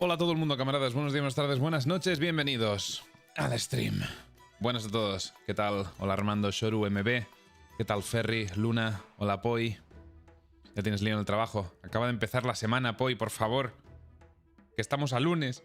Hola a todo el mundo, camaradas. Buenos días, buenas tardes, buenas noches. Bienvenidos al stream. Buenas a todos. ¿Qué tal? Hola Armando, Shoru, MB. ¿Qué tal Ferry, Luna? Hola Poi. Ya tienes lío en el trabajo. Acaba de empezar la semana, Poi, por favor. Que estamos a lunes.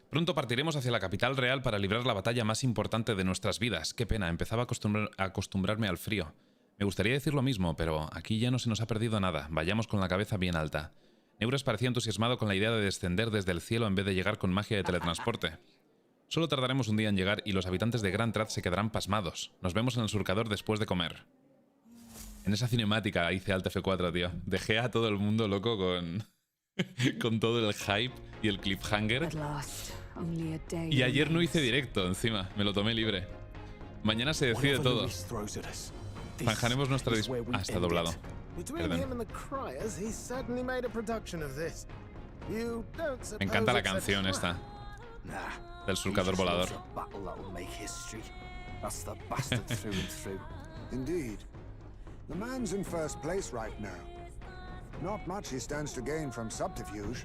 Pronto partiremos hacia la capital real para librar la batalla más importante de nuestras vidas. Qué pena, empezaba a acostumbrarme al frío. Me gustaría decir lo mismo, pero aquí ya no se nos ha perdido nada. Vayamos con la cabeza bien alta. Neures parecía entusiasmado con la idea de descender desde el cielo en vez de llegar con magia de teletransporte. Solo tardaremos un día en llegar y los habitantes de Grantraz se quedarán pasmados. Nos vemos en el surcador después de comer. En esa cinemática hice Alt F4, tío. Dejé a todo el mundo loco con... con todo el hype y el cliffhanger. Y ayer no hice directo, encima. Me lo tomé libre. Mañana se decide todo. Zanjaremos nuestra Ah, está doblado. Perdón. Me encanta la canción esta. Del surcador volador.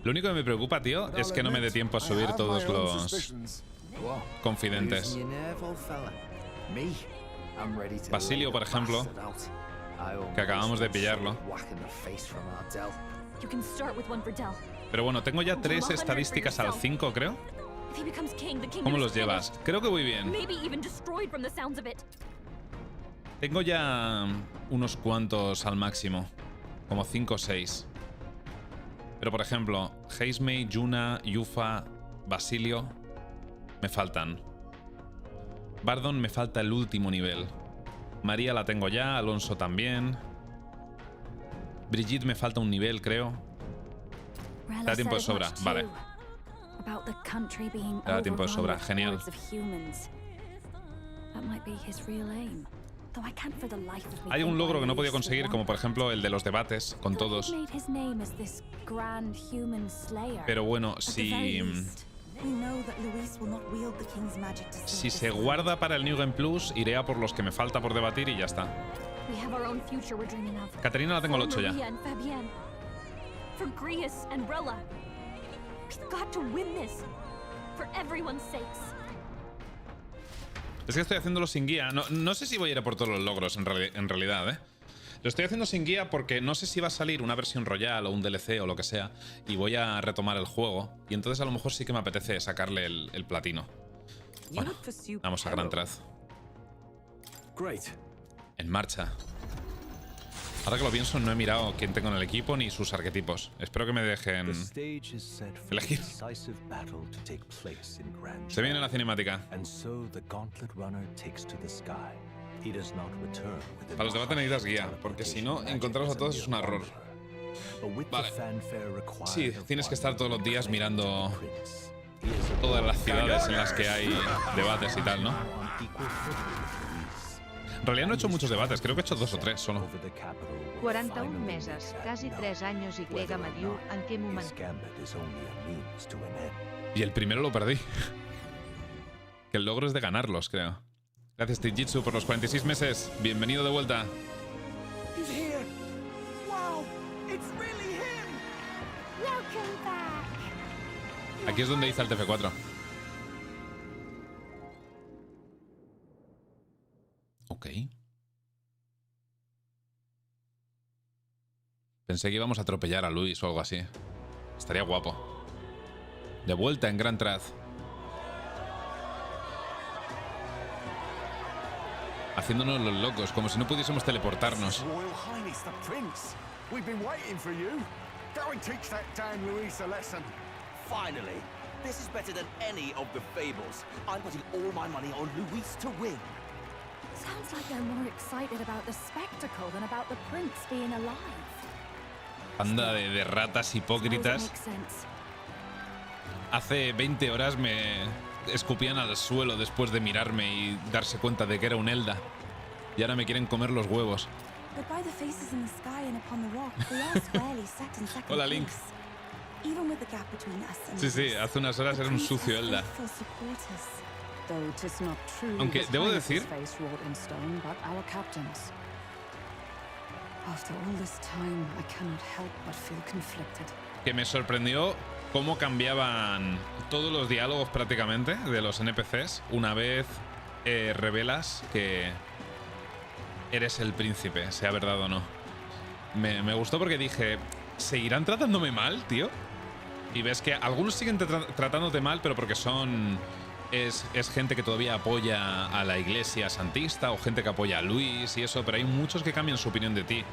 Lo único que me preocupa, tío, es que no me dé tiempo a subir todos los confidentes. Basilio, por ejemplo, que acabamos de pillarlo. Pero bueno, tengo ya 3 estadísticas al 5, creo. ¿Cómo los llevas? Creo que voy bien. Tengo ya unos cuantos al máximo. Como 5 o 6. Pero por ejemplo, Heismei, Yuna, Yufa, Basilio me faltan. Bardon me falta el último nivel. María la tengo ya, Alonso también. Brigitte me falta un nivel, creo. Te da tiempo de sobra, vale. Te da tiempo de sobra, genial. Hay un logro que no he podido conseguir, como por ejemplo el de los debates con todos. Pero bueno, si se guarda para el New Game Plus, iré a por los que me falta por debatir y ya está. Caterina la tengo al 8 ya. Es que estoy haciéndolo sin guía. No sé si voy a ir a por todos los logros en realidad, ¿eh? Lo estoy haciendo sin guía porque no sé si va a salir una versión royal o un DLC o lo que sea y voy a retomar el juego y entonces a lo mejor sí que me apetece sacarle el platino. Bueno, vamos a Grantraz. En marcha. Ahora que lo pienso, no he mirado quién tengo en el equipo ni sus arquetipos. Espero que me dejen elegir. Se viene la cinemática. Para los debates necesitas guía, porque si no, encontrarlos a todos es un error. Vale. Sí, tienes que estar todos los días mirando todas las ciudades en las que hay debates y tal, ¿no? En realidad no he hecho muchos debates, creo que he hecho 2 o 3 solo. 41 meses, casi 3 años y grega me dio en qué momento. Y el primero lo perdí. Que el logro es de ganarlos, creo. Gracias Tijitsu por los 46 meses. Bienvenido de vuelta. Aquí es donde hice el TF4. Ok. Pensé que íbamos a atropellar a Luis o algo así. Estaría guapo. De vuelta en Grantraz. Haciéndonos los locos, como si no pudiésemos teleportarnos. Anda de ratas hipócritas. Hace 20 horas me escupían al suelo después de mirarme y darse cuenta de que era un Elda. Y ahora me quieren comer los huevos. Hola, Link. Sí, hace unas horas era un sucio Elda. Aunque debo decir Que me sorprendió cómo cambiaban todos los diálogos prácticamente de los NPCs una vez revelas que eres el príncipe, sea verdad o no. Me gustó porque dije, ¿seguirán tratándome mal, tío? Y ves que algunos siguen tratándote mal, pero porque es gente que todavía apoya a la iglesia santista o gente que apoya a Luis y eso, pero hay muchos que cambian su opinión de ti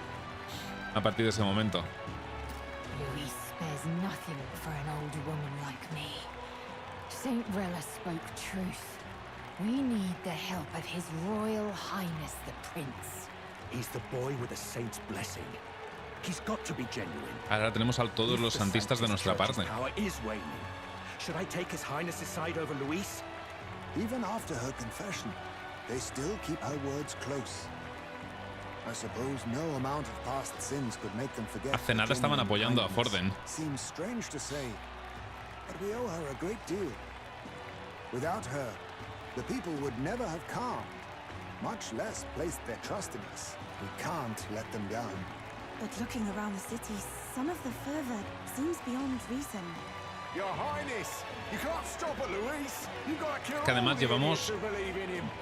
a partir de ese momento. Luis spares nothing for an old woman like me. Saint Rella spoke truth. We need the help of His Royal Highness the Prince. He's the boy with a saint's blessing. He's got to be genuine. Ahora tenemos a todos los santistas de nuestra parte. Should I take His Highness's side over Luis? Even after her confession, they still keep her words close. I suppose no amount of past sins could make them forget. Hace nada estaban apoyando a Forden. Seems strange to say, but we owe her a great deal. Without her, the people would never have calmed, much less placed their trust in us. We can't let them down. But looking around the city, some of the fervor seems beyond reason. Your Highness, you can't stop it, Luis. You gotta kill Que además llevamos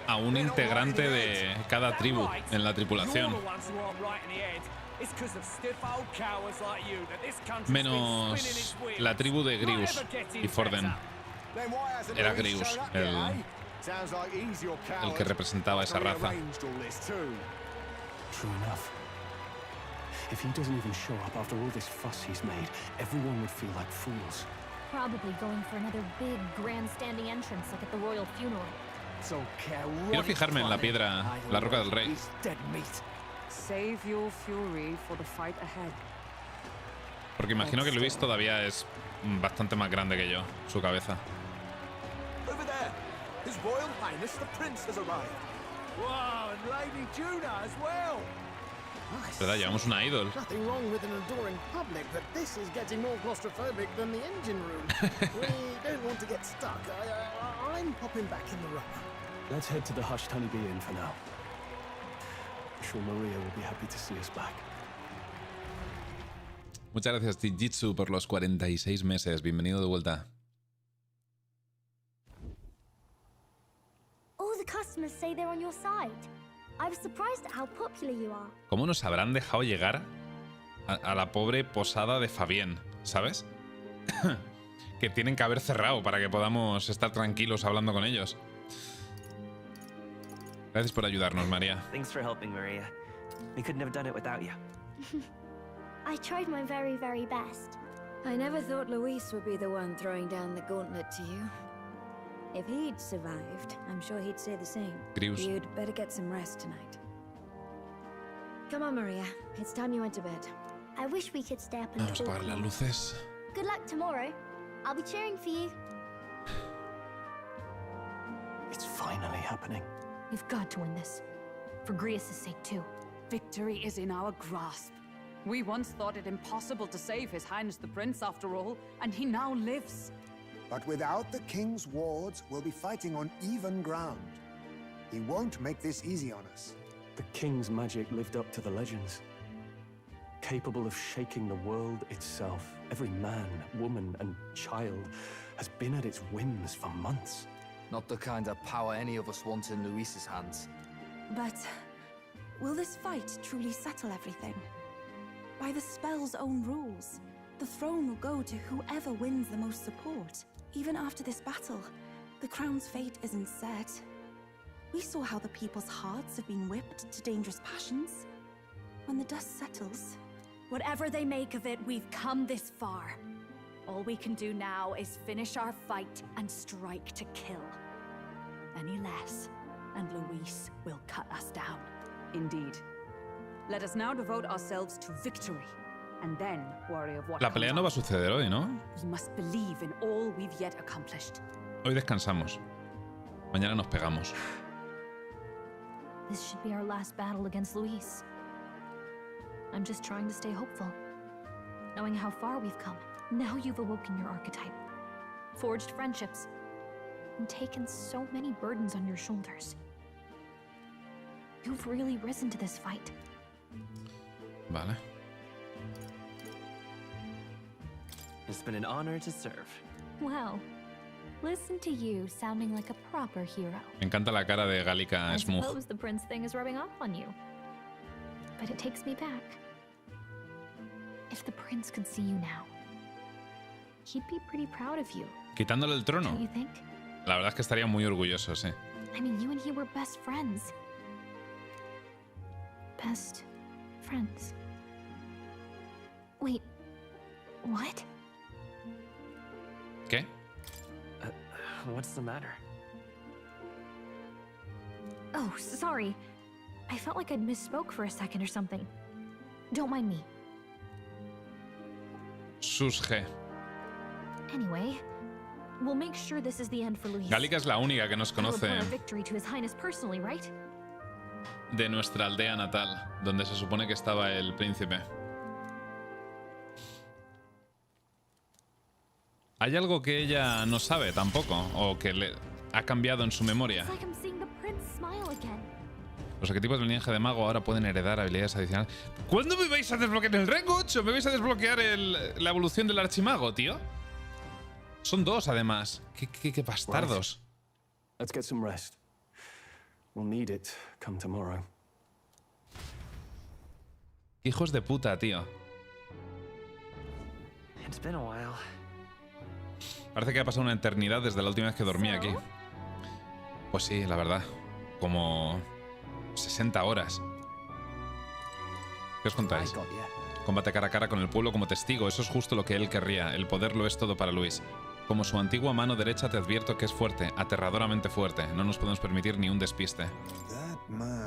a un integrante de cada tribu en la tripulación. Menos la tribu de Grius y Forden. Era Grius el que representaba esa raza. True enough. If he doesn't even show up after all this fuss he's made, everyone would feel like fools. Probably going for another big grandstanding entrance like at the royal funeral. Quiero fijarme en la piedra, la roca del rey. Save your fury for the fight ahead. Porque imagino que Luis todavía es bastante más grande que yo, su cabeza. Over there, His Royal Highness the Prince has arrived. Wow, and Lady Juna as well. ¿Verdad? Llevamos una idol. Nothing wrong with an adoring public, but this is getting more claustrophobic than the engine room. We don't want to get stuck. I'm popping back in the room. Let's head to the Hushed Honeybee Inn for now. I'm sure Maria will be happy to see us back. Muchas gracias, Tijitsu, por los 46 meses. Bienvenido de vuelta. All the customers say they're on your side. I was surprised at how popular you are. ¿Cómo nos habrán dejado llegar a la pobre posada de Fabián, ¿sabes? Que tienen que haber cerrado para que podamos estar tranquilos hablando con ellos. Gracias por ayudarnos, María. Thanks for helping, Maria. We couldn't have done it without you. I tried my very, very best. I never thought Luis would be the one throwing down the gauntlet to you. If he'd survived, I'm sure he'd say the same. Grius. You'd better get some rest tonight. Come on, Maria. It's time you went to bed. I wish we could stay up and Vamos a talk apagar las more. luces. Good luck tomorrow. I'll be cheering for you. It's finally happening. We've got to win this. For Grace's sake, too. Victory is in our grasp. We once thought it impossible to save His Highness the Prince after all, and he now lives. But without the king's wards, we'll be fighting on even ground. He won't make this easy on us. The king's magic lived up to the legends. Capable of shaking the world itself. Every man, woman, and child has been at its whims for months. Not the kind of power any of us want in Luis's hands. But will this fight truly settle everything? By the spell's own rules, the throne will go to whoever wins the most support. Even after this battle, the crown's fate isn't set. We saw how the people's hearts have been whipped to dangerous passions. When the dust settles... Whatever they make of it, we've come this far. All we can do now is finish our fight and strike to kill. Any less, and Luis will cut us down. Indeed. Let us now devote ourselves to victory, and then worry of what La pelea no va a suceder hoy, ¿no? We must believe in all we've yet accomplished. Hoy descansamos. Mañana nos pegamos. This should be our last battle against Luis. I'm just trying to stay hopeful. Knowing how far we've come, now you've awoken your archetype, forged friendships, and taken so many burdens on your shoulders. You've really risen to this fight. Vale. It's been an honor to serve. Wow. Listen to you sounding like a proper hero. Me encanta la cara de Gallica I Smooth. suppose the prince thing is rubbing off on you. But it takes me back. If the prince could see you now, he'd be pretty proud of you. Quitándole el trono. Don't you think? La verdad es que estaría muy orgulloso, sí. I mean, you and he were best friends. Best friends. Wait, what? ¿Qué? What's the matter? Oh, sorry. I felt like I'd misspoke for a second or something. Don't mind me. SUSG. Anyway, we'll make sure this is the end for Luis. Gallica es la única que nos I'll report conoce our victory to His Highness personally, right? de nuestra aldea natal, donde se supone que estaba el príncipe. ¿Hay algo que ella no sabe tampoco? ¿O que le ha cambiado en su memoria? It's like I'm seeing the prince smile again. Los arquetipos del linaje de mago ahora pueden heredar habilidades adicionales. ¿Cuándo me vais a desbloquear el rango 8? ¿Me vais a desbloquear la evolución del archimago, tío? Son 2, además. ¿Qué bastardos? Right. Let's get some rest. We'll need it come tomorrow. Hijos de puta, tío. It's been a while. Parece que ha pasado una eternidad desde la última vez que dormí aquí. Pues sí, la verdad. Como 60 horas. ¿Qué os contáis? Combate cara a cara con el pueblo como testigo. Eso es justo lo que él querría. El poder lo es todo para Luis. Como su antigua mano derecha te advierto que es fuerte, aterradoramente fuerte. No nos podemos permitir ni un despiste.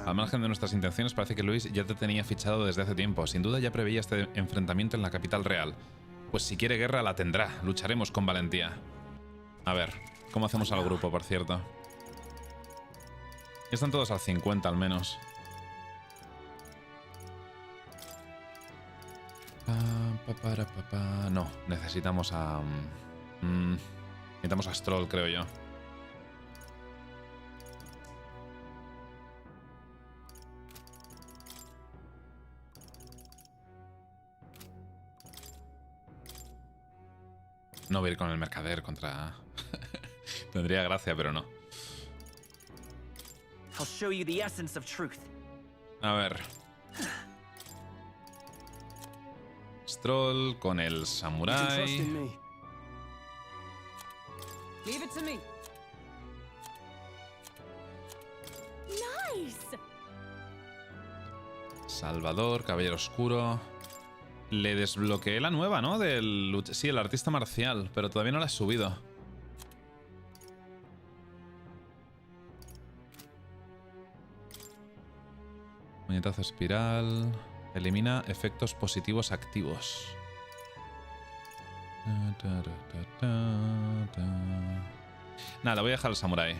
Al margen de nuestras intenciones, parece que Luis ya te tenía fichado desde hace tiempo. Sin duda ya preveía este enfrentamiento en la capital real. Pues si quiere guerra, la tendrá. Lucharemos con valentía. A ver, ¿cómo hacemos al grupo, por cierto? Están todos al 50 al menos. No, necesitamos a... necesitamos a Stroll, creo yo. No voy a ir con el mercader contra... Tendría gracia, pero no. I'll show you the essence of truth. A ver. Stroll con el samurái. Leave it to me. Nice. Salvador, caballero oscuro. Le desbloqueé la nueva, ¿no? Sí, el artista marcial, pero todavía no la he subido. Puñetazo espiral. Elimina efectos positivos activos. Nada, voy a dejar el samurái.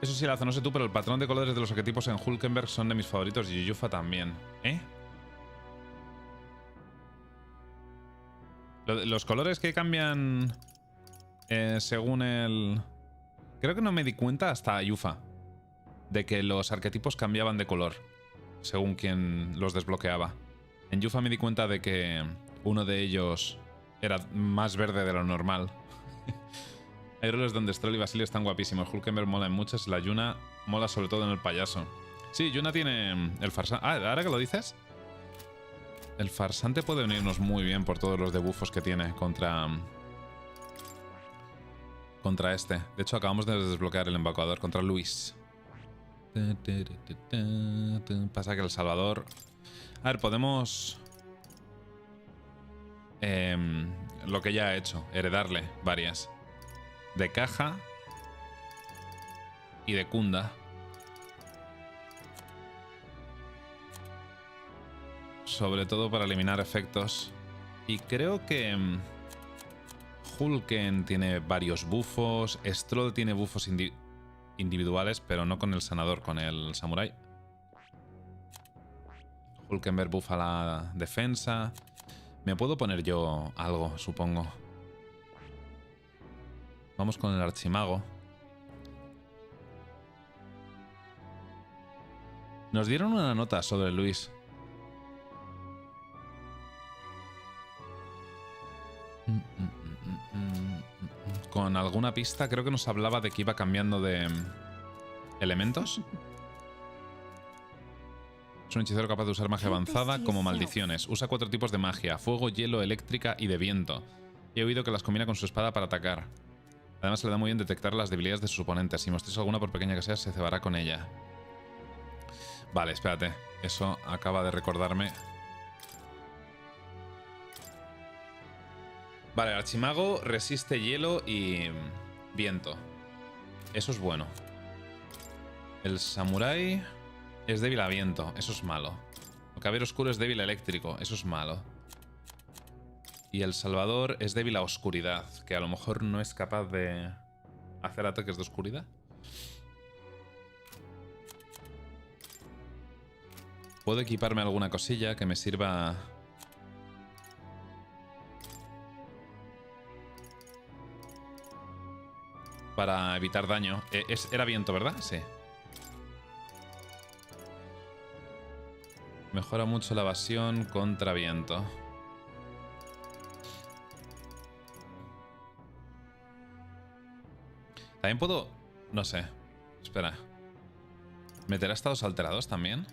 Eso sí, Lazo, no sé tú, pero el patrón de colores de los arquetipos en Hulkenberg son de mis favoritos y Yufa también. ¿Eh? Los colores que cambian según el... Creo que no me di cuenta hasta Yufa de que los arquetipos cambiaban de color según quien los desbloqueaba. En Yufa me di cuenta de que uno de ellos era más verde de lo normal. Hay roles donde Stroll y Basilio están guapísimos. Hulkenberg mola en muchas, la Yuna mola sobre todo en el payaso. Sí, Yuna tiene el farsante. Ah, ahora que lo dices, el farsante puede venirnos muy bien por todos los debuffos que tiene contra este. De hecho, acabamos de desbloquear el embaucador contra Luis. Pasa que el Salvador... A ver, podemos... lo que ya ha hecho, heredarle varias. De caja y de Kunda. Sobre todo para eliminar efectos. Y creo que Hulken tiene varios bufos. Stroll tiene bufos individuales, pero no con el sanador, con el samurái. Hulkenberg bufa la defensa. Me puedo poner yo algo, supongo. Vamos con el archimago. Nos dieron una nota sobre Luis. Con alguna pista, creo que nos hablaba de que iba cambiando de elementos. Es un hechicero capaz de usar magia avanzada como maldiciones. Usa 4 tipos de magia: fuego, hielo, eléctrica y de viento. He oído que las combina con su espada para atacar. Además, se le da muy bien detectar las debilidades de sus oponentes. Si mostréis alguna, por pequeña que sea, se cebará con ella. Vale, espérate. Eso acaba de recordarme. Vale, el archimago resiste hielo y viento. Eso es bueno. El samurái es débil a viento. Eso es malo. El caballero oscuro es débil a eléctrico. Eso es malo. Y el salvador es débil a oscuridad, que a lo mejor no es capaz de hacer ataques de oscuridad. Puedo equiparme alguna cosilla que me sirva... para evitar daño. Era viento, ¿verdad? Sí. Mejora mucho la evasión contra viento. También puedo... no sé. Espera. ¿Meter a estados alterados también?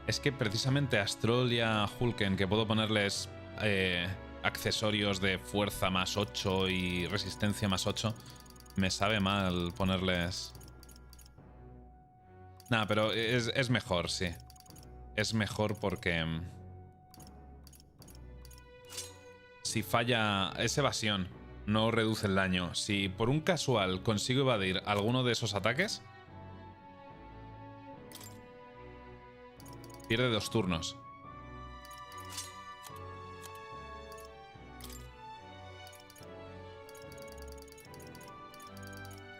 Es que precisamente a Astrol y a Hulken, que puedo ponerles accesorios de fuerza más 8 y resistencia más 8, me sabe mal ponerles... Nah, pero es mejor, sí. Es mejor porque... si falla... es evasión, no reduce el daño. Si por un casual consigo evadir alguno de esos ataques... pierde 2 turnos.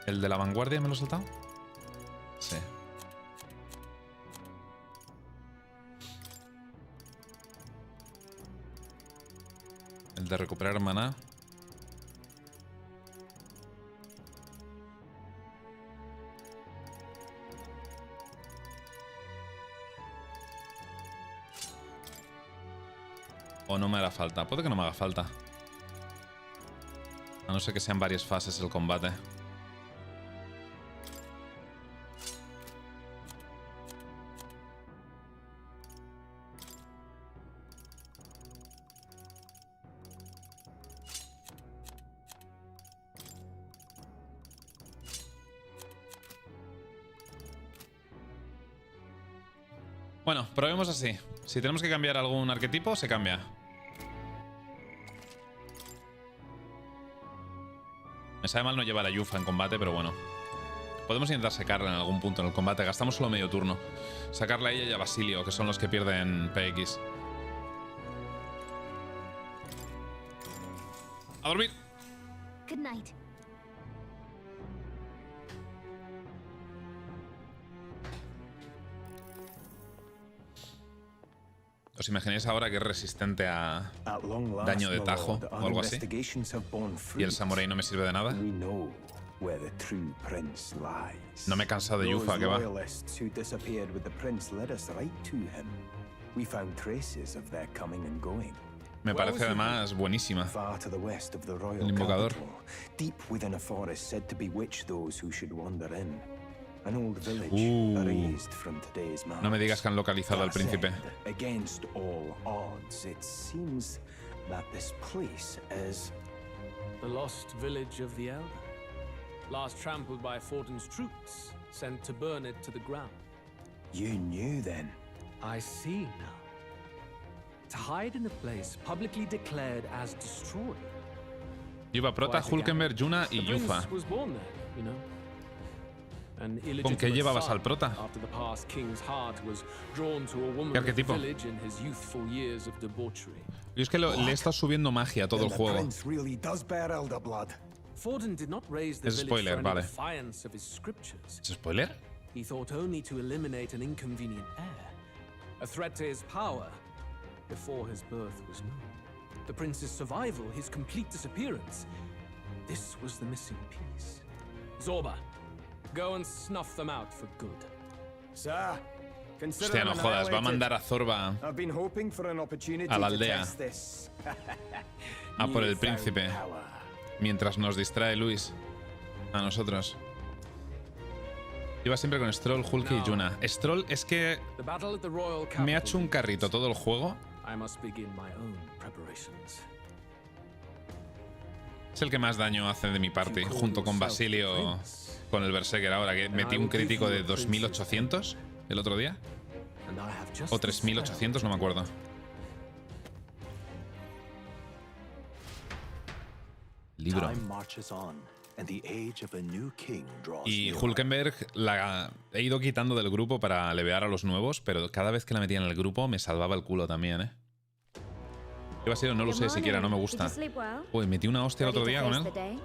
¿El de la vanguardia me lo he saltado? Sí. El de recuperar maná. O no me hará falta. Puede que no me haga falta. A no ser que sean varias fases el combate. Bueno, probemos así. Si tenemos que cambiar algún arquetipo, se cambia. Me sabe mal no llevar a Yufa en combate, pero bueno. Podemos intentar sacarla en algún punto en el combate. Gastamos solo medio turno. Sacarla a ella y a Basilio, que son los que pierden PX. A dormir. Good night. ¿Os imagináis ahora que es resistente a daño de tajo o algo así? Y el samurái no me sirve de nada. No me he cansado de Yufa, que va. Me parece además buenísima. El invocador. No me digas que han localizado al príncipe. The lost village of the Elder. Last trampled by Fortin's troops, sent to burn it to the ground. You knew then? I see now. To hide in a place publicly declared as destroyed. Lleva Prota, Hulkenberg, Yuna y Yufa. ¿Con qué llevabas al prota? ¿Qué arquetipo? Yo es que le he estado subiendo magia a todo el juego. Es spoiler, vale. ¿Es spoiler? He thought only to eliminate an inconvenient heir, a threat to his power before his birth was known. The prince's survival, his complete disappearance. This was the missing piece. Zorba, go and snuff them out for good. Sir, consider Hostia, no them jodas, va a annihilated. mandar a Zorba I've been hoping for an opportunity a la to aldea test this. a por el Newfound príncipe, power. mientras nos distrae Luis a nosotros. Iba siempre con Stroll, Hulk y Yuna. Stroll es que The battle at the royal me ha capital hecho un carrito todo el juego. I must begin my own preparations. Es el que más daño hace de mi parte, junto con Basilio, con el Berserker ahora, que metí un crítico de 2800 el otro día. And I have just O 3800, no me acuerdo. Libro. Time marches on, and the age of a new king draws Y nearer. Hulkenberg la he ido quitando del grupo para levear a los nuevos, pero cada vez que la metía en el grupo me salvaba el culo también, ¿eh? ¿Qué Basilio? No lo sé siquiera, no me gusta. Uy, metí una hostia el otro día con él.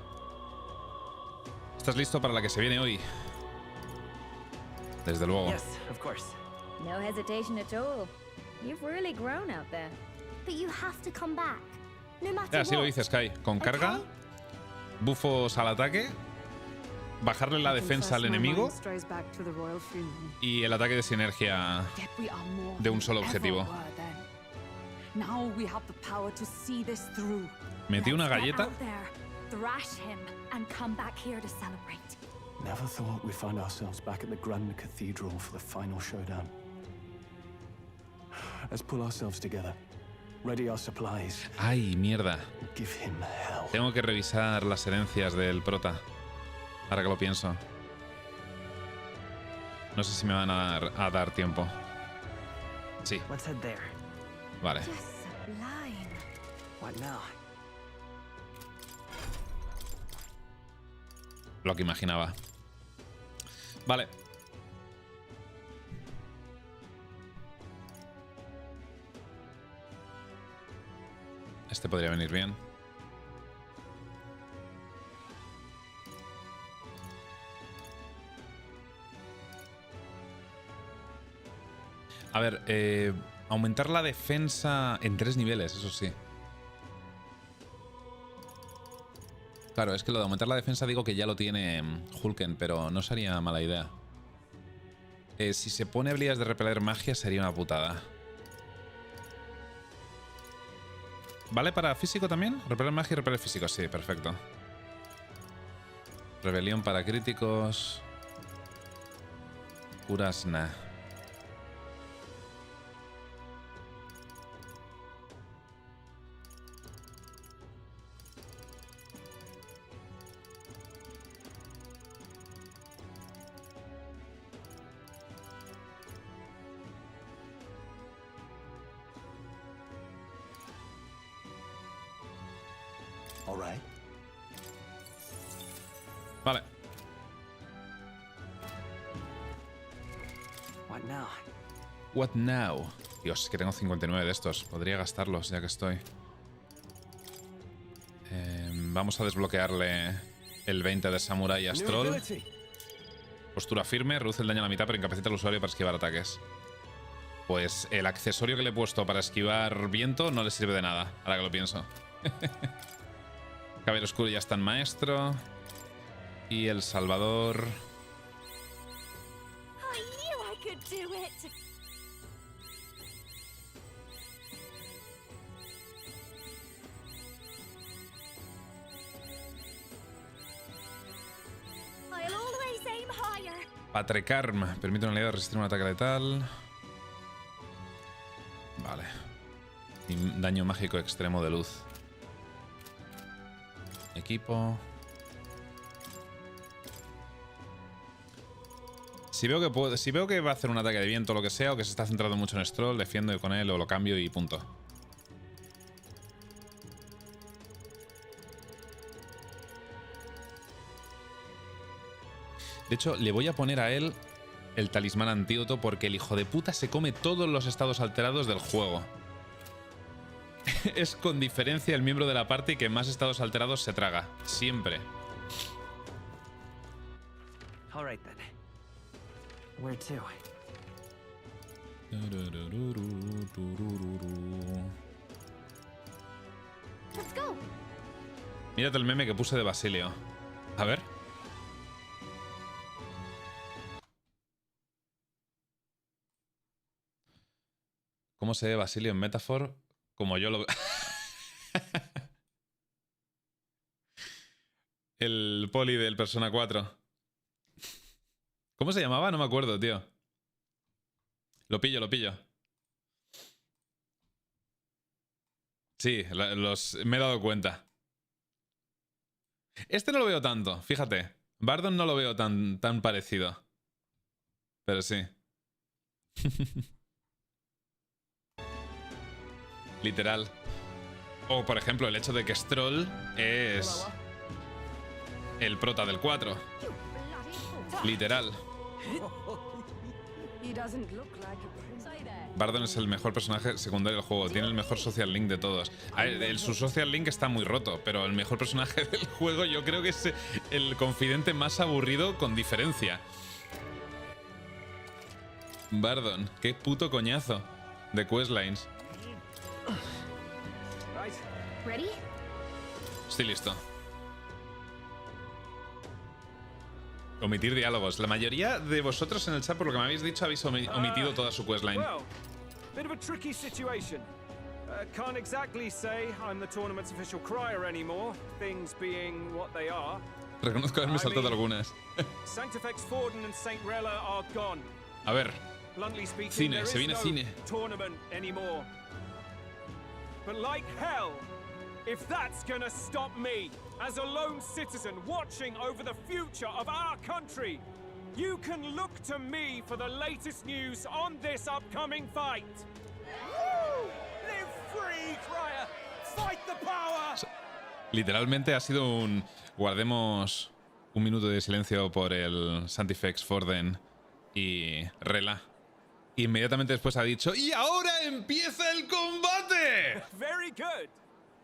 ¿Estás listo para la que se viene hoy? Desde luego. Yes, of course. No hesitation at all. You've really grown out there. But you have to come back. No matter Ya, así lo what. dices, Kai. Con carga, bufos al ataque, bajarle la defensa al enemigo y el ataque de sinergia de un solo objetivo. Now we have the power to see this through. Metí una Let's get galleta. out there, thrash him, and come back here to celebrate. Never thought we'd find ourselves back at the Grand Cathedral for the final showdown. Let's pull ourselves together. Ready our supplies. Ay, mierda. Give him hell. Tengo que revisar las herencias del prota. Ahora que lo pienso. No sé si me van a dar tiempo. Sí. Let's head there. Vale. What now? Lo que imaginaba. Vale. Este podría venir bien. A ver, aumentar la defensa en 3 niveles, eso sí. Claro, es que lo de aumentar la defensa digo que ya lo tiene Hulken, pero no sería mala idea. Si se pone habilidades de repeler magia sería una putada. ¿Vale para físico también? Repeler magia y repeler físico, sí, perfecto. Rebelión para críticos. Curas, nah. All right. Vale. What now? What now? Dios, que tengo 59 de estos. Podría gastarlos ya que estoy. Vamos a desbloquearle el 20 de Samurai a Stroll. Postura firme, reduce el daño a la mitad, pero incapacita al usuario para esquivar ataques. Pues el accesorio que le he puesto para esquivar viento no le sirve de nada, ahora que lo pienso. Cabello oscuro ya está en maestro. Y el Salvador. I knew I could do it. I'll always aim higher. Patrecarm. Permite a una aliado resistir un ataque letal. Vale. Y daño mágico extremo de luz. Equipo. Si veo que va a hacer un ataque de viento o lo que sea, o que se está centrado mucho en Stroll, defiendo con él o lo cambio y punto. De hecho, le voy a poner a él el talismán antídoto porque el hijo de puta se come todos los estados alterados del juego. Es con diferencia el miembro de la party que más estados alterados se traga. Siempre. All right then. Where to? Let's go. Mírate el meme que puse de Basilio. A ver. ¿Cómo se ve Basilio en Metaphor? Como yo lo veo. El poli del Persona 4. ¿Cómo se llamaba? No me acuerdo, tío. Lo pillo, lo pillo. Sí, me he dado cuenta. Este no lo veo tanto, fíjate. Bardon no lo veo tan parecido. Pero sí. Literal. O, por ejemplo, el hecho de que Stroll es el prota del 4. Literal. Bardon es el mejor personaje secundario del juego. Tiene el mejor social link de todos. Su social link está muy roto, pero el mejor personaje del juego yo creo que es el confidente más aburrido con diferencia. Bardon, qué puto coñazo de questlines. Estoy listo. Omitir diálogos. La mayoría de vosotros en el chat, por lo que me habéis dicho, habéis omitido toda su questline. Bit of a tricky situation. Can't exactly say I'm the tournament's official crier anymore, things being what they are. Reconozco haberme saltado algunas. Sanctifex Forden and Saint Rella are gone. A ver. Bluntly speaking, Cine, se viene cine. Tournament anymore. But like hell, if that's gonna stop me as a lone citizen watching over the future of our country, you can look to me for the latest news on this upcoming fight. Woo! Live free, Crier! Fight the power! Literalmente ha sido un... Guardemos un minuto de silencio por el Sanctifex Forden y Rela. Inmediatamente después ha dicho ¡y ahora empieza el combate! Very good.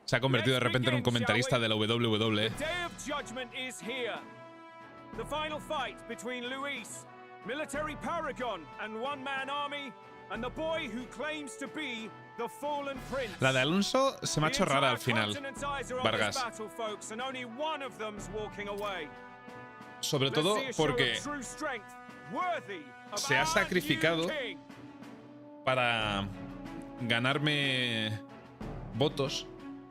Se ha convertido de repente en un comentarista de la WWE. The day of judgment is here. The final fight between Luis, military paragon and one-man army, and the boy who claims to be the fallen prince. La de Alonso se me ha hecho rara al final, Vargas. Sobre todo porque se ha sacrificado para ganarme votos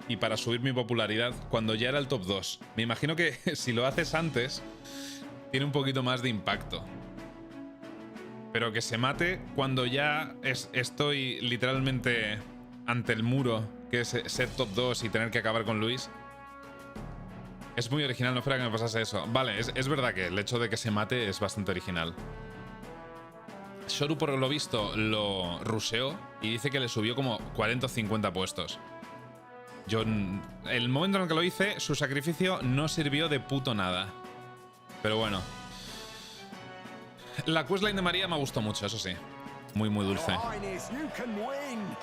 y para subir mi popularidad cuando ya era el top 2. Me imagino que si lo haces antes, tiene un poquito más de impacto. Pero que se mate cuando ya estoy literalmente ante el muro, que es ser top 2 y tener que acabar con Luis. Es muy original, no espera que me pasase eso. Vale, es verdad que el hecho de que se mate es bastante original. Shoru, por lo visto, lo rusheó y dice que le subió como 40 o 50 puestos. Yo, el momento en el que lo hice, su sacrificio no sirvió de puto nada. Pero bueno. La questline de María me gustó mucho, eso sí. Muy, muy dulce.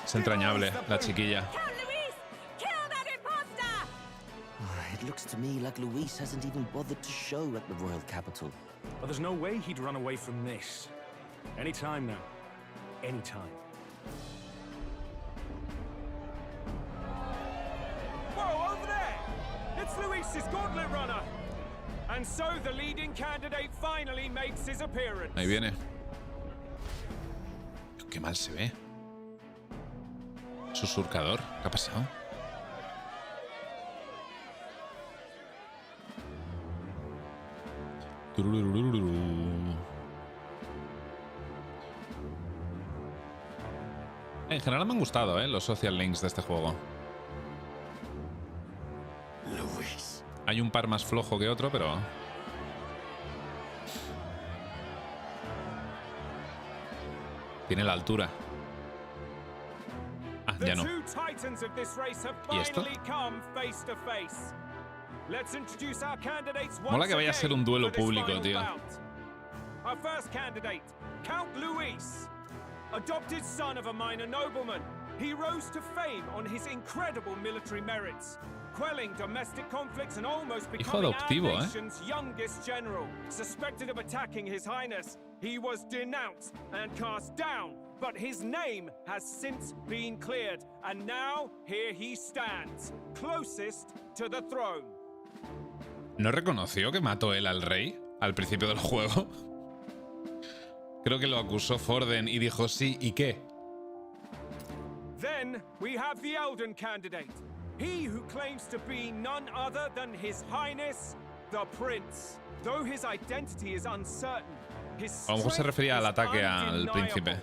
Es entrañable, la chiquilla. It looks to me like Luis hasn't even bothered to show at the royal capital. But there's no way he'd run away from this. Anytime now. Anytime. Whoa, over there! It's Luis's gauntlet runner! And so the leading candidate finally makes his appearance. Ahí viene. Qué mal se ve. Susurcador, ¿qué ha pasado? En general me han gustado, los social links de este juego. Luis. Hay un par más flojo que otro, pero... tiene la altura. Ah, ya no. ¿Y esto? Mola que vaya a ser un duelo público, tío. Our first candidate, Count Luis, adopted son of a minor nobleman. He rose to fame on his incredible military merits, quelling domestic conflicts and almost becoming our nation's youngest general. Suspected of attacking His Highness, he was denounced and cast down, but his name has since been cleared, and now here he stands, closest to the throne. ¿No reconoció que mató él al rey al principio del juego? Creo que lo acusó Forden y dijo sí, ¿y qué? Then we have the Elden candidate. He who claims to be none other than His Highness, the Prince. Though his identity is uncertain, his A lo mejor se refería al ataque al príncipe.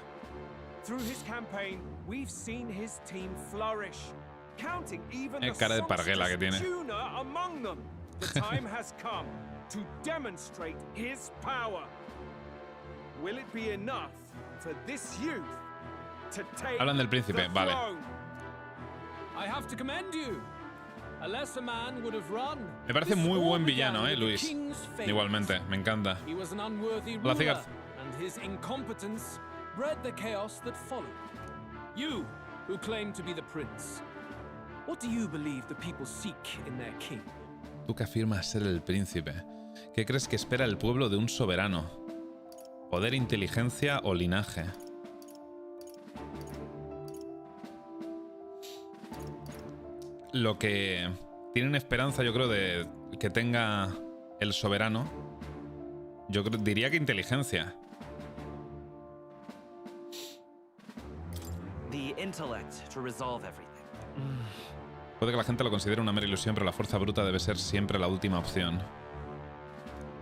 Through his campaign, we've seen his team flourish, counting even the Cara de parguela que tiene. tuner among them. The time has come to demonstrate his power. Will it be enough for this youth to take Hablan del príncipe, the vale. throne? I have to commend you. A lesser man would have run. Me parece muy buen villano, Luis. Igualmente, me encanta. He was an unworthy Hola, ruler, Cigarz. and his incompetence bred the chaos that followed. You, who claim to be the prince, what do you believe the people seek in their king? Tú que afirmas ser el príncipe, ¿qué crees que espera el pueblo de un soberano? ¿Poder, inteligencia o linaje? Lo que tienen esperanza, yo creo, de que tenga el soberano, yo diría que inteligencia. The intellect to resolve everything. Puede que la gente lo considere una mera ilusión, pero la fuerza bruta debe ser siempre la última opción.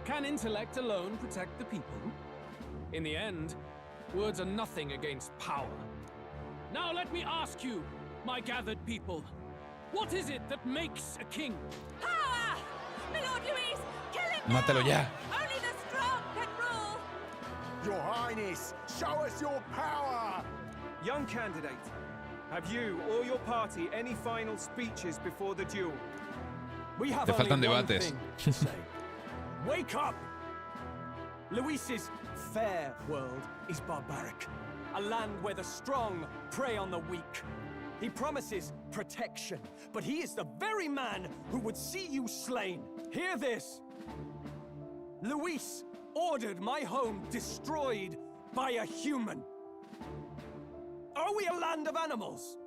Can intellect alone protect the people? In the end, words are nothing against power. Now let me ask you, my gathered people, what is it that makes a king? Power! My Lord Louis, kill him Mátelo ya. Only the strong can rule! Your Highness, show us your power! Young candidate, have you or your party any final speeches before the duel? We have Te only faltan one debates. thing to say. Wake up! Luis's fair world is barbaric. A land where the strong prey on the weak. He promises protection, but he is the very man who would see you slain. Hear this. Luis ordered my home destroyed by a human. Are we a land of animals?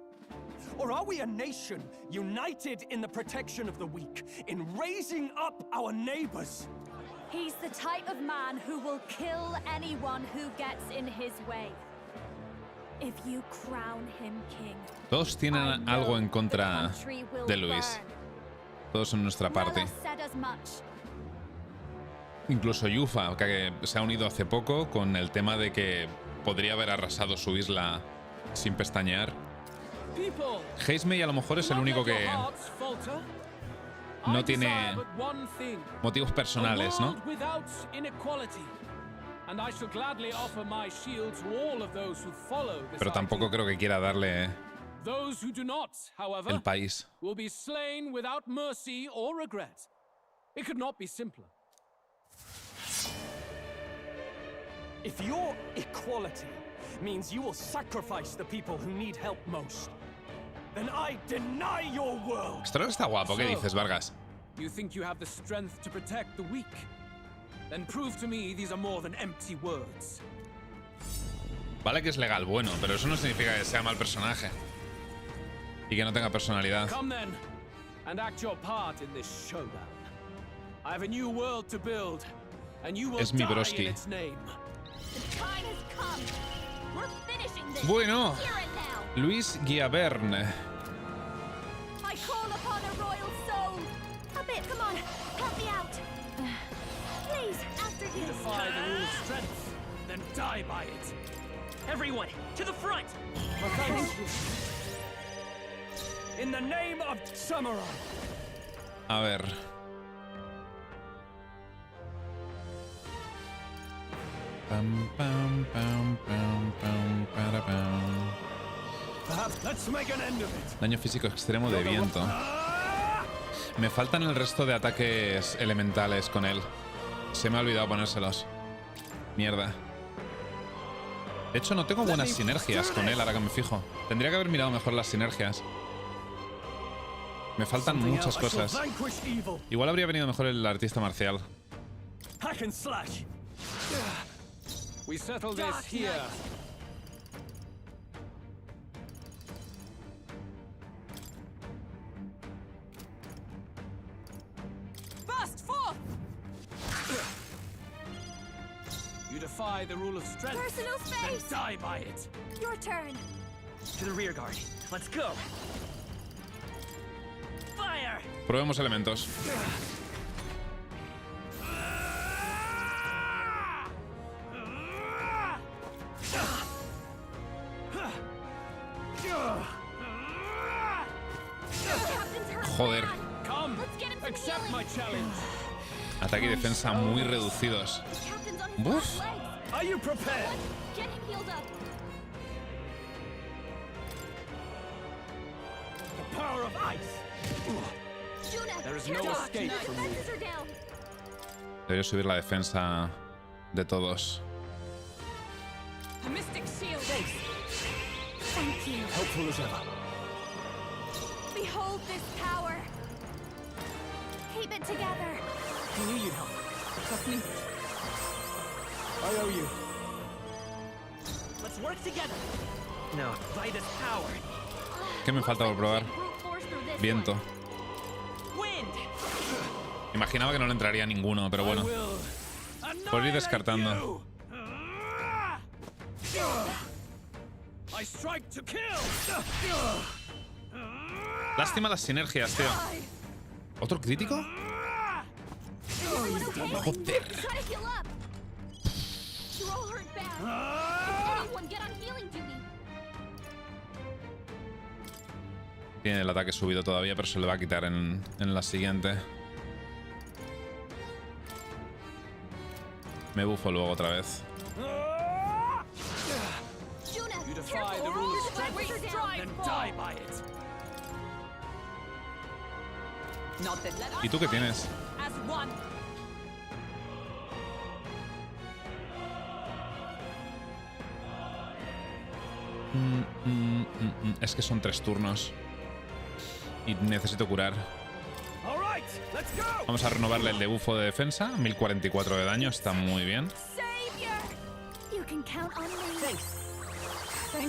Or are we a nation united in the protection of the weak, in raising up our neighbors? He's the type of man who will kill anyone who gets in his way. If you crown him king, Todos tienen algo en contra de Luis. Todos son nuestra parte. said as much. Incluso Yufa, que se ha unido hace poco con el tema de que podría haber arrasado su isla sin pestañear. Heismey a lo mejor es el único que no tiene motivos personales, ¿no? Pero tampoco creo que quiera darle el país. If your equality means you will sacrifice the people who need help most, then I deny your world. Esto no está guapo, ¿qué dices, Vargas? You think you have the strength to protect the weak? Then prove to me these are more than empty words. Vale que es legal, bueno, pero eso no significa que sea mal personaje y que no tenga personalidad. Come then, and act your part in this showdown. I have a new world to build, and you will Es mi die broski. in its name. The time has come. We're finishing this. Bueno, Here and now. Luis Guillaverne. I call upon a royal soul. A bit, come on. Help me out. Please, after you. Defy the rule's strength, then die by it. Everyone, to the front! In the name of Samurai. A ver. Pam, pam, pam, pam, pam, para, pam. Perhaps let's make an end of it. Daño físico extremo de viento. Me faltan el resto de ataques elementales con él. Se me ha olvidado ponérselos. Mierda. De hecho, no tengo buenas sinergias con él, ahora que me fijo. Tendría que haber mirado mejor las sinergias. Me faltan muchas cosas. Igual habría venido mejor el artista marcial. Hack and slash. We settle this here. defy the rule of strength. Personal space. Then die by it. Your turn. To the rear guard. Let's go. Fire. Probemos elementos. Joder. Come, accept my challenge. Ataque y defensa muy reducidos. Buf. Are you prepared? Get him healed up. The power of ice. There is no escape from me. Debería subir la defensa de todos. A mystic shield. Thank you. Helpful as ever. Behold this power. Keep it together. He knew you'd help. Trust me. I owe you. Let's work together. No, by this power. ¿Qué me falta por probar? Viento. Wind. Imaginaba que no le entraría ninguno, pero bueno. Por ir descartando. I strike to kill. Lástima las sinergias, tío. ¿Otro crítico? Joder. Tiene el ataque subido todavía, pero se le va a quitar en la siguiente. Me bufo luego otra vez. You defy the rule of strength, then die by it. ¿Y tú qué tienes? As one. Es que son 3 turnos. Y necesito curar. Vamos a renovarle el debufo de defensa. 1044 de daño, está muy bien.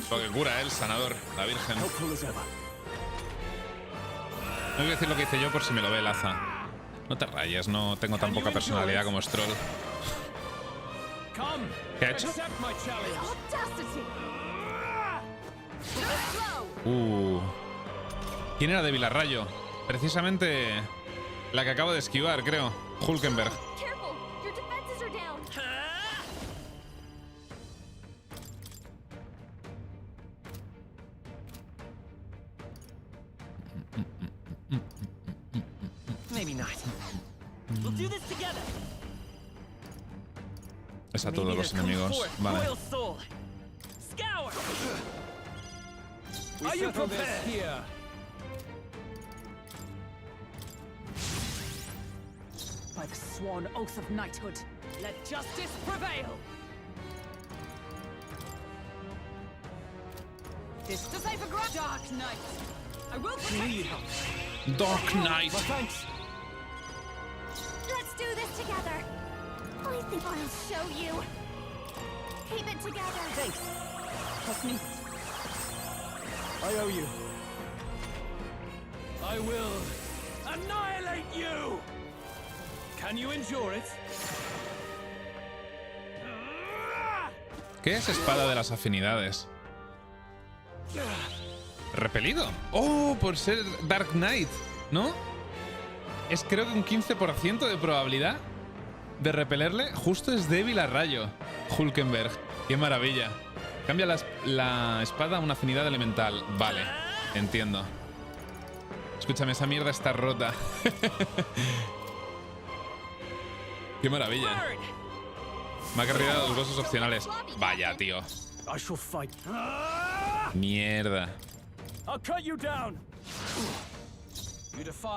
Lo que cura, el sanador, la virgen. No voy a decir lo que hice yo por si me lo ve Laza. No te rayes, no tengo tan poca personalidad como Stroll. ¿Qué ha hecho? ¿Quién era débil a rayo? Precisamente la que acabo de esquivar, creo. Hulkenberg. Maybe not. We'll do this together. Es a todos los enemigos. Vale. Are you prepared? Here. By the sworn oath of knighthood, let justice prevail. This to save a Dark Knight. I will protect you. Dark Knight. Let's do this together. I think I'll show you. Keep it together. Thanks. Trust me. I owe you. I will annihilate you. Can you endure it? ¿Qué es espada de las afinidades? Repelido. Oh, por ser Dark Knight, ¿no? Es creo que un 15% de probabilidad de repelerle. Justo es débil a rayo. Hulkenberg. Qué maravilla. Cambia la espada a una afinidad elemental. Vale, entiendo. Escúchame, esa mierda está rota. Qué maravilla. Me ha cargado los bosses opcionales. Vaya, tío. Mierda.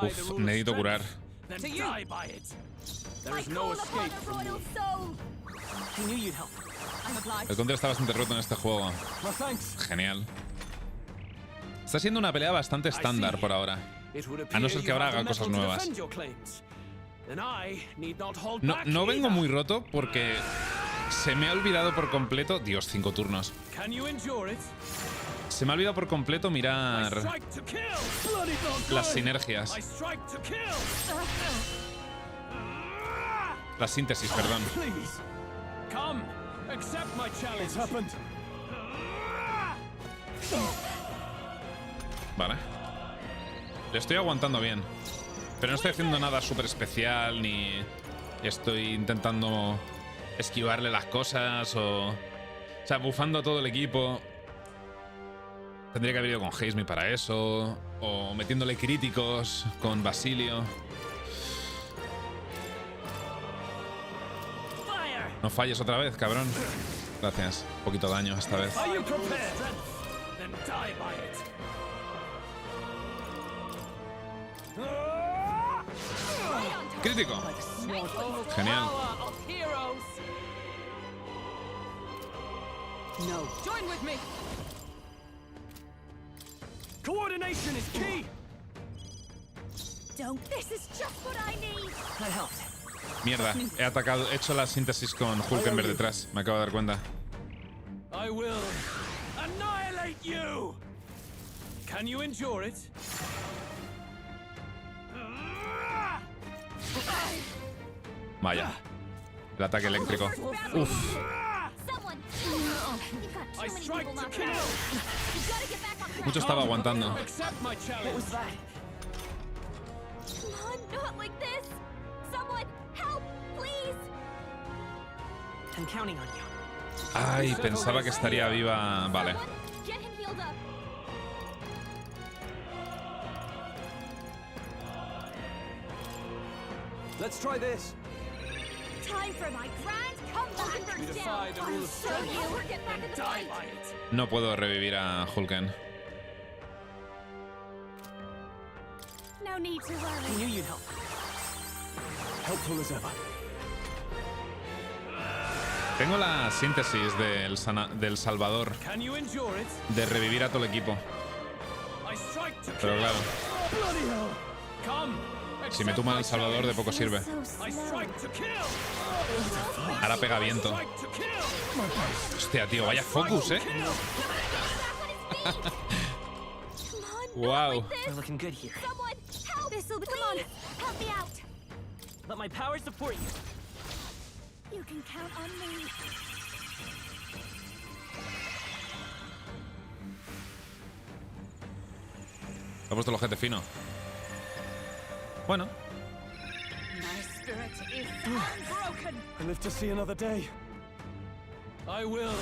Uf, necesito curar. El contra está bastante roto en este juego. Genial. Está siendo una pelea bastante estándar por ahora. A no ser que ahora haga cosas nuevas. No vengo muy roto porque se me ha olvidado por completo... Dios, 5 turnos. Se me ha olvidado por completo mirar las sinergias. La síntesis, perdón. Accept my challenge. It's happened. Vale. Le estoy aguantando bien. Pero no estoy haciendo nada súper especial, ni estoy intentando esquivarle las cosas o sea, bufando a todo el equipo. Tendría que haber ido con Hazemi para eso. O metiéndole críticos con Basilio. No falles otra vez, cabrón. Gracias. Un poquito de daño esta vez. Crítico. Genial. No. Join with me. Coordination is key. Don't. This is just what I need. That helped. Mierda, he atacado, he hecho la síntesis con Hulkenberg detrás. Me acabo de dar cuenta. I will annihilate you. Can you endure it? Vaya. El ataque eléctrico. Uf. Mucho estaba aguantando. Ay, pensaba que estaría viva. Vale. Let's try this. Time for my grand comeback. You defy the rule of strength and die by it. No puedo revivir a Hulken. No need to worry. I knew you'd help. Helpful as ever. Tengo la síntesis del Salvador Can you endure it? de revivir a todo el equipo. I strike to Pero kill. claro, Come. si me tumba el Salvador de poco sirve. I strike to kill. Ahora pega viento. Hostia, tío, vaya focus, Wow. We're looking good here. Someone help! This'll come on. Help me out. Let my power support you. You can count on me. Ha puesto el ojete fino. Bueno. My spirit is unbroken. I live to see another day. I will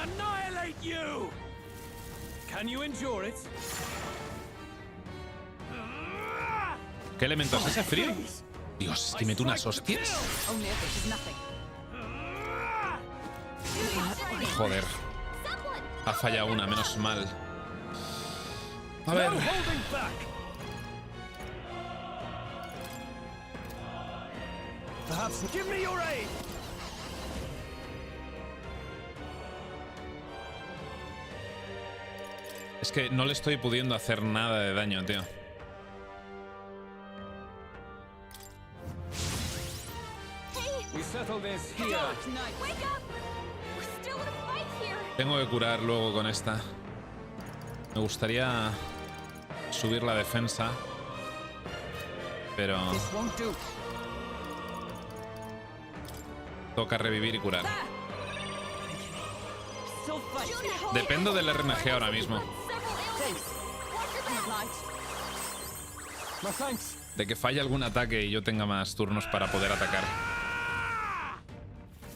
annihilate you. Can you endure it? ¿Qué elemento es ese? ¿Frío? Dios, es que meto unas hostias. Only if this is nothing. Joder. Ha fallado una, menos mal. A ver. No holding back. Perhaps give me your aid. Es que no le estoy pudiendo hacer nada de daño, tío. We settle this here. Wake up! We're still in a fight here. Tengo que curar luego con esta. Me gustaría subir la defensa. Pero This won't do. toca revivir y curar. Still fight. Dependo del RNG ahora mismo. My thanks. De que falle algún ataque y yo tenga más turnos para poder atacar.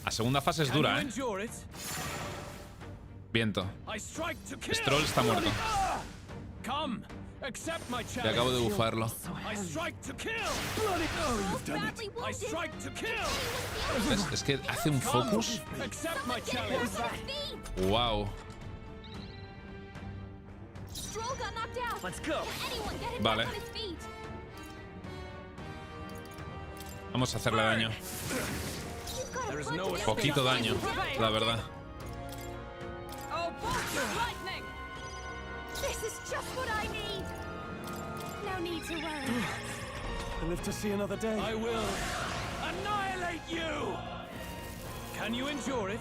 La segunda fase es dura, Can you endure it? Viento. I strike to kill. Stroll está muerto. Come. Accept my Y challenge. acabo de bufarlo. I strike to kill. Badly I wounded. strike to kill. Es que hace un focus. Accept my challenge. Wow. Stroll got knocked out. Let's go. Anyone get him Vale. back on his feet. Vamos a hacerle daño. You've got There a is bunch no of Poquito daño, la verdad. Oh, bolts of lightning. This is just what I need. No need to worry. I live to see another day. I will annihilate you. Can you endure it?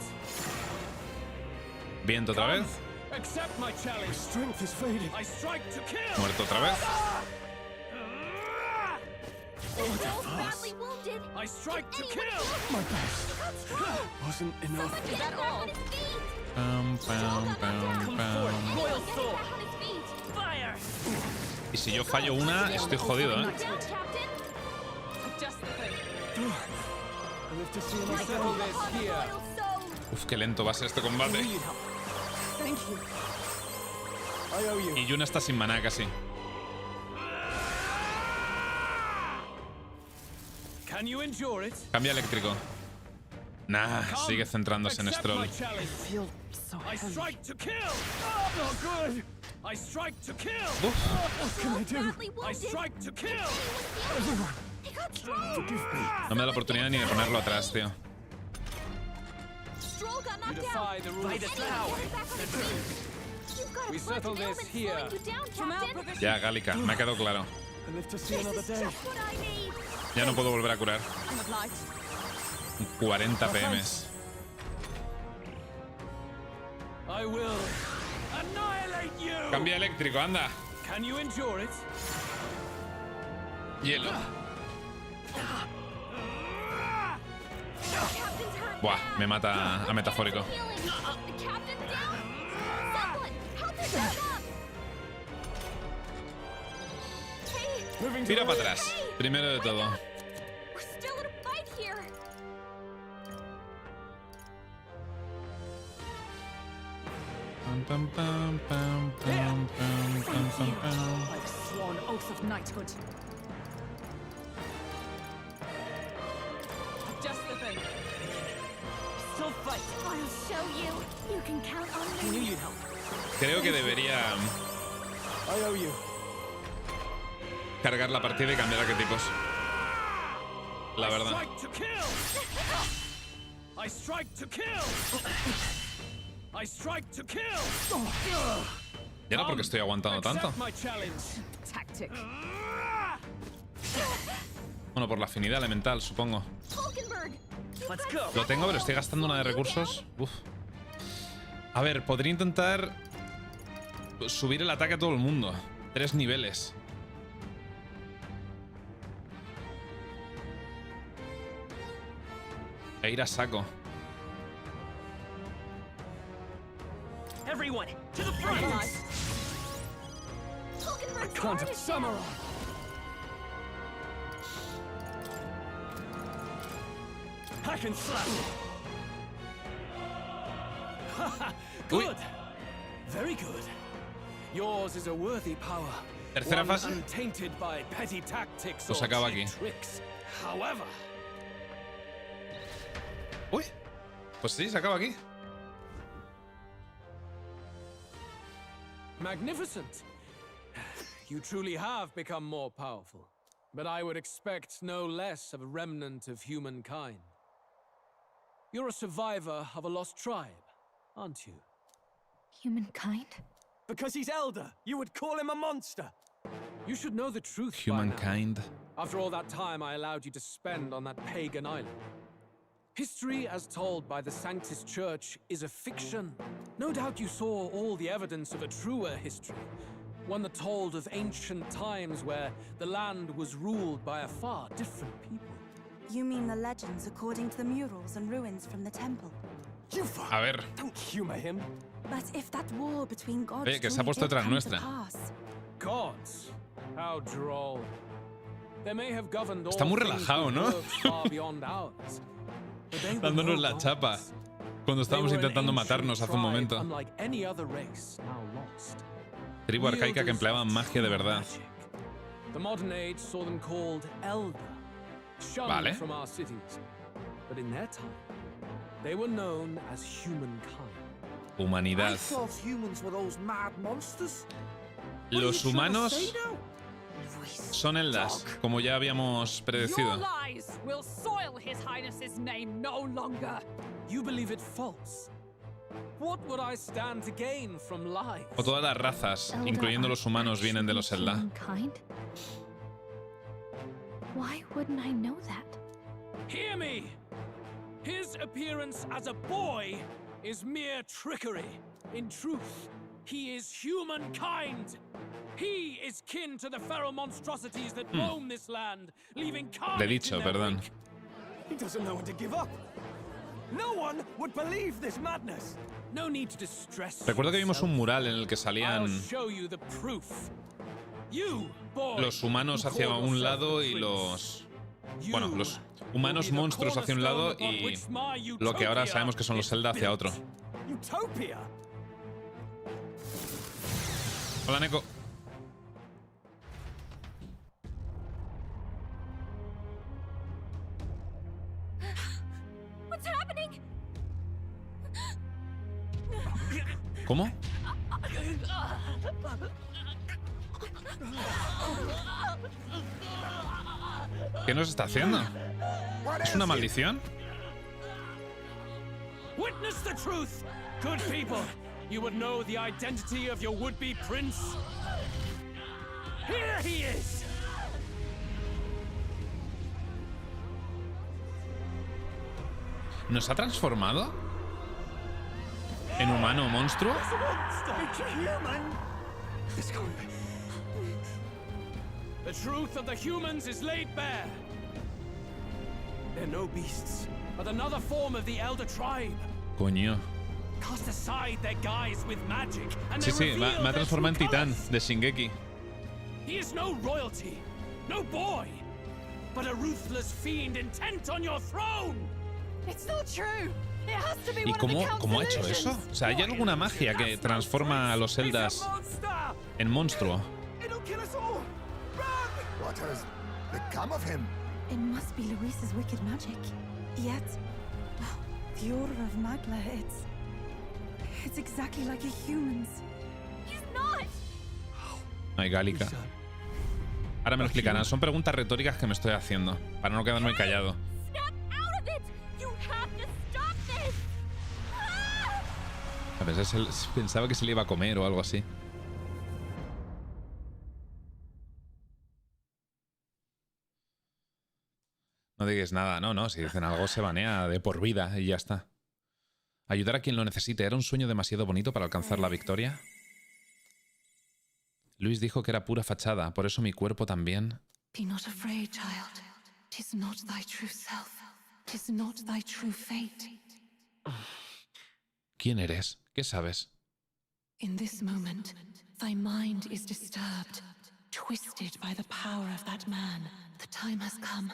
Viento otra vez. Accept my challenge. Strength is fading. I strike to kill. Muerto otra vez. Stroll's badly wounded. I I strike to kill. My best wasn't enough. Is that all? Royal sword. Fire. Y si yo fallo una, estoy jodido, ¿eh? Uf, qué lento va a ser este combate. Y Yuna está sin maná casi. Cambia eléctrico. Nah, sigue centrándose en Stroll. No me da la oportunidad ni de ponerlo atrás, tío. Ya, Gálica, me ha quedado claro. Ya no puedo volver a curar. 40 PMs. Cambia eléctrico, anda. Hielo. Buah, me mata a metafórico. Tira para atrás, primero de todo. Creo que debería cargar la partida y cambiar arquetipos. La verdad. Ya no porque estoy aguantando tanto. Bueno, por la afinidad elemental, supongo. Lo tengo, pero estoy gastando una de recursos. Uf. A ver, podría intentar subir el ataque a todo el mundo. 3 niveles. E ir a saco. Everyone, to the front! I can't summarize. Hack and slap. Good. Very good. Yours is a worthy power. Tercera fase. Untainted by petty tactics Pues acaba aquí. tricks. However. Uy. Pues sí, se acaba aquí. Magnificent. You truly have become more powerful. But I would expect no less of a remnant of humankind. You're a survivor of a lost tribe, aren't you? Humankind? Because he's elder, you would call him a monster. You should know the truth Humankind. by now. After all that time I allowed you to spend on that pagan island. History as told by the Sanctus Church is a fiction. No doubt you saw all the evidence of a truer history. One that told of ancient times where the land was ruled by a far different people. You mean the legends according to the murals and ruins from the temple? A ver. Don't humor him. But if that war between gods Oye, que se ha puesto detrás nuestra. Gods? How droll. They may have governed all Está muy things relajado, with ¿no? works far beyond ours. But they were Dándonos no la gods. chapa. Cuando estábamos They were an intentando ancient matarnos hace un tribe, momento. unlike any other race now lost. Tribu arcaica que empleaba magia de verdad. The modern age saw them called elder, shunned Vale. from our cities. But in their time, they were known as humankind. Humanidad. Humans were those mad monsters. Los humanos son eldas, como ya habíamos Your predecido. lies will soil His Highness's name no longer. You believe it false? What would I stand to gain from lies? O todas las razas, incluyendo los humanos, vienen de los Elda. Humankind? Why wouldn't I know that? Hear me! His appearance as a boy is mere trickery. In truth, he is humankind. He is kin to the feral monstrosities that roam this land, leaving Le he carnage dicho, in their perdón. wake. He doesn't know when to give up. No one would believe this madness. No need to distress. Recuerdo que vimos un mural en el que salían I'll show you the proof. You, boy, los humanos hacia un lado y los... Bueno, los humanos monstruos hacia un lado y lo que ahora sabemos que son los Zelda hacia otro. Utopia. Hola, Neko. What's happening? ¿Cómo? ¿Qué nos está haciendo? ¿Es una maldición? Witness the truth, good people. You would know the identity of your would-be prince. Here he is. ¿Nos ha transformado? ¿En humano o monstruo? The truth of the humans is laid bare. They're no beasts, but another form of the elder tribe. Coño. Cast aside their guise with magic, and Sí, they sí, me ha reveal transformado en their true titán colors. de Shingeki. He is no royalty, no boy, but a ruthless fiend intent on your throne. It's not true. It has to be ¿Y one of the cómo, Count's cómo ha hecho illusions. eso? O sea, ¿hay alguna magia que transforma a los Zeldas en monstruo? It'll kill us all. Run! What has become of him? It must be Luis's wicked magic. Yet, the aura of Magla, it's exactly like a human's. He's not! Ay, Gálica. Ahora me lo explicarán. Son preguntas retóricas que me estoy haciendo, para no quedarme callado. Snap out of it! You have to stop this! A veces pensaba que se le iba a comer o algo así. No digas nada, no, si dicen algo se banea de por vida y ya está. Ayudar a quien lo necesite, ¿era un sueño demasiado bonito para alcanzar la victoria? Luis dijo que era pura fachada, por eso mi cuerpo también. Be not afraid, child. 'Tis not thy true self. 'Tis not thy true fate. ¿Quién eres? ¿Qué sabes? In this moment, thy mind is disturbed, twisted by the power of that man. The time has come.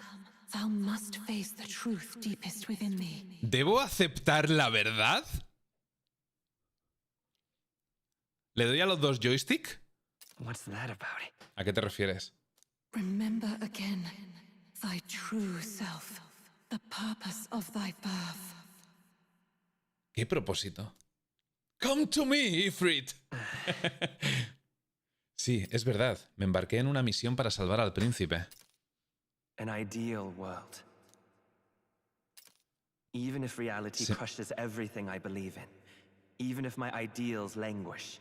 Thou must face the truth deepest within thee. ¿Debo aceptar la verdad? ¿Le doy a los dos joystick? What's that about it? ¿A qué te refieres? Remember again thy true self, the purpose of thy birth. ¿Qué propósito? Come to me, Ifrit. Sí, es verdad. Me embarqué en una misión para salvar al príncipe. An ideal world. Even if reality crushes everything I believe in, even if my ideals languish,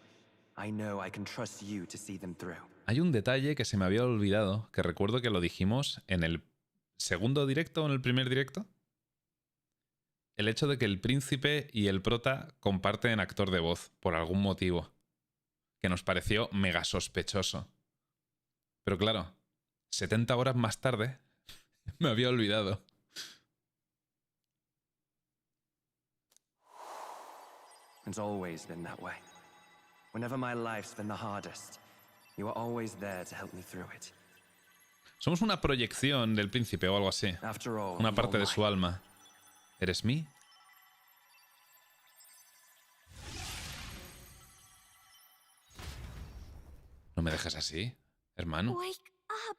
I know I can trust you to see them through. Hay un detalle que se me había olvidado, que recuerdo que lo dijimos en el segundo directo o en el primer directo. El hecho de que el príncipe y el prota comparten actor de voz, por algún motivo, que nos pareció mega sospechoso. Pero claro, 70 horas más tarde, me había olvidado. It's always been that way. Whenever my life's been the hardest, you are always there to help me through it. Somos una proyección del príncipe o algo así. Una parte de su alma. ¿Eres mí? No me dejes así, hermano. Wake up!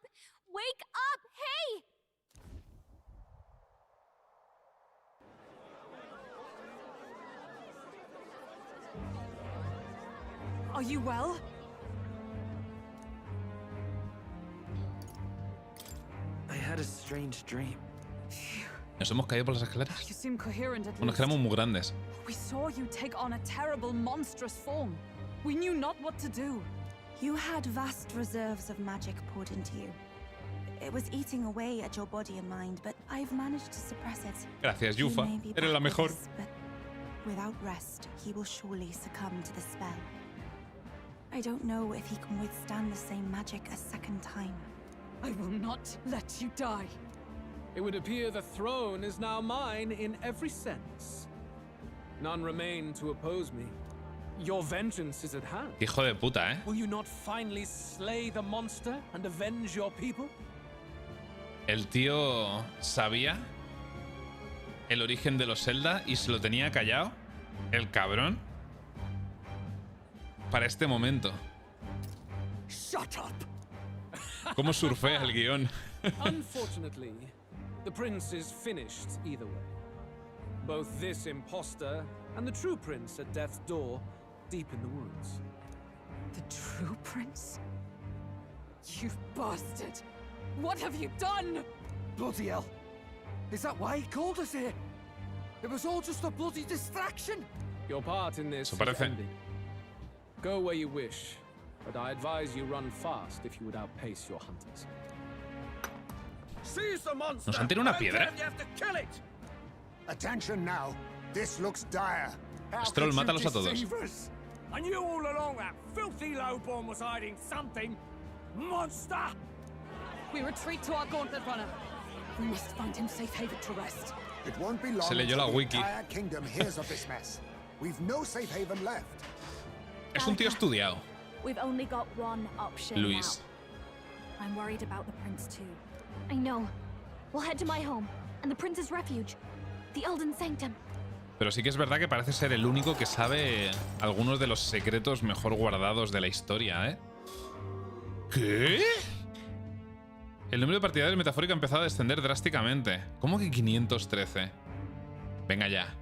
Wake up! Hey! Are you well? I had a strange dream. ¿Nos hemos caído por las escaleras? You seem coherent at Bueno, es que éramos muy grandes. We saw you take on a terrible, monstrous form. We knew not what to do. You had vast reserves of magic poured into you. It was eating away at your body and mind, but I've managed to suppress it. Gracias, He Yufa. may be Eres la back with mejor. us, but without rest, he will surely succumb to the spell. I don't know if he can withstand the same magic a second time. I will not let you die. It would appear the throne is now mine in every sense. None remain to oppose me. Your vengeance is at hand. Hijo de puta, ¿eh? Will you not finally slay the monster and avenge your people? El tío sabía el origen de los Zelda y se lo tenía callado. El cabrón. Para este momento. Shut up. ¿Cómo surfea el guión? Unfortunately, the prince is finished either way. Both this imposter and the true prince at death's door, deep in the woods. The true prince? You bastard! What have you done? Bloody hell. Is that why he called us here? It was all just a bloody distraction. Your part in this is ended. Go where you wish, but I advise you run fast if you would outpace your hunters. Seize the monster. ¿Nos han tirado una piedra? You have to kill it. Attention now. This looks dire. Stroll, mátalos a todos. I knew all along that filthy lowborn was hiding something. Monster! We retreat to our gauntlet runner. We must find him safe haven to rest. It won't be long Se leyó la until the wiki. entire kingdom hears of this mess. We've no safe haven left. Es un tío estudiado. We've only got one option Luis. now. I'm worried about the prince too. I know. We'll head to my home and the prince's refuge, the Elden Sanctum. Pero sí que es verdad que parece ser el único que sabe algunos de los secretos mejor guardados de la historia, ¿eh? ¿Qué? El número de partidarios metafórico ha empezado a descender drásticamente. ¿Cómo que 513? Venga ya.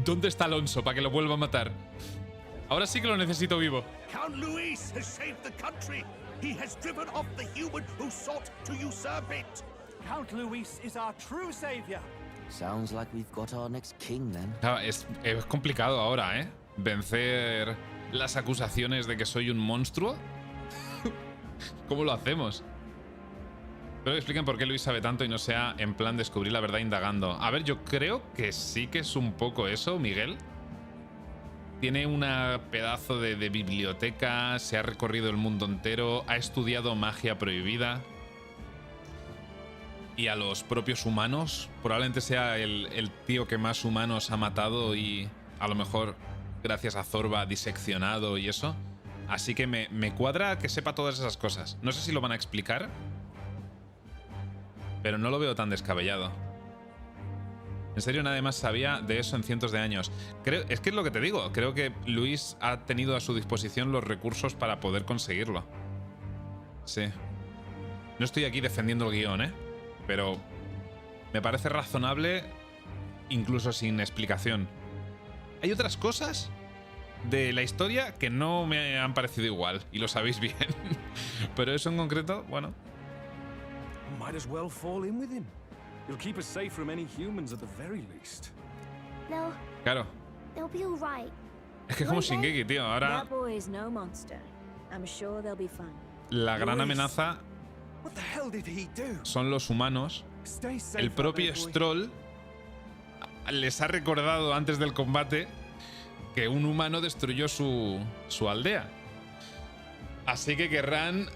¿Dónde está Alonso para que lo vuelva a matar? Ahora sí que lo necesito vivo. Count Luis has saved the country. He has driven off the human who sought to usurp it. Count Luis is our true savior. Sounds like we've got our next king then. Claro, es complicado ahora, ¿eh? Vencer las acusaciones de que soy un monstruo. ¿Cómo lo hacemos? Pero expliquen por qué Luis sabe tanto y no sea en plan descubrir la verdad indagando. A ver, yo creo que sí que es un poco eso, Miguel. Tiene una pedazo de biblioteca, se ha recorrido el mundo entero, ha estudiado magia prohibida. Y a los propios humanos, probablemente sea el tío que más humanos ha matado y a lo mejor gracias a Zorba diseccionado y eso. Así que me cuadra que sepa todas esas cosas. No sé si lo van a explicar, pero no lo veo tan descabellado. En serio, nadie más sabía de eso en cientos de años. Es que es lo que te digo. Creo que Luis ha tenido a su disposición los recursos para poder conseguirlo. Sí. No estoy aquí defendiendo el guión, ¿eh? Pero me parece razonable incluso sin explicación. Hay otras cosas de la historia que no me han parecido igual, y lo sabéis bien. Pero eso en concreto, bueno. Might as well fall in with him. You'll keep us safe from any humans at the very least. Claro. They'll be all right. Es que es como Shingeki, tío. Ahora That boy is no monster. I'm sure they'll be fine. la gran amenaza What the hell did he do? son los humanos. Stay safe El out propio there, boy. Stroll les ha recordado antes del combate que un humano destruyó su aldea. Así que querrán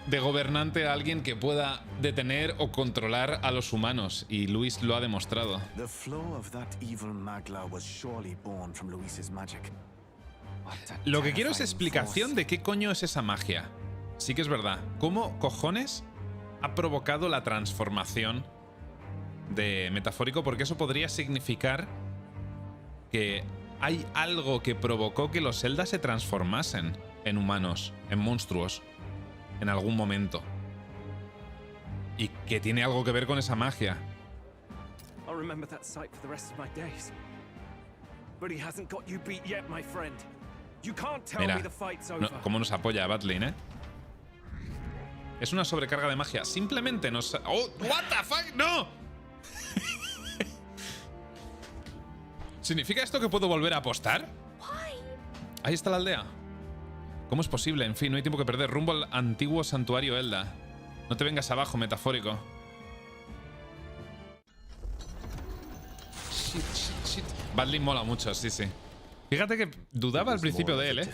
de gobernante a alguien que pueda detener o controlar a los humanos. Y Luis lo ha demostrado. The flow of that evil Magla was surely born from Luis's magic. Lo que quiero es explicación de qué coño es esa magia. Sí que es verdad. ¿Cómo cojones ha provocado la transformación de metafórico? Porque eso podría significar que hay algo que provocó que los Zelda se transformasen en humanos, en monstruos, en algún momento. Y que tiene algo que ver con esa magia. I'll remember that sight for the rest of my days. But he hasn't got you beat yet, my friend. You can't tell Mira, me the fight's over. cómo nos apoya Batlin, ¿eh? Es una sobrecarga de magia. Simplemente nos... ¡Oh! ¡What the fuck! ¡No! ¿Significa esto que puedo volver a apostar? Ahí está la aldea. ¿Cómo es posible? En fin, no hay tiempo que perder. Rumbo al antiguo santuario Elda. No te vengas abajo, metafórico. Shit. Batlin mola mucho, sí. Fíjate que dudaba al principio de él, ¿eh?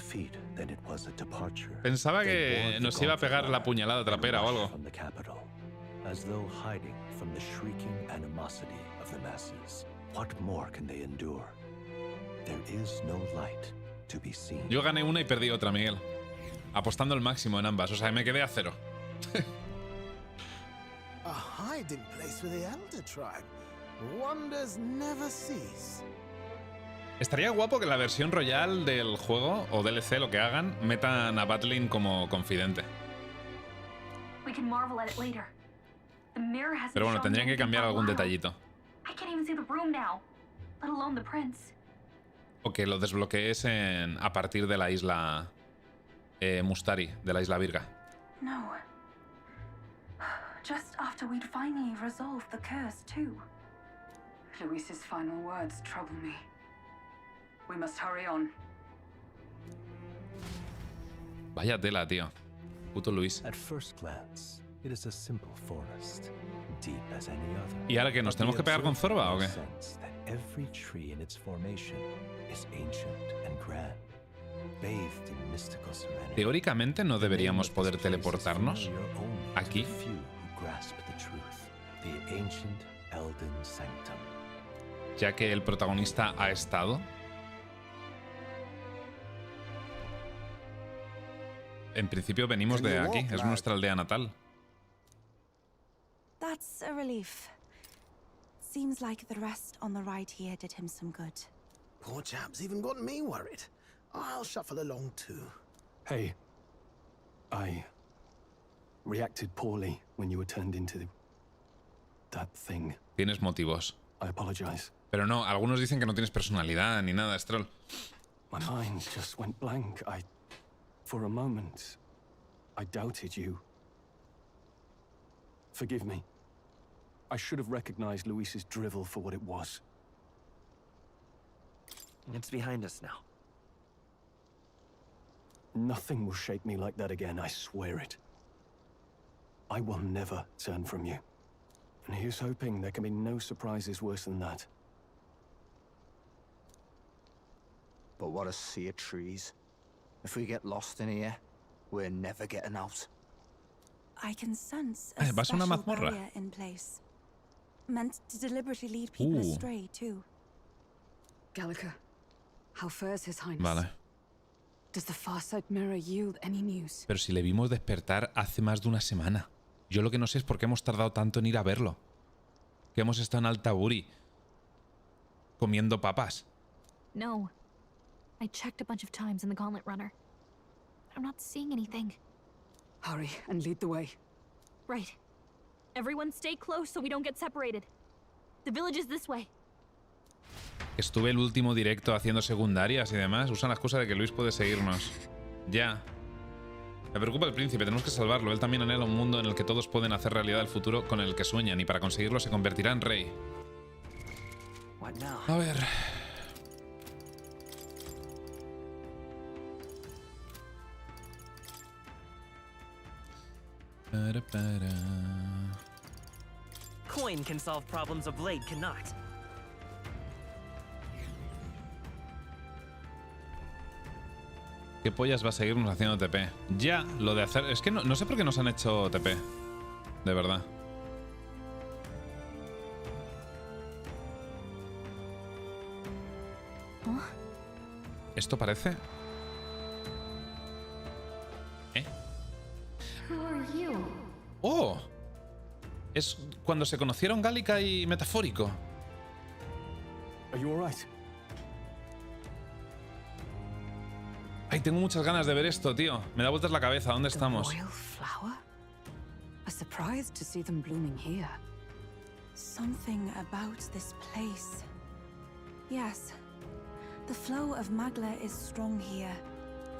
Pensaba que nos iba a pegar la puñalada trapera o algo. As though hiding from the shrieking animosity of the masses. What more can they endure? There is no light to be seen. Yo gané una y perdí otra, Miguel. Apostando el máximo en ambas, o sea, me quedé a 0. A hiding place for the elder tribe. Wonders never cease. Estaría guapo que la versión royal del juego, o DLC, lo que hagan, metan a Batlin como confidente. We can marvel at it later. The mirror hasn't Pero bueno, shown tendrían que anything cambiar for a algún while. detallito. I can't even see the room now, let alone the prince. O que lo desbloquees a partir de la isla Mustari, de la isla Virga. No. Just after we'd finally resolved the curse, too. Luis's final words trouble me. We must hurry on. Vaya tela, tío. Puto Luis. At first glance, it is a simple forest, deep as any other. ¿Y ahora qué? ¿Nos tenemos que pegar con Zorba o qué? Every tree in its formation is ancient and grand, bathed in mystical serenity. Teóricamente no deberíamos poder teleportarnos aquí. Ya que el protagonista ha estado. En principio venimos de aquí, es nuestra aldea natal. That's a relief. Seems like the rest on the ride here did him some good. Poor chap's even got me worried. I'll shuffle along too. Hey, I reacted poorly when you were turned into that thing. Tienes motivos. I apologize. Pero no, algunos dicen que no tienes personalidad ni nada, Stroll. My mind just went blank. For a moment, I doubted you. Forgive me. I should have recognized Luis's drivel for what it was. It's behind us now. Nothing will shake me like that again, I swear it. I will never turn from you. And here's hoping there can be no surprises worse than that. But what a sea of trees. If we get lost in here, we're never getting out. I can sense a ¿Vas a una special mazmorra? barrier in place. Meant to deliberately lead people astray, too. Gallica, how fares His Highness? Vale. Does the Farsight mirror yield any news? Pero si le vimos despertar hace más de una semana. Yo lo que no sé es por qué hemos tardado tanto en ir a verlo. Que hemos estado en Altaburi comiendo papas. No. I checked a bunch of times in the Gauntlet Runner. I'm not seeing anything. Hurry and lead the way. Right. Everyone stay close so we don't get separated. The village is this way. Estuve el último directo haciendo secundarias y demás. Usan la excusa de que Luis puede seguirnos. Ya. Me preocupa el príncipe, tenemos que salvarlo. Él también anhela un mundo en el que todos pueden hacer realidad el futuro con el que sueñan y para conseguirlo se convertirá en rey. A ver... Coin can solve problems a blade cannot. ¿Qué pollas va a seguirnos haciendo TP? Ya, lo de hacer... Es que no sé por qué nos han hecho TP. De verdad. ¿Oh? ¿Esto parece? Who are you? ¡Oh! Es cuando se conocieron Gálica y Metafórico. Are you all right? Ay, tengo muchas ganas de ver esto, tío. Me da vueltas la cabeza. ¿Dónde estamos? Royal flower? A surprise to see them blooming here. Something about this place. Yes. The flow of Magla is strong here.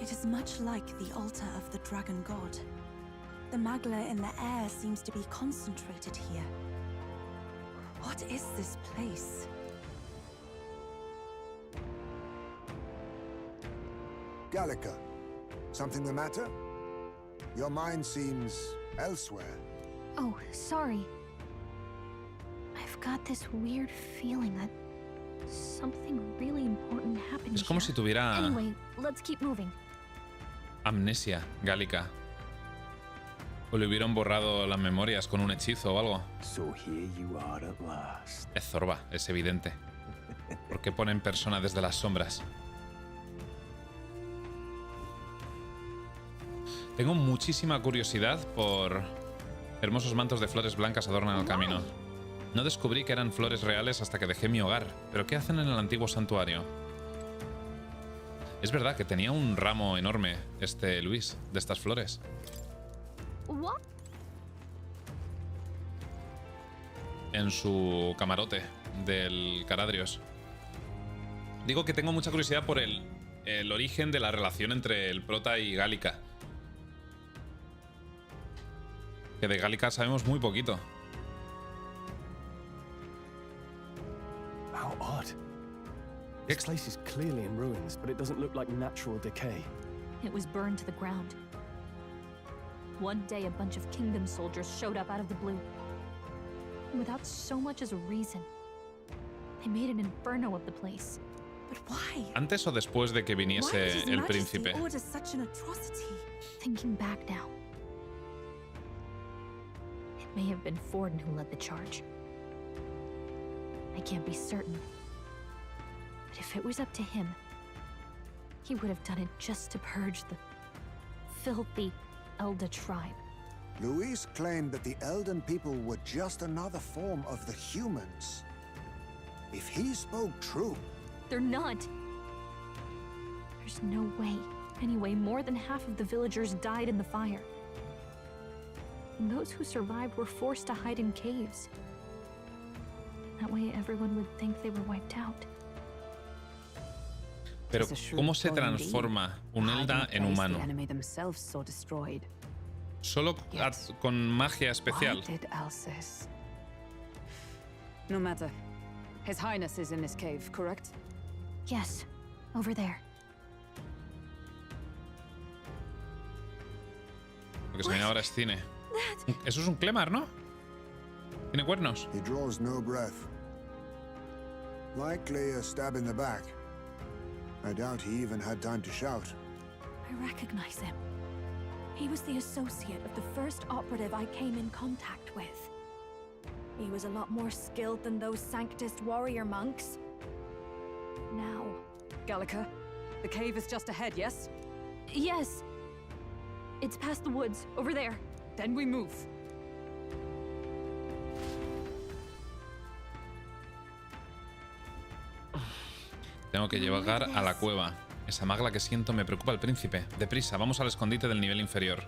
It is much like the altar of the dragon god. The Magla in the air seems to be concentrated here. What is this place? Gallica, something the matter? Your mind seems elsewhere. Oh, sorry. I've got this weird feeling that Something really important happened. Es como si tuviera Anyway, let's keep moving. amnesia gálica. O le hubieran borrado las memorias con un hechizo o algo. So here you are at last. Es Zorba, es evidente. ¿Por qué ponen persona desde las sombras? Tengo muchísima curiosidad por... Hermosos mantos de flores blancas adornan el camino. No descubrí que eran flores reales hasta que dejé mi hogar. ¿Pero qué hacen en el antiguo santuario? Es verdad que tenía un ramo enorme, Luis, de estas flores. What? En su camarote del Caradrios. Digo que tengo mucha curiosidad por el origen de la relación entre el prota y Gálica. Que de Gálica sabemos muy poquito. How odd. This place is clearly in ruins, but it doesn't look like natural decay. It was burned to the ground. One day, a bunch of kingdom soldiers showed up out of the blue. Without so much as a reason. They made an inferno of the place. But why? ¿Antes o después de que viniese el príncipe? Thinking back now. It may have been Forden who led the charge. I can't be certain. But if it was up to him, he would have done it just to purge the filthy Elda tribe. Luis claimed that the Elden people were just another form of the humans. If he spoke true... They're not. There's no way. Anyway, more than half of the villagers died in the fire. And those who survived were forced to hide in caves. That way everyone would think they were wiped out. Pero, ¿cómo se transforma un Elda en humano? Solo con magia especial. No matter. His Highness is in this cave, correct? Yes, over there. Lo que se viene ahora es cine. Eso es un Clemar, ¿no? Tiene cuernos. He draws no breath. Likely a stab in the back. I doubt he even had time to shout. I recognize him. He was the associate of the first operative I came in contact with. He was a lot more skilled than those Sanctist warrior monks. Now... Gallica, the cave is just ahead, yes? Yes. It's past the woods, over there. Then we move. Tengo que llegar a la cueva. Esa magla que siento me preocupa el príncipe. Deprisa, vamos al escondite del nivel inferior.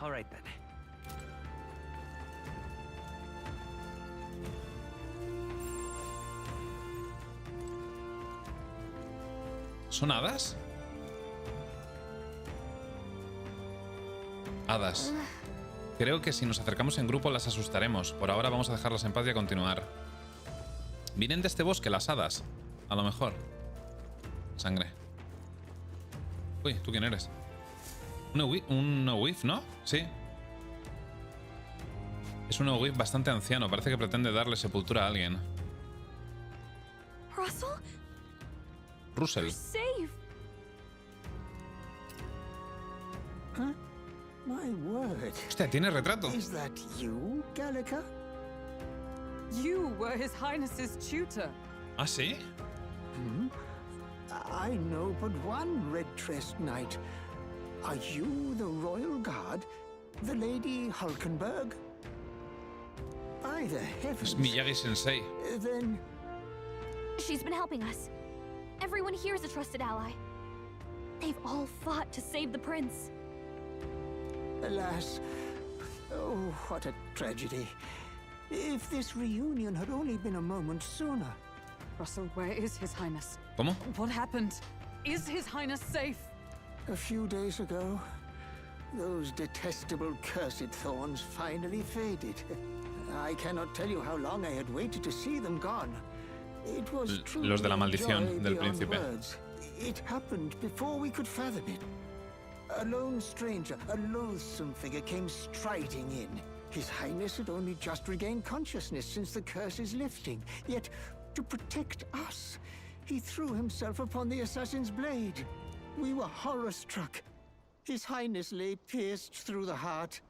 All right then. ¿Son hadas? Hadas. Creo que si nos acercamos en grupo las asustaremos. Por ahora vamos a dejarlas en paz y a continuar. Vienen de este bosque las hadas. A lo mejor. Sangre. Uy, ¿tú quién eres? Un Owif, ¿no? Sí. Es un Owif bastante anciano. Parece que pretende darle sepultura a alguien. Russell. Huh? My word. Hostia, tiene retrato. Is that you, Gallica? You were His Highness's tutor. ¿Ah, sí? I know but one red-tressed knight. Are you the royal guard? The Lady Hulkenberg? By the heavens. Es Miyagi-sensei. Then... She's been helping us. Everyone here is a trusted ally. They've all fought to save the prince. Alas. Oh, what a tragedy. If this reunion had only been a moment sooner. Russell, where is His Highness? ¿Cómo? What happened? Is His Highness safe? A few days ago, those detestable cursed thorns finally faded. I cannot tell you how long I had waited to see them gone. It was Los de la maldición del príncipe. Words. It happened before we could fathom it. A lone stranger, a loathsome figure came striding in. His Highness had only just regained consciousness since the curse's lifting. Yet, To protect us, he threw himself upon the assassin's blade. We were horror-struck. His Highness lay pierced through the heart,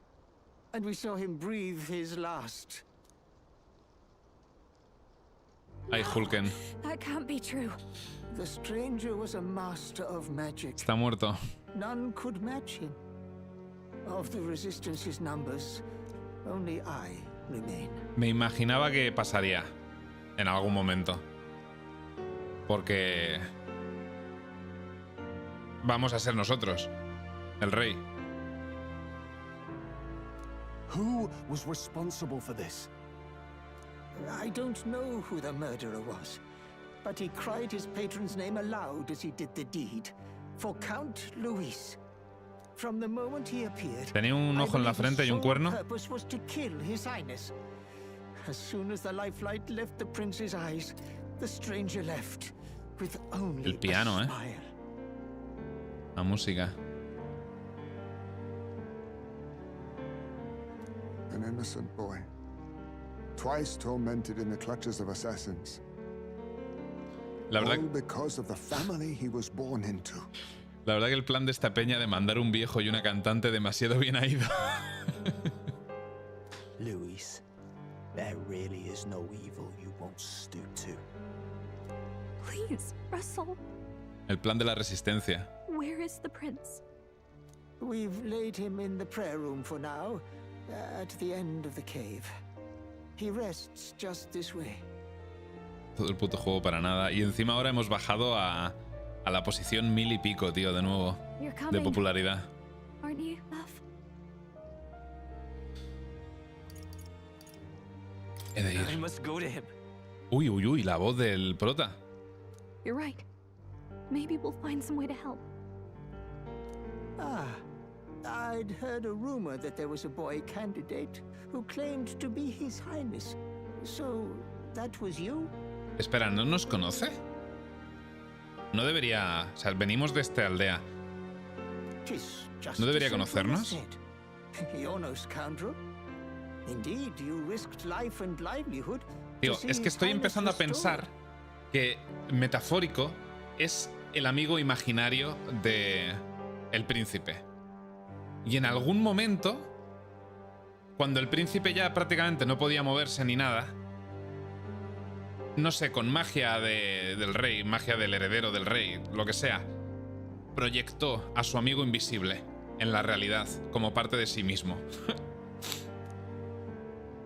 and we saw him breathe his last. Ay, Hulken. That can't be true. The stranger was a master of magic. Está muerto. None could match him. Of the Resistance's numbers, only I remain. Me imaginaba que pasaría en algún momento. Porque vamos a ser nosotros, el rey. Who was responsible for this? I don't know who the murderer was, but he cried his patron's name aloud as he did the deed. For Count Luis. From the moment he appeared, tenía un ojo en la frente y un cuerno. Purpose was to kill His Highness. As soon as the lifelight left the prince's eyes, the stranger left with only El piano, a smile. La música. An innocent boy, twice tormented in the clutches of assassins. La verdad, all because of the family he was born into. La verdad que el plan de esta peña de mandar un viejo y una cantante demasiado bien ha ido. Luis, there really is no evil you won't stoop to. Please, Russell. El plan de la resistencia. Where is the prince? We've laid him in the prayer room for now, at the end of the cave. He rests just this way. Todo el puto juego para nada. Y encima ahora hemos bajado a la posición 1000 y pico, tío, de nuevo. De popularidad. Aren't you, love? He de ir. I must go to him. Uy, uy, uy, la voz del prota. You're right. Maybe we'll find some way to help. Ah, I'd heard a rumor that there was a boy candidate who claimed to be His Highness. So, that was you? Espera, ¿no nos conoce? No debería... O sea, venimos de esta aldea. ¿No debería conocernos? Tío, es que estoy empezando a pensar que Metafórico es el amigo imaginario de el príncipe. Y en algún momento, cuando el príncipe ya prácticamente no podía moverse ni nada, no sé, con magia del rey, magia del heredero del rey, lo que sea, proyectó a su amigo invisible en la realidad como parte de sí mismo.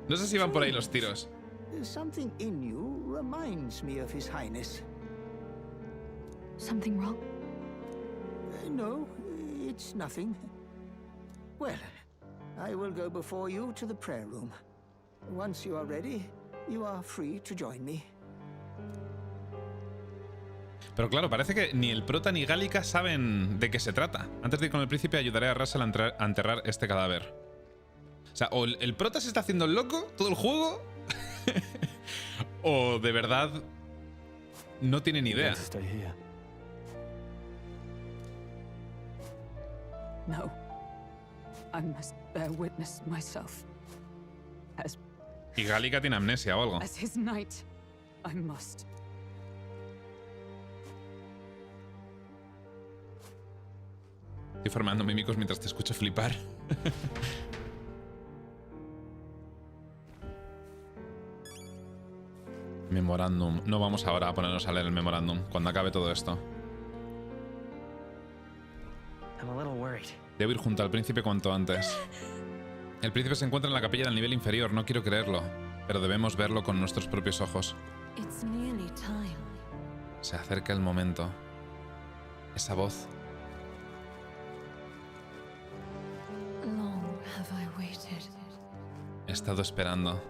No sé si van por ahí los tiros. Something in you reminds me of His Highness. Something wrong? No, it's nothing. Well, I will go before you to the prayer room. Once you are ready, you are free to join me. Pero claro, parece que ni el prota ni Gálica saben de qué se trata. Antes de ir con el príncipe ayudaré a Russell a enterrar este cadáver. O sea, o el prota se está haciendo el loco todo el juego, o de verdad no tiene ni idea. No. I must bear witness myself. Y Gálica tiene amnesia o algo. As his knight, I must. Estoy formando mímicos mientras te escucho flipar. Memorándum. No vamos ahora a ponernos a leer el memorándum cuando acabe todo esto. Debo ir junto al príncipe cuanto antes. El príncipe se encuentra en la capilla del nivel inferior. No quiero creerlo, pero debemos verlo con nuestros propios ojos. Se acerca el momento. Esa voz. He estado esperando.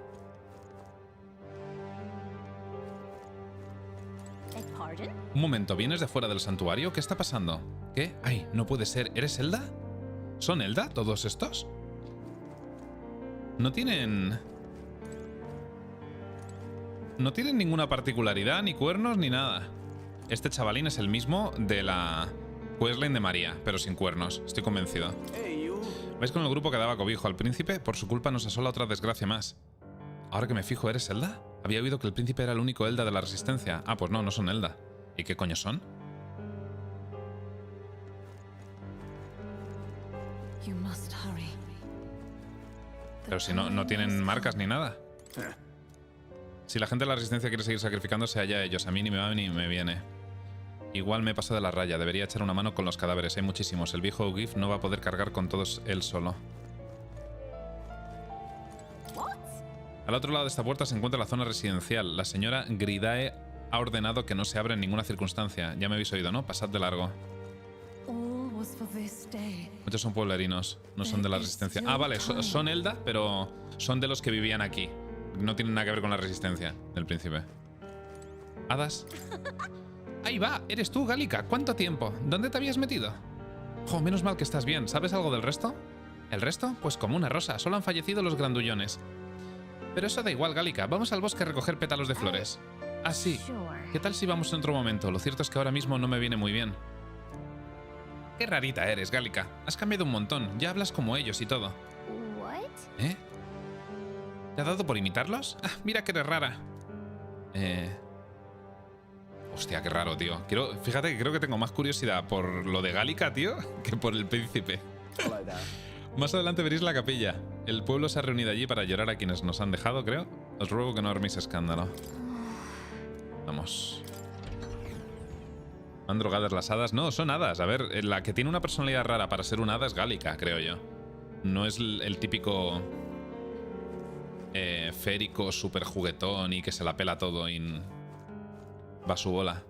Un momento, ¿vienes de fuera del santuario? ¿Qué está pasando? ¿Qué? Ay, no puede ser. ¿Eres Elda? ¿Son Elda todos estos? No tienen ninguna particularidad, ni cuernos, ni nada. Este chavalín es el mismo de la questline de María, pero sin cuernos. Estoy convencido. ¿Vais con el grupo que daba cobijo al príncipe? Por su culpa nos asola otra desgracia más. Ahora que me fijo, ¿eres Elda? Había oído que el príncipe era el único Elda de la Resistencia. Ah, pues no, no son Elda. ¿Y qué coño son? Pero si no tienen marcas ni nada. Si la gente de la Resistencia quiere seguir sacrificándose, allá ellos. A mí ni me va ni me viene. Igual me he pasado de la raya. Debería echar una mano con los cadáveres. Hay muchísimos. El viejo Ugif no va a poder cargar con todos él solo. Al otro lado de esta puerta se encuentra la zona residencial. La señora Gridae ha ordenado que no se abra en ninguna circunstancia. Ya me habéis oído, ¿no? Pasad de largo. Muchos son pueblerinos, no son de la Resistencia. Ah, vale, son Elda, pero son de los que vivían aquí. No tienen nada que ver con la Resistencia del príncipe. ¿Hadas? Ahí va, eres tú, Gálica. ¿Cuánto tiempo? ¿Dónde te habías metido? Jo, menos mal que estás bien. ¿Sabes algo del resto? ¿El resto? Pues como una rosa. Solo han fallecido los grandullones. Pero eso da igual, Gálica. Vamos al bosque a recoger pétalos de flores. Ah, sí. ¿Qué tal si vamos en otro momento? Lo cierto es que ahora mismo no me viene muy bien. Qué rarita eres, Gálica. Has cambiado un montón. Ya hablas como ellos y todo. ¿Eh? ¿Te ha dado por imitarlos? Ah, mira que eres rara. Hostia, qué raro, tío. Fíjate que creo que tengo más curiosidad por lo de Gálica, tío, que por el príncipe. Más adelante veréis la capilla. El pueblo se ha reunido allí para llorar a quienes nos han dejado, creo. Os ruego que no arméis escándalo. Vamos. ¿Han drogadas las hadas? No, son hadas. A ver, la que tiene una personalidad rara para ser una hada es Gálica, creo yo. No es el típico férico, súper juguetón y que se la pela todo y va a su bola.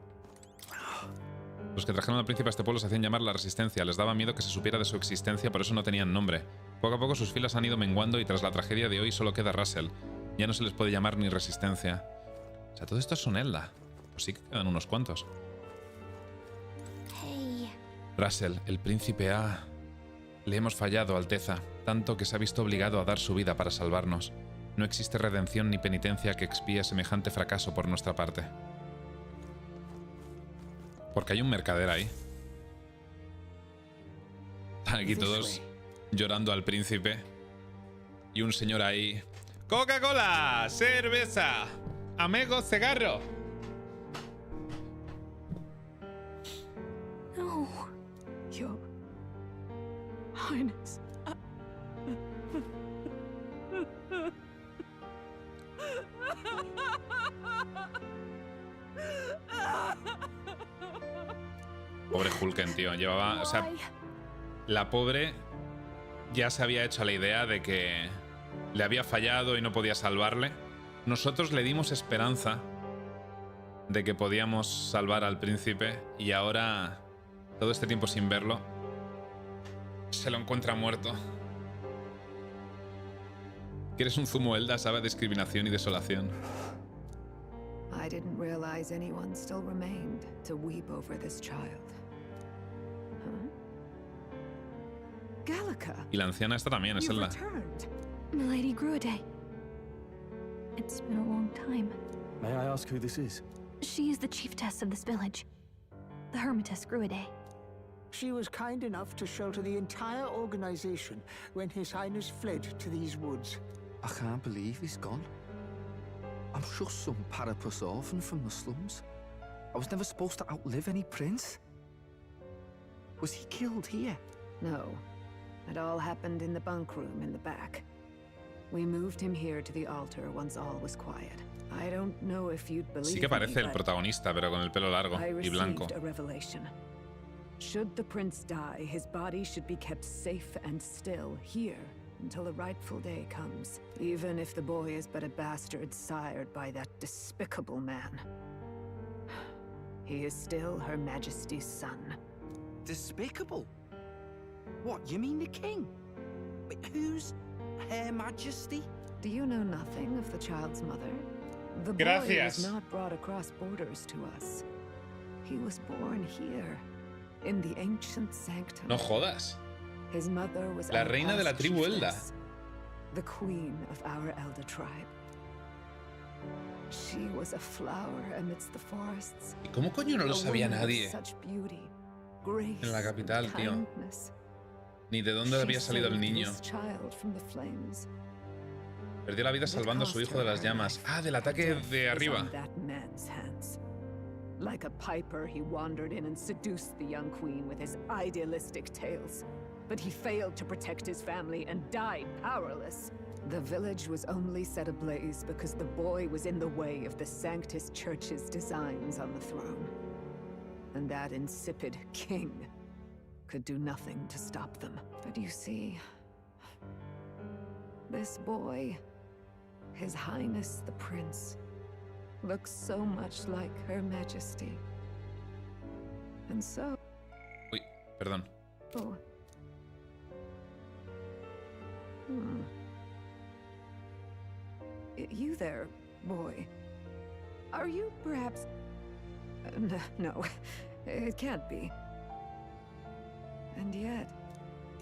Los que trajeron al príncipe a este pueblo se hacían llamar la Resistencia. Les daba miedo que se supiera de su existencia, por eso no tenían nombre. Poco a poco sus filas han ido menguando y tras la tragedia de hoy solo queda Russell. Ya no se les puede llamar ni Resistencia. O sea, todo esto son Elda. Pues sí que quedan unos cuantos. Russell, el príncipe ha... Le hemos fallado, Alteza, tanto que se ha visto obligado a dar su vida para salvarnos. No existe redención ni penitencia que expíe semejante fracaso por nuestra parte. Porque hay un mercader ahí. Están aquí todos llorando al príncipe. Y un señor ahí... ¡Coca-Cola! ¡Cerveza! ¡Amigo, cigarro! No. Your Highness. Pobre Hulken, tío. Llevaba... O sea, la pobre ya se había hecho la idea de que le había fallado y no podía salvarle. Nosotros le dimos esperanza de que podíamos salvar al príncipe y ahora, todo este tiempo sin verlo, se lo encuentra muerto. Que eres un zumo Elda, sabe discriminación y desolación. I didn't realize anyone still remained to weep over this child. Huh? Gallica. Y la anciana esta también es Elda. Milady Gruide. It's been a long time. May I ask who this is? She is the chiefess of this village. The Hermitess Gruide. She was kind enough to shelter the entire organization when His Highness fled to these woods. I can't believe he's gone. I'm just some parapus orphan from the slums. I was never supposed to outlive any prince. Was he killed here? No. It all happened in the bunk room in the back. We moved him here to the altar once all was quiet. I don't know if you'd believe Sí que parece el protagonista, pero con el pelo largo y blanco. I received a revelation. Should the prince die, his body should be kept safe and still here until the rightful day comes, even if the boy is but a bastard sired by that despicable man. He is still Her Majesty's son. Despicable? What, you mean the king? Wait, who's Her Majesty? Do you know nothing of the child's mother? The boy Gracias. was not brought across borders to us. He was born here, in the ancient sanctum. No jodas. His mother was La our reina de la past tribu Elda. chiefess, the queen of our Elder tribe. She was a flower amidst the forests. ¿Y cómo coño no lo A sabía woman of nadie such beauty, grace, en la capital, tío? kindness. Ni de dónde She había salido el saved niño. this child from the flames. Perdió la vida salvando a su hijo de las llamas. Ah, del ataque de arriba. Like a piper, he wandered in and seduced the young queen with his idealistic tales. But he failed to protect his family and died powerless. The village was only set ablaze because the boy was in the way of the Sanctus Church's designs on the throne. And that insipid king could do nothing to stop them. But you see, this boy, His Highness the Prince, looks so much like Her Majesty. And so... Uy, perdón. Oh. You there, boy. Are you perhaps... No, it can't be. And yet...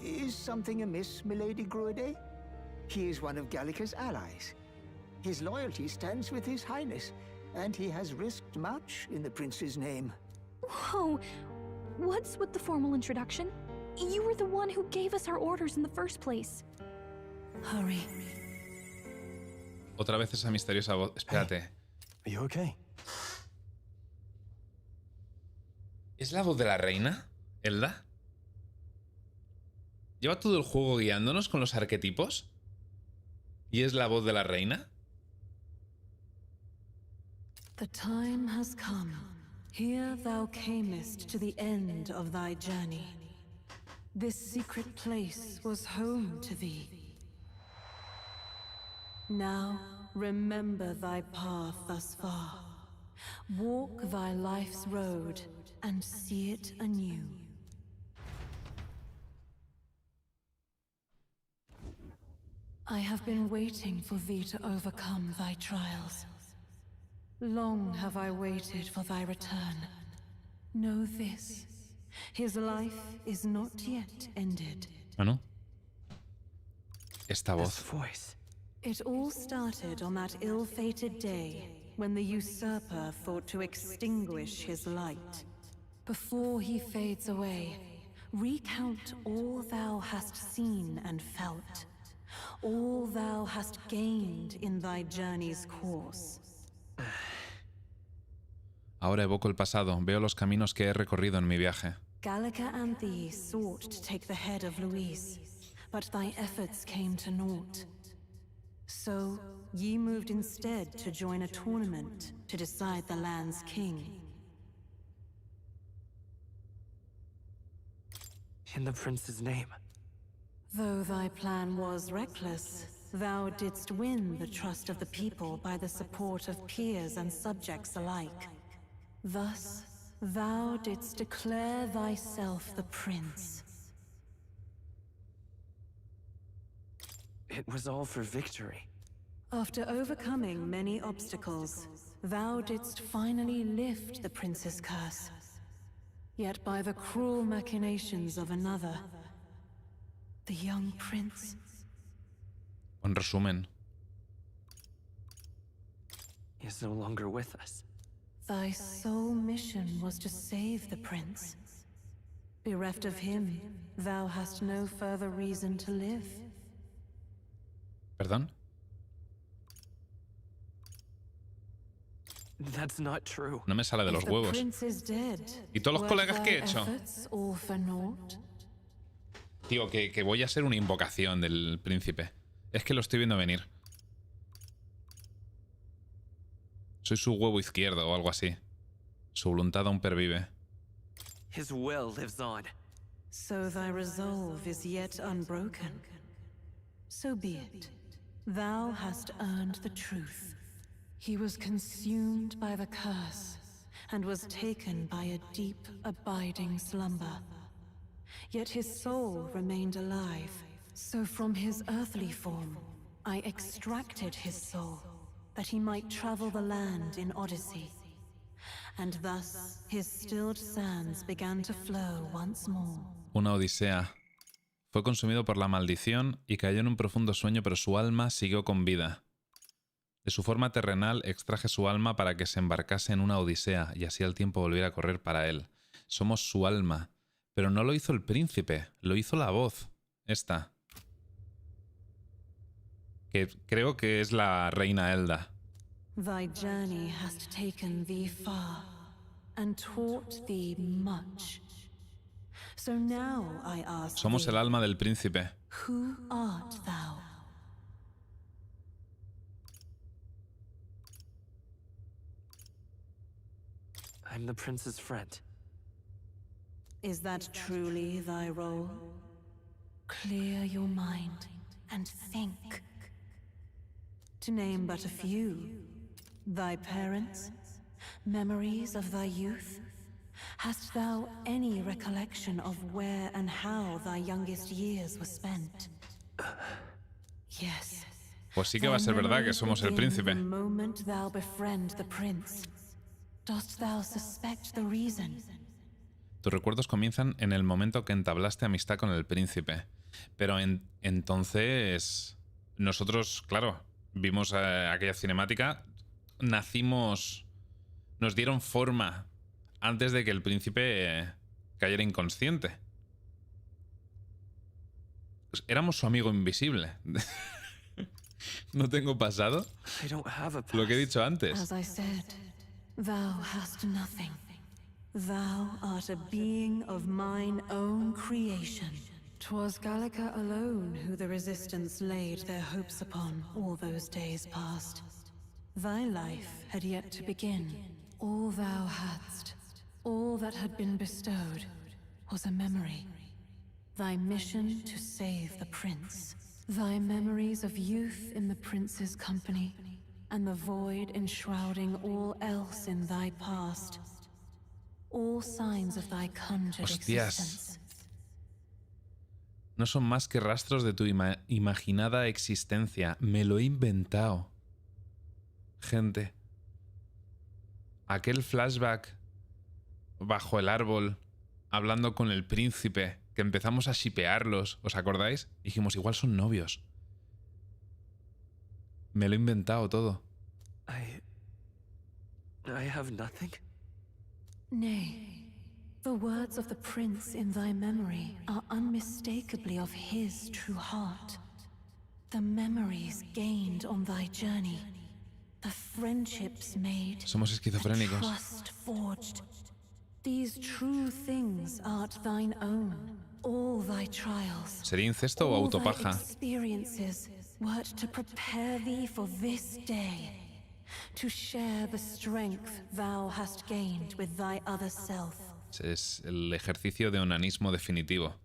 Is something amiss, milady Gruide? He is one of Gallica's allies. His loyalty stands with His Highness, and he has risked much in the prince's name. Whoa! What's with the formal introduction? You were the one who gave us our orders in the first place. Hurry. Otra vez esa misteriosa voz. Espérate. Are you okay? ¿Es la voz de la reina? ¿Elda? ¿Lleva todo el juego guiándonos con los arquetipos? ¿Y es la voz de la reina? The time has come. Here thou camest to the end of thy journey. This secret place was home to thee. Now remember thy path thus far. Walk thy life's road and see it anew. I have been waiting for thee to overcome thy trials. Long have I waited for thy return. Know this, his life is not yet ended. ¿Ah, no? Esta voz. It all started on that ill-fated day when the usurper thought to extinguish his light. Before he fades away, recount all thou hast seen and felt, all thou hast gained in thy journey's course. Ahora evoco el pasado, veo los caminos que he recorrido en mi viaje. Gallica and thee sought to take the head of Louise, but thy efforts came to naught. So, ye moved instead to join a tournament to decide the land's king. In the prince's name. Though thy plan was reckless, thou didst win the trust of the people by the support of peers and subjects alike. Thus, thou didst declare thyself the prince. It was all for victory. After overcoming many obstacles, thou didst finally lift the prince's curse. Yet by the cruel machinations of another, the young prince... En resumen. He is no longer with us. Thy sole mission was to save the prince. Bereft of him, thou hast no further reason to live. ¿Perdón? That's not true. No me sale de los huevos. ¿Y todos los colegas que he hecho? Tío, que voy a ser una invocación del príncipe. Es que lo estoy viendo venir. Soy su huevo izquierdo o algo así. Su voluntad aún pervive. His will lives on. So thy resolve is yet unbroken. So be it. Thou hast earned the truth. He was consumed by the curse, and was taken by a deep, abiding slumber. Yet his soul remained alive. So from his earthly form, I extracted his soul, that he might travel the land in Odyssey. And thus his stilled sands began to flow once more. Una odisea. Fue consumido por la maldición y cayó en un profundo sueño, pero su alma siguió con vida. De su forma terrenal extraje su alma para que se embarcase en una odisea y así el tiempo volviera a correr para él. Somos su alma. Pero no lo hizo el príncipe, lo hizo la voz. Esta. Que creo que es la reina Elda. Thy journey hast taken thee far and taught thee much. So now I ask Somos thee, el alma del príncipe. who art thou? I'm the prince's friend. Is that truly thy role? Clear your mind and think. To name but a few, thy parents, memories of thy youth. Hast thou any recollection of where and how thy youngest years were spent? Yes. Pues sí que va a ser verdad que somos el príncipe. The moment thou befriend the prince, dost thou suspect the reason? Tus recuerdos comienzan en el momento que entablaste amistad con el príncipe. Pero entonces nosotros, claro, vimos aquella cinemática, nacimos, nos dieron forma antes de que el príncipe cayera inconsciente. Éramos su amigo invisible. ¿No tengo pasado? Lo que he dicho antes. As I said, thou hast nothing. Thou art a being of mine own creation. 'Twas Gallica alone who the resistance laid their hopes upon all those days past. Thy life had yet to begin. All thou hadst, all that had been bestowed, was a memory. Thy mission to save the prince. Thy memories of youth in the prince's company, and the void enshrouding all else in thy past. All signs of thy conjured existence. No son más que rastros de tu imaginada existencia. Me lo he inventado. Gente. Aquel flashback bajo el árbol, hablando con el príncipe, que empezamos a shipearlos, ¿os acordáis? Dijimos, igual son novios. Me lo he inventado todo. I have nothing. Nay, the words of the prince in thy memory are unmistakably of his true heart. The memories gained on thy journey, the friendships made, Somos esquizofrénicos. the trust forged. These true things art thine own. All thy trials, ¿Sería incesto o all thy autopaja? experiences were to prepare thee for this day. To share the strength thou hast gained with thy other self. Es el ejercicio de onanismo definitivo.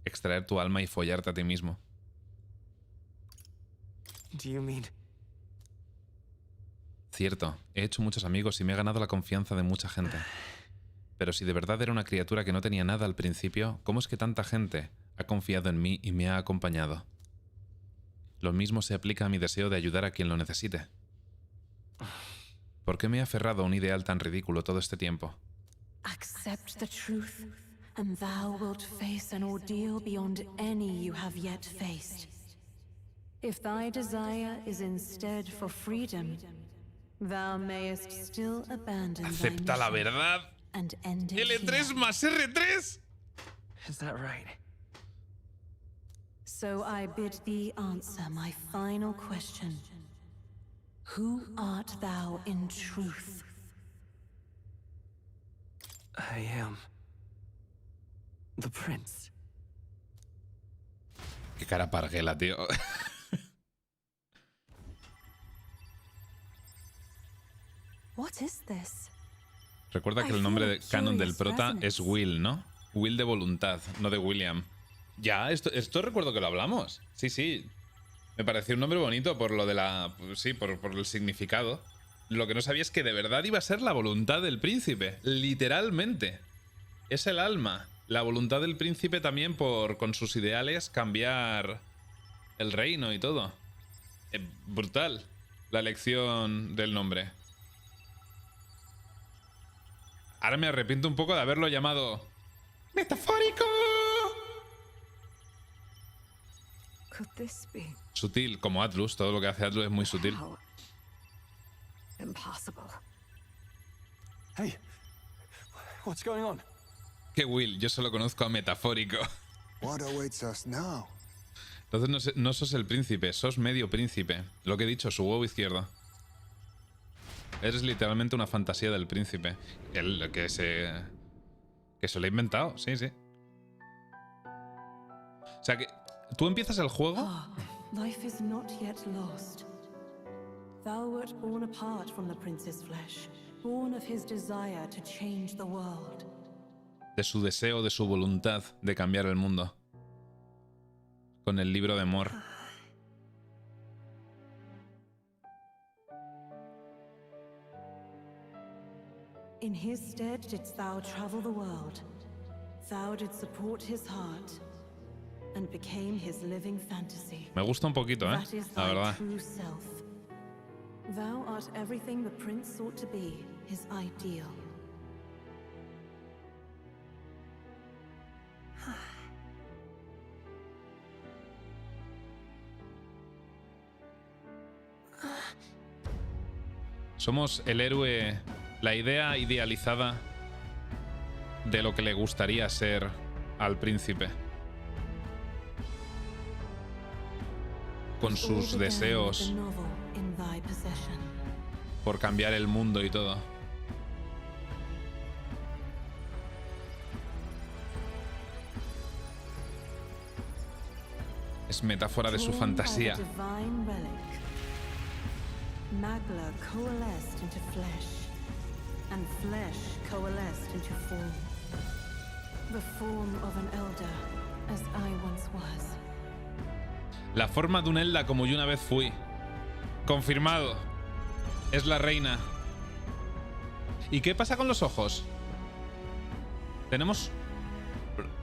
Extraer tu alma y follarte a ti mismo. Do you mean? Cierto, he hecho muchos amigos y me he ganado la confianza de mucha gente. Pero si de verdad era una criatura que no tenía nada al principio, ¿cómo es que tanta gente ha confiado en mí y me ha acompañado? Lo mismo se aplica a mi deseo de ayudar a quien lo necesite. ¿Por qué me he aferrado a un ideal tan ridículo todo este tiempo? Accept the truth, and thou wilt face an ordeal beyond any you have yet faced. If thy desire is instead for freedom, thou mayest still abandon Acepta la verdad. and end it L3 más R3. Is that right? So I bid thee answer my final question. Who art thou in truth? I am the prince. Qué cara parguela, tío. What is this? Recuerda que el nombre de canon del prota es Will, ¿no? Will de voluntad, no de William. Ya, esto recuerdo que lo hablamos. Sí, sí. Me pareció un nombre bonito por lo de la... Sí, por el significado. Lo que no sabía es que de verdad iba a ser la voluntad del príncipe. Literalmente. Es el alma. La voluntad del príncipe también por, con sus ideales, cambiar el reino y todo. Brutal. La elección del nombre. Ahora me arrepiento un poco de haberlo llamado... ¡Metafórico! Could this be? Sutil, como Atlus. Todo lo que hace Atlus es muy sutil. Impossible. Hey, what's going on? Que Will, yo solo conozco a Metafórico. What awaits us now? Entonces no sos el príncipe, sos medio príncipe. Lo que he dicho, su huevo izquierdo. Eres literalmente una fantasía del príncipe. El que se lo ha inventado, sí, sí. O sea que tú empiezas el juego. Life is not yet lost. Thou wert born apart from the prince's flesh, born of his desire to change the world. De su deseo, de su voluntad de cambiar el mundo. Con el libro de Mor. In his stead didst thou travel the world. Thou didst support his heart and became his living fantasy. Me gusta un poquito, That is la thy verdad. true self. Thou art everything the prince sought to be, his ideal. Somos el héroe, la idea idealizada de lo que le gustaría ser al príncipe. Con sus deseos por cambiar el mundo y todo. Es metáfora de su fantasía. Magla coalesced into flesh, and flesh coalesced into form. The form of an elder, as I once was. La forma de un Elda como yo una vez fui. Confirmado. Es la reina. ¿Y qué pasa con los ojos? Tenemos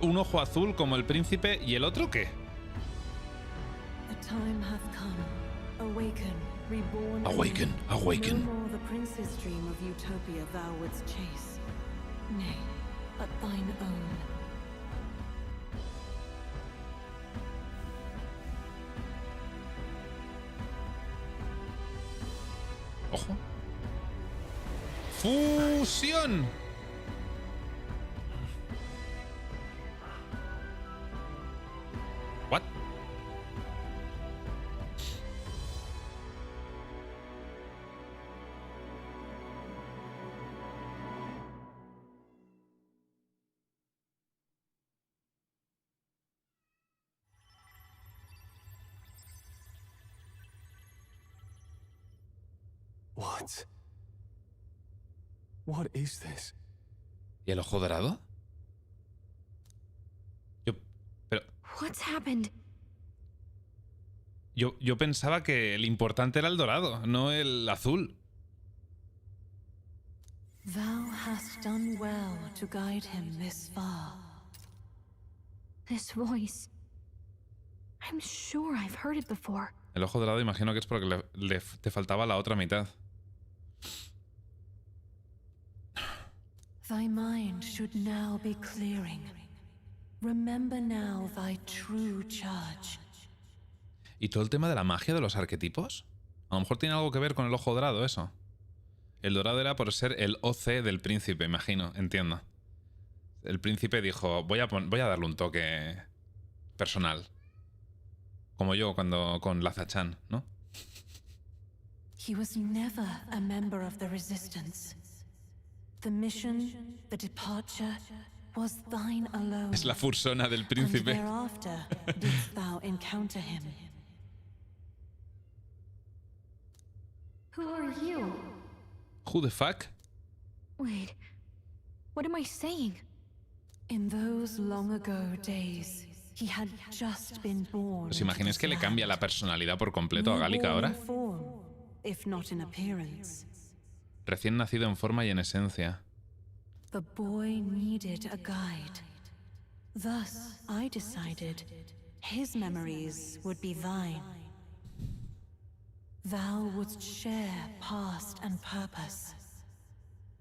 un ojo azul como el príncipe y el otro ¿qué? The time hath come. Awaken, reborn. Awaken, awaken. No more the prince's dream of utopia thou wouldst chase. Nay, but thine own. Ojo. ¡Fusión! ¿What? What? What is this? ¿Y el ojo dorado? What's happened? Yo pensaba que el importante era el dorado, no el azul. Thou hast done well to guide him this far. This voice. I'm sure I've heard it before. El ojo dorado imagino que es porque te faltaba la otra mitad. Thy mind should now be clearing. Remember now thy true charge. ¿Y todo el tema de la magia de los arquetipos? A lo mejor tiene algo que ver con el ojo dorado, eso. El dorado era por ser el OC del príncipe, imagino, entiendo. El príncipe dijo, voy a darle un toque personal. Como yo cuando con LazaChan, ¿no? He was never a member of the resistance. The mission, the departure, was thine alone. Es la fursona del príncipe. And thereafter didst thou encounter him. Who are you? Who the fuck? Wait, what am I saying? In those long ago days, he had just been born. ¿Os imagináis que le cambia la personalidad por completo a Gallica ahora? Form, if not in appearance. Recién nacido en forma y en esencia. The boy needed a guide. Thus, I decided his memories would be thine. Thou wouldst share past and purpose.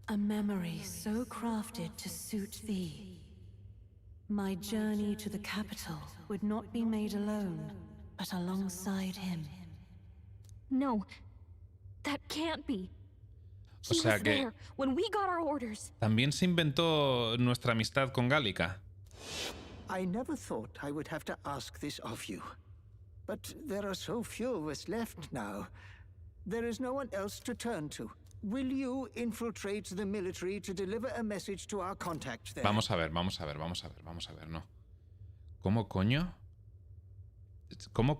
A memory so crafted to suit thee. My journey to the capital would not be made alone, but alongside him. No, that can't be. O sea que when we got our orders. También se inventó nuestra amistad con Gallica. I never thought I would have to ask this of you. but there are so few of us left now. There is no one else to turn to. Will you infiltrate the military to deliver a message to our contact there? Vamos a ver, no. ¿Cómo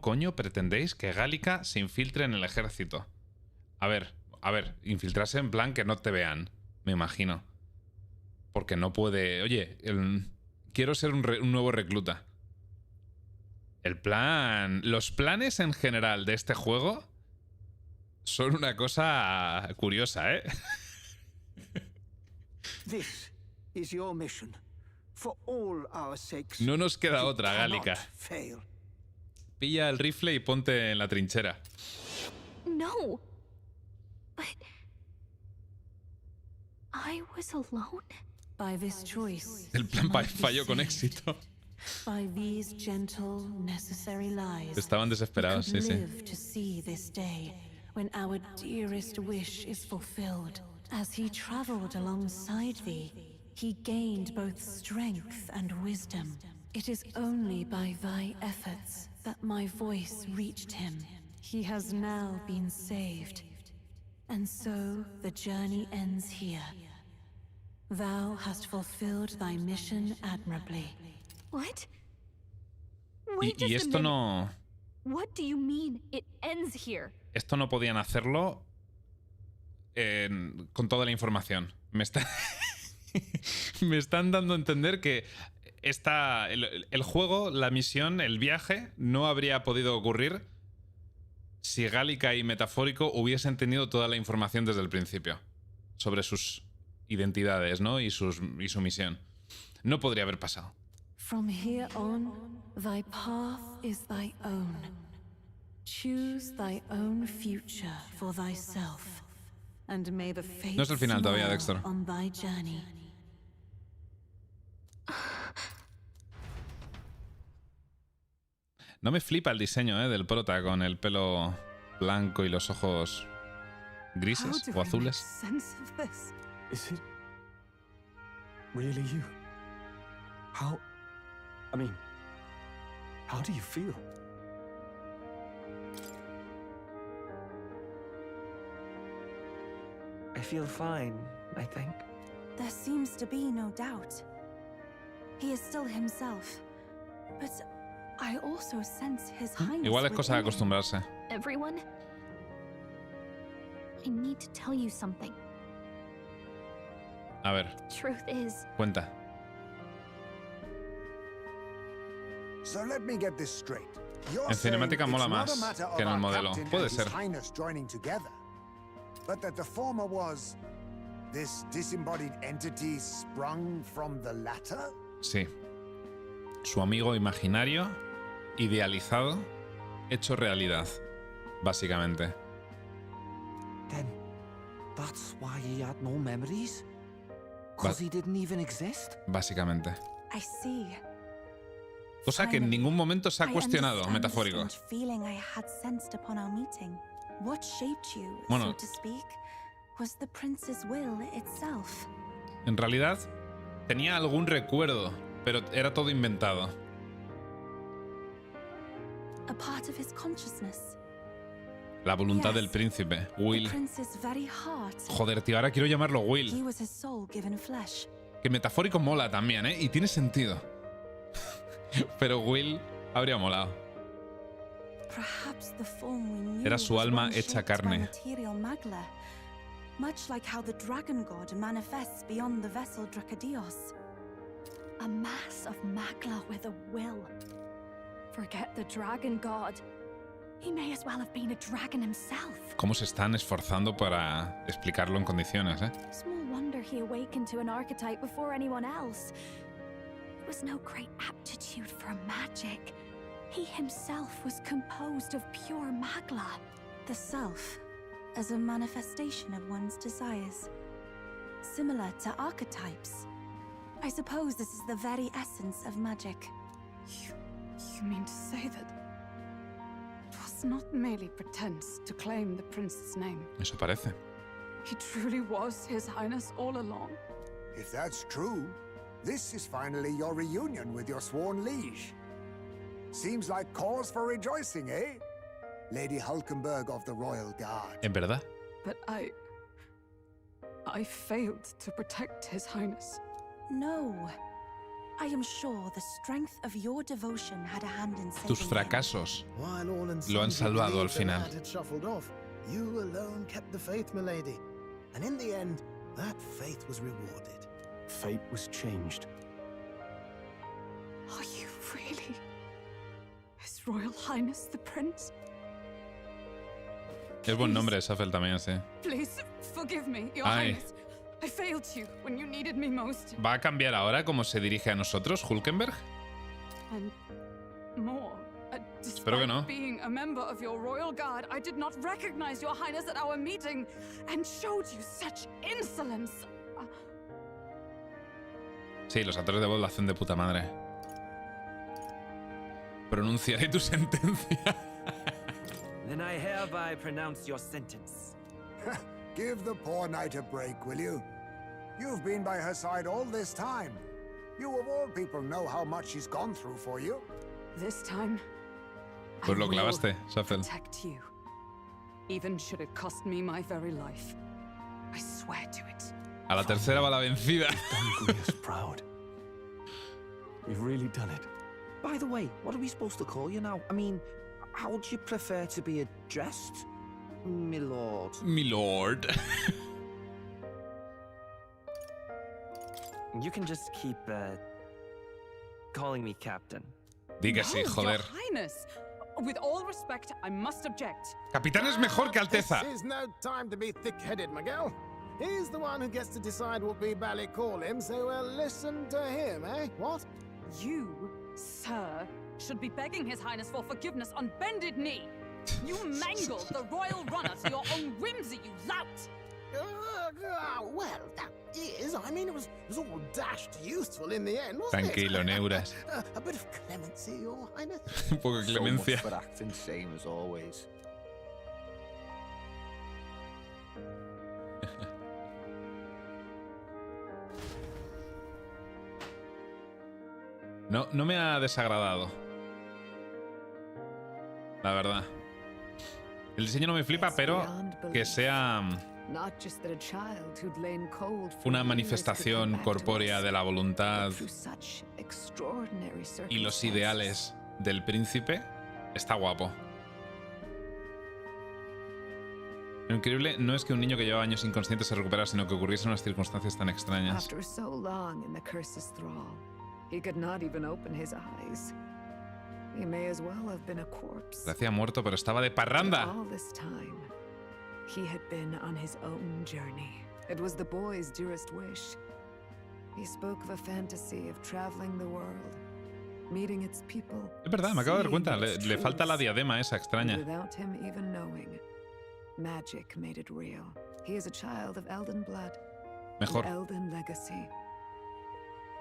coño pretendéis que Gálica se infiltre en el ejército? A ver, infiltrarse en plan que no te vean, me imagino. Porque no puede... Oye, quiero ser un nuevo recluta. Los planes en general de este juego son una cosa curiosa, ¿eh? This is your mission. For all our sakes. No nos queda otra, Gálica. Fail. Pilla el rifle y ponte en la trinchera. No. But I was alone. By this choice. El plan falló con éxito. By these gentle, necessary lies. Estaban desesperados, sí, sí. Live to see this day when our dearest wish is fulfilled. As he traveled alongside thee, he gained both strength and wisdom. It is only by thy efforts that my voice reached him. He has now been saved. And so the journey ends here. Thou hast fulfilled thy mission admirably. What? Wait Y esto no... What do you mean it ends here? Esto no podían hacerlo con toda la información. Me están dando a entender que el juego, la misión, el viaje, no habría podido ocurrir si Gálica y Metafórico hubiesen tenido toda la información desde el principio sobre sus identidades, ¿no? y su misión. No podría haber pasado. From here on, thy path is thy own. Choose thy own future for thyself, and may the fates no es el final todavía, Dexter. On thy journey. No me flipa el diseño del prota con el pelo blanco y los ojos grises o azules. Is it really you? How do you feel? I feel fine, I think. There seems to be no doubt. He is still himself, but I also sense his highness. Igual es cosa de acostumbrarse. Everyone, I need to tell you something. A ver. Truth is, Cuenta. So let me get this straight. En cinemática mola más que en el modelo. Puede ser. But that the former was this disembodied entity sprung from the latter? Sí. Su amigo imaginario, idealizado, hecho realidad, básicamente. Then that's why he had no memories? Because he didn't even exist? Básicamente. I see. Cosa que en ningún momento se ha cuestionado, Metafórico. What shaped you, Bueno, so to speak, was the prince's will itself. En realidad, tenía algún recuerdo, pero era todo inventado. A part of his consciousness. La voluntad del príncipe, Will. The prince's very heart. Joder, tío, ahora quiero llamarlo He Will. was his soul given flesh. Que Metafórico mola también, ¿eh? Y tiene sentido. Pero Will habría molado. Perhaps the form we knew Era su alma was hecha shaped by carne. material magla, much like how the dragon god manifests beyond the vessel Dracadios. a mass of magla with a will. Forget the dragon god. He may as well have been a dragon himself. Cómo se están esforzando para explicarlo en condiciones, ¿eh? Small wonder he awakened to an archetype before anyone else. It was no great aptitude for magic. He himself was composed of pure magla. The self, as a manifestation of one's desires. Similar to archetypes. I suppose this is the very essence of magic. You mean to say that it was not merely pretense to claim the prince's name? Eso parece. He truly was His Highness all along? If that's true, this is finally your reunion with your sworn liege. Seems like cause for rejoicing, eh? Lady Hulkenberg of the Royal Guard. ¿En verdad? But I failed to protect His Highness. No. I am sure the strength of your devotion had a hand in saving Tus him. fracasos While all and lo han sundry salvado al believed the final. lad had shuffled off, you alone kept the faith, milady. And in the end, that faith was rewarded. Fate was changed. Are you really His Royal Highness the Prince? Es buen nombre, Safel también, sí. Please forgive me, Your Ay. Highness. I failed you when you needed me most. ¿Va a cambiar ahora cómo se dirige a nosotros, Hulkenberg? And more. Espero que no. Being a member of your royal guard, I did not recognize Your Highness at our meeting and showed you such insolence. Sí, los actores de voz lo hacen de puta madre. Pronunciaré tu sentencia. Then I hereby pronounce your sentence. Give the poor knight a break, will you? You've been by her side all this time. You of all people know how much she's gone through for you. This time, Pues lo clavaste, Safel. protect you. Even should it cost me my very life. I swear to it. A la tercera va la vencida. Proud. We've really done it. By the way, what are we supposed to call you now? I mean, how would you prefer to be addressed? My lord. Mi lord. You can just keep calling me Captain. Di que sí, No, joder. Your Highness. With all respect, I must object. Capitán es mejor que Alteza. This is no time to be thick-headed, Miguel. He's the one who gets to decide what we bally call him, so we'll listen to him, eh? What? You, sir, should be begging His Highness for forgiveness on bended knee. You mangled the royal runner to your own whimsy, you lout! Well, that is. I mean, it was all dashed useful in the end, wasn't Tranquilo, it? Neuras. A bit of clemency, Your Highness. Un poco de clemencia. So much for acting same as always. No me ha desagradado. La verdad. El diseño no me flipa, pero que sea Not just that a child who'd lain cold for una years manifestación could come back to corpórea us de la voluntad through such extraordinary y los circumstances. ideales del príncipe, está guapo. Lo increíble no es que un niño que llevaba años inconsciente se recuperara, sino que ocurriesen unas circunstancias tan extrañas. After so long in the curse's thrall, he could not even open his eyes. He may as well have been a corpse. Parecía muerto, pero estaba de parranda. All this time, he had been on his own journey. It was the boy's dearest wish. He spoke of a fantasy of traveling the world, meeting its people. Es verdad, me acabo de dar cuenta. seeing its Le falta la truths. diadema esa extraña. Without him even knowing, magic made it real. He is a child of Elden blood, Mejor. an Elden legacy.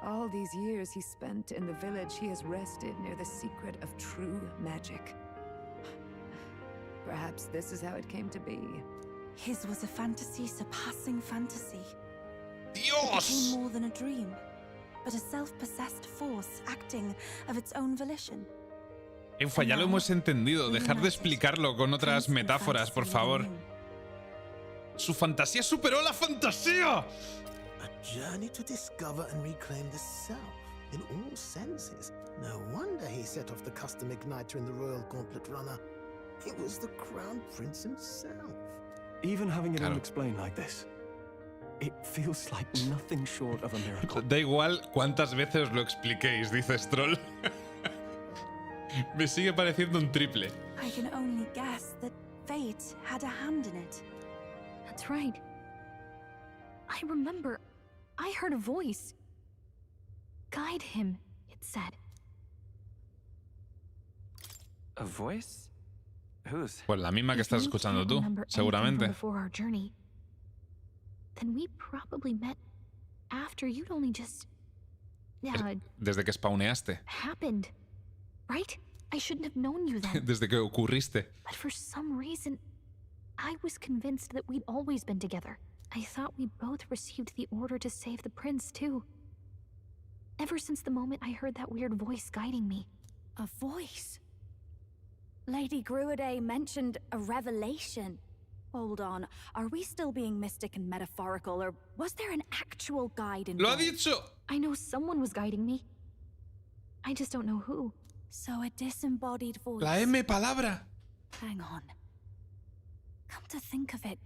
All these years he spent in the village, he has rested near the secret of true magic. Perhaps this is how it came to be. His was a fantasy surpassing fantasy. Dios! It became more than a dream, but a self-possessed force acting of its own volition. Eufa, ya lo hemos entendido. Dejar de explicarlo con otras metáforas, por favor. Su fantasía superó la fantasía. A journey to discover and reclaim the self in all senses. No wonder he set off the custom igniter in the Royal Gauntlet Runner. It was the Crown Prince himself. Even having it all explained like this, it feels like nothing short of a miracle. Da igual cuántas veces lo expliquéis, dice Stroll. Me sigue pareciendo un triple. I can only guess that fate had a hand in it. That's right. I remember. I heard a voice. Guide him, it said. A voice? Whose? Pues la misma que estás escuchando tú, seguramente. Before our journey, then we probably met after you'd only just Desde que spawneaste. happened, right? I shouldn't have known you then. Desde que ocurriste. But for some reason, I was convinced that we'd always been together. I thought we both received the order to save the prince, too. Ever since the moment I heard that weird voice guiding me. A voice. Lady Gruade mentioned a revelation. Hold on, are we still being mystic and metaphorical, or was there an actual guide involved? ¡Lo ha dicho! I know someone was guiding me. I just don't know who. So a disembodied voice. La M palabra. Hang on. Come to think of it,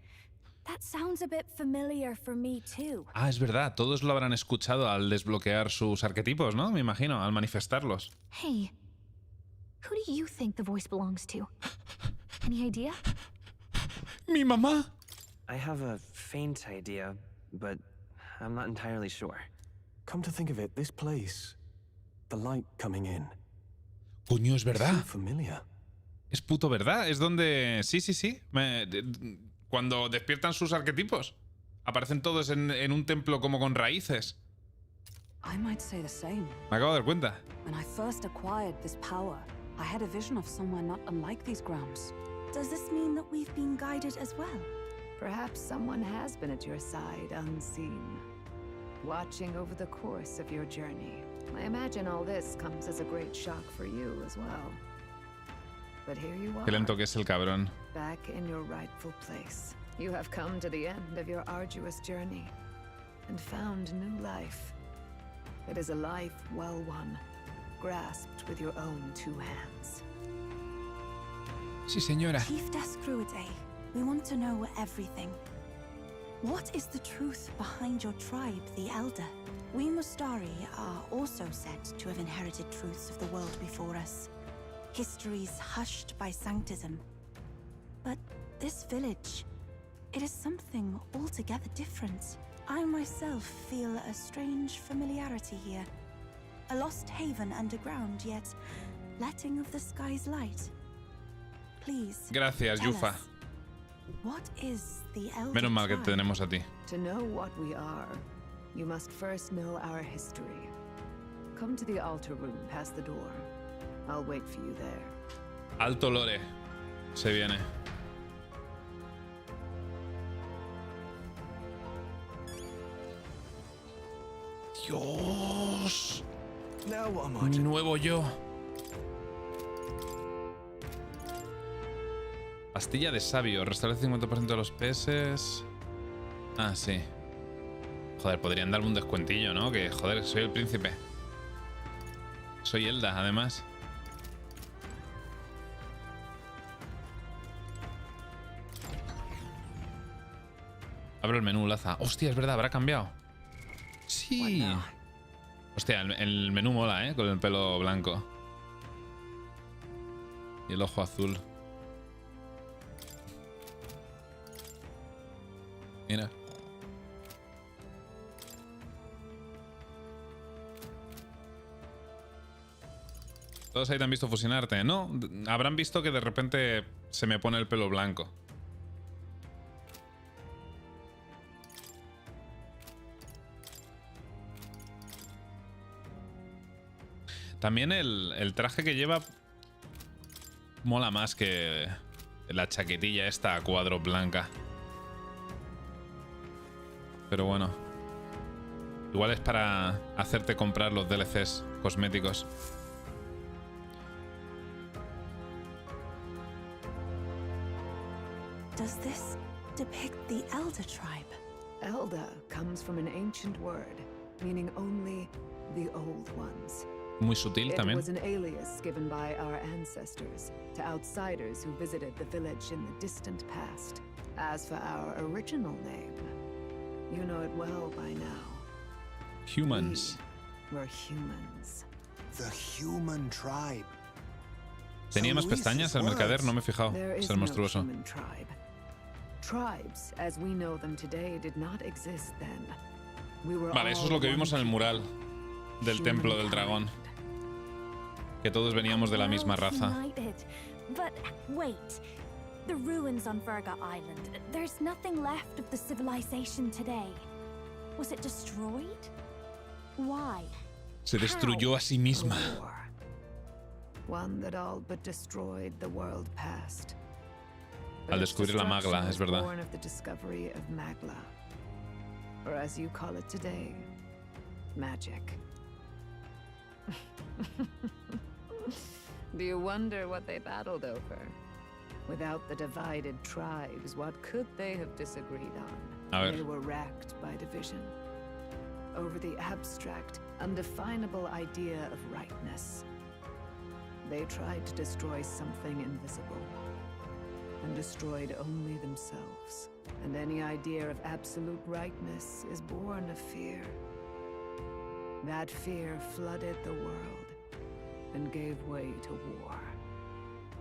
that sounds a bit familiar for me too. Ah, es verdad. Todos lo habrán escuchado al desbloquear sus arquetipos, ¿no? Me imagino, al manifestarlos. Hey, who do you think the voice belongs to? Any idea? Mi mamá. I have a faint idea, but I'm not entirely sure. Come to think of it, this place, the light coming in. Coño, es verdad. So familiar. Es puto verdad. Es donde... Sí. Cuando despiertan sus arquetipos. Aparecen todos en un templo como con raíces. I might say the same. Me acabo de dar cuenta. When I first acquired this power, I had a vision of somewhere not unlike these grounds. Does this mean that we've been guided as well? Perhaps someone has been at your side unseen, watching over the course of your journey. I imagine all this comes as a great shock for you as well. But here you are. Qué lento que es el cabrón. Back in your rightful place. You have come to the end of your arduous journey and found new life. It is a life well won, grasped with your own two hands. Sí, señora. Chief Descruide, we want to know everything. What is the truth behind your tribe, the Elder? We Mustari are also said to have inherited truths of the world before us. Histories hushed by sanctism. But this village, it is something altogether different. I myself feel a strange familiarity here. A lost haven underground, yet letting of the sky's light. Please. Gracias, Yufa. What is the Elder Menos mal que tribe? tenemos a ti. To know what we are, you must first know our history. Come to the altar room past the door. I'll wait for you there. Alto Lore. Se viene. Dios. Mi nuevo yo. Pastilla de sabio. Restablece 50% de los PS. Ah, sí. Joder, podrían darme un descuentillo, ¿no? Que, joder, soy el príncipe. Soy Elda, además. Abro el menú, Laza. Hostia, es verdad, habrá cambiado. Sí. Hostia, el menú mola, ¿eh? Con el pelo blanco. Y el ojo azul. Mira. Todos ahí te han visto fusionarte, ¿no? Habrán visto que de repente se me pone el pelo blanco. También el traje que lleva mola más que la chaquetilla esta a cuadros blanca. Pero bueno. Igual es para hacerte comprar los DLCs cosméticos. Does this depict the Elder tribe? Elda comes from an ancient word, meaning only the old ones. Muy sutil también. It was an alias given by our ancestors to outsiders who visited the village in the distant past. As for our original name, you know it well by now. Humans. We're humans. The human tribe. Tenía más pestañas el mercader, no me he fijado. Es el monstruoso. Tribes, as we know them today, did not exist then. Vale, eso es lo que vimos en el mural del templo del dragón. Que todos veníamos de la misma raza. But wait, the ruins on Virga Island. There's nothing left of the civilization today. Was it destroyed? Why? Se destruyó a sí misma. One that all but destroyed the world past. Al descubrir la magla, es verdad. Born of the discovery of magla, or as you call it today, magic. Do you wonder what they battled over? Without the divided tribes, what could they have disagreed on? They were racked by division over the abstract, undefinable idea of rightness. They tried to destroy something invisible, and destroyed only themselves. And any idea of absolute rightness is born of fear. That fear flooded the world and gave way to war.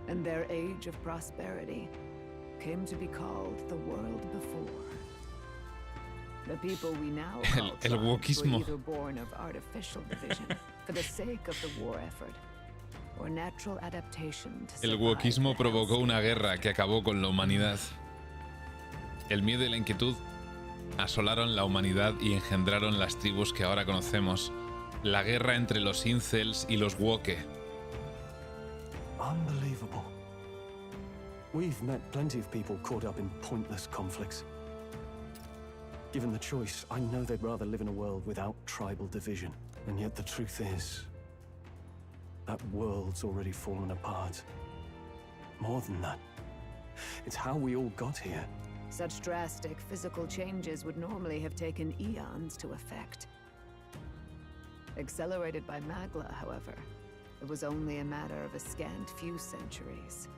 And their age of prosperity came to be called the world before. The people we now call tribes were either born of artificial division for the sake of the war effort, or natural adaptation to El wokismo provocó una guerra que acabó con la humanidad. El miedo y la inquietud asolaron la humanidad y engendraron las tribus que ahora conocemos. La guerra entre los incels y los woke. Unbelievable. We've met plenty of people caught up in pointless conflicts. Given the choice, I know they'd rather live in a world without tribal division. And yet the truth is, that world's already fallen apart. More than that, it's how we all got here. Such drastic physical changes would normally have taken eons to effect. Accelerated by Magla, however, it was only a matter of a scant few centuries.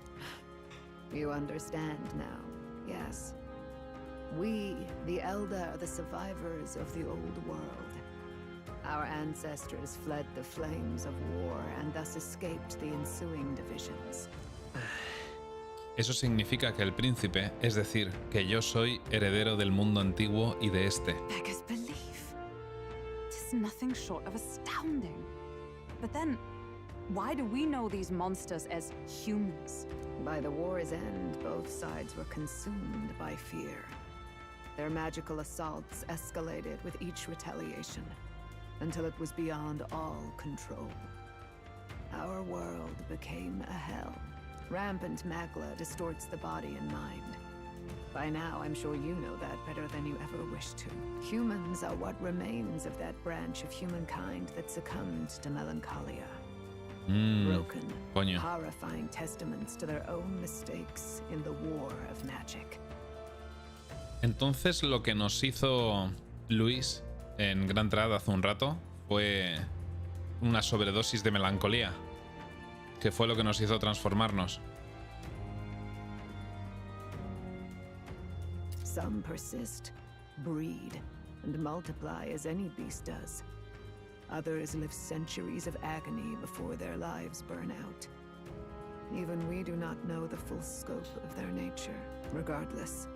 You understand now, yes? We, the Elder, are the survivors of the old world. Our ancestors fled the flames of war and thus escaped the ensuing divisions. Eso significa que el príncipe, es decir, que yo soy heredero del mundo antiguo y de este. Beggars belief. It is nothing short of astounding. But then, why do we know these monsters as humans? By the war's end, both sides were consumed by fear. Their magical assaults escalated with each retaliation, until it was beyond all control. Our world became a hell. Rampant Magla distorts the body and mind. By now, I'm sure you know that better than you ever wished to. Humans are what remains of that branch of humankind that succumbed to melancholia. Broken, horrifying testaments to their own mistakes in the war of magic. Entonces lo que nos hizo Luis en Gran Trad hace un rato fue una sobredosis de melancolía, que fue lo que nos hizo transformarnos. Some persist, breed, and multiply as any beast does. Others live centuries of agony before their lives burn out. Even we do not know the full scope of their nature. Regardless,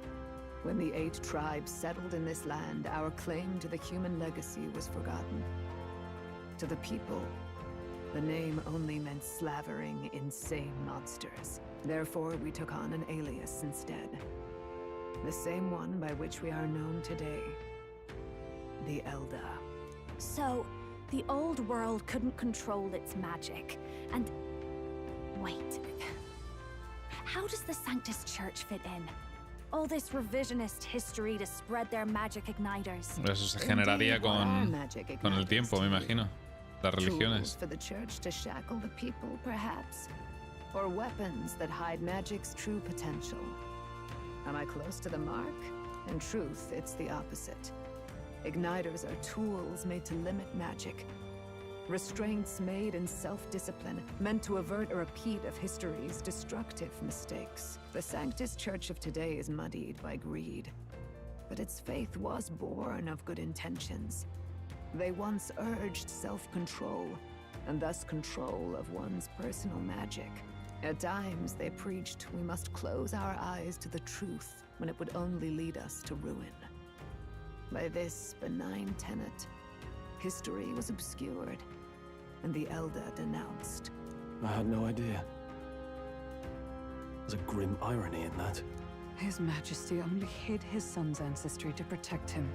when the 8 tribes settled in this land, our claim to the human legacy was forgotten. To the people, the name only meant slavering, insane monsters. Therefore, we took on an alias instead. The same one by which we are known today. The Elder. So, the old world couldn't control its magic, and... Wait. How does the Sanctus Church fit in? All this revisionist history to spread their magic igniters. Eso se generaría con el tiempo, me imagino. Las religiones. For the church to shackle the people, perhaps, or weapons that hide magic's true potential. Am I close to the mark? In truth, it's the opposite. Igniters are tools made to limit magic. Restraints made in self-discipline, meant to avert a repeat of history's destructive mistakes. The Sanctus Church of today is muddied by greed, but its faith was born of good intentions. They once urged self-control, and thus control of one's personal magic. At times, they preached we must close our eyes to the truth when it would only lead us to ruin. By this benign tenet, history was obscured, and the Elder denounced. I had no idea. There's a grim irony in that. His Majesty only hid his son's ancestry to protect him.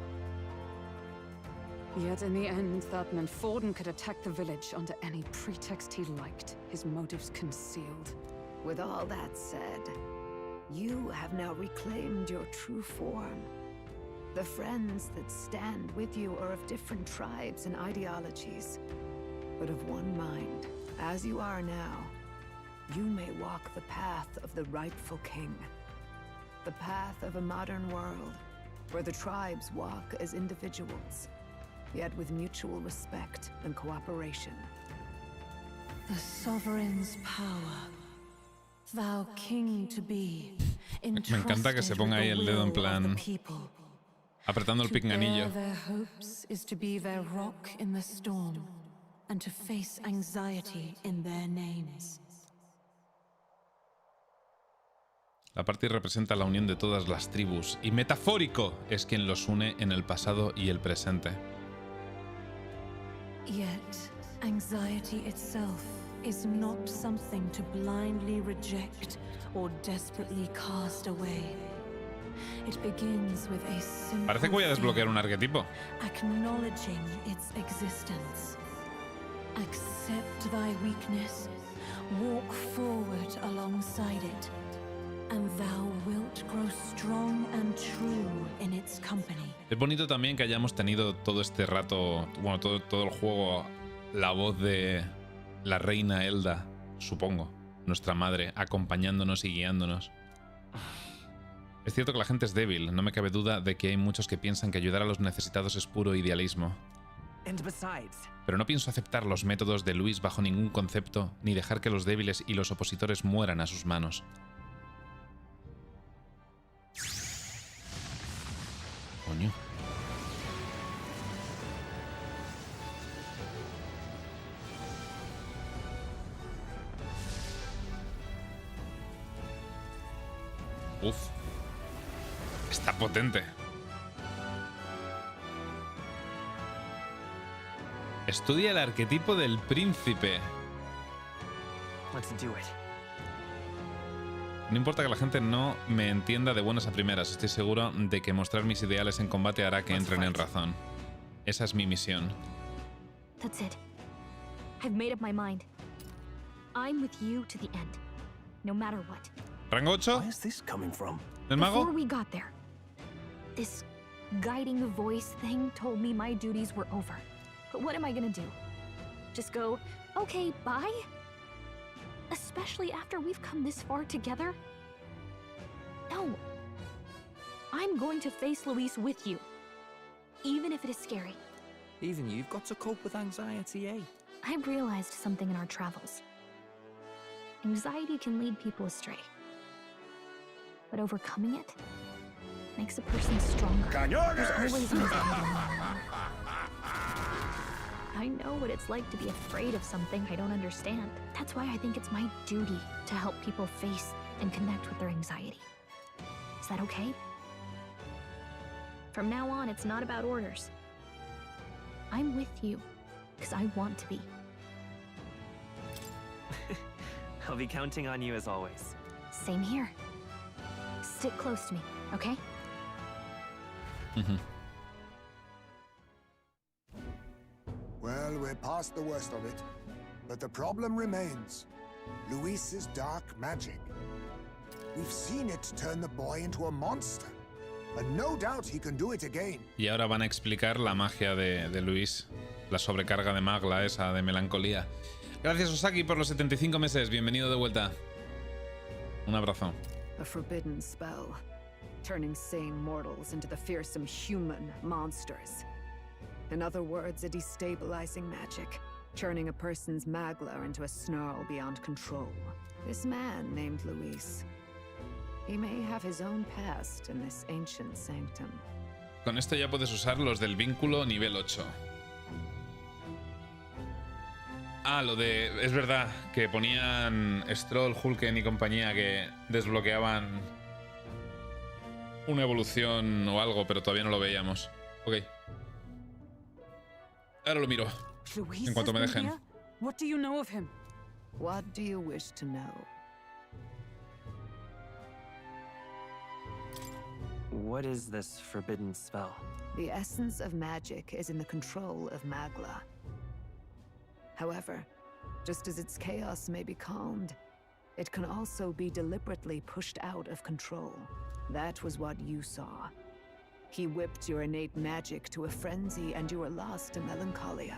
Yet in the end, that meant Forden could attack the village under any pretext he liked, his motives concealed. With all that said, you have now reclaimed your true form. The friends that stand with you are of different tribes and ideologies, but of one mind. As you are now, you may walk the path of the rightful king. The path of a modern world, where the tribes walk as individuals, yet with mutual respect and cooperation. The sovereign's power, thou king to be. Me encanta que se ponga ahí el dedo en plan apretando el pinganillo. Their hopes is to be their rock in the storm, and to face anxiety in their names. La party representa la unión de todas las tribus, y metafórico es quien los une en el pasado y el presente. Yet, anxiety itself is not something to blindly reject or desperately cast away. It begins with a simple Parece que voy a desbloquear un arquetipo. acknowledging its existence. Accept thy weakness, walk forward alongside it, and thou wilt grow strong and true in its company. Es bonito también que hayamos tenido todo este rato, bueno, todo el juego, la voz de la reina Elda, supongo, nuestra madre, acompañándonos y guiándonos. Es cierto que la gente es débil, no me cabe duda de que hay muchos que piensan que ayudar a los necesitados es puro idealismo. Pero no pienso aceptar los métodos de Luis bajo ningún concepto, ni dejar que los débiles y los opositores mueran a sus manos. Coño. Uf. Está potente. Estudia el arquetipo del príncipe. No importa que la gente no me entienda de buenas a primeras, estoy seguro de que mostrar mis ideales en combate hará que entren en razón. Esa es mi misión. That's it. I've made up my mind. I'm with you to the end, no matter what. ¿Rango 8? Where's this coming from? ¿El mago? Before we got there, this guiding voice thing told me my duties were over. But what am I gonna do? Just go, okay, bye? Especially after we've come this far together? No. I'm going to face Luis with you, even if it is scary. Even you've got to cope with anxiety, eh? I've realized something in our travels. Anxiety can lead people astray. But overcoming it makes a person stronger. There's always anxiety. I know what it's like to be afraid of something I don't understand. That's why I think it's my duty to help people face and connect with their anxiety. Is that okay? From now on, it's not about orders. I'm with you, because I want to be. I'll be counting on you as always. Same here. Stick close to me, okay? Well, we're past the worst of it. But the problem remains. Luis's dark magic. We've seen it turn the boy into a monster. And no doubt he can do it again. Y ahora van a explicar la magia de Luis. La sobrecarga de magla esa de melancolía. Gracias, Osaki, por los 75 meses. Bienvenido de vuelta. Un abrazo. A forbidden spell, turning sane mortals into the fearsome human monsters. In other words, a destabilizing magic, turning a person's magla into a snarl beyond control. This man named Luis, he may have his own past in this ancient sanctum. Con esto ya puedes usar los del vínculo nivel 8. Ah, lo de... Es verdad, que ponían Stroll, Hulken y compañía que desbloqueaban una evolución o algo, pero todavía no lo veíamos. Ok. Ahora lo miro. En cuanto me dejen. What do you know of him? What do you wish to know? What is this forbidden spell? The essence of magic is in the control of magla. However, just as its chaos may be calmed, it can also be deliberately pushed out of control. That was what you saw. He whipped your innate magic to a frenzy and you were lost in melancholia.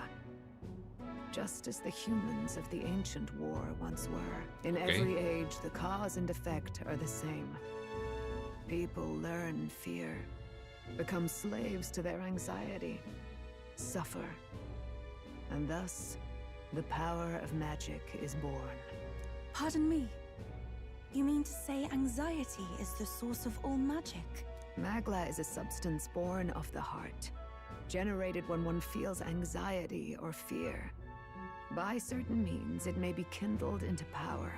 just as the humans of the ancient war once were. In every age, the cause and effect are the same. People learn fear, become slaves to their anxiety, suffer, and thus the power of magic is born. Pardon me. You mean to say anxiety is the source of all magic? Magla is a substance born of the heart, generated when one feels anxiety or fear. By certain means, it may be kindled into power.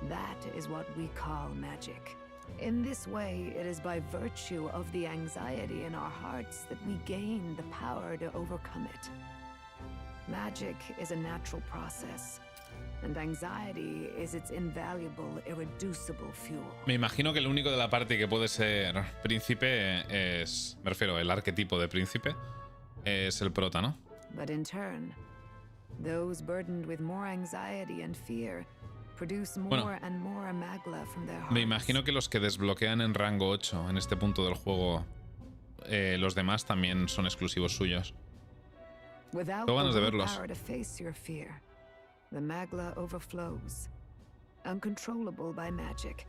That is what we call magic. In this way, it is by virtue of the anxiety in our hearts that we gain the power to overcome it. Magic is a natural process, and anxiety is its invaluable, irreducible fuel. Me imagino que el único de la parte que puede ser príncipe es, me refiero, el arquetipo de príncipe es el prota, ¿no? But in turn, those burdened with more anxiety and fear produce more and more magla from their hearts. Me imagino que los que desbloquean en rango 8 en este punto del juego, los demás también son exclusivos suyos. Tengo ganas de verlos. The magla overflows. Uncontrollable by magic,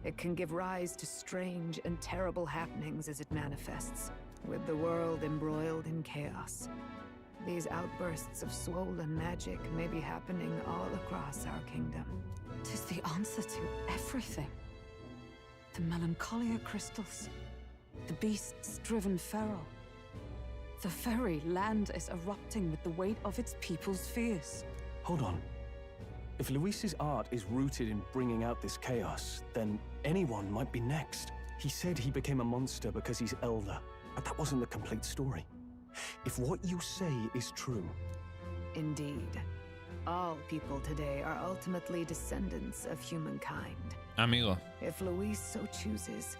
it can give rise to strange and terrible happenings as it manifests, with the world embroiled in chaos. These outbursts of swollen magic may be happening all across our kingdom. 'Tis the answer to everything. The melancholia crystals, the beasts driven feral. The very land is erupting with the weight of its people's fears. Hold on. If Luis's art is rooted in bringing out this chaos, then anyone might be next. He said he became a monster because he's elder, but that wasn't the complete story. If what you say is true... Indeed. All people today are ultimately descendants of humankind. Amigo. If Luis so chooses,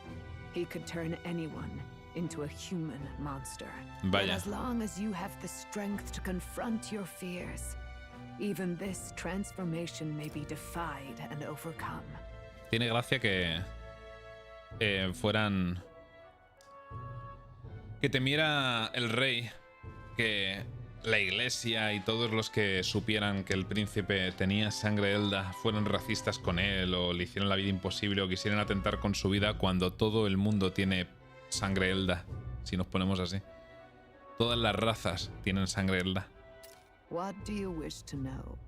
he could turn anyone into a human monster. Vaya. But as long as you have the strength to confront your fears, even this transformation may be defied and overcome. Tiene gracia que fueran... Que temiera el rey, que la iglesia y todos los que supieran que el príncipe tenía sangre elda fueran racistas con él o le hicieran la vida imposible o quisieran atentar con su vida cuando todo el mundo tiene sangre elda, si nos ponemos así. Todas las razas tienen sangre elda. What do you wish to know?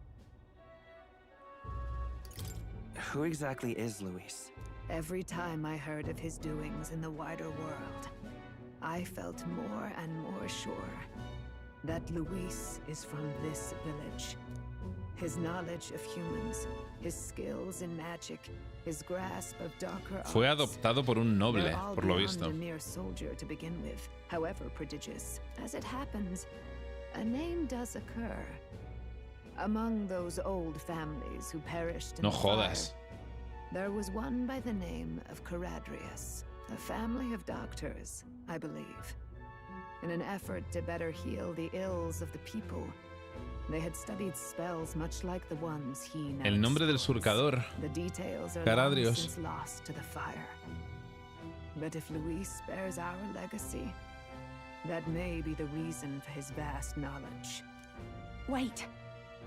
Who exactly is Luis? Every time I heard of his doings in the wider world, I felt more and more sure that Luis is from this village. His knowledge of humans, his skills in magic, his grasp of darker arts. Fue adoptado por un noble, por lo visto. A mere soldier to begin with, however prodigious. As it happens, a name does occur among those old families who perished in No the jodas. fire. There was one by the name of Caradrius, a family of doctors, I believe. In an effort to better heal the ills of the people, they had studied spells much like the ones he now El nombre del surcador. The details are Caradrius. long since lost to the fire. But if Luis bears our legacy, that may be the reason for his vast knowledge. Wait,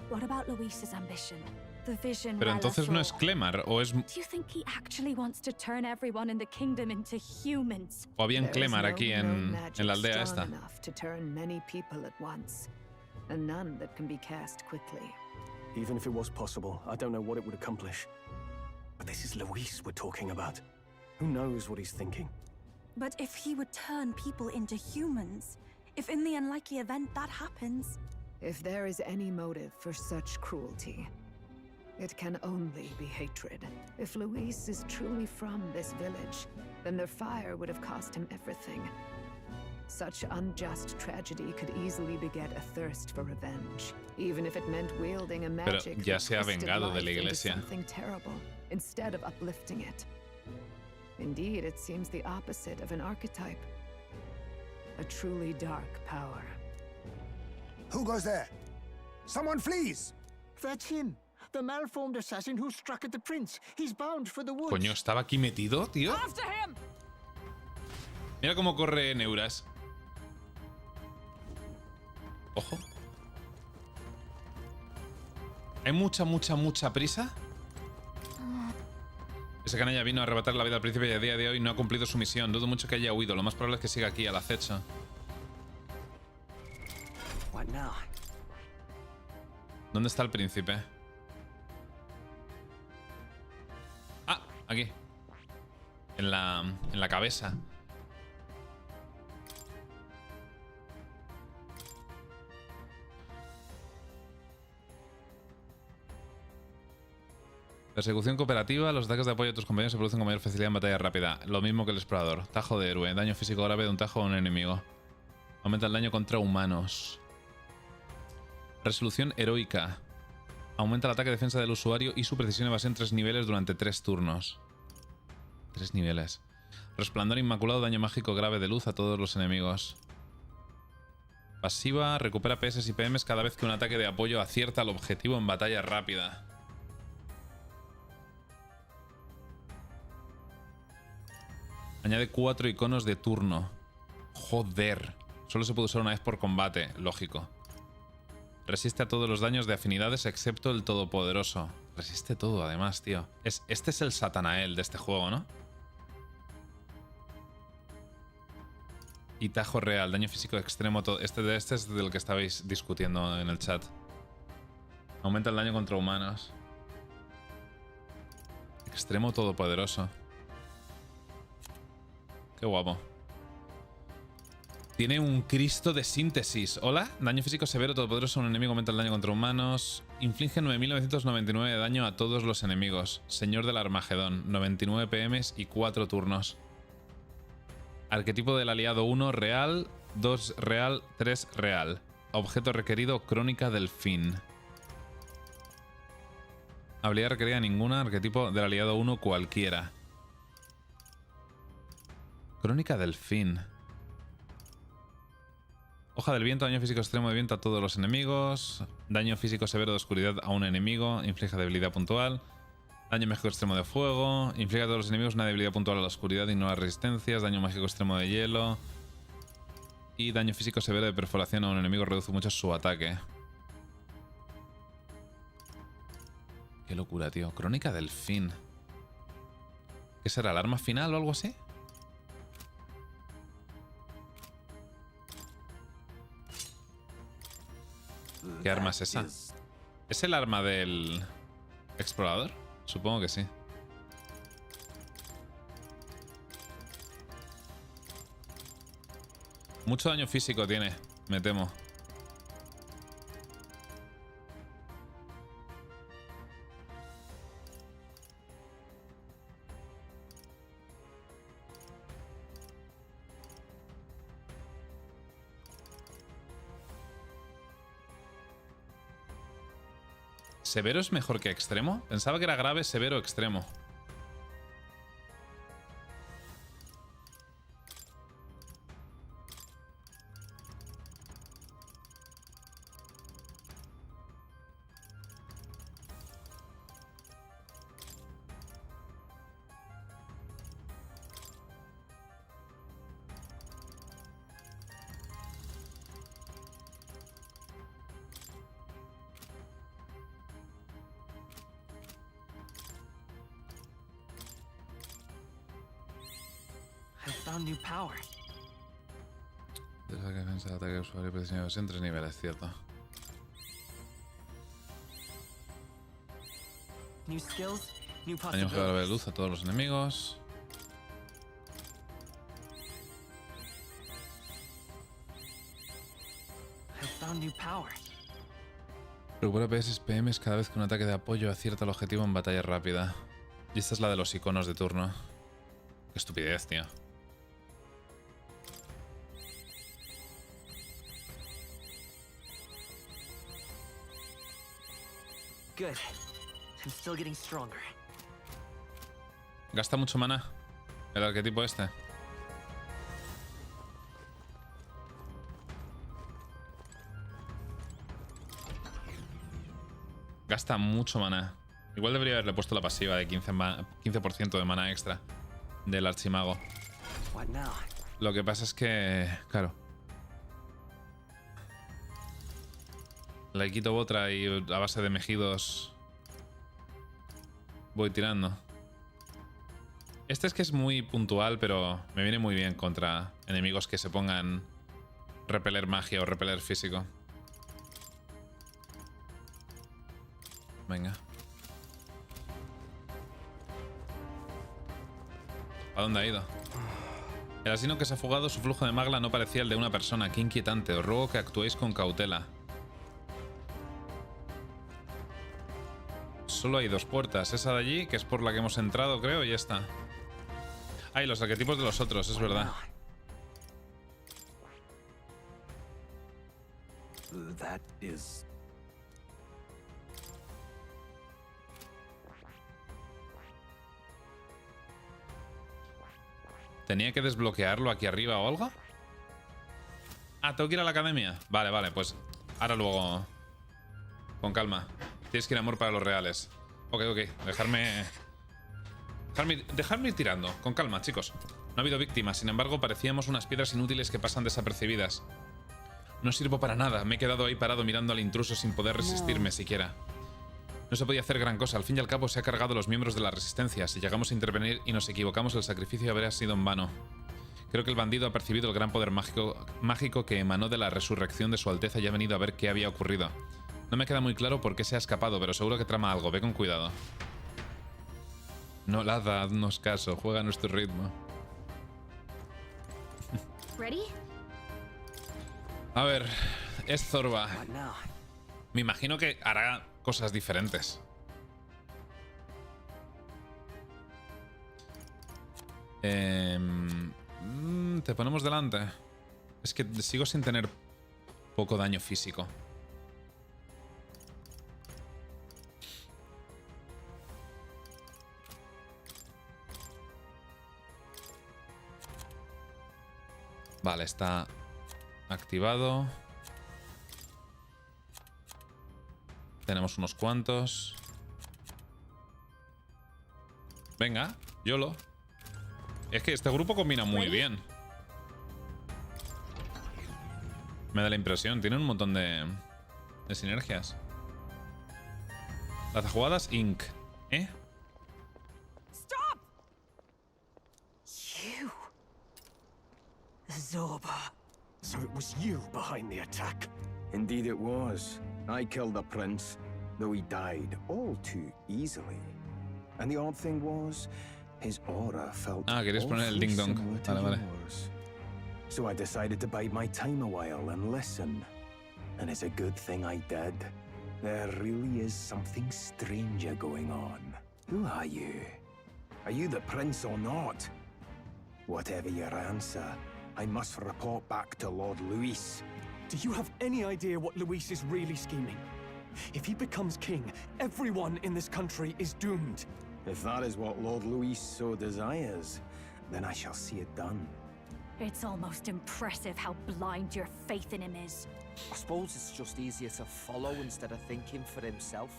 what about Luis's ambition? The vision Pero entonces no es Ralathor. Clemar, o es... Do you think he actually wants to turn everyone in the kingdom into humans? O había un There is Clemar no aquí known magic en la aldea strong esta. enough to turn many people at once, and none that can be cast quickly. Even if it was possible, I don't know what it would accomplish. But this is Luis we're talking about. Who knows what he's thinking? But if he would turn people into humans, if in the unlikely event that happens... If there is any motive for such cruelty, it can only be hatred. If Luis is truly from this village, then their fire would have cost him everything. Such unjust tragedy could easily beget a thirst for revenge, even if it meant wielding a Pero magic ya that se ha twisted vengado de life la into iglesia. something terrible, instead of uplifting it. Indeed, it seems the opposite of an archetype. A truly dark power. Who goes there? Someone flees! That's him. The malformed assassin who struck at the prince. He's bound for the woods. Coño, ¿estaba aquí metido, tío? After him! Mira cómo corre Neuras. Ojo. ¿Hay mucha prisa? Ese canalla vino a arrebatar la vida al príncipe y a día de hoy no ha cumplido su misión. Dudo mucho que haya huido. Lo más probable es que siga aquí, al acecho. ¿Dónde está el príncipe? Ah, aquí. En la cabeza. Persecución cooperativa. Los ataques de apoyo a tus compañeros se producen con mayor facilidad en batalla rápida. Lo mismo que el explorador. Tajo de héroe. Daño físico grave de un tajo a un enemigo. Aumenta el daño contra humanos. Resolución heroica. Aumenta el ataque de defensa del usuario y su precisión y evasión 3 niveles durante 3 turnos. 3 niveles. Resplandor inmaculado. Daño mágico grave de luz a todos los enemigos. Pasiva. Recupera PS y PMs cada vez que un ataque de apoyo acierta al objetivo en batalla rápida. Añade 4 iconos de turno. Joder. Solo se puede usar una vez por combate. Lógico. Resiste a todos los daños de afinidades excepto el todopoderoso. Resiste todo, además, tío. Este es el Satanael de este juego, ¿no? Y tajo real. Daño físico extremo. Este es del que estabais discutiendo en el chat. Aumenta el daño contra humanos. Extremo todopoderoso. Qué guapo. Tiene un Cristo de síntesis. Hola. Daño físico severo, todopoderoso. Un enemigo aumenta el daño contra humanos. Inflige 9.999 de daño a todos los enemigos. Señor del Armagedón. 99 PMs y 4 turnos. Arquetipo del aliado 1 real, 2 real, 3 real. Objeto requerido, crónica del fin. Habilidad requerida ninguna. Arquetipo del aliado 1 cualquiera. Crónica del fin. Hoja del viento, daño físico extremo de viento a todos los enemigos. Daño físico severo de oscuridad a un enemigo. Inflige debilidad puntual. Daño mágico extremo de fuego. Inflige a todos los enemigos una debilidad puntual a la oscuridad y no a las resistencias. Daño mágico extremo de hielo. Y daño físico severo de perforación a un enemigo. Reduce mucho su ataque. Qué locura, tío. Crónica del fin. ¿Qué será? ¿El arma final o algo así? ¿Qué arma es esa? ¿Es el arma del explorador? Supongo que sí. Mucho daño físico tiene, me temo. ¿Severo es mejor que extremo? Pensaba que era grave, severo, extremo. New power. Defensa de ataque de usuario y precisión en 3 niveles, cierto. New skills, new Daño grave de luz a todos los enemigos. New power. Recupera PS PMs cada vez que un ataque de apoyo acierta el objetivo en batalla rápida. Y esta es la de los iconos de turno. Qué estupidez, tío. Good. I'm still getting stronger. Gasta mucho mana el arquetipo este. Gasta mucho mana. Igual debería haberle puesto la pasiva de 15% de mana extra del archimago. Lo que pasa es que, claro, Le quito otra y a base de mejidos voy tirando. Este es que es muy puntual, pero me viene muy bien contra enemigos que se pongan repeler magia o repeler físico. Venga. ¿A dónde ha ido? El asesino que se ha fugado, su flujo de magla no parecía el de una persona. Qué inquietante. Os ruego que actuéis con cautela. Solo hay dos puertas. Esa de allí, que es por la que hemos entrado, creo, y ya está. Hay los arquetipos de los otros, es verdad. That is... ¿Tenía que desbloquearlo aquí arriba o algo? Ah, tengo que ir a la academia. Vale, vale, pues ahora luego. Con calma. Tienes que ir a amor para los reales. Ok, ok. Dejarme ir tirando. Con calma, chicos. No ha habido víctimas, sin embargo, parecíamos unas piedras inútiles que pasan desapercibidas. No sirvo para nada. Me he quedado ahí parado mirando al intruso sin poder resistirme siquiera. No se podía hacer gran cosa. Al fin y al cabo se ha cargado a los miembros de la resistencia. Si llegamos a intervenir y nos equivocamos, el sacrificio habría sido en vano. Creo que el bandido ha percibido el gran poder mágico que emanó de la resurrección de su Alteza y ha venido a ver qué había ocurrido. No me queda muy claro por qué se ha escapado, pero seguro que trama algo. Ve con cuidado. No, Laza, haznos caso. Juega a nuestro ritmo. Ready? A ver, es Zorba. Me imagino que hará cosas diferentes. Te ponemos delante. Es que sigo sin tener poco daño físico. Vale, está activado. Tenemos unos cuantos. Venga, YOLO. Es que este grupo combina muy bien. Me da la impresión. Tienen un montón de sinergias. Lazajugadas Inc. ¿Eh? Stop! You. Zorba. So it was you behind the attack? Indeed it was. I killed the prince, though he died all too easily. And the odd thing was, his aura felt queréis poner el ding dong. Vale, vale. So I decided to bide my time a while and listen. And it's a good thing I did. There really is something stranger going on. Who are you? Are you the prince or not? Whatever your answer, I must report back to Lord Luis. Do you have any idea what Luis is really scheming? If he becomes king, everyone in this country is doomed. If that is what Lord Luis so desires, then I shall see it done. It's almost impressive how blind your faith in him is. I suppose it's just easier to follow instead of thinking for himself.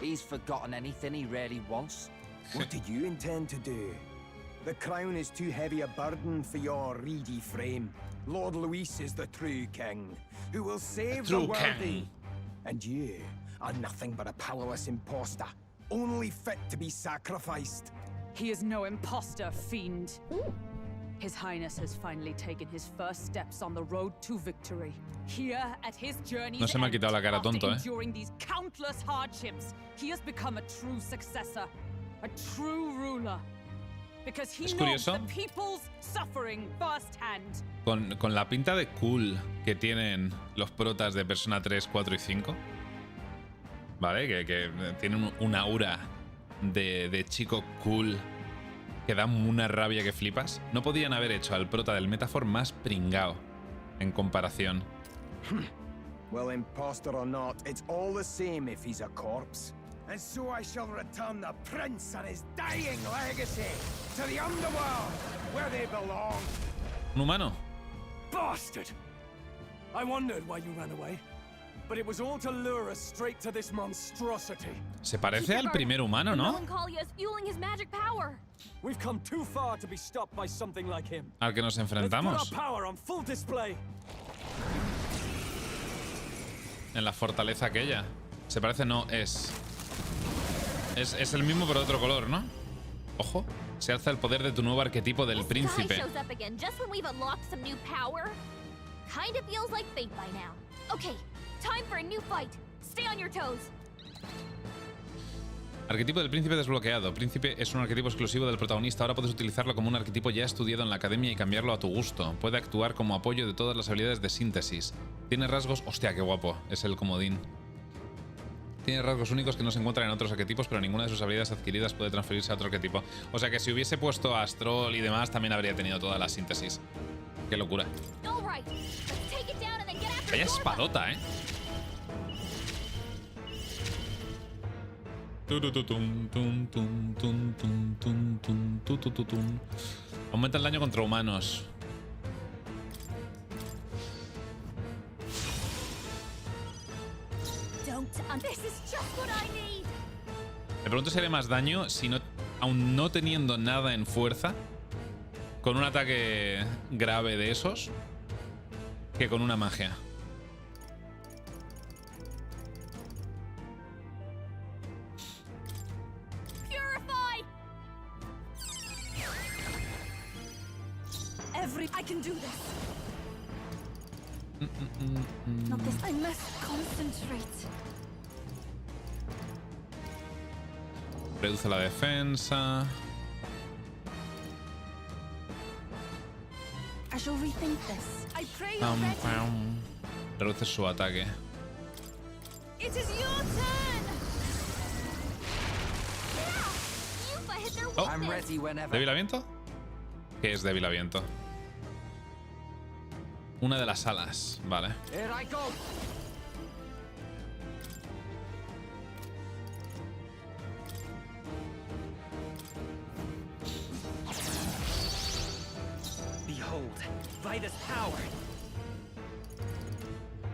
He's forgotten anything he really wants. What did you intend to do? The crown is too heavy a burden for your reedy frame. Lord Luis is the true king, who will save the worthy. And you are nothing but a powerless imposter, only fit to be sacrificed. He is no imposter, fiend. His Highness has finally taken his first steps on the road to victory. Here at his journey's No se me ha quitado la cara tonto, During these countless hardships, he has become a true successor, a true ruler. Because he knows the people's suffering firsthand. Con la pinta de cool que tienen los protas de Persona 3, 4 y 5. Vale, que tienen un aura de chico cool que da una rabia que flipas. No podían haber hecho al prota del Metaphor más pringao en comparación. Well, imposter or not, it's all the same if he's a corpse. And so I shall return the prince and his dying legacy to the underworld, where they belong. Un humano. Bastard! I wondered why you ran away, but it was all to lure us straight to this monstrosity. Se parece al primer humano, ¿no? Melancholia is fueling his magic power. We've come too far to be stopped by something like him. Al que nos enfrentamos. Let's put our power on full display. en la fortaleza aquella. Se parece, no, es el mismo pero de otro color, ¿no? Ojo, se alza el poder de tu nuevo arquetipo del príncipe. Arquetipo del príncipe desbloqueado. Príncipe es un arquetipo exclusivo del protagonista. Ahora puedes utilizarlo como un arquetipo ya estudiado en la academia y cambiarlo a tu gusto. Puede actuar como apoyo de todas las habilidades de síntesis. Tiene rasgos... Hostia, qué guapo. Es el comodín. Tiene rasgos únicos que no se encuentran en otros arquetipos, pero ninguna de sus habilidades adquiridas puede transferirse a otro arquetipo. O sea que si hubiese puesto a Astrol y demás, también habría tenido toda la síntesis. Qué locura. Vaya espadota, ¿eh? Aumenta el daño contra humanos. Me pregunto si haré más daño si no, aún no teniendo nada en fuerza, con un ataque grave de esos, que con una magia. I can do this. Not this. I must concentrate. Reduce la defensa. I shall rethink this. I pray you're ready. Reduce su ataque. It is your turn. Oh, ¿debilamiento? ¿Qué es debilamiento? Una de las alas, vale.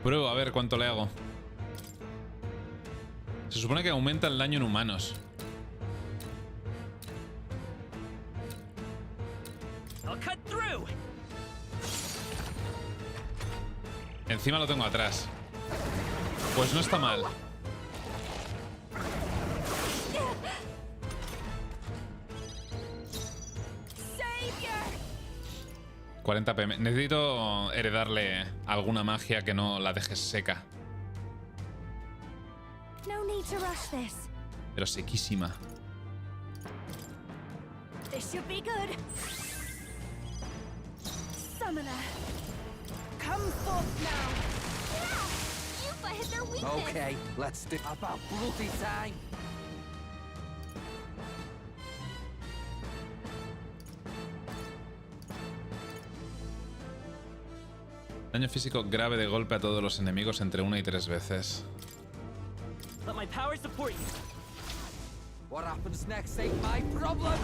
Pruebo a ver cuánto le hago. Se supone que aumenta el daño en humanos. Encima lo tengo atrás. Pues no está mal. $40 PM. Necesito heredarle alguna magia que no la dejes seca. Pero sequísima. This should be good. Summoner, come forth now. Yeah, Yufa hit their weakness. Okay, let's do about bloody time. Daño físico grave de golpe a todos los enemigos entre 1 y 3 veces. Let my power support you. What happens next ain't my problem.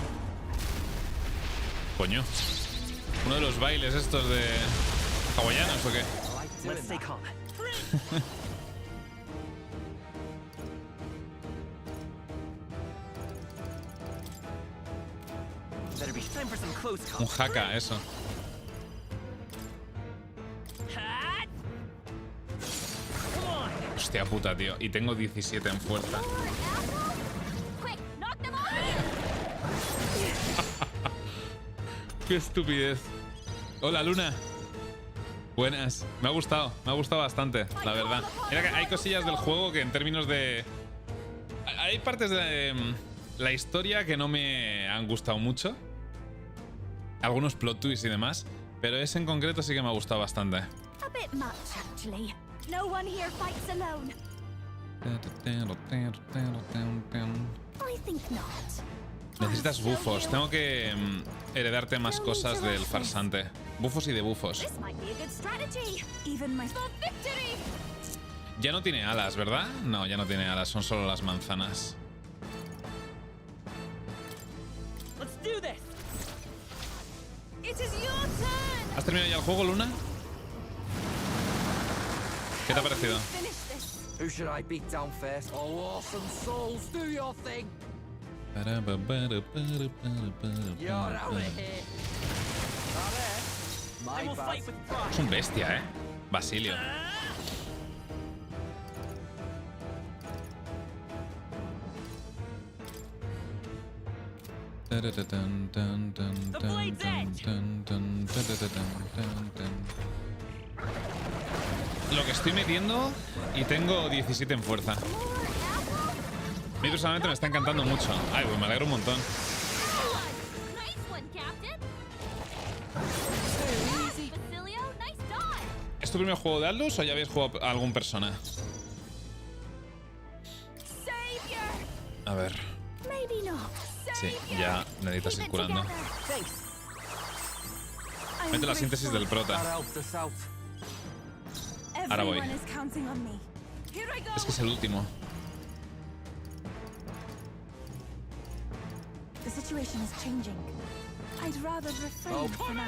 Coño. Uno de los bailes estos de hawaianos o qué. Let's stay calm. Better be time for some close calls. Un haka, eso. Hostia puta, tío. Y tengo 17 en fuerza. Qué estupidez. Hola, Luna. Buenas. Me ha gustado bastante, la verdad. Mira que hay cosillas del juego que en términos de... Hay partes de la historia que no me han gustado mucho. Algunos plot twists y demás. Pero ese en concreto sí que me ha gustado bastante. A bit much, actually. No one here fights alone. I think not. Necesitas bufos. Tengo que heredarte más cosas del farsante. Bufos y debufos. Ya no tiene alas, ¿verdad? No, ya no tiene alas. Son solo las manzanas. ¿Has terminado ya el juego, Luna? ¿Qué te ha parecido? Who should I beat down first? Oh, awesome souls, do your thing. You're out of here. Es un bestia, ¿eh? Basilio. Lo que estoy metiendo y tengo 17 en fuerza. A mí personalmente me está encantando mucho. Ay, pues me alegro un montón. ¿Es tu primer juego de Aldous o ya habéis jugado a algún Persona? A ver. Sí, ya necesitas ir curando. Mete la síntesis del prota. Ahora voy. Es que es el último. The situation is changing. I'd rather refrain for now.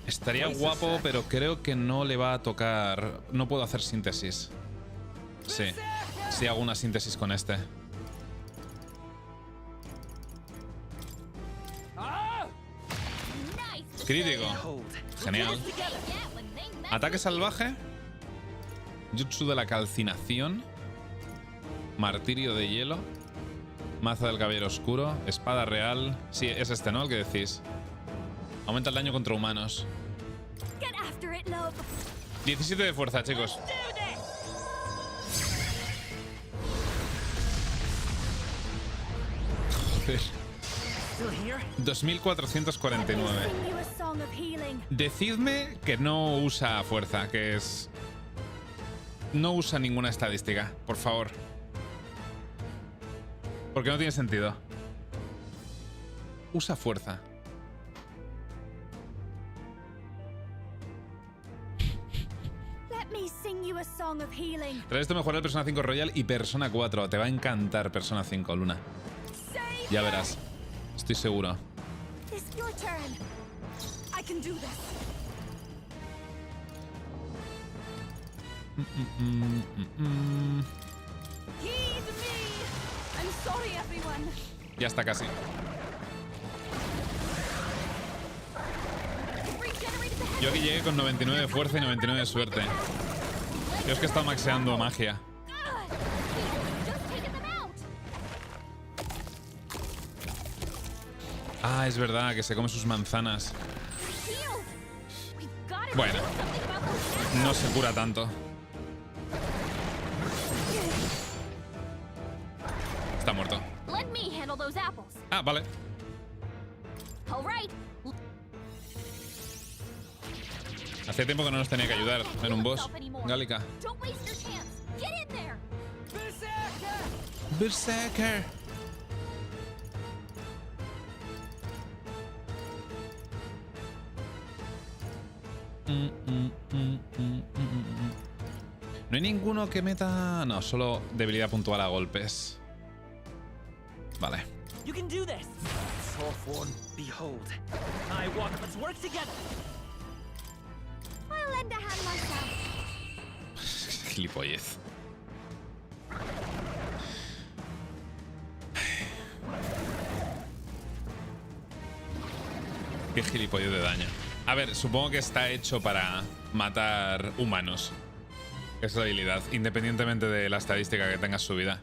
Estaría guapo, pero creo que no le va a tocar. No puedo hacer síntesis. Sí, sí hago una síntesis con este. Crítico. Genial. Ataque salvaje. Jutsu de la calcinación. Martirio de hielo. Maza del caballero oscuro. Espada real. Sí, es este, ¿no? El que decís. Aumenta el daño contra humanos. 17 de fuerza, chicos. Joder. 2449. Decidme que no usa fuerza, que es... No usa ninguna estadística, por favor. Porque no tiene sentido. Usa fuerza. Tras esto mejorar el Persona 5 Royal y Persona 4. Te va a encantar Persona 5, Luna. Ya verás. Estoy seguro. Ya está casi. Yo aquí llegué con 99 de fuerza y 99 de suerte. Yo es que he estado maxeando magia. Ah, es verdad, que se come sus manzanas. Bueno, no se cura tanto. Está muerto. Ah, vale. Hacía tiempo que no nos tenía que ayudar en un boss. Gálica. Berserker. No hay ninguno que meta... No, solo debilidad puntual a golpes. Vale. Gilipollez. Qué gilipollez de daño. A ver, supongo que está hecho para matar humanos. Es la habilidad, independientemente de la estadística que tenga su vida.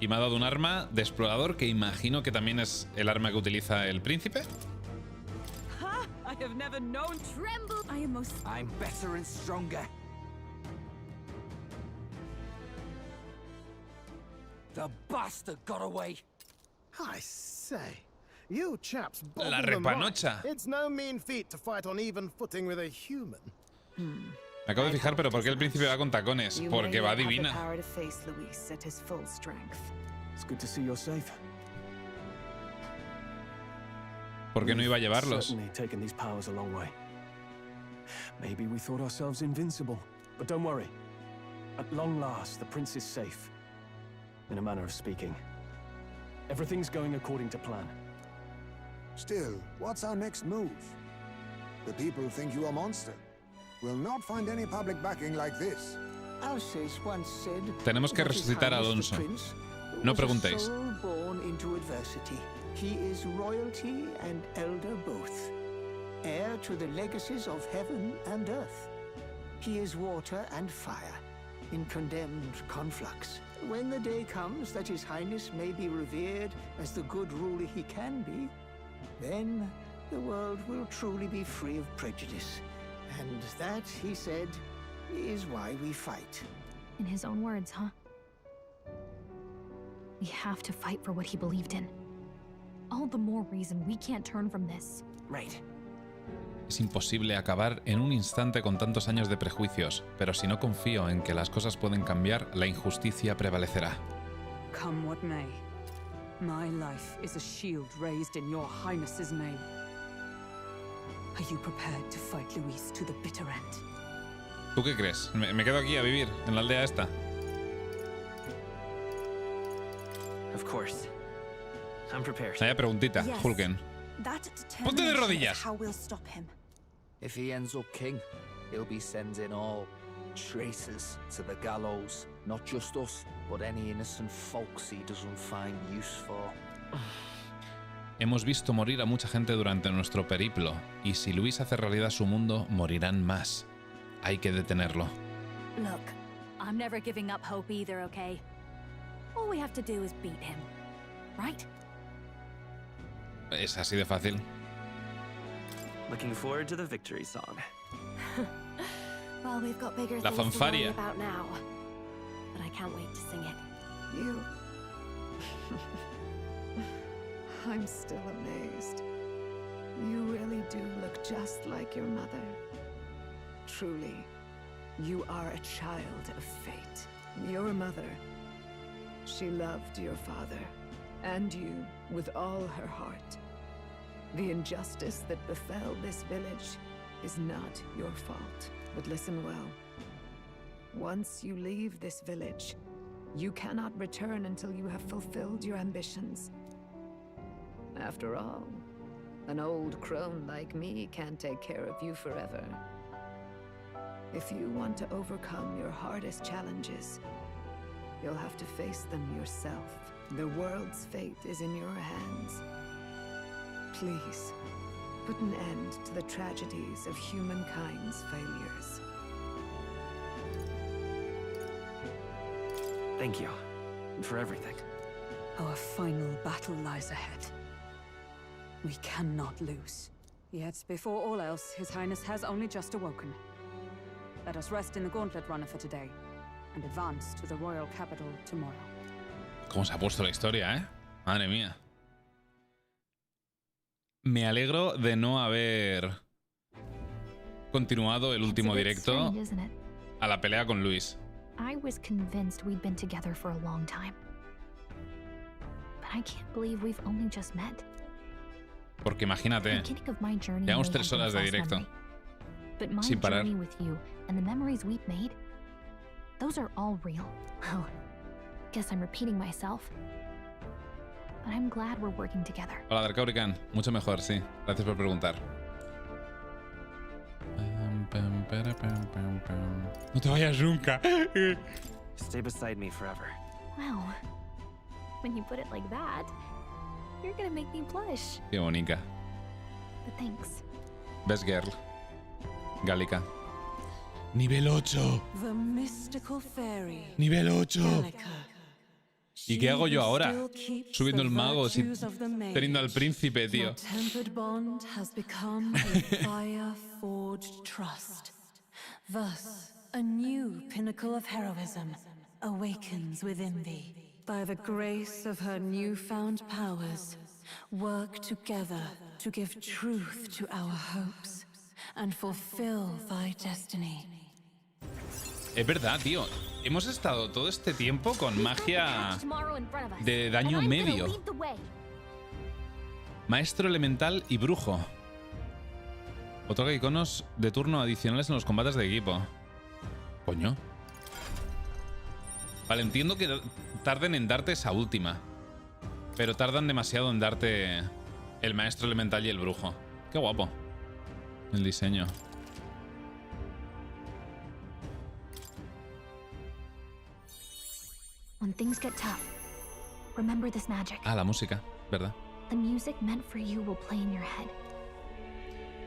Y me ha dado un arma de explorador que imagino que también es el arma que utiliza el príncipe. I'm better and stronger. The bastard got away. I say, you chaps boggle La them right. repanocha. It's no mean feat to fight on even footing with a human. Me acabo de fijar, pero ¿por qué el príncipe va con tacones? Porque va divina. ¿Por qué no iba a llevarlos? Maybe we thought ourselves invincible, but don't worry. At long last, the prince is safe. In a manner of speaking. Everything's going according to plan. Still, what's our next move? The people think you a monster. We'll not find any public backing like this. Alces once said, tenemos que resucitar a Alonso. No preguntéis. Born into adversity. He is royalty and elder both. Heir to the legacies of heaven and earth. He is water and fire, in condemned conflux. When the day comes that His Highness may be revered as the good ruler he can be, then the world will truly be free of prejudice. And that, he said, is why we fight. In his own words, huh? We have to fight for what he believed in. All the more reason we can't turn from this. Right. Es imposible acabar en un instante con tantos años de prejuicios, pero si no confío en que las cosas pueden cambiar, la injusticia prevalecerá. Come what may, my life is a shield raised in your highness's name. Are you prepared to fight Luis to the bitter end? ¿Tú qué crees? ¿Me quedo aquí a vivir, en la aldea esta? Of course. I'm prepared. Vaya preguntita, Yes. Hulken. That Ponte de determination rodillas. is how we'll stop him. If he ends up king, he'll be sending all traitors to the gallows. Not just us, but any innocent folks he doesn't find use for. Hemos visto morir a mucha gente durante nuestro periplo, y si Luis hace realidad su mundo, morirán más. Hay que detenerlo. Look, I'm never giving up hope either, okay? All we have to do is beat him, right? Es así de fácil. Looking forward to the victory song. Well, we've got bigger La things to worry fanfaria. about now. But I can't wait to sing it. You... I'm still amazed. You really do look just like your mother. Truly, you are a child of fate. Your mother, she loved your father, and you with all her heart. The injustice that befell this village is not your fault. But listen well. Once you leave this village, you cannot return until you have fulfilled your ambitions. After all, an old crone like me can't take care of you forever. If you want to overcome your hardest challenges, you'll have to face them yourself. The world's fate is in your hands. Please, put an end to the tragedies of humankind's failures. Thank you for everything. Our final battle lies ahead. We cannot lose. Yet, before all else, His Highness has only just awoken. Let us rest in the Gauntlet Runner for today, and advance to the royal capital tomorrow. ¿Cómo se ha puesto la historia, eh? Madre mía. Me alegro de no haber continuado el último directo a la pelea con Luis. I was convinced we'd been together for a long time. But I can't believe we've only just met. Porque imagínate, llevamos 3 horas de directo. But my sin parar. journey with you and the memories we've made, those are all real. Well, guess I'm repeating myself. But I'm glad we're working together. Hola, Darkaurican. Mucho mejor, sí. Gracias por preguntar. No te vayas nunca. Stay beside me forever. Wow. When you put it like that, you're gonna make me blush. Qué bonita. But thanks. Best girl. Gálica. Nivel 8. The mystical fairy. Nivel 8. Gallica. ¿Y qué hago yo ahora? Subiendo el mago, teniendo al príncipe, tío. Tempered bond has become a fire-forged trust. Thus, a new pinnacle of heroism awakens within thee. By the grace of her newfound powers, work together to give truth to our hopes and fulfill thy destiny. Es verdad, tío. Hemos estado todo este tiempo con magia de daño medio. Maestro elemental y brujo. Otorga iconos de turno adicionales en los combates de equipo. Coño. Vale, entiendo que tarden en darte esa última. Pero tardan demasiado en darte el maestro elemental y el brujo. Qué guapo. El diseño. When things get tough, remember this magic. Ah, la música, ¿verdad? The music meant for you will play in your head.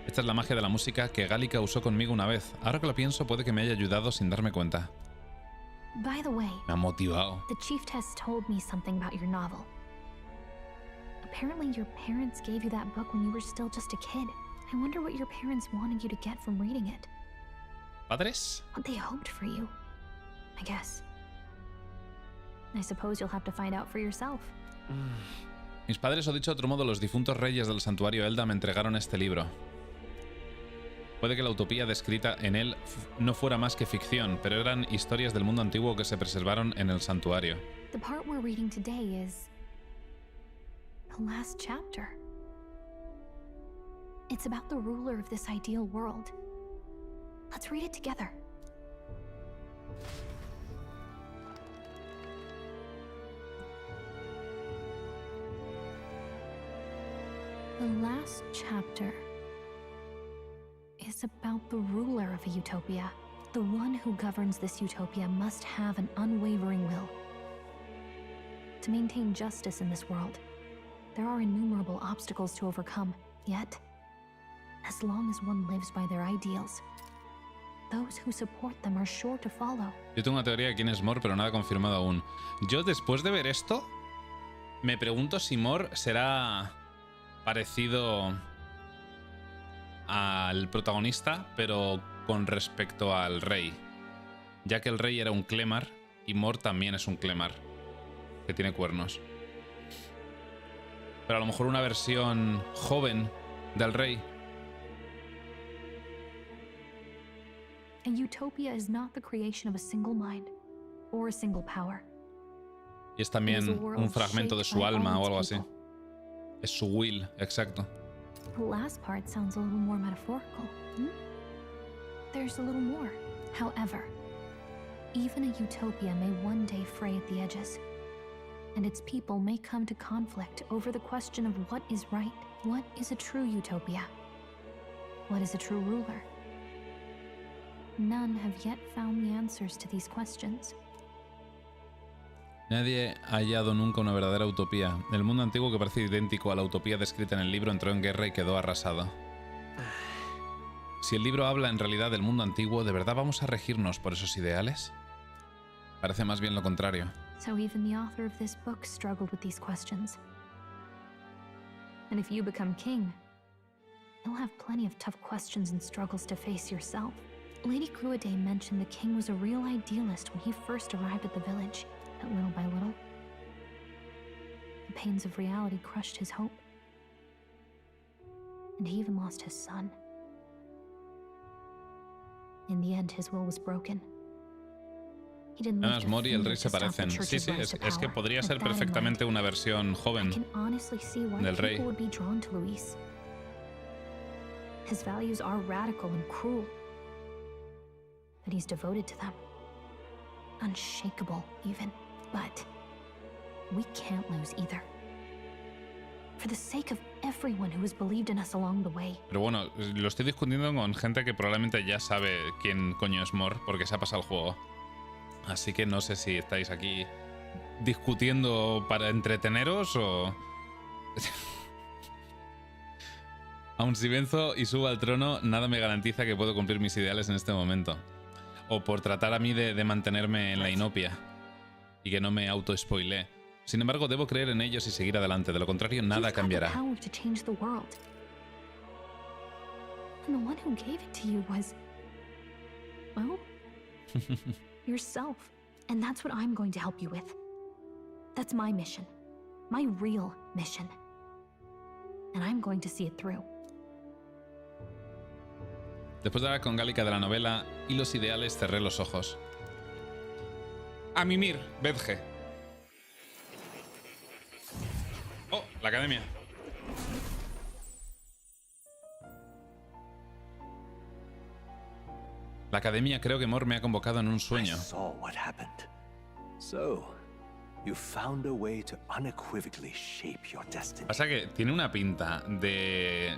Esta es la magia de la música que Gálica usó conmigo una vez. Ahora que lo pienso, puede que me haya ayudado sin darme cuenta. By the way, Me ha motivado. the chiefess told me something about your novel. Apparently your parents gave you that book when you were still just a kid. I wonder what your parents wanted you to get from reading it. ¿Padres? What they hoped for you, I guess. I suppose you'll have to find out for yourself. Mis padres, o dicho de otro modo, los difuntos reyes del santuario Elda, me entregaron este libro. Puede que la utopía descrita en él no fuera más que ficción, pero eran historias del mundo antiguo que se preservaron en el santuario. The part we're reading today is the last chapter. It's about the ruler of this ideal world. Let's read it together. The last chapter is about the ruler of a utopia. The one who governs this utopia must have an unwavering will. To maintain justice in this world, there are innumerable obstacles to overcome, yet, as long as one lives by their ideals, those who support them are sure to follow. Yo tengo una teoría de quién es Mor, pero nada confirmado aún. Yo, después de ver esto, me pregunto si Mor será parecido al protagonista, pero con respecto al rey. Ya que el rey era un Clemar y Mor también es un Clemar, que tiene cuernos. Pero a lo mejor una versión joven del rey. A utopia is not the creation of a single mind or a single power. Y es también un fragmento de su alma o algo así. Es su will, exacto. The last part sounds a little more metaphorical. There's a little more. However, even a utopia may one day fray at the edges, and its people may come to conflict over the question of what is right. What is a true utopia? What is a true ruler? None have yet found the answers to these questions. Nadie ha hallado nunca una verdadera utopía. El mundo antiguo, que parece idéntico a la utopía descrita en el libro, entró en guerra y quedó arrasado. Si el libro habla en realidad del mundo antiguo, ¿de verdad vamos a regirnos por esos ideales? Parece más bien lo contrario. So even the author of this book struggled with these questions. And if you become king, you'll have plenty of tough questions and struggles to face yourself. Lady Cruaday mentioned the king was a real idealist when he first arrived at the village. But little by little, the pains of reality crushed his hope. And he even lost his son. In the end, his will was broken. He didn't live Además, to Mor y el fear rey to se stop the parecen. Sí, church's sí, rise to es que power. podría ser With that in perfectamente mind, una versión joven I can honestly see why del rey. people would be drawn to Luis. His values are radical and cruel, but he's devoted to them. Unshakable, even. But we can't lose either. For the sake of everyone who has believed in us along the way. Pero bueno, lo estoy discutiendo con gente que probablemente ya sabe quién coño es Mor, porque se ha pasado el juego. Así que no sé si estáis aquí discutiendo para entreteneros o... Aun si venzo y subo al trono, nada me garantiza que puedo cumplir mis ideales en este momento. O por tratar a mí de mantenerme en la inopia y que no me auto-spoilee. Sin embargo, debo creer en ellos y seguir adelante. De lo contrario, nada cambiará. Power to change the world. And the one who gave it to you was, well, yourself. And that's what I'm going to help you with. That's my mission. My real mission. And I'm going to see it through. Después de la congálica de la novela y los ideales, cerré los ojos. A mimir, Bedge. Oh, la academia. La academia, creo que Mor me ha convocado en un sueño. Saw what happened. So, you found a way to unequivocally shape your destiny. Pasa que tiene una pinta de...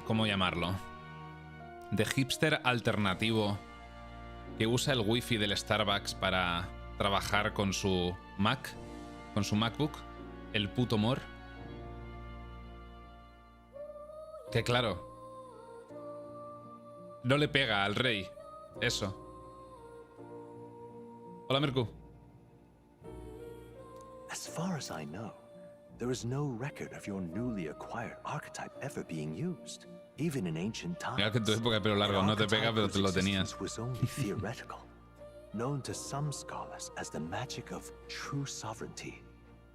¿Cómo llamarlo? De hipster alternativo que usa el wifi del Starbucks para trabajar con su Mac, con su MacBook, el puto Mor. Que claro, no le pega al rey, eso. Hola, Mirku. As far as I know, there is no record of your newly acquired archetype ever being used, even in ancient times. Mira que en tu época de pelo largo no te pega, pero te lo tenías. Was only theoretical, known to some scholars as the magic of true sovereignty.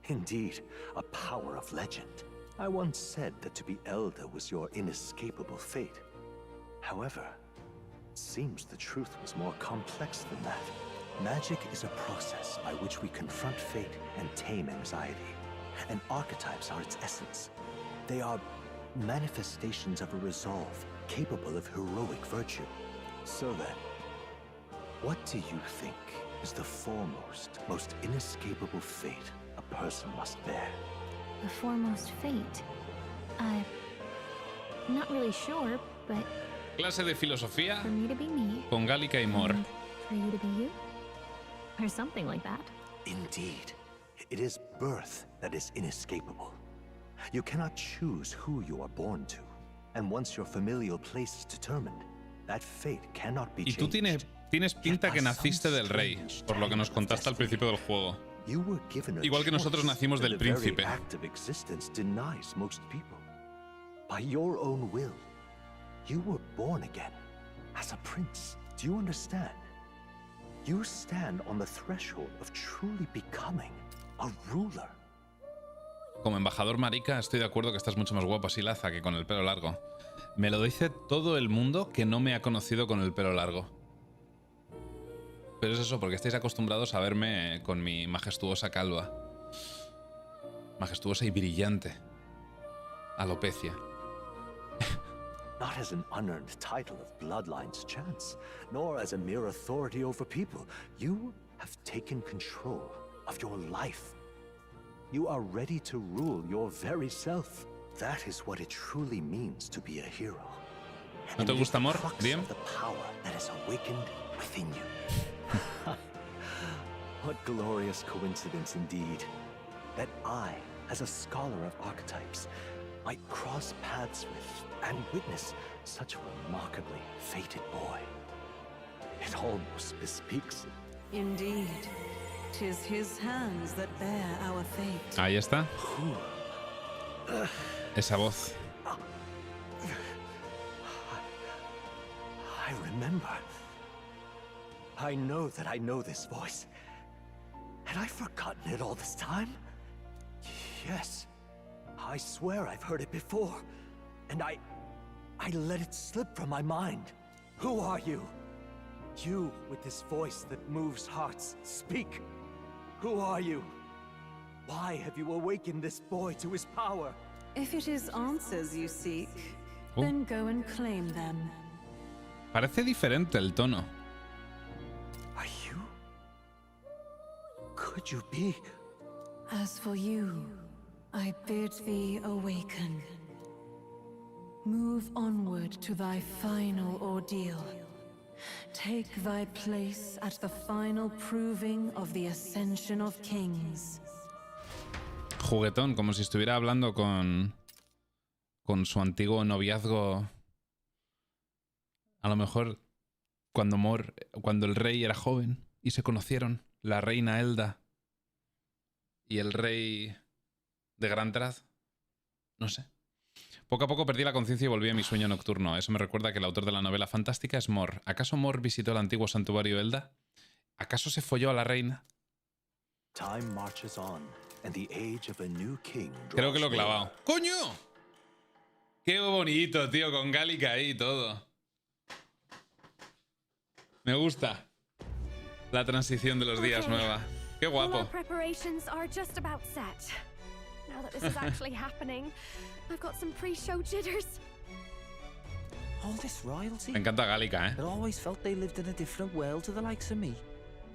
Indeed, a power of legend. I once said that to be elder was your inescapable fate. However, it seems the truth was more complex than that. Magic is a process by which we confront fate and tame anxiety. And archetypes are its essence. They are manifestations of a resolve capable of heroic virtue. So then, what do you think is the foremost, most inescapable fate a person must bear? The foremost fate? I'm not really sure, but... Clase de filosofía for me to be me, con Gálica y Mor. for you to be you? Or something like that. Indeed. It is birth that is inescapable. You cannot choose who you are born to. And once your familial place is determined, that fate cannot be Y tú changed. tienes pinta que naciste del rey, por lo que nos contaste al principio del juego. Igual que nosotros nacimos del príncipe. By your own will, you were born again as a prince. Do you understand? You stand on the threshold of truly becoming a ruler. Como embajador marica, estoy de acuerdo que estás mucho más guapo así, Laza, que con el pelo largo. Me lo dice todo el mundo que no me ha conocido con el pelo largo. Pero es eso, porque estáis acostumbrados a verme con mi majestuosa calva. Majestuosa y brillante. Alopecia. Not as an unearned title of bloodline's chance, nor as a mere authority over people. You have taken control of your life. You are ready to rule your very self. That is what it truly means to be a hero. ¿No te gusta, amor? Bien. The power that is awakened within you. What glorious coincidence indeed, that I, as a scholar of archetypes, might cross paths with and witness such a remarkably fated boy. It almost bespeaks it. Indeed. 'Tis his hands that bear our fate. Ahí está. Esa voz. I remember. I know that I know this voice. Had I forgotten it all this time? Yes. I swear I've heard it before. And I let it slip from my mind. Who are you? You with this voice that moves hearts. Speak. Who are you? Why have you awakened this boy to his power? If it is answers you seek, then go and claim them. Parece diferente el tono. Are you? Could you be? As for you, I bid thee awaken. Move onward to thy final ordeal. Take thy place at the final proving of the ascension of kings. Juguetón, como si estuviera hablando con su antiguo noviazgo. A lo mejor cuando el rey era joven y se conocieron, la reina Elda y el rey de Grantrad. No sé. Poco a poco perdí la conciencia y volví a mi sueño nocturno. Eso me recuerda que el autor de la novela fantástica es Mor. ¿Acaso Mor visitó el antiguo santuario Elda? ¿Acaso se folló a la reina? Creo que lo he clavado. ¡Coño! ¡Qué bonito, tío! Con Gálica ahí y todo. Me gusta la transición de los días nueva. ¡Qué guapo! Now that this is actually happening, I've got some pre-show jitters. All this royalty. Me encanta Gálica, I always felt they lived in a different world to the likes of me.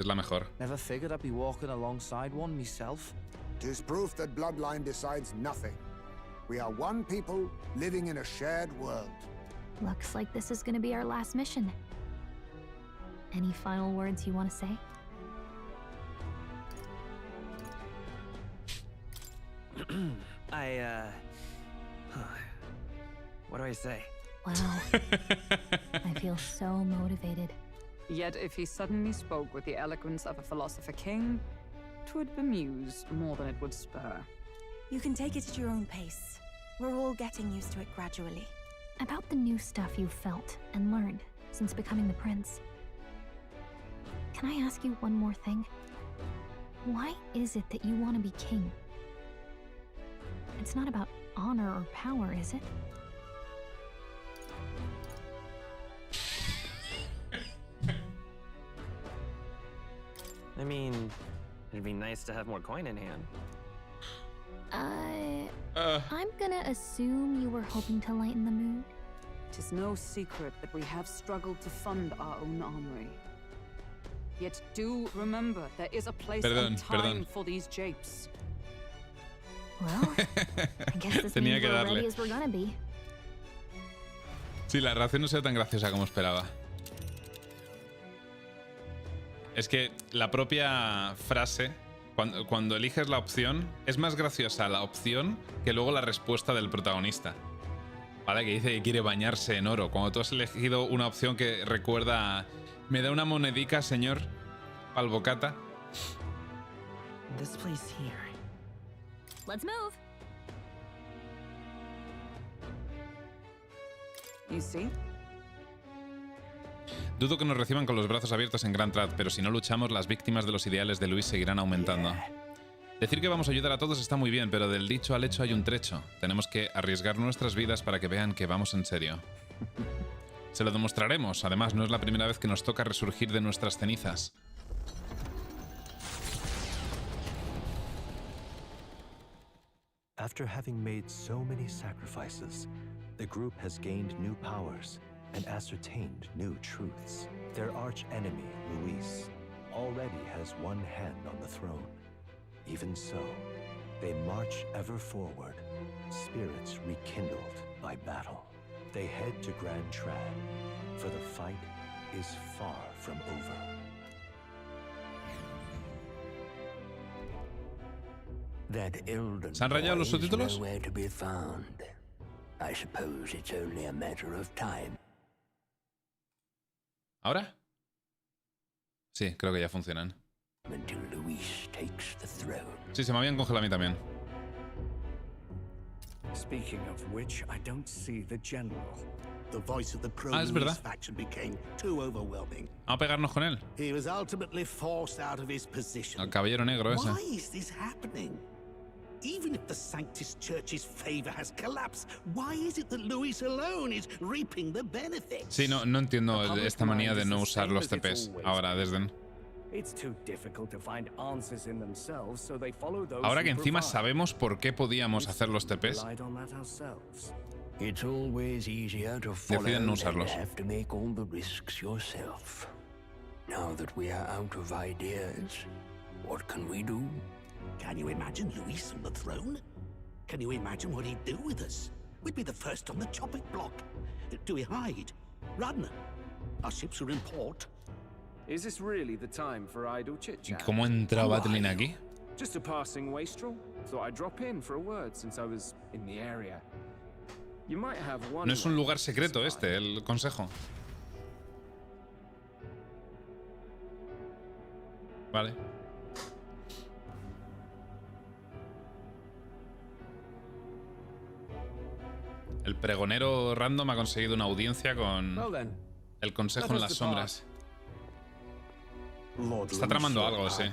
Es la mejor. Never figured I'd be walking alongside one myself. Tis proof that bloodline decides nothing. We are one people living in a shared world. Looks like this is gonna be our last mission. Any final words you want to say? What do I say? Wow. I feel so motivated. Yet if he suddenly spoke with the eloquence of a philosopher king, 'twould bemuse more than it would spur. You can take it at your own pace. We're all getting used to it gradually. About the new stuff you've felt and learned since becoming the prince. Can I ask you one more thing? Why is it that you want to be king? It's not about honor or power, is it? I mean, it'd be nice to have more coin in hand. I'm gonna assume you were hoping to lighten the mood. 'Tis no secret that we have struggled to fund our own armory. Yet do remember, there is a place and time for these japes. Well, I guess this Tenía means que we're darle. ready as we're gonna be. Sí, la reacción no ha sido tan graciosa como esperaba. Es que la propia frase, cuando eliges la opción, es más graciosa la opción que luego la respuesta del protagonista. ¿Vale? Que dice que quiere bañarse en oro. Cuando tú has elegido una opción que recuerda a, ¿me da una monedica, señor? Al bocata. This place here. Let's move. You see? Dudo que nos reciban con los brazos abiertos en Grand Trad, pero si no luchamos, las víctimas de los ideales de Luis seguirán aumentando. Decir que vamos a ayudar a todos está muy bien, pero del dicho al hecho hay un trecho. Tenemos que arriesgar nuestras vidas para que vean que vamos en serio. Se lo demostraremos. Además, no es la primera vez que nos toca resurgir de nuestras cenizas. After having made so many sacrifices, the group has gained new powers and ascertained new truths. Their arch-enemy, Luis, already has one hand on the throne. Even so, they march ever forward, spirits rekindled by battle. They head to Grand Trad, for the fight is far from over. That Elden ¿Se han rayado los boy is subtítulos? nowhere to be found. I suppose it's only a matter of time. ¿Ahora? Sí, creo que ya funcionan. Until Luis takes the throne. Sí, se me habían congelado a mí también. Speaking of which, I don't see the general. The voice of the es verdad. pro-Luis faction became too overwhelming. Vamos a pegarnos con él. He was ultimately forced out of his position. El caballero negro ese. Why is this happening? Even if the Sanctus Church's favor has collapsed, why is it that Luis alone is reaping the benefits? Sí, no entiendo esta manía de no usar los TPs ahora desde... Ahora que encima sabemos por qué podíamos hacer los TPs, It's always easier to follow deciden no than usarlos. have to make all the risks yourself. Now that we are out of ideas, what can we do? Can you imagine Luis on the throne? Can you imagine what he'd do with us? We'd be the first on the chopping block. Do we hide? Run? Our ships are in port. Is this really the time for idle chit-chat? ¿Cómo ha entrado Battling aquí? Just a passing wastrel. Thought I'd drop in for a word since I was in the area. You might have one. No es un lugar secreto este, el consejo. Vale. El pregonero random ha conseguido una audiencia con el consejo en las sombras. Está tramando algo, sí.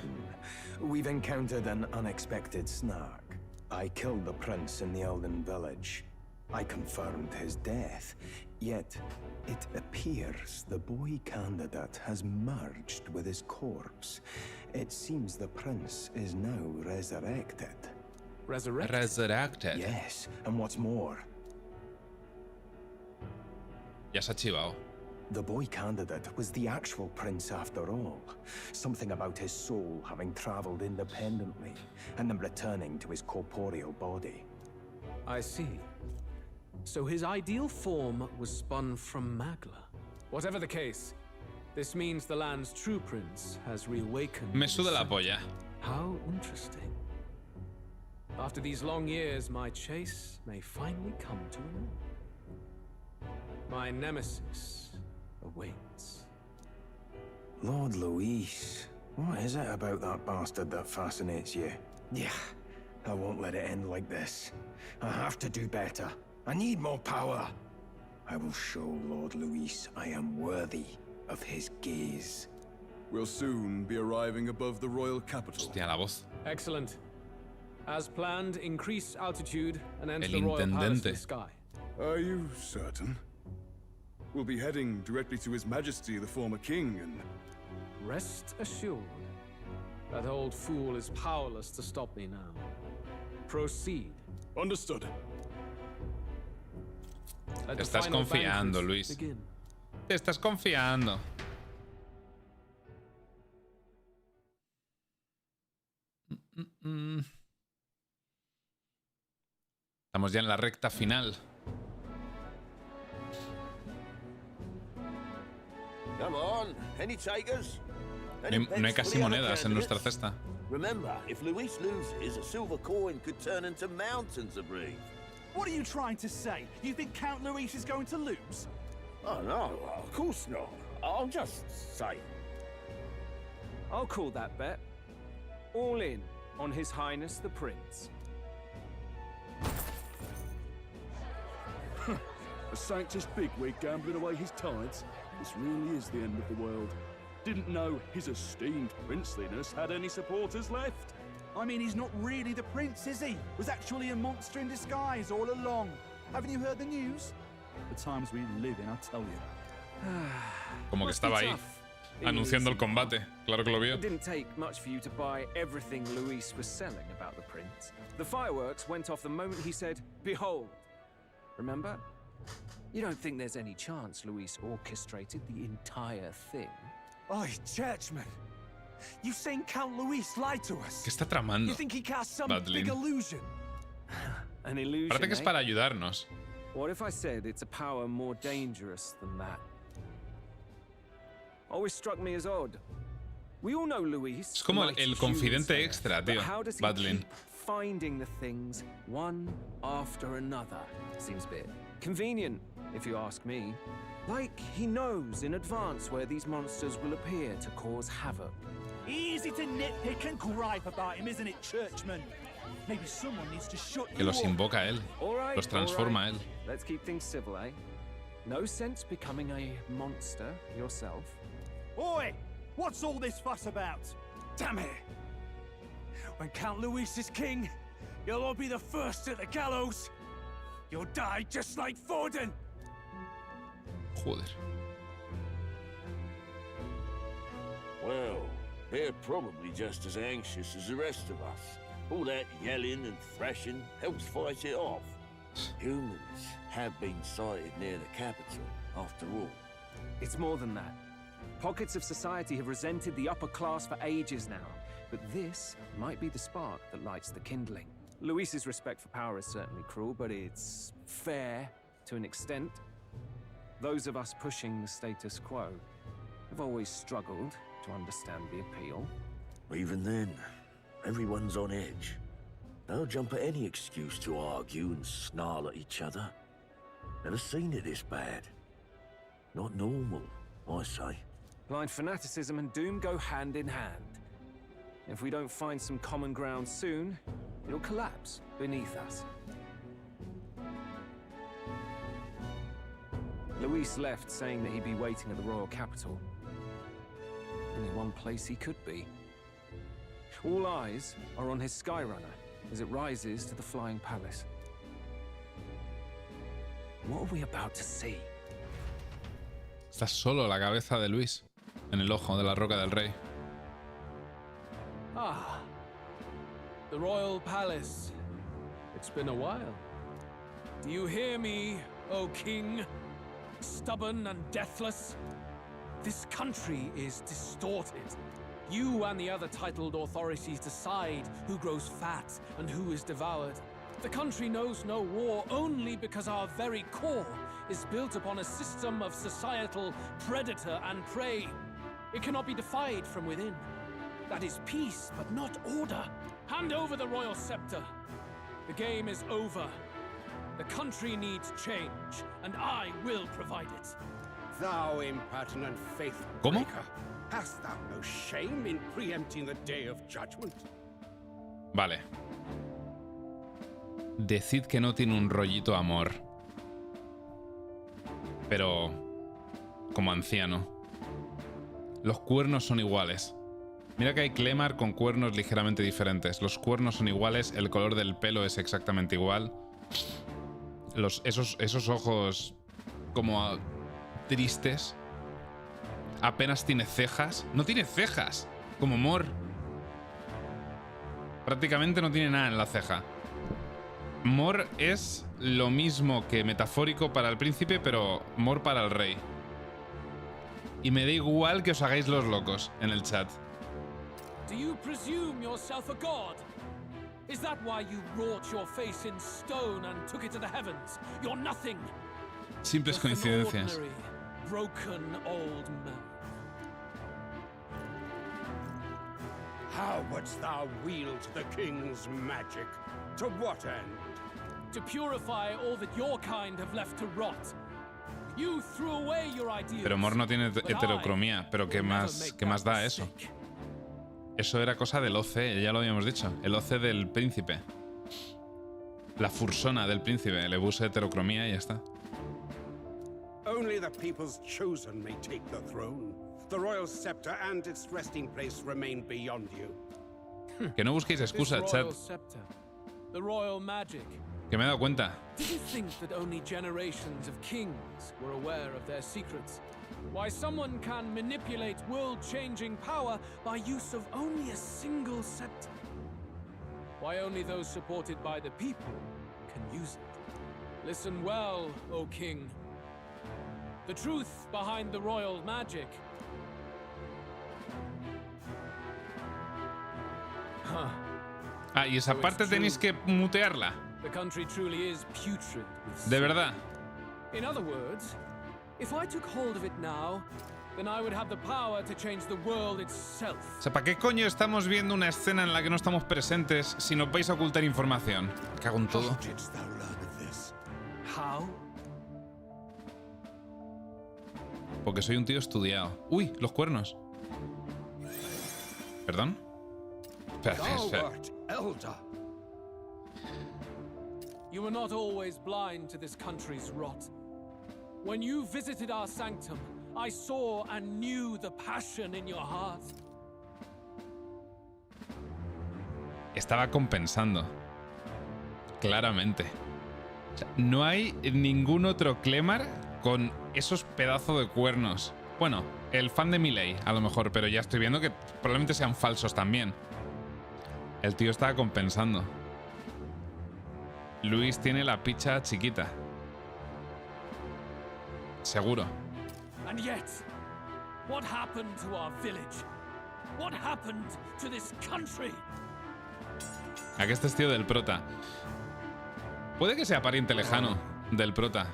We've encountered an unexpected snark. I killed the prince in the Elden village. I confirmed his death. Yet, it appears the boy candidate has merged with his corpse. It seems the prince is now resurrected. Resurrected? Resurrected. Yes, and what's more, ya se ha chivado. the boy candidate was the actual prince after all. Something about his soul having traveled independently and then returning to his corporeal body. I see. So his ideal form was spun from Magla. Whatever the case, this means the land's true prince has reawakened. Me suda la polla. How interesting. After these long years, my chase may finally come to an end. My nemesis awaits. Lord Luis, what is it about that bastard that fascinates you? Yeah, I won't let it end like this. I have to do better. I need more power. I will show Lord Luis I am worthy of his gaze. We'll soon be arriving above the royal capital. Hostia, la voz. Excellent. As planned, increase altitude and enter the royal palace in the sky. Are you certain? We'll be heading directly to His Majesty, the former king, and... Rest assured, that old fool is powerless to stop me now. Proceed. Understood. Te estás confiando, Luis. Te estás confiando. Estamos ya en la recta final. Come on, any takers? No hay casi monedas en nuestra cesta. Remember, if Luis loses, a silver coin could turn into mountains of breathe. What are you trying to say? You think Count Luis is going to lose? Oh no, of course not. I'll just say. I'll call that bet. All in on His Highness the Prince. A Sanctus bigwig gambling away his tides? This really is the end of the world. Didn't know his esteemed princeliness had any supporters left. I mean, he's not really the prince, is he? Was actually a monster in disguise all along. Haven't you heard the news? The times we live in, I tell you. Como que estaba ahí, anunciando el combate. Claro que lo vio. It didn't take much for you to buy everything Luis was selling about the prince. The fireworks went off the moment he said, "Behold." Remember? You don't think there's any chance Luis orchestrated the entire thing? Oi, churchman. You've seen Count Luis lie to us. ¿Qué está tramando? You think he cast some Badlin. big illusion? An illusion, Parece que es para ayudarnos. What if I said it's a power more dangerous than that? Always struck me as odd. We all know Luis. Es como el confidente extra, tío. Badlin. Finding the things one after another. Seems a bit convenient, if you ask me. Like he knows in advance where these monsters will appear to cause havoc. Easy to nitpick and gripe about him, isn't it, churchman? Maybe someone needs to shut you Que los up. invoca él. Los transforma él. Let's keep things civil, eh? No sense becoming a monster yourself. Oi! What's all this fuss about? Damn it! When Count Luis is king, you'll all be the first at the gallows. You'll die just like Forden. Joder. Well, they're probably just as anxious as the rest of us. All that yelling and thrashing helps fight it off. Humans have been sighted near the capital, after all. It's more than that. Pockets of society have resented the upper class for ages now, but this might be the spark that lights the kindling. Luis's respect for power is certainly cruel, but it's fair to an extent. Those of us pushing the status quo have always struggled to understand the appeal. Even then, everyone's on edge. They'll jump at any excuse to argue and snarl at each other. Never seen it this bad. Not normal, I say. Blind fanaticism and doom go hand in hand. If we don't find some common ground soon, it'll collapse beneath us. Luis left saying that he'd be waiting at the royal capital. Only one place he could be. All eyes are on his Skyrunner as it rises to the flying palace. What are we about to see? Está solo la cabeza de Luis en el ojo de la roca del rey. Ah, the royal palace. It's been a while. Do you hear me, O king? Stubborn and deathless? This country is distorted. You and the other titled authorities decide who grows fat and who is devoured. The country knows no war only because our very core is built upon a system of societal predator and prey. It cannot be defied from within. That is peace, but not order. Hand over the royal scepter. The game is over. The country needs change, and I will provide it. Thou impertinent faith ¿Cómo? breaker. Hast thou no shame in preempting the day of judgment? Vale. Decid que no tiene un rollito amor. Pero... como anciano. Los cuernos son iguales. Mira que hay Clemar con cuernos ligeramente diferentes. Los cuernos son iguales, el color del pelo es exactamente igual. Esos ojos como tristes. Apenas tiene cejas. No tiene cejas, como Mor. Prácticamente no tiene nada en la ceja. Mor es lo mismo que metafórico para el príncipe, pero Mor para el rey. Y me da igual que os hagáis los locos en el chat. Do you presume yourself a god? Is that why you wrought your face in stone and took it to the heavens? You're nothing. Simples coincidencias. Broken old man. How wouldst thou wield the king's magic? To what end? To purify all that your kind have left to rot. You threw away your ideals. Pero Mor no tiene heterocromía. Pero ¿qué más da eso? Eso era cosa del OC, ya lo habíamos dicho. El OC del príncipe. La fursona del príncipe. Le puse heterocromía y ya está. Only the people's chosen may take the throne. The royal scepter and its resting place remain beyond you. Que no busquéis excusas, chat. The royal magic. Que me he dado cuenta. Did you think that only generations of kings were aware of their secrets? Why someone can manipulate world-changing power by use of only a single scepter? Why only those supported by the people can use it? Listen well, O king. The truth behind the royal magic. Ah, y esa parte tenéis que mutearla. The country truly is putrid with De verdad. In other words, if I took hold of it now, then I would have the power to change the world itself. O sea, ¿para qué coño estamos viendo una escena en la que no estamos presentes si nos vais a ocultar información? Me cago en todo. How? Porque soy un tío estudiado. Uy, los cuernos. ¿Perdón? Espera. You were not always blind to this country's rot. When you visited our sanctum, I saw and knew the passion in your heart. Estaba compensando. Claramente. O sea, no hay ningún otro Clemar con esos pedazos de cuernos. Bueno, el fan de Milei, a lo mejor, pero ya estoy viendo que probablemente sean falsos también. El tío estaba compensando. Luis tiene la picha chiquita. Seguro. And yet, what happened to our village? What happened to this country? Aquí este es tío del prota. Puede que sea pariente lejano del prota.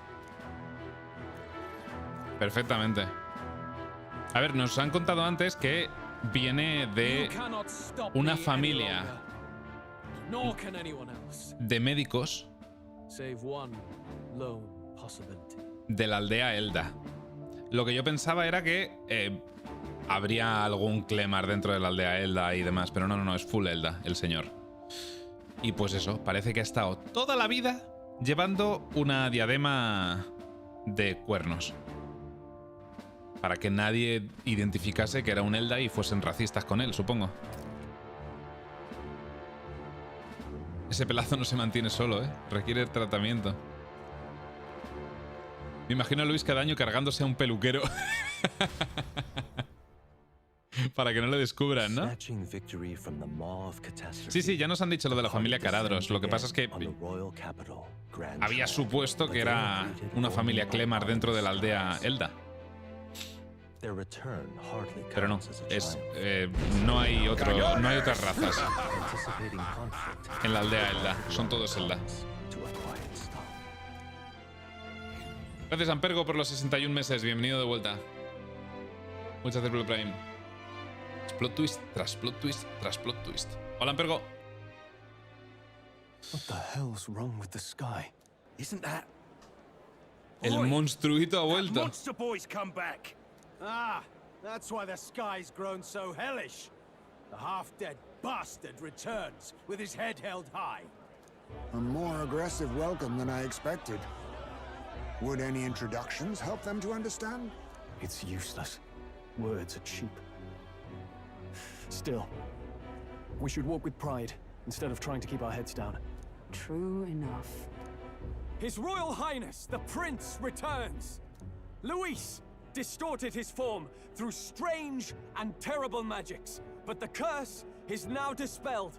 Perfectamente. A ver, nos han contado antes que viene de una familia de médicos de la aldea Elda. Lo que yo pensaba era que habría algún Clemar dentro de la aldea Elda y demás, pero no, es full Elda, el señor. Y pues eso, parece que ha estado toda la vida llevando una diadema de cuernos. Para que nadie identificase que era un Elda y fuesen racistas con él, supongo. Ese pelazo no se mantiene solo, ¿eh? Requiere tratamiento. Me imagino a Luis cada año cargándose a un peluquero. Para que no le descubran, ¿no? Sí, ya nos han dicho lo de la familia Caradros. Lo que pasa es que había supuesto que era una familia Clemar dentro de la aldea Elda. Pero no, no hay otras razas en la aldea Elda, son todos Elda. Gracias Ampergo por los 61 meses, bienvenido de vuelta. Muchas gracias por el Prime. Plot twist tras plot twist tras plot twist. Hola Ampergo. What the hell's wrong with the sky? Isn't that? El monstruito ha vuelto. Monster boy's come back. Ah, That's why the sky's grown so hellish. The half-dead bastard returns with his head held high. A more aggressive welcome than I expected. Would any introductions help them to understand? It's useless. Words are cheap. Still, we should walk with pride instead of trying to keep our heads down. True enough. His Royal Highness, the Prince, returns. Luis distorted his form through strange and terrible magics, but the curse is now dispelled.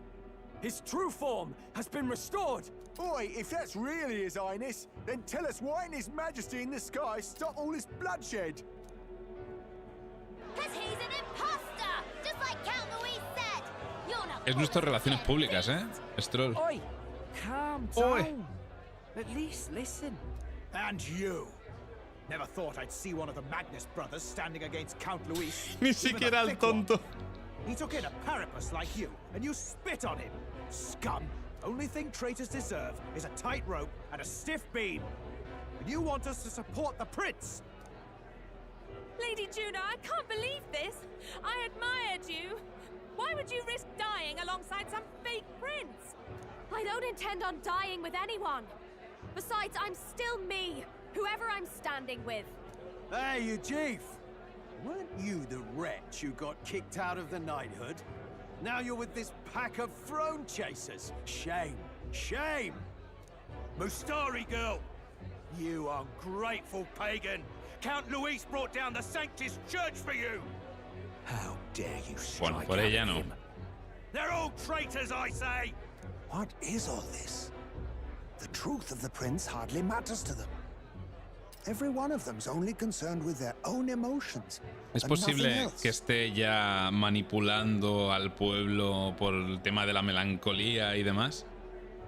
His true form has been restored. Oi, if that's really His Highness, then tell us why in His Majesty in the sky stop all this bloodshed? Cause he's an imposter, just like Count Luis said. You're not. Es nuestras relaciones públicas, Stroll. Oi, calm down. At least listen. And you. Never thought I'd see one of the Magnus brothers standing against Count Luis. Ni siquiera el tonto. He took in a parapus like you, and you spit on him. Scum. Only thing traitors deserve is a tight rope and a stiff beam. And you want us to support the prince? Lady Juna, I can't believe this. I admired you. Why would you risk dying alongside some fake prince? I don't intend on dying with anyone. Besides, I'm still me, whoever I'm standing with. Hey, you chief. Weren't you the wretch who got kicked out of the knighthood? Now you're with this pack of throne chasers. Shame. Shame! Mustari girl! You ungrateful pagan! Count Luis brought down the Sanctus Church for you! How dare you strike Bueno, por ella no. him? They're all traitors, I say! What is all this? The truth of the prince hardly matters to them. Every one of them's only concerned with their own emotions. ¿Es posible que esté ya manipulando al pueblo por el tema de la melancolía y demás?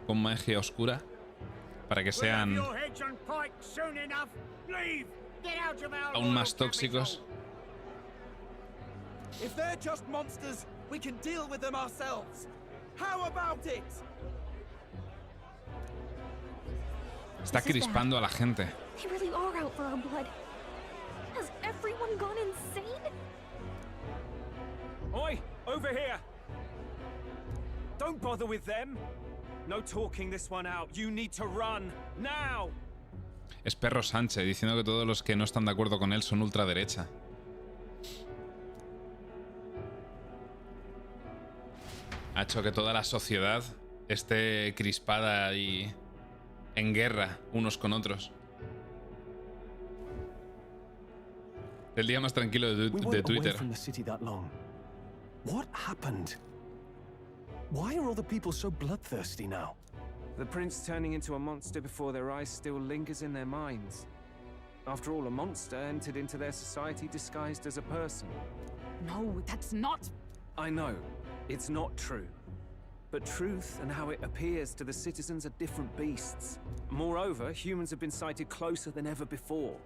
Con magia oscura. Para que sean aún más tóxicos. If they're just monsters, we can deal with them ourselves. How about it? Está crispando a la gente. They really are out for our blood. Has everyone gone insane? Oi, over here! Don't bother with them. No talking this one out. You need to run now. Es Perro Sánchez diciendo que todos los que no están de acuerdo con él son ultraderecha. Ha hecho que toda la sociedad esté crispada y en guerra unos con otros. El día más tranquilo de Twitter. What happened? Why are all the people so bloodthirsty now? The prince turning into a monster before their eyes still lingers in their minds. After all, a monster entered into their society disguised as a person. No, that's not... I know, it's not true. But truth and how it appears to the citizens are different beasts. Moreover, humans have been sighted closer than ever before.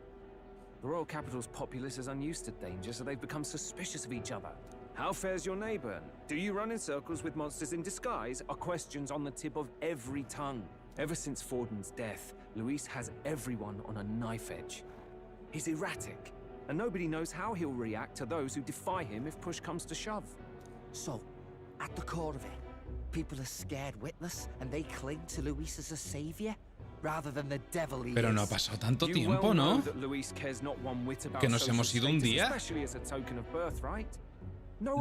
The royal capital's populace is unused to danger, so they've become suspicious of each other. How fares your neighbor? Do you run in circles with monsters in disguise? Are questions on the tip of every tongue. Ever since Forden's death, Luis has everyone on a knife edge. He's erratic, and nobody knows how he'll react to those who defy him if push comes to shove. So, at the core of it, people are scared witless and they cling to Luis as a savior rather than the devil he Pero is. no ha pasado tanto tiempo, ¿no? Que nos hemos ido un día.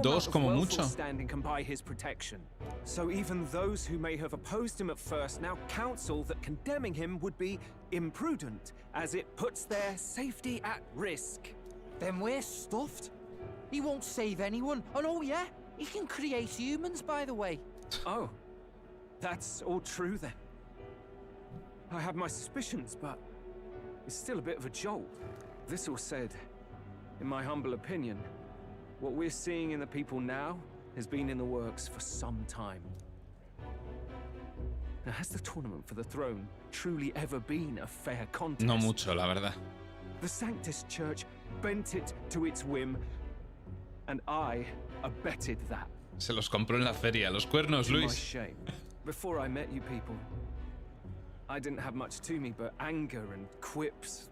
Dos como mucho. Can buy his protection. So even those who may have opposed him at first now counsel that condemning him would be imprudent, as it puts their safety at risk. Then we're stuffed. He won't save anyone. And oh yeah, he can create humans, by the way. Oh, that's all true then. I have my suspicions, but it's still a bit of a jolt. This all said, in my humble opinion, what we're seeing in the people now has been in the works for some time. Now, has the tournament for the throne truly ever been a fair contest? No mucho, la verdad. The Sanctus Church bent it to its whim, and I abetted that. Se los compró en la feria. Los cuernos, To my Luis. shame. Before I met you people, I didn't have much to me but anger and quips,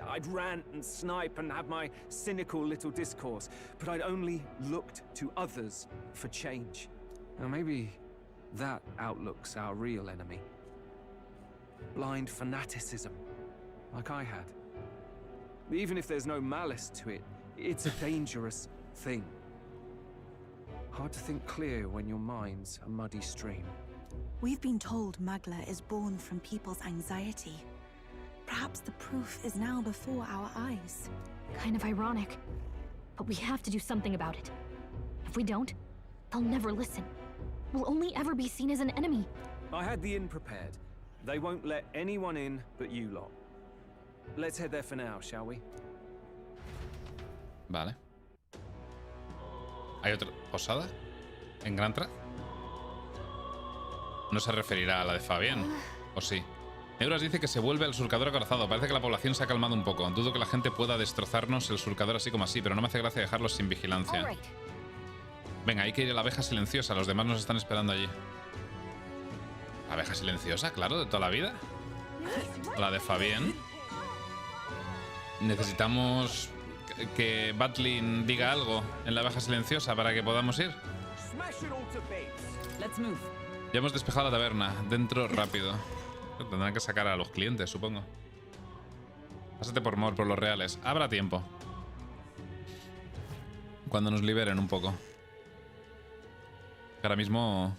I'd rant and snipe and have my cynical little discourse, but I'd only looked to others for change. Now maybe that outlook's our real enemy. Blind fanaticism, like I had. Even if there's no malice to it, it's a dangerous thing. Hard to think clear when your mind's a muddy stream. We've been told Magla is born from people's anxiety. Perhaps the proof is now before our eyes. Kind of ironic. But we have to do something about it. If we don't, they'll never listen. We'll only ever be seen as an enemy. I had the inn prepared. They won't let anyone in but you lot. Let's head there for now, shall we? Vale. ¿Hay otra posada? ¿En Grantraz? No se referirá a la de Fabián, ¿o sí? Euras dice que se vuelve al surcador acorazado. Parece que la población se ha calmado un poco. Dudo que la gente pueda destrozarnos el surcador así como así, pero no me hace gracia dejarlos sin vigilancia. Venga, hay que ir a la abeja silenciosa. Los demás nos están esperando allí. ¿La abeja silenciosa? Claro, de toda la vida. La de Fabián. Necesitamos que Batlin diga algo en la abeja silenciosa para que podamos ir. Ya hemos despejado la taberna. Dentro rápido. Tendrán que sacar a los clientes, supongo. Pásate por Mor, por los reales. Habrá tiempo. Cuando nos liberen un poco. Ahora mismo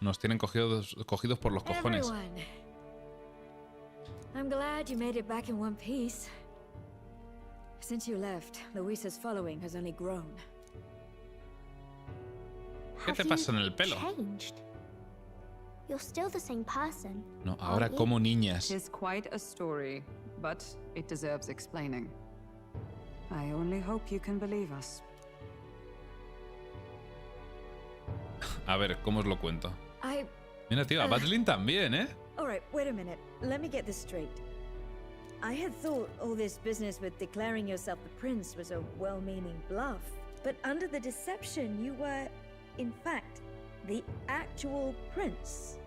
nos tienen cogidos por los cojones. I'm glad you made it back in one piece. Since you left, Luisa's following has only grown. ¿Qué te pasa en el pelo? You're still the same person. No, ahora como niñas. It is quite a story, but it deserves explaining. I only hope you can believe us. A ver, ¿cómo os lo cuento? Mira, tío, a Batlin también, ¿eh? Alright, wait a minute. Let me get this straight. I had thought all this business with declaring yourself the prince was a well-meaning bluff. But under the deception, you were, in fact, the actual prince.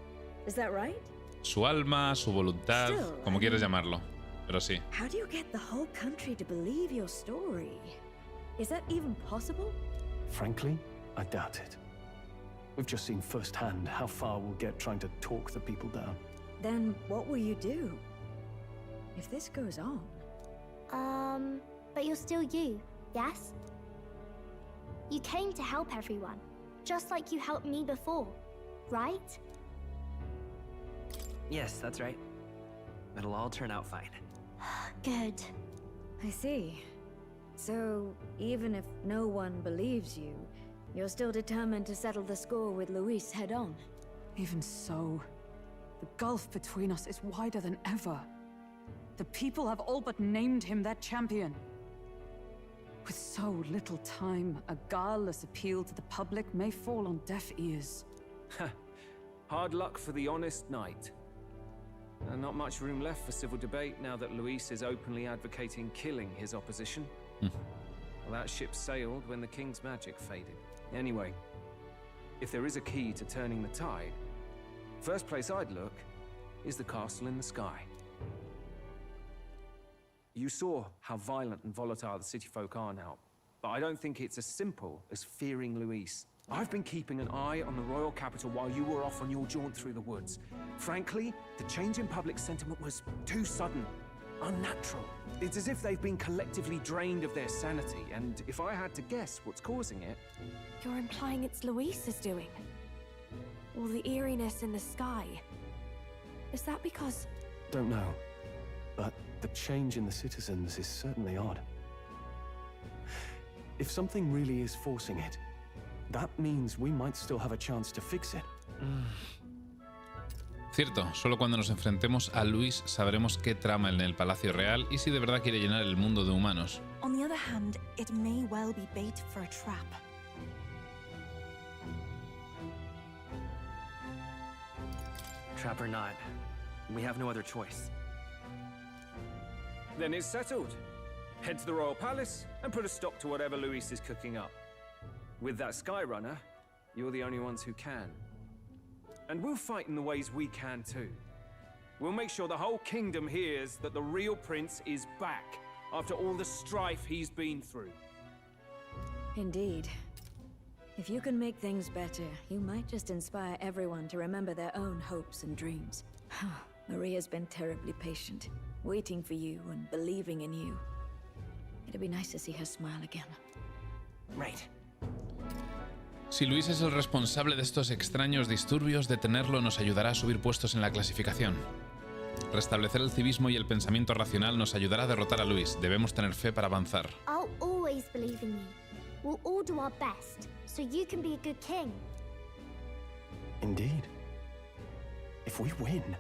Is that right? Su alma, su voluntad, como quieres llamarlo. Pero sí. How do you get the whole country to believe your story? Is that even possible? Frankly, I doubt it. We've just seen firsthand how far we'll get trying to talk the people down. Then what will you do? If this goes on... but you're still you, yes? You came to help everyone, just like you helped me before, right? Yes, that's right. It'll all turn out fine. Good. I see. So, even if no one believes you, you're still determined to settle the score with Luis head on? Even so, the gulf between us is wider than ever. The people have all but named him their champion. With so little time, a guileless appeal to the public may fall on deaf ears. Hard luck for the honest knight. And not much room left for civil debate now that Luis is openly advocating killing his opposition. Well, that ship sailed when the king's magic faded. Anyway, if there is a key to turning the tide, first place I'd look is the castle in the sky. You saw how violent and volatile the city folk are now, but I don't think it's as simple as fearing Luis. I've been keeping an eye on the royal capital while you were off on your jaunt through the woods. Frankly, the change in public sentiment was too sudden, unnatural. It's as if they've been collectively drained of their sanity, and if I had to guess what's causing it... You're implying it's Luis's doing? Or the eeriness in the sky? Is that because... Don't know, but the change in the citizens is certainly odd. If something really is forcing it, that means we might still have a chance to fix it. Cierto, solo cuando nos enfrentemos a Luis sabremos qué trama en el Palacio Real y si de verdad quiere llenar el mundo de humanos. On the other hand, it may well be bait for a trap. Trap or not, we have no other choice. Then it's settled. Head to the royal palace and put a stop to whatever Luis is cooking up. With that Skyrunner, you're the only ones who can. And we'll fight in the ways we can too. We'll make sure the whole kingdom hears that the real prince is back. after all the strife he's been through. Indeed. If you can make things better, you might just inspire everyone to remember their own hopes and dreams. Maria's been terribly patient, waiting for you and believing in you. It'd be nice to see her smile again. Right. Si Luis es el responsable de estos extraños disturbios, detenerlo nos ayudará a subir puestos en la clasificación. Restablecer el civismo y el pensamiento racional nos ayudará a derrotar a Luis. Debemos tener fe para avanzar. I'll always believe in you. We'll all do our best, so you can be a good king. Indeed. If we win,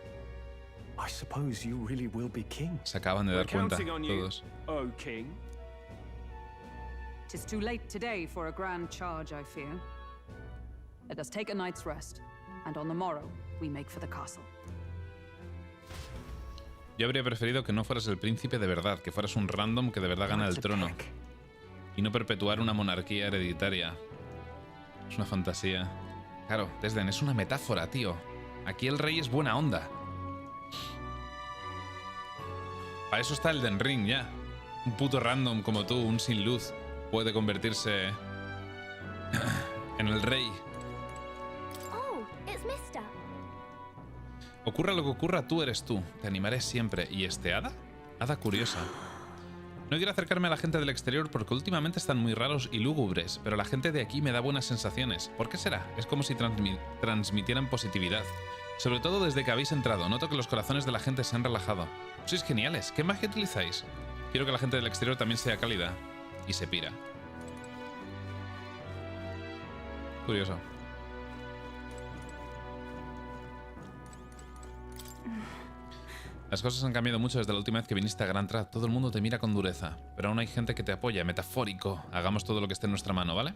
I suppose you really will be king. Se acaban de dar cuenta todos. Oh, king. 'Tis too late today for a grand charge, I fear. Let us take a night's rest, and on the morrow we make for the castle. Yo habría preferido que no fueras el príncipe de verdad, que fueras un random que de verdad gana el trono. Y no perpetuar una monarquía hereditaria. Es una fantasía. Claro, Desden, es una metáfora, tío. Aquí el rey es buena onda. Para eso está el Den Ring, ya. Un puto random como tú, un sin luz, puede convertirse en el rey. Oh, it's Mister. Ocurra lo que ocurra, tú eres tú. Te animaré siempre. ¿Y este hada? Hada curiosa. No quiero acercarme a la gente del exterior porque últimamente están muy raros y lúgubres, pero la gente de aquí me da buenas sensaciones. ¿Por qué será? Es como si transmitieran positividad. Sobre todo desde que habéis entrado. Noto que los corazones de la gente se han relajado. Sois geniales. ¿Qué magia utilizáis? Quiero que la gente del exterior también sea cálida. Y se pira. Curioso. Las cosas han cambiado mucho desde la última vez que viniste a Gran Trad. Todo el mundo te mira con dureza, pero aún hay gente que te apoya. Metafórico. Hagamos todo lo que esté en nuestra mano, ¿vale?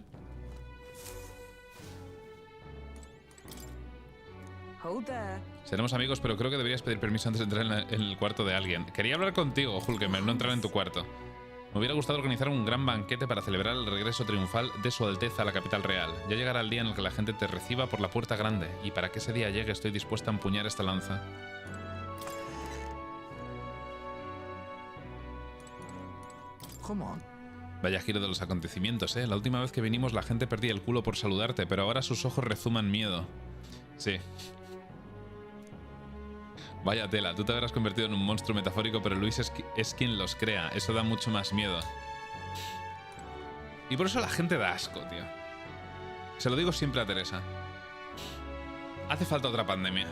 Hold there. Seremos amigos, pero creo que deberías pedir permiso antes de entrar en el cuarto de alguien. Quería hablar contigo, Hulkemer, no entrar en tu cuarto. Me hubiera gustado organizar un gran banquete para celebrar el regreso triunfal de Su Alteza a la capital real. Ya llegará el día en el que la gente te reciba por la puerta grande, y para que ese día llegue estoy dispuesta a empuñar esta lanza. Come on. Vaya giro de los acontecimientos, ¿eh? La última vez que vinimos la gente perdía el culo por saludarte, pero ahora sus ojos rezuman miedo. Sí. Vaya tela, tú te habrás convertido en un monstruo metafórico, pero Luis es quien los crea. Eso da mucho más miedo. Y por eso la gente da asco, tío. Se lo digo siempre a Teresa. Hace falta otra pandemia.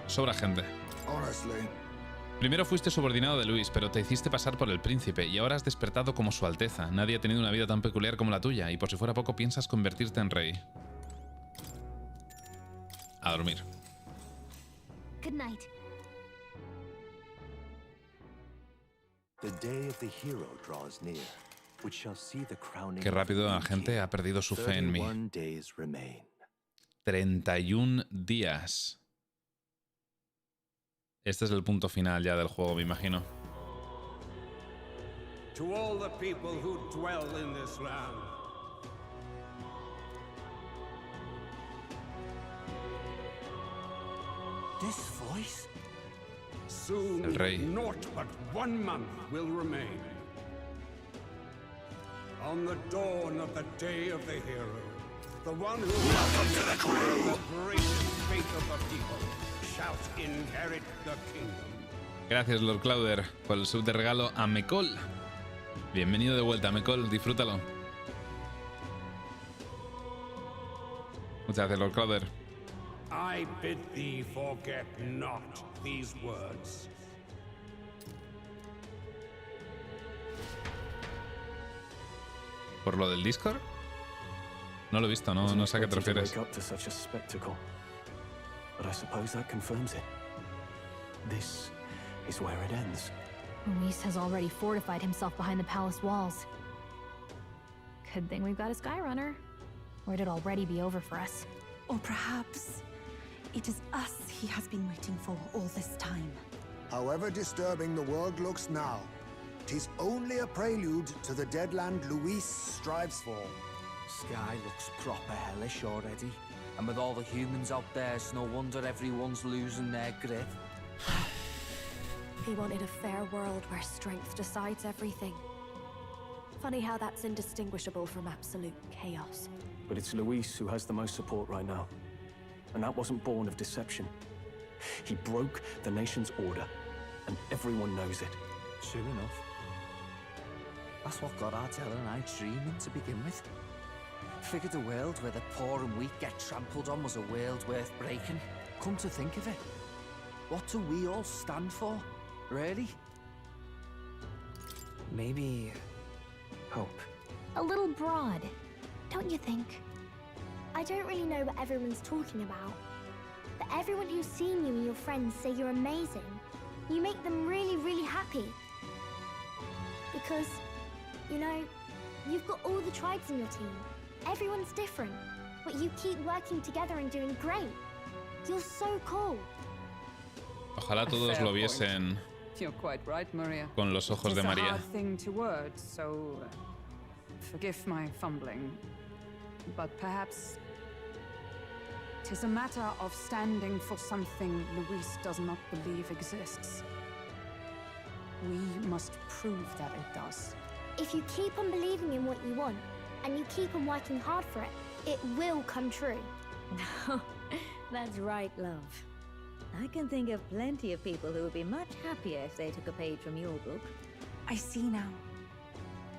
Sobra gente. Primero fuiste subordinado de Luis, pero te hiciste pasar por el príncipe y ahora has despertado como Su Alteza. Nadie ha tenido una vida tan peculiar como la tuya y por si fuera poco piensas convertirte en rey. A dormir. Good night. Qué rápido la gente ha perdido su fe en mí. 31 días. Este es el punto final ya del juego, me imagino. To all the people who dwell in this land. This voice? Soon, El rey. naught but 1 month will remain. On the dawn of the day of the hero, the one who the greatest fate of the people shall inherit the kingdom. Gracias, Lord Clauder, por el sub de regalo a Mecol. Bienvenido de vuelta, Mecol, disfrútalo. Muchas gracias, Lord Clauder. I bid thee forget not these words. ¿Por lo del Discord? No lo he visto, no sé a qué te refieres. But I suppose that confirms it. This is where it ends. Luis has already fortified himself behind the palace walls. Good thing we've got a Skyrunner, or it'd already be over for us. Or perhaps it is us he has been waiting for all this time. However disturbing the world looks now, it is only a prelude to the deadland Luis strives for. Sky looks proper hellish already. And with all the humans out there, it's no wonder everyone's losing their grip. He wanted a fair world where strength decides everything. Funny how that's indistinguishable from absolute chaos. But it's Luis who has the most support right now. And that wasn't born of deception. He broke the nation's order, and everyone knows it. True enough. That's what got Ardell and I dreaming to begin with. Figured a world where the poor and weak get trampled on was a world worth breaking. Come to think of it, what do we all stand for, really? Maybe... hope. A little broad, don't you think? I don't really know what everyone's talking about, but everyone who's seen you and your friends say you're amazing. You make them really, really happy. Because, you know, you've got all the tribes in your team. Everyone's different, but you keep working together and doing great. You're so cool. Ojalá todos lo viesen You're quite right, Maria. con los ojos de It's a María. hard thing to word, so forgive my fumbling. But perhaps 'tis a matter of standing for something Luis does not believe exists. We must prove that it does. If you keep on believing in what you want, and you keep on working hard for it, it will come true. That's right, love. I can think of plenty of people who would be much happier if they took a page from your book. I see now.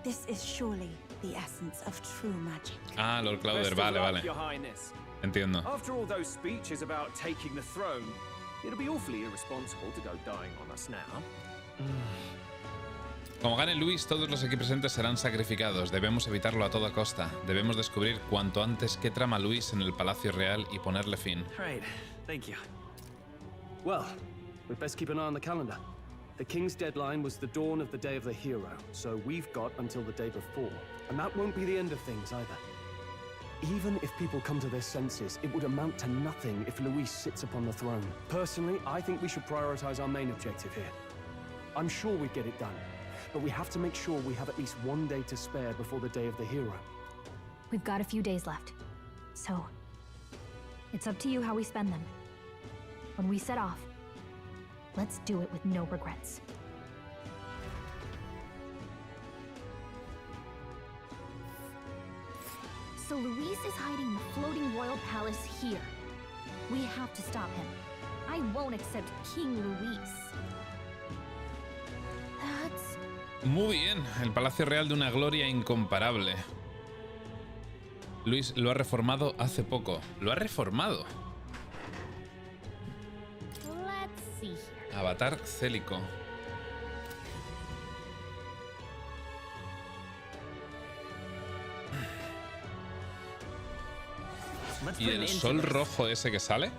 This is surely the essence of true magic. Ah, Lord Clauder, Best of vale, luck, vale. Your Highness. Entiendo. After all those speeches about taking the throne, it'll be awfully irresponsible to go dying on us now. Como gane Luis, todos los aquí presentes serán sacrificados. Debemos evitarlo a toda costa. Debemos descubrir cuanto antes qué trama Luis en el Palacio Real y ponerle fin. Right, thank you. Well, we'd best keep an eye on the calendar. The king's deadline was the dawn of the day of the hero, so we've got until the day before. And that won't be the end of things either. Even if people come to their senses, it would amount to nothing if Luis sits upon the throne. Personally, I think we should prioritize our main objective here. I'm sure we'd get it done, but we have to make sure we have at least one day to spare before the day of the hero. We've got a few days left, so it's up to you how we spend them. When we set off, let's do it with no regrets. So Luis is hiding the floating royal palace here. We have to stop him. I won't accept King Luis. That's... Muy bien, el Palacio Real de una gloria incomparable. Luis lo ha reformado hace poco. ¿Lo ha reformado? Let's see here. Avatar célico. ¿Y el sol rojo ese que sale?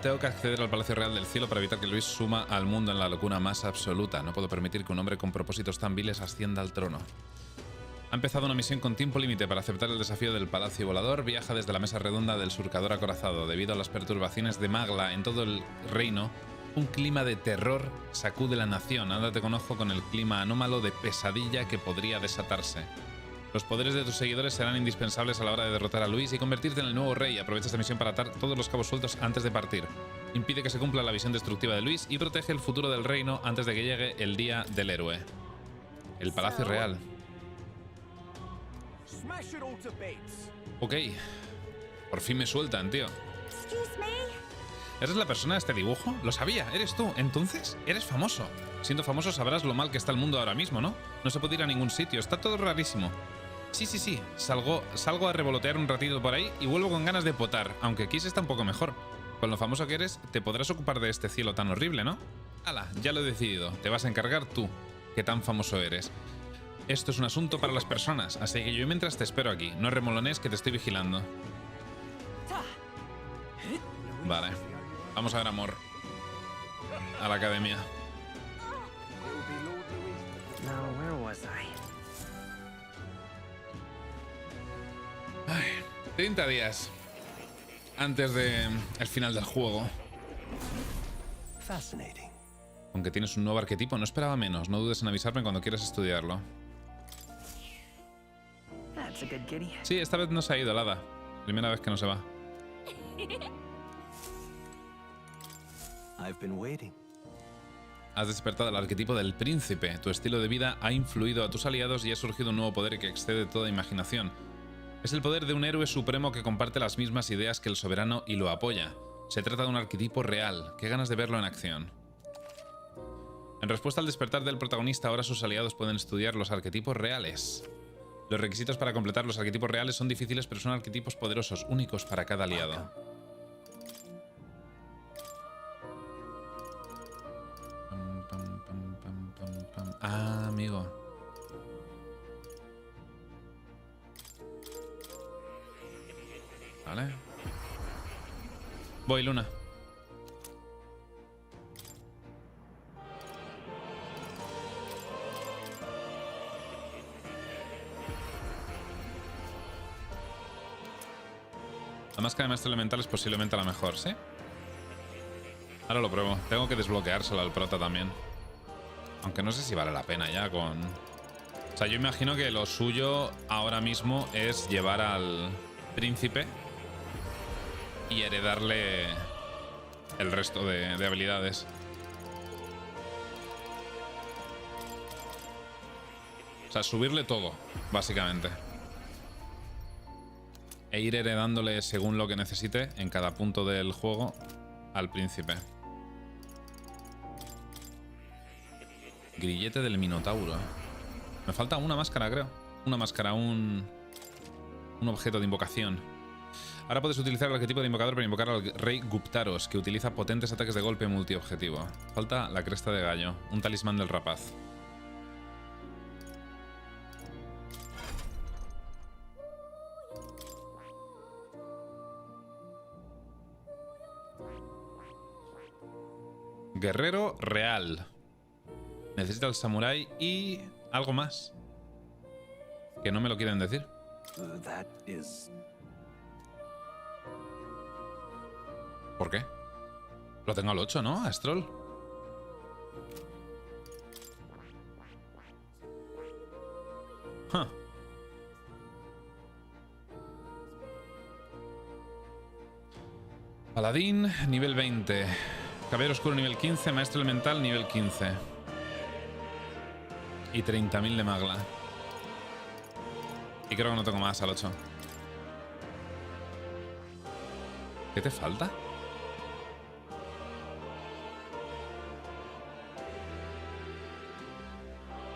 Tengo que acceder al Palacio Real del Cielo para evitar que Luis suma al mundo en la locura más absoluta. No puedo permitir que un hombre con propósitos tan viles ascienda al trono. Ha empezado una misión con tiempo límite para aceptar el desafío del Palacio Volador. Viaja desde la mesa redonda del surcador acorazado. Debido a las perturbaciones de Magla en todo el reino, un clima de terror sacude la nación. Ándate con ojo con el clima anómalo de pesadilla que podría desatarse. Los poderes de tus seguidores serán indispensables a la hora de derrotar a Luis y convertirte en el nuevo rey. Aprovecha esta misión para atar todos los cabos sueltos antes de partir. Impide que se cumpla la visión destructiva de Luis y protege el futuro del reino antes de que llegue el día del héroe. El Palacio Real. Ok. Por fin me sueltan, tío. ¿Eres la persona de este dibujo? Lo sabía, eres tú. Entonces, eres famoso. Siendo famoso sabrás lo mal que está el mundo ahora mismo, ¿no? No se puede ir a ningún sitio, está todo rarísimo. Sí. Salgo a revolotear un ratito por ahí y vuelvo con ganas de potar, aunque aquí se está un poco mejor. Con lo famoso que eres, te podrás ocupar de este cielo tan horrible, ¿no? ¡Hala! Ya lo he decidido. Te vas a encargar tú, que tan famoso eres. Esto es un asunto para las personas, así que yo mientras te espero aquí. No remolones que te estoy vigilando. Vale. Vamos a ver, amor. A la academia. Now, where was I? Ay, 30 días antes de el final del juego. Fascinating. Aunque tienes un nuevo arquetipo, no esperaba menos. No dudes en avisarme cuando quieras estudiarlo. That's a good kitty. Sí, esta vez no se ha ido, Lada. Primera vez que no se va. I've been waiting. Has despertado el arquetipo del príncipe. Tu estilo de vida ha influido a tus aliados y ha surgido un nuevo poder que excede toda imaginación. Es el poder de un héroe supremo que comparte las mismas ideas que el soberano y lo apoya. Se trata de un arquetipo real. Qué ganas de verlo en acción. En respuesta al despertar del protagonista, ahora sus aliados pueden estudiar los arquetipos reales. Los requisitos para completar los arquetipos reales son difíciles, pero son arquetipos poderosos, únicos para cada aliado. Ah, amigo. Vale. Voy, Luna. La máscara de maestro elemental es posiblemente la mejor, ¿sí? Ahora lo pruebo. Tengo que desbloqueárselo al prota también. Aunque no sé si vale la pena ya con... O sea, yo imagino que lo suyo ahora mismo es llevar al príncipe y heredarle el resto de habilidades. O sea, subirle todo, básicamente. E ir heredándole según lo que necesite en cada punto del juego al príncipe. Grillete del Minotauro. Me falta una máscara, creo. Una máscara, un objeto de invocación. Ahora puedes utilizar el arquetipo de invocador para invocar al rey Guptaros, que utiliza potentes ataques de golpe multiobjetivo. Falta la cresta de gallo, un talismán del rapaz. Guerrero real. Necesita el samurái y algo más. Que no me lo quieren decir. ¿Por qué? Lo tengo al 8, ¿no? Astrol. Huh. Paladín, nivel 20. Caballero oscuro, nivel 15. Maestro elemental, nivel 15. Y 30.000 de magla. Y creo que no tengo más al 8. ¿Qué te falta?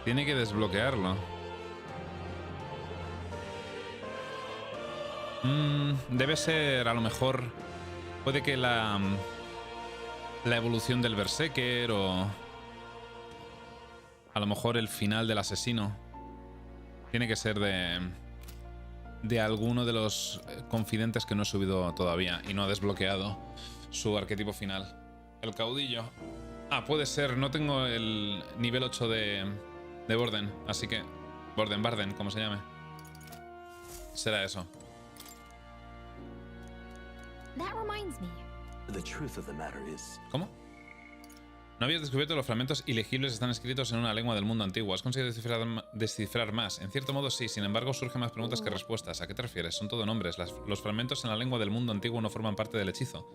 Tiene que desbloquearlo. Debe ser, a lo mejor... Puede que la evolución del Berserker o... A lo mejor el final del asesino. Tiene que ser de alguno de los confidentes que no he subido todavía y no ha desbloqueado su arquetipo final. El caudillo. Ah, puede ser. No tengo el nivel 8 de Borden, así que... Barden, como se llame. Será eso. That reminds me. The truth of the matter is... ¿Cómo? No habías descubierto que los fragmentos ilegibles están escritos en una lengua del mundo antiguo. ¿Has conseguido descifrar más? En cierto modo sí, sin embargo surgen más preguntas que respuestas. ¿A qué te refieres? Son todo nombres. Los fragmentos en la lengua del mundo antiguo no forman parte del hechizo.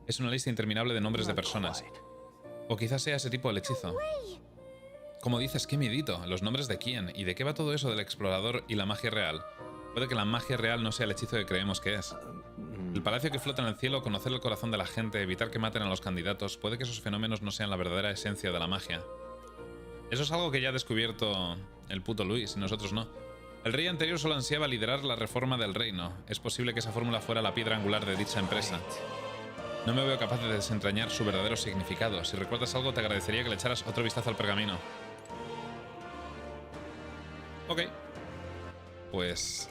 Es una lista interminable de nombres de personas. O quizás sea ese tipo de hechizo. Como dices, qué miedito. ¿Los nombres de quién? ¿Y de qué va todo eso del explorador y la magia real? Puede que la magia real no sea el hechizo que creemos que es. El palacio que flota en el cielo, conocer el corazón de la gente, evitar que maten a los candidatos, puede que esos fenómenos no sean la verdadera esencia de la magia. Eso es algo que ya ha descubierto el puto Luis, y nosotros no. El rey anterior solo ansiaba liderar la reforma del reino. Es posible que esa fórmula fuera la piedra angular de dicha empresa. No me veo capaz de desentrañar su verdadero significado. Si recuerdas algo, te agradecería que le echaras otro vistazo al pergamino. Ok. Pues...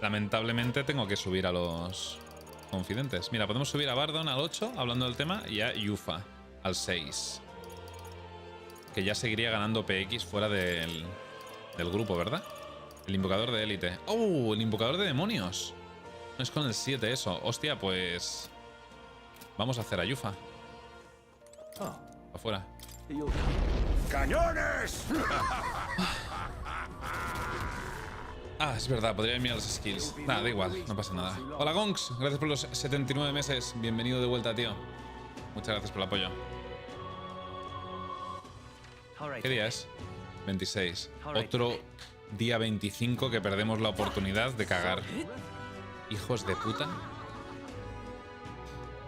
lamentablemente tengo que subir a los confidentes. Mira, podemos subir a Bardon al 8, hablando del tema, y a Yufa al 6. Que ya seguiría ganando PX fuera del grupo, ¿verdad? El invocador de élite. ¡Oh! El invocador de demonios. No es con el 7 eso. Hostia, pues... vamos a hacer a Yufa. Afuera. ¡Cañones! Ah, es verdad, podría mirar los skills. Nada, da igual, no pasa nada. Hola Gonks, gracias por los 79 meses. Bienvenido de vuelta, tío. Muchas gracias por el apoyo. ¿Qué día es? 26. Otro día 25 que perdemos la oportunidad de cagar. Hijos de puta.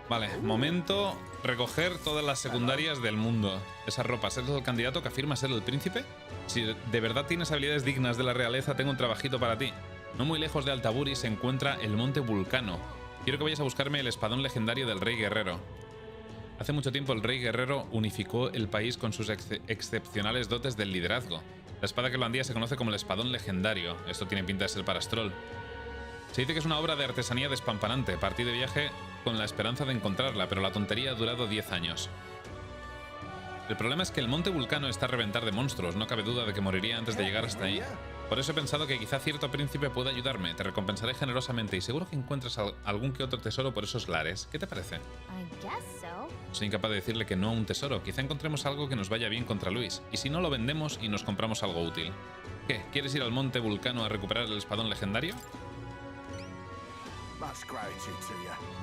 Vale, momento recoger todas las secundarias del mundo. Esas ropas. ¿Eres el candidato que afirma ser el príncipe? Si de verdad tienes habilidades dignas de la realeza, tengo un trabajito para ti. No muy lejos de Altaburi se encuentra el monte Vulcano. Quiero que vayas a buscarme el espadón legendario del rey guerrero. Hace mucho tiempo el rey guerrero unificó el país con sus excepcionales dotes del liderazgo. La espada que lo andía se conoce como el espadón legendario. Esto tiene pinta de ser para Stroll. Se dice que es una obra de artesanía despampanante. Partí de viaje con la esperanza de encontrarla, pero la tontería ha durado 10 años. El problema es que el monte Vulcano está a reventar de monstruos. No cabe duda de que moriría antes de llegar hasta ahí. Por eso he pensado que quizá cierto príncipe pueda ayudarme. Te recompensaré generosamente y seguro que encuentras algún que otro tesoro por esos lares. ¿Qué te parece? Soy incapaz de decirle que no a un tesoro. Quizá encontremos algo que nos vaya bien contra Luis. Y si no, lo vendemos y nos compramos algo útil. ¿Qué? ¿Quieres ir al monte Vulcano a recuperar el espadón legendario?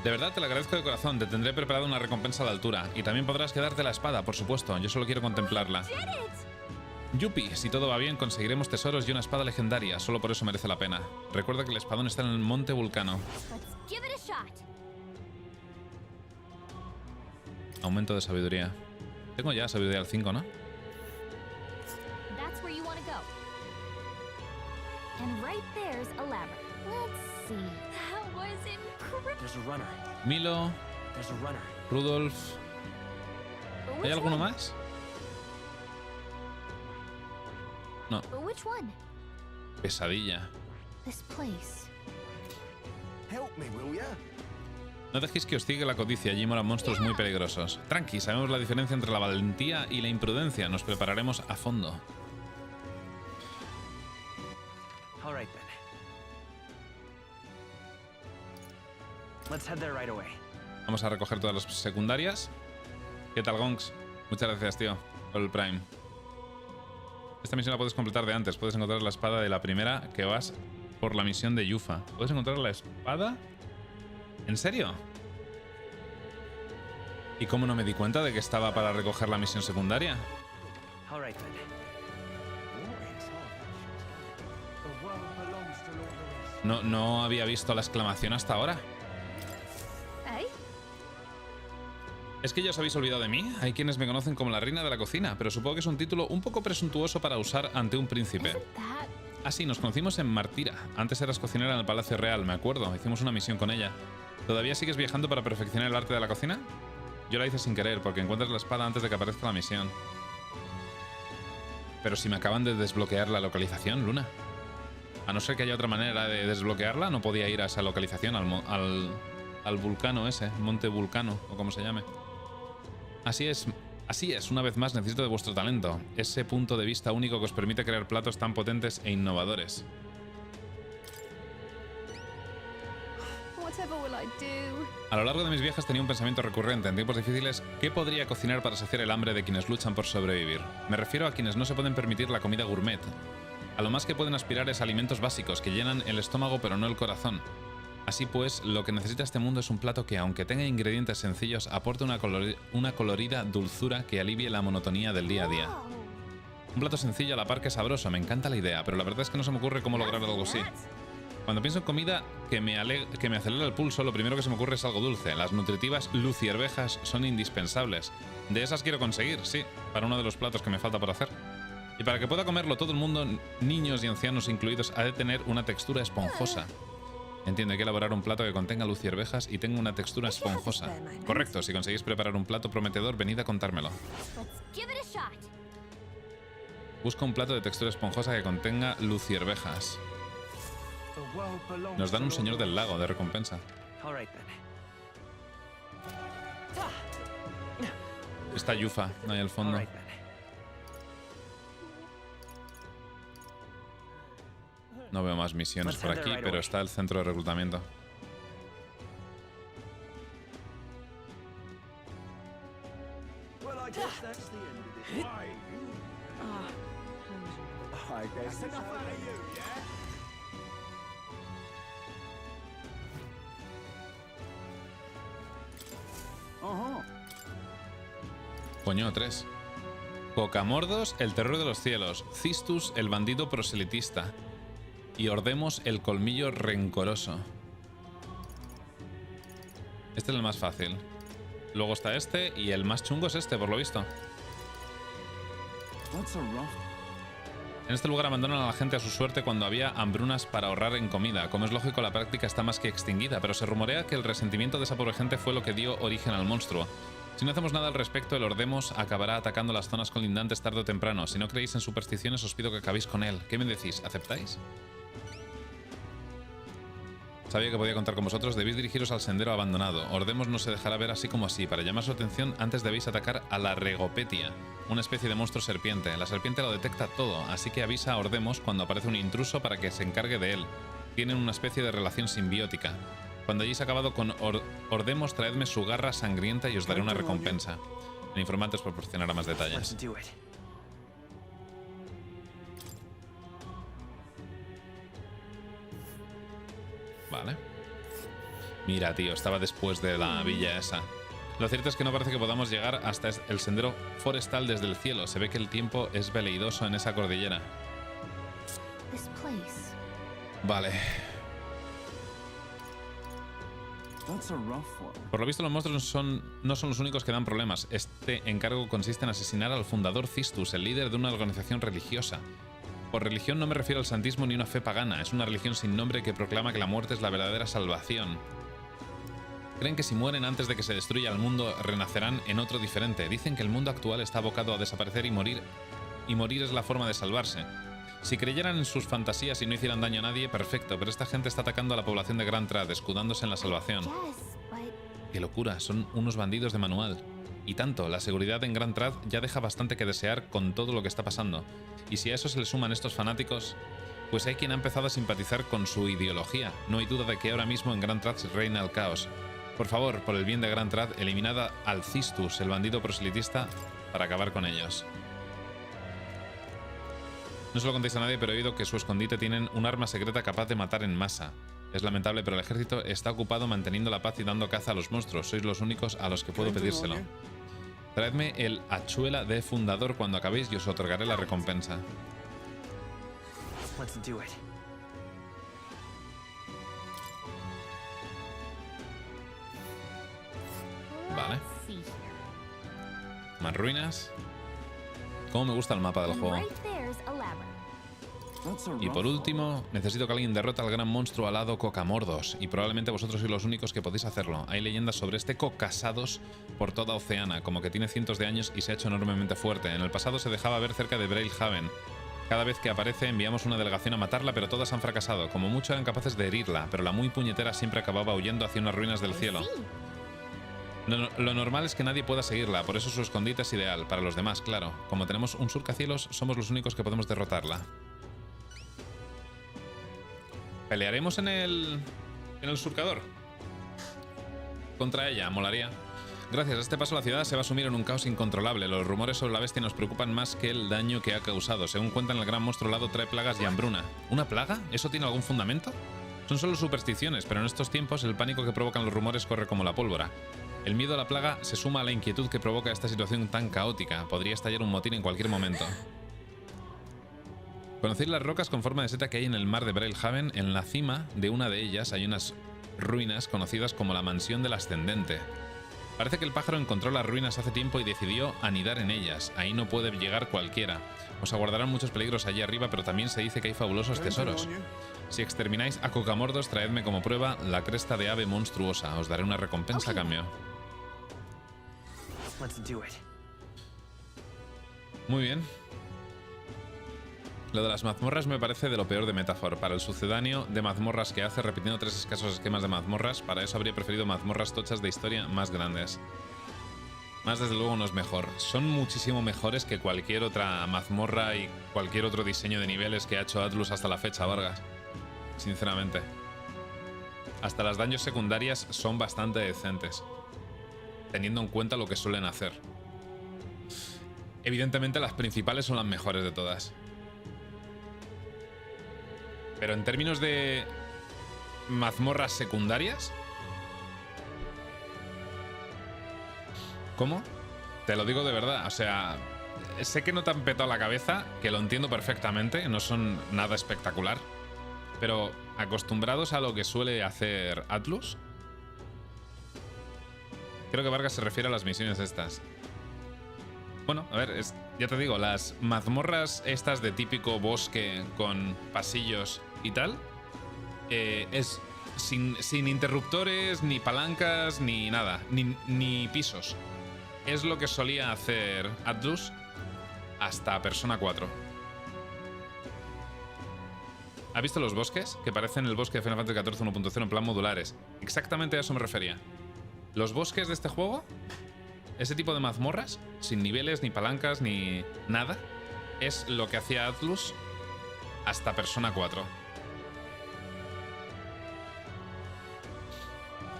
De verdad te lo agradezco de corazón. Te tendré preparada una recompensa a la altura. Y también podrás quedarte la espada, por supuesto. Yo solo quiero contemplarla. Yupi, si todo va bien, conseguiremos tesoros y una espada legendaria. Solo por eso merece la pena. Recuerda que el espadón está en el monte Vulcano. Aumento de sabiduría. Tengo ya sabiduría al 5, ¿no? Milo. Rudolf. ¿Hay alguno más? No. Pesadilla. No dejéis que os siga la codicia, allí moran monstruos muy peligrosos. Tranqui, sabemos la diferencia entre la valentía y la imprudencia. Nos prepararemos a fondo. Vamos a recoger todas las secundarias. ¿Qué tal, Gonks? Muchas gracias, tío, por el Prime. Esta misión la puedes completar de antes. Puedes encontrar la espada de la primera que vas por la misión de Yufa. ¿Puedes encontrar la espada? ¿En serio? ¿Y cómo no me di cuenta de que estaba para recoger la misión secundaria? No había visto la exclamación hasta ahora. ¿Es que ya os habéis olvidado de mí? Hay quienes me conocen como la reina de la cocina, pero supongo que es un título un poco presuntuoso para usar ante un príncipe. Ah, sí, nos conocimos en Martira. Antes eras cocinera en el Palacio Real, me acuerdo. Hicimos una misión con ella. ¿Todavía sigues viajando para perfeccionar el arte de la cocina? Yo la hice sin querer, porque encuentras la espada antes de que aparezca la misión. Pero si me acaban de desbloquear la localización, Luna. A no ser que haya otra manera de desbloquearla, no podía ir a esa localización, al vulcano ese, monte Vulcano, o como se llame. Así es, una vez más necesito de vuestro talento, ese punto de vista único que os permite crear platos tan potentes e innovadores. A lo largo de mis viajes tenía un pensamiento recurrente. En tiempos difíciles, ¿qué podría cocinar para saciar el hambre de quienes luchan por sobrevivir? Me refiero a quienes no se pueden permitir la comida gourmet. A lo más que pueden aspirar es alimentos básicos que llenan el estómago pero no el corazón. Así pues, lo que necesita este mundo es un plato que, aunque tenga ingredientes sencillos, aporte una colorida dulzura que alivie la monotonía del día a día. Un plato sencillo a la par que sabroso, me encanta la idea, pero la verdad es que no se me ocurre cómo lograr algo así. Cuando pienso en comida que me acelera el pulso, lo primero que se me ocurre es algo dulce. Las nutritivas luciervejas son indispensables. De esas quiero conseguir, sí, para uno de los platos que me falta por hacer. Y para que pueda comerlo todo el mundo, niños y ancianos incluidos, ha de tener una textura esponjosa. Entiendo, hay que elaborar un plato que contenga luciervejas y tenga una textura esponjosa. Correcto, si conseguís preparar un plato prometedor, venid a contármelo. Busca un plato de textura esponjosa que contenga luciervejas. Nos dan un señor del lago de recompensa. Está Yufa ahí al fondo. No veo más misiones por aquí, pero está el centro de reclutamiento. Coño, 3. Cocamordos, el terror de los cielos. Cistus, el bandido proselitista. Y Ordemos, el colmillo rencoroso. Este es el más fácil. Luego está este y el más chungo es este, por lo visto. En este lugar abandonan a la gente a su suerte cuando había hambrunas para ahorrar en comida. Como es lógico, la práctica está más que extinguida, pero se rumorea que el resentimiento de esa pobre gente fue lo que dio origen al monstruo. Si no hacemos nada al respecto, el Ordemos acabará atacando las zonas colindantes tarde o temprano. Si no creéis en supersticiones, os pido que acabéis con él. ¿Qué me decís? ¿Aceptáis? Sabía que podía contar con vosotros. Debéis dirigiros al sendero abandonado. Ordemos no se dejará ver así como así. Para llamar su atención, antes debéis atacar a la Regopetia, una especie de monstruo serpiente. La serpiente lo detecta todo, así que avisa a Ordemos cuando aparece un intruso para que se encargue de él. Tienen una especie de relación simbiótica. Cuando hayáis acabado con Ordemos, traedme su garra sangrienta y os daré una recompensa. El informante os proporcionará más detalles. Vale. Mira, tío, estaba después de la villa esa. Lo cierto es que no parece que podamos llegar hasta el sendero forestal desde el cielo. Se ve que el tiempo es veleidoso en esa cordillera. Vale. Por lo visto, los monstruos no son los únicos que dan problemas. Este encargo consiste en asesinar al fundador Cistus, el líder de una organización religiosa. Por religión no me refiero al santismo ni una fe pagana. Es una religión sin nombre que proclama que la muerte es la verdadera salvación. Creen que si mueren antes de que se destruya el mundo, renacerán en otro diferente. Dicen que el mundo actual está abocado a desaparecer y morir es la forma de salvarse. Si creyeran en sus fantasías y no hicieran daño a nadie, perfecto, pero esta gente está atacando a la población de Grand Trad, escudándose en la salvación. ¡Qué locura! Son unos bandidos de manual. Y tanto, la seguridad en Grand Trad ya deja bastante que desear con todo lo que está pasando. Y si a eso se le suman estos fanáticos, pues hay quien ha empezado a simpatizar con su ideología. No hay duda de que ahora mismo en Grand Trad reina el caos. Por favor, por el bien de Grand Trad, eliminad al Cistus, el bandido proselitista, para acabar con ellos. No se lo contéis a nadie, pero he oído que su escondite tienen un arma secreta capaz de matar en masa. Es lamentable, pero el ejército está ocupado manteniendo la paz y dando caza a los monstruos. Sois los únicos a los que puedo pedírselo. Traedme el hachuela de fundador cuando acabéis y os otorgaré la recompensa. Vale. Más ruinas. Cómo me gusta el mapa del juego. Y por último, necesito que alguien derrote al gran monstruo alado Cocamordos, y probablemente vosotros sois los únicos que podéis hacerlo. Hay leyendas sobre este Cocasados por toda Oceana, como que tiene cientos de años y se ha hecho enormemente fuerte. En el pasado se dejaba ver cerca de Brailhaven. Cada vez que aparece enviamos una delegación a matarla, pero todas han fracasado. Como mucho eran capaces de herirla, pero la muy puñetera siempre acababa huyendo hacia unas ruinas del cielo. Lo normal es que nadie pueda seguirla, por eso su escondite es ideal. Para los demás, claro. Como tenemos un surcacielos, somos los únicos que podemos derrotarla. ¿Pelearemos en el surcador? Contra ella, molaría. Gracias a este paso la ciudad se va a sumir en un caos incontrolable. Los rumores sobre la bestia nos preocupan más que el daño que ha causado. Según cuentan, el gran monstruo alado trae plagas y hambruna. ¿Una plaga? ¿Eso tiene algún fundamento? Son solo supersticiones, pero en estos tiempos el pánico que provocan los rumores corre como la pólvora. El miedo a la plaga se suma a la inquietud que provoca esta situación tan caótica. Podría estallar un motín en cualquier momento. ¿Conocéis las rocas con forma de seta que hay en el mar de Brailhaven? En la cima de una de ellas hay unas ruinas conocidas como la Mansión del Ascendente. Parece que el pájaro encontró las ruinas hace tiempo y decidió anidar en ellas. Ahí no puede llegar cualquiera. Os aguardarán muchos peligros allí arriba, pero también se dice que hay fabulosos tesoros. Si extermináis a Cocamordos, traedme como prueba la cresta de ave monstruosa. Os daré una recompensa a cambio. Muy bien. Lo de las mazmorras me parece de lo peor de Metaphor. Para el sucedáneo de mazmorras que hace, repitiendo 3 escasos esquemas de mazmorras, para eso habría preferido mazmorras tochas de historia más grandes. Más desde luego no es mejor. Son muchísimo mejores que cualquier otra mazmorra y cualquier otro diseño de niveles que ha hecho Atlus hasta la fecha, Vargas. Sinceramente. Hasta las daños secundarias son bastante decentes, teniendo en cuenta lo que suelen hacer. Evidentemente las principales son las mejores de todas. Pero en términos de mazmorras secundarias... ¿Cómo? Te lo digo de verdad, o sea, sé que no te han petado la cabeza, que lo entiendo perfectamente, no son nada espectacular, pero acostumbrados a lo que suele hacer Atlus, creo que Vargas se refiere a las misiones estas. Bueno, a ver, ya te digo, las mazmorras estas de típico bosque con pasillos y tal, es sin interruptores, ni palancas, ni nada, ni pisos. Es lo que solía hacer Atlus hasta Persona 4. ¿Has visto los bosques? Que parecen el bosque de Final Fantasy XIV 1.0 en plan modulares. Exactamente a eso me refería. Los bosques de este juego, ese tipo de mazmorras, sin niveles, ni palancas, ni nada, es lo que hacía Atlus hasta Persona 4.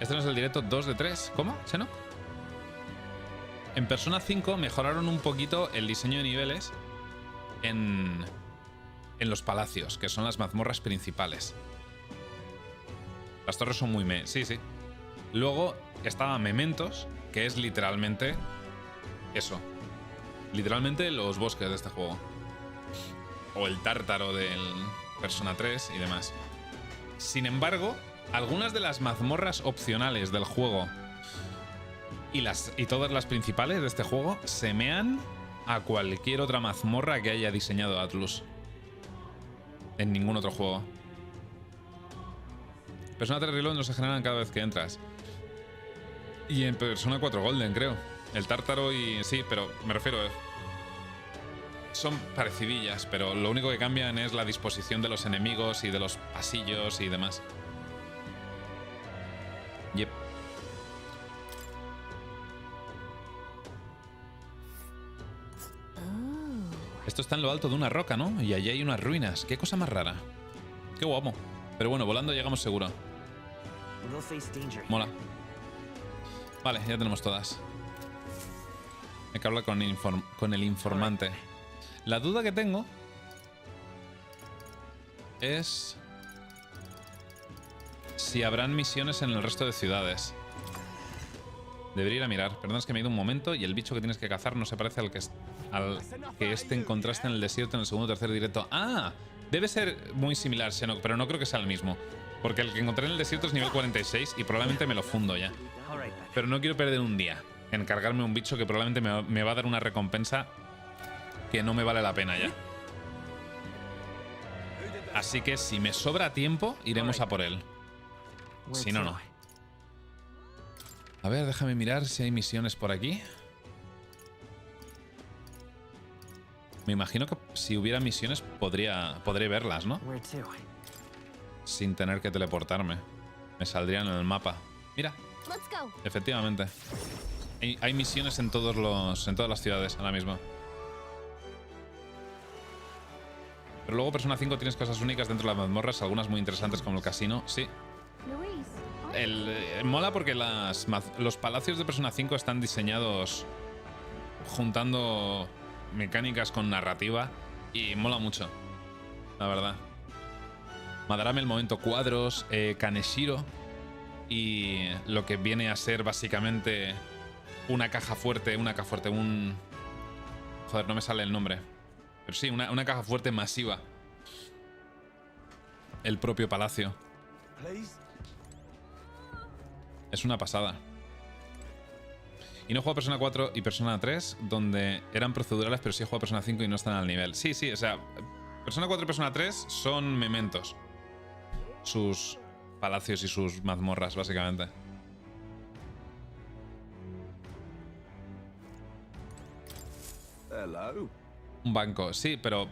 Este no es el directo 2 de 3. ¿Cómo, Xeno? En Persona 5 mejoraron un poquito el diseño de niveles en los palacios, que son las mazmorras principales. Las torres son muy Sí, sí. Luego estaba Mementos, que es literalmente eso. Literalmente los bosques de este juego. O el tártaro del Persona 3 y demás. Sin embargo, algunas de las mazmorras opcionales del juego y todas las principales de este juego semean a cualquier otra mazmorra que haya diseñado Atlus. En ningún otro juego. Persona 3 Reload no se generan cada vez que entras. Y en Persona 4 Golden, creo. El tártaro y... sí, pero me refiero... son parecidillas, pero lo único que cambian es la disposición de los enemigos y de los pasillos y demás. Yep. Esto está en lo alto de una roca, ¿no? Y allí hay unas ruinas. Qué cosa más rara. Qué guapo. Pero bueno, volando llegamos seguro. Mola. Vale, ya tenemos todas. Hay que hablar con el informante. La duda que tengo es si habrán misiones en el resto de ciudades. Debería ir a mirar. Perdón, es que me he ido un momento y el bicho que tienes que cazar no se parece al que encontraste en el desierto en el segundo o tercer directo. ¡Ah! Debe ser muy similar, Xeno, pero no creo que sea el mismo. Porque el que encontré en el desierto es nivel 46 y probablemente me lo fundo ya. Pero no quiero perder un día en cargarme un bicho que probablemente me va a dar una recompensa que no me vale la pena ya. Así que si me sobra tiempo, iremos a por él. Si no, no. A ver, déjame mirar si hay misiones por aquí. Me imagino que si hubiera misiones podré verlas, ¿no? Sin tener que teleportarme. Me saldrían en el mapa. Mira. Efectivamente. Hay misiones en todas las ciudades ahora mismo. Pero luego Persona 5 tienes cosas únicas dentro de las mazmorras, algunas muy interesantes como el casino. Sí. Mola porque los palacios de Persona 5 están diseñados juntando mecánicas con narrativa y mola mucho, la verdad. Madarame, el momento cuadros, Kaneshiro y lo que viene a ser básicamente una caja fuerte, joder, no me sale el nombre. Pero sí, una caja fuerte masiva. El propio palacio. Es una pasada. Y no he jugado a Persona 4 y Persona 3, donde eran procedurales, pero sí he jugado a Persona 5 y no están al nivel. Sí, sí, o sea, Persona 4 y Persona 3 son mementos. Sus palacios y sus mazmorras, básicamente. Hello. Un banco, sí, pero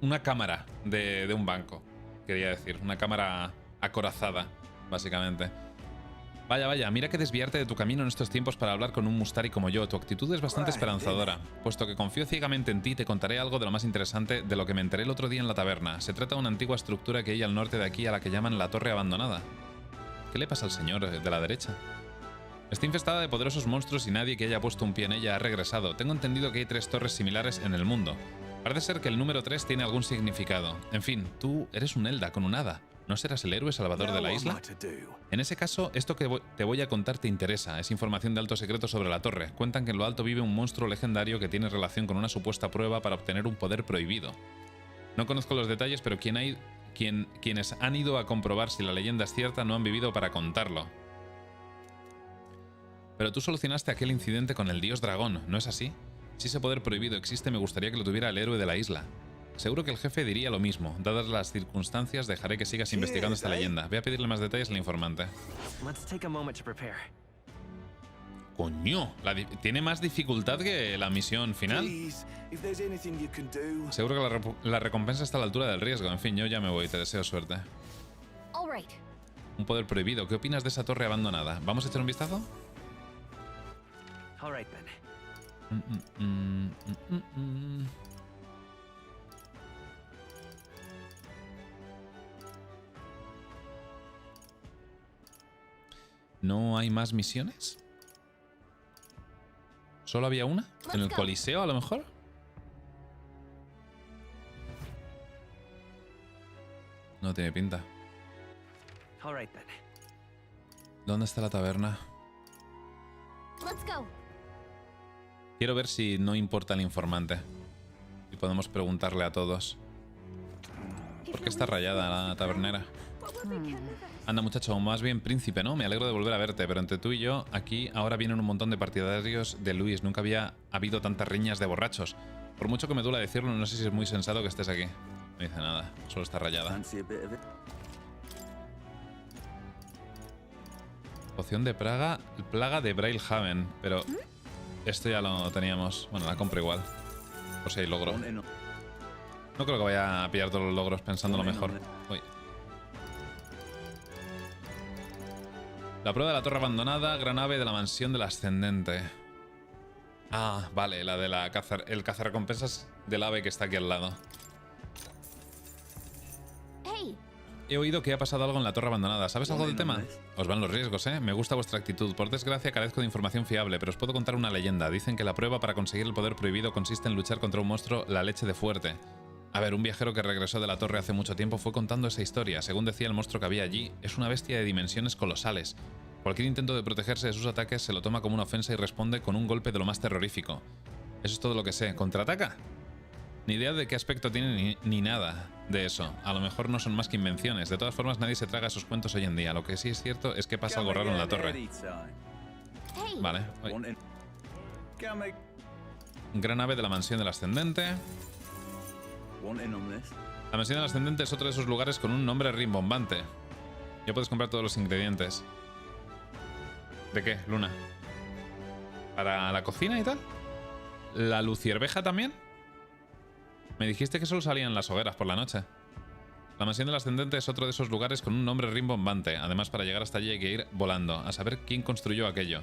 una cámara de un banco, quería decir. Una cámara acorazada, básicamente. Vaya, vaya, mira que desviarte de tu camino en estos tiempos para hablar con un Mustari como yo. Tu actitud es bastante esperanzadora. Puesto que confío ciegamente en ti, te contaré algo de lo más interesante de lo que me enteré el otro día en la taberna. Se trata de una antigua estructura que hay al norte de aquí a la que llaman la Torre Abandonada. ¿Qué le pasa al señor de la derecha? Está infestada de poderosos monstruos y nadie que haya puesto un pie en ella ha regresado. Tengo entendido que hay 3 torres similares en el mundo. Parece ser que el número 3 tiene algún significado. En fin, tú eres un Elda con un hada. ¿No serás el héroe salvador de la isla? En ese caso, esto que te voy a contar te interesa. Es información de alto secreto sobre la torre. Cuentan que en lo alto vive un monstruo legendario que tiene relación con una supuesta prueba para obtener un poder prohibido. No conozco los detalles, pero quienes han ido a comprobar si la leyenda es cierta no han vivido para contarlo. Pero tú solucionaste aquel incidente con el dios dragón, ¿no es así? Si ese poder prohibido existe, me gustaría que lo tuviera el héroe de la isla. Seguro que el jefe diría lo mismo. Dadas las circunstancias, dejaré que sigas investigando esta leyenda. Voy a pedirle más detalles al informante. ¡Coño! Tiene más dificultad que la misión final. Seguro que la recompensa está a la altura del riesgo. En fin, yo ya me voy. Te deseo suerte. Un poder prohibido. ¿Qué opinas de esa torre abandonada? ¿Vamos a echar un vistazo? ¿No hay más misiones? ¿Solo había una? ¿En el Coliseo, a lo mejor? No tiene pinta. ¿Dónde está la taberna? Quiero ver si no importa el informante. Y podemos preguntarle a todos. ¿Por qué está rayada la tabernera? Anda, muchacho, más bien príncipe, ¿no? Me alegro de volver a verte, pero entre tú y yo, aquí ahora vienen un montón de partidarios de Luis. Nunca había habido tantas riñas de borrachos. Por mucho que me duela decirlo, no sé si es muy sensato que estés aquí. No dice nada, solo está rayada. Poción de plaga de Brailhaven, pero esto ya lo teníamos. Bueno, la compro igual, por si hay logro. No creo que vaya a pillar todos los logros pensando lo mejor. Uy. La prueba de la torre abandonada, gran ave de la mansión del ascendente. Ah, vale, la de el cazarrecompensas del ave que está aquí al lado. He oído que ha pasado algo en la torre abandonada. ¿Sabes algo del tema? Os van los riesgos, ¿eh? Me gusta vuestra actitud. Por desgracia carezco de información fiable, pero os puedo contar una leyenda. Dicen que la prueba para conseguir el poder prohibido consiste en luchar contra un monstruo, la leche de fuerte. A ver, un viajero que regresó de la torre hace mucho tiempo fue contando esa historia. Según decía, el monstruo que había allí es una bestia de dimensiones colosales. Cualquier intento de protegerse de sus ataques se lo toma como una ofensa y responde con un golpe de lo más terrorífico. Eso es todo lo que sé. ¿Contraataca? Ni idea de qué aspecto tiene ni nada de eso. A lo mejor no son más que invenciones. De todas formas, nadie se traga esos cuentos hoy en día. Lo que sí es cierto es que pasa algo raro en la torre. Vale. Gran ave de la mansión del ascendente. La mansión del ascendente es otro de esos lugares con un nombre rimbombante. Ya puedes comprar todos los ingredientes. ¿De qué, Luna? ¿Para la cocina y tal? ¿La lucierveja también? Me dijiste que solo salían las hogueras por la noche. La mansión del ascendente es otro de esos lugares con un nombre rimbombante. Además, para llegar hasta allí hay que ir volando, a saber quién construyó aquello.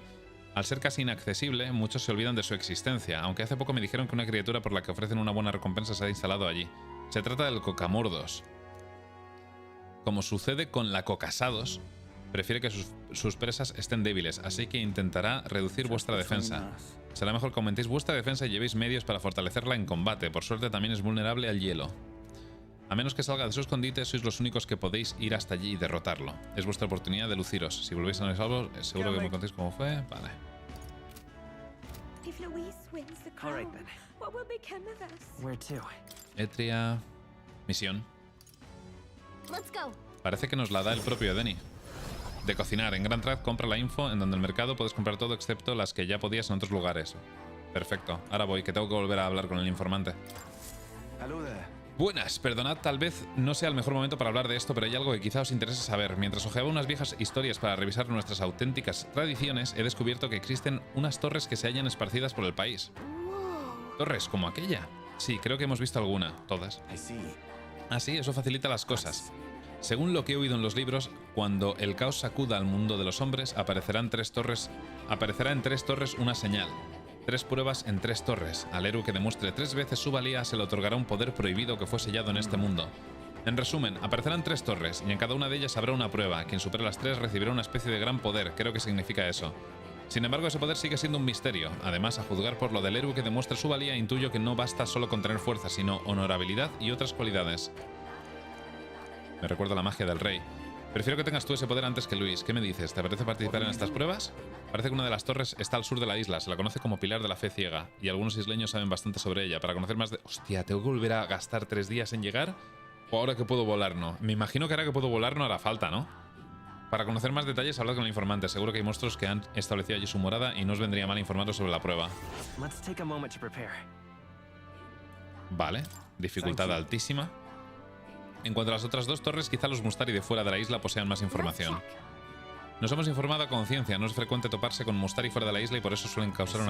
Al ser casi inaccesible, muchos se olvidan de su existencia, aunque hace poco me dijeron que una criatura por la que ofrecen una buena recompensa se ha instalado allí. Se trata del cocamordos. Como sucede con la cocasados, prefiere que sus presas estén débiles, así que intentará reducir vuestra defensa. Será mejor que aumentéis vuestra defensa y llevéis medios para fortalecerla en combate. Por suerte también es vulnerable al hielo. A menos que salga de su escondite, sois los únicos que podéis ir hasta allí y derrotarlo. Es vuestra oportunidad de luciros. Si volvéis a los salvos, seguro que me contéis cómo fue. Vale. Etria. Misión. Parece que nos la da el propio Denny. De cocinar. En Grand Trad compra la info en donde el mercado puedes comprar todo excepto las que ya podías en otros lugares. Perfecto. Ahora voy, que tengo que volver a hablar con el informante. Buenas, perdonad, tal vez no sea el mejor momento para hablar de esto, pero hay algo que quizá os interese saber. Mientras hojeaba unas viejas historias para revisar nuestras auténticas tradiciones, he descubierto que existen unas torres que se hallan esparcidas por el país. ¿Torres como aquella? Sí, creo que hemos visto alguna. Todas. Ah, sí, eso facilita las cosas. Según lo que he oído en los libros, cuando el caos sacuda al mundo de los hombres, aparecerá en tres torres una señal. 3 pruebas en 3 torres. Al héroe que demuestre 3 veces su valía se le otorgará un poder prohibido que fue sellado en este mundo. En resumen, aparecerán 3 torres y en cada una de ellas habrá una prueba. Quien supere las 3 recibirá una especie de gran poder, creo que significa eso. Sin embargo, ese poder sigue siendo un misterio. Además, a juzgar por lo del héroe que demuestre su valía, intuyo que no basta solo con tener fuerza, sino honorabilidad y otras cualidades. Me recuerda la magia del rey. Prefiero que tengas tú ese poder antes que Luis. ¿Qué me dices? ¿Te apetece participar en estas pruebas? Parece que una de las torres está al sur de la isla. Se la conoce como Pilar de la Fe Ciega. Y algunos isleños saben bastante sobre ella. Para conocer más de... Hostia, ¿tengo que volver a gastar 3 días en llegar? ¿O ahora que puedo volar no? Me imagino que ahora que puedo volar no hará falta, ¿no? Para conocer más detalles, hablad con el informante. Seguro que hay monstruos que han establecido allí su morada y no os vendría mal informaros sobre la prueba. Vale. Dificultad altísima. En cuanto a las otras 2 torres, quizá los Mustari de fuera de la isla posean más información. Nos hemos informado a conciencia. No es frecuente toparse con Mustari fuera de la isla y por eso suelen causar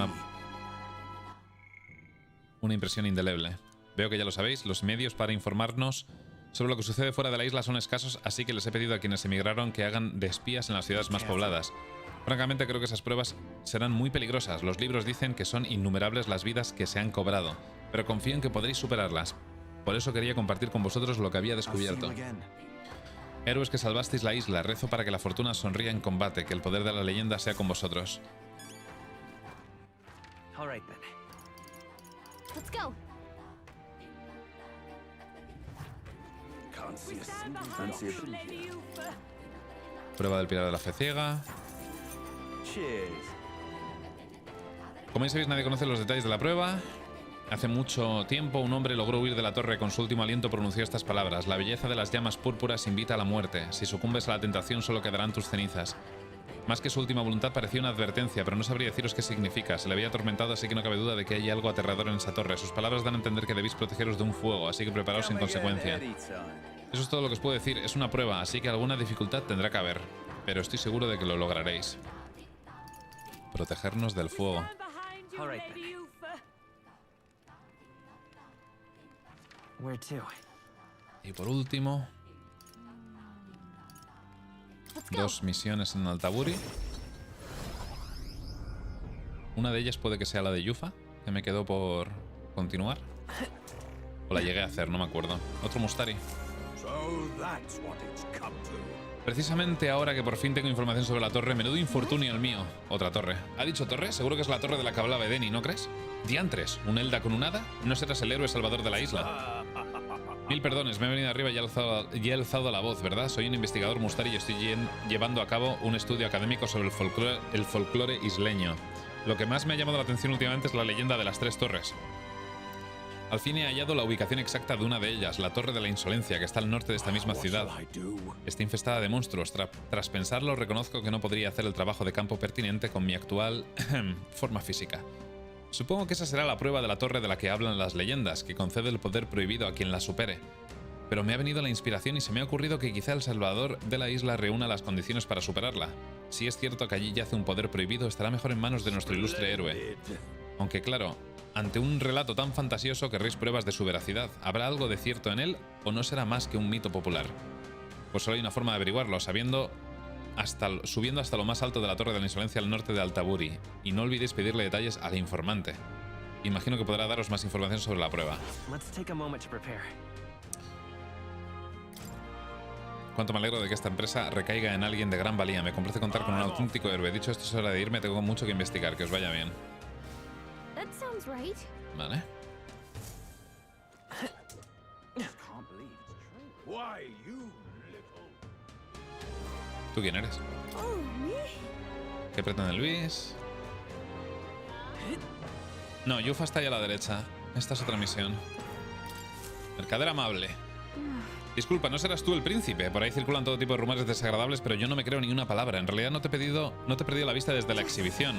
una impresión indeleble. Veo que ya lo sabéis. Los medios para informarnos sobre lo que sucede fuera de la isla son escasos, así que les he pedido a quienes emigraron que hagan de espías en las ciudades más pobladas. Francamente creo que esas pruebas serán muy peligrosas. Los libros dicen que son innumerables las vidas que se han cobrado, pero confío en que podréis superarlas. Por eso quería compartir con vosotros lo que había descubierto. Héroes que salvasteis la isla, rezo para que la fortuna sonría en combate, que el poder de la leyenda sea con vosotros. Let's go. Prueba del Pilar de la Fe Ciega. Como ya sabéis, nadie conoce los detalles de la prueba. Hace mucho tiempo un hombre logró huir de la torre. Con su último aliento pronunció estas palabras: la belleza de las llamas púrpuras invita a la muerte. Si sucumbes a la tentación solo quedarán tus cenizas. Más que su última voluntad parecía una advertencia, pero no sabría deciros qué significa. Se le había atormentado, así que no cabe duda de que hay algo aterrador en esa torre. Sus palabras dan a entender que debéis protegeros de un fuego, así que preparaos en consecuencia. Eso es todo lo que os puedo decir. Es una prueba, así que alguna dificultad tendrá que haber. Pero estoy seguro de que lo lograréis. Protegernos del fuego. Y por último, 2 misiones en Altaburi. Una de ellas puede que sea la de Yufa, que me quedó por continuar. O la llegué a hacer, no me acuerdo. Otro Mustari. Precisamente ahora que por fin tengo información sobre la torre, menudo infortunio el mío. Otra torre. ¿Ha dicho torre? Seguro que es la torre de la que hablaba Edeni, ¿no crees? Diantres, ¿un Elda con un hada? ¿No serás el héroe salvador de la isla? Mil perdones, me he venido arriba y he alzado la voz, ¿verdad? Soy un investigador Mustari y estoy llevando a cabo un estudio académico sobre el folclore isleño. Lo que más me ha llamado la atención últimamente es la leyenda de las 3 torres. Al fin he hallado la ubicación exacta de una de ellas, la Torre de la Insolencia, que está al norte de esta misma ciudad. Está infestada de monstruos. Tras pensarlo, reconozco que no podría hacer el trabajo de campo pertinente con mi actual forma física. Supongo que esa será la prueba de la torre de la que hablan las leyendas, que concede el poder prohibido a quien la supere. Pero me ha venido la inspiración y se me ha ocurrido que quizá el salvador de la isla reúna las condiciones para superarla. Si es cierto que allí yace un poder prohibido, estará mejor en manos de nuestro ilustre héroe. Aunque claro, ante un relato tan fantasioso querréis pruebas de su veracidad. ¿Habrá algo de cierto en él o no será más que un mito popular? Pues solo hay una forma de averiguarlo, subiendo hasta lo más alto de la Torre de la Insolencia al norte de Altaburi. Y no olvidéis pedirle detalles al informante. Imagino que podrá daros más información sobre la prueba. Cuánto me alegro de que esta empresa recaiga en alguien de gran valía. Me complace contar con un auténtico héroe. Dicho esto, es hora de irme. Tengo mucho que investigar. Que os vaya bien. Vale. ¿Tú quién eres? ¿Qué pretende Luis? No, Yufa está ahí a la derecha. Esta es otra misión. Mercader amable. Disculpa, ¿no serás tú el príncipe? Por ahí circulan todo tipo de rumores desagradables, pero yo no me creo ni una palabra. En realidad no te he perdido la vista desde la exhibición.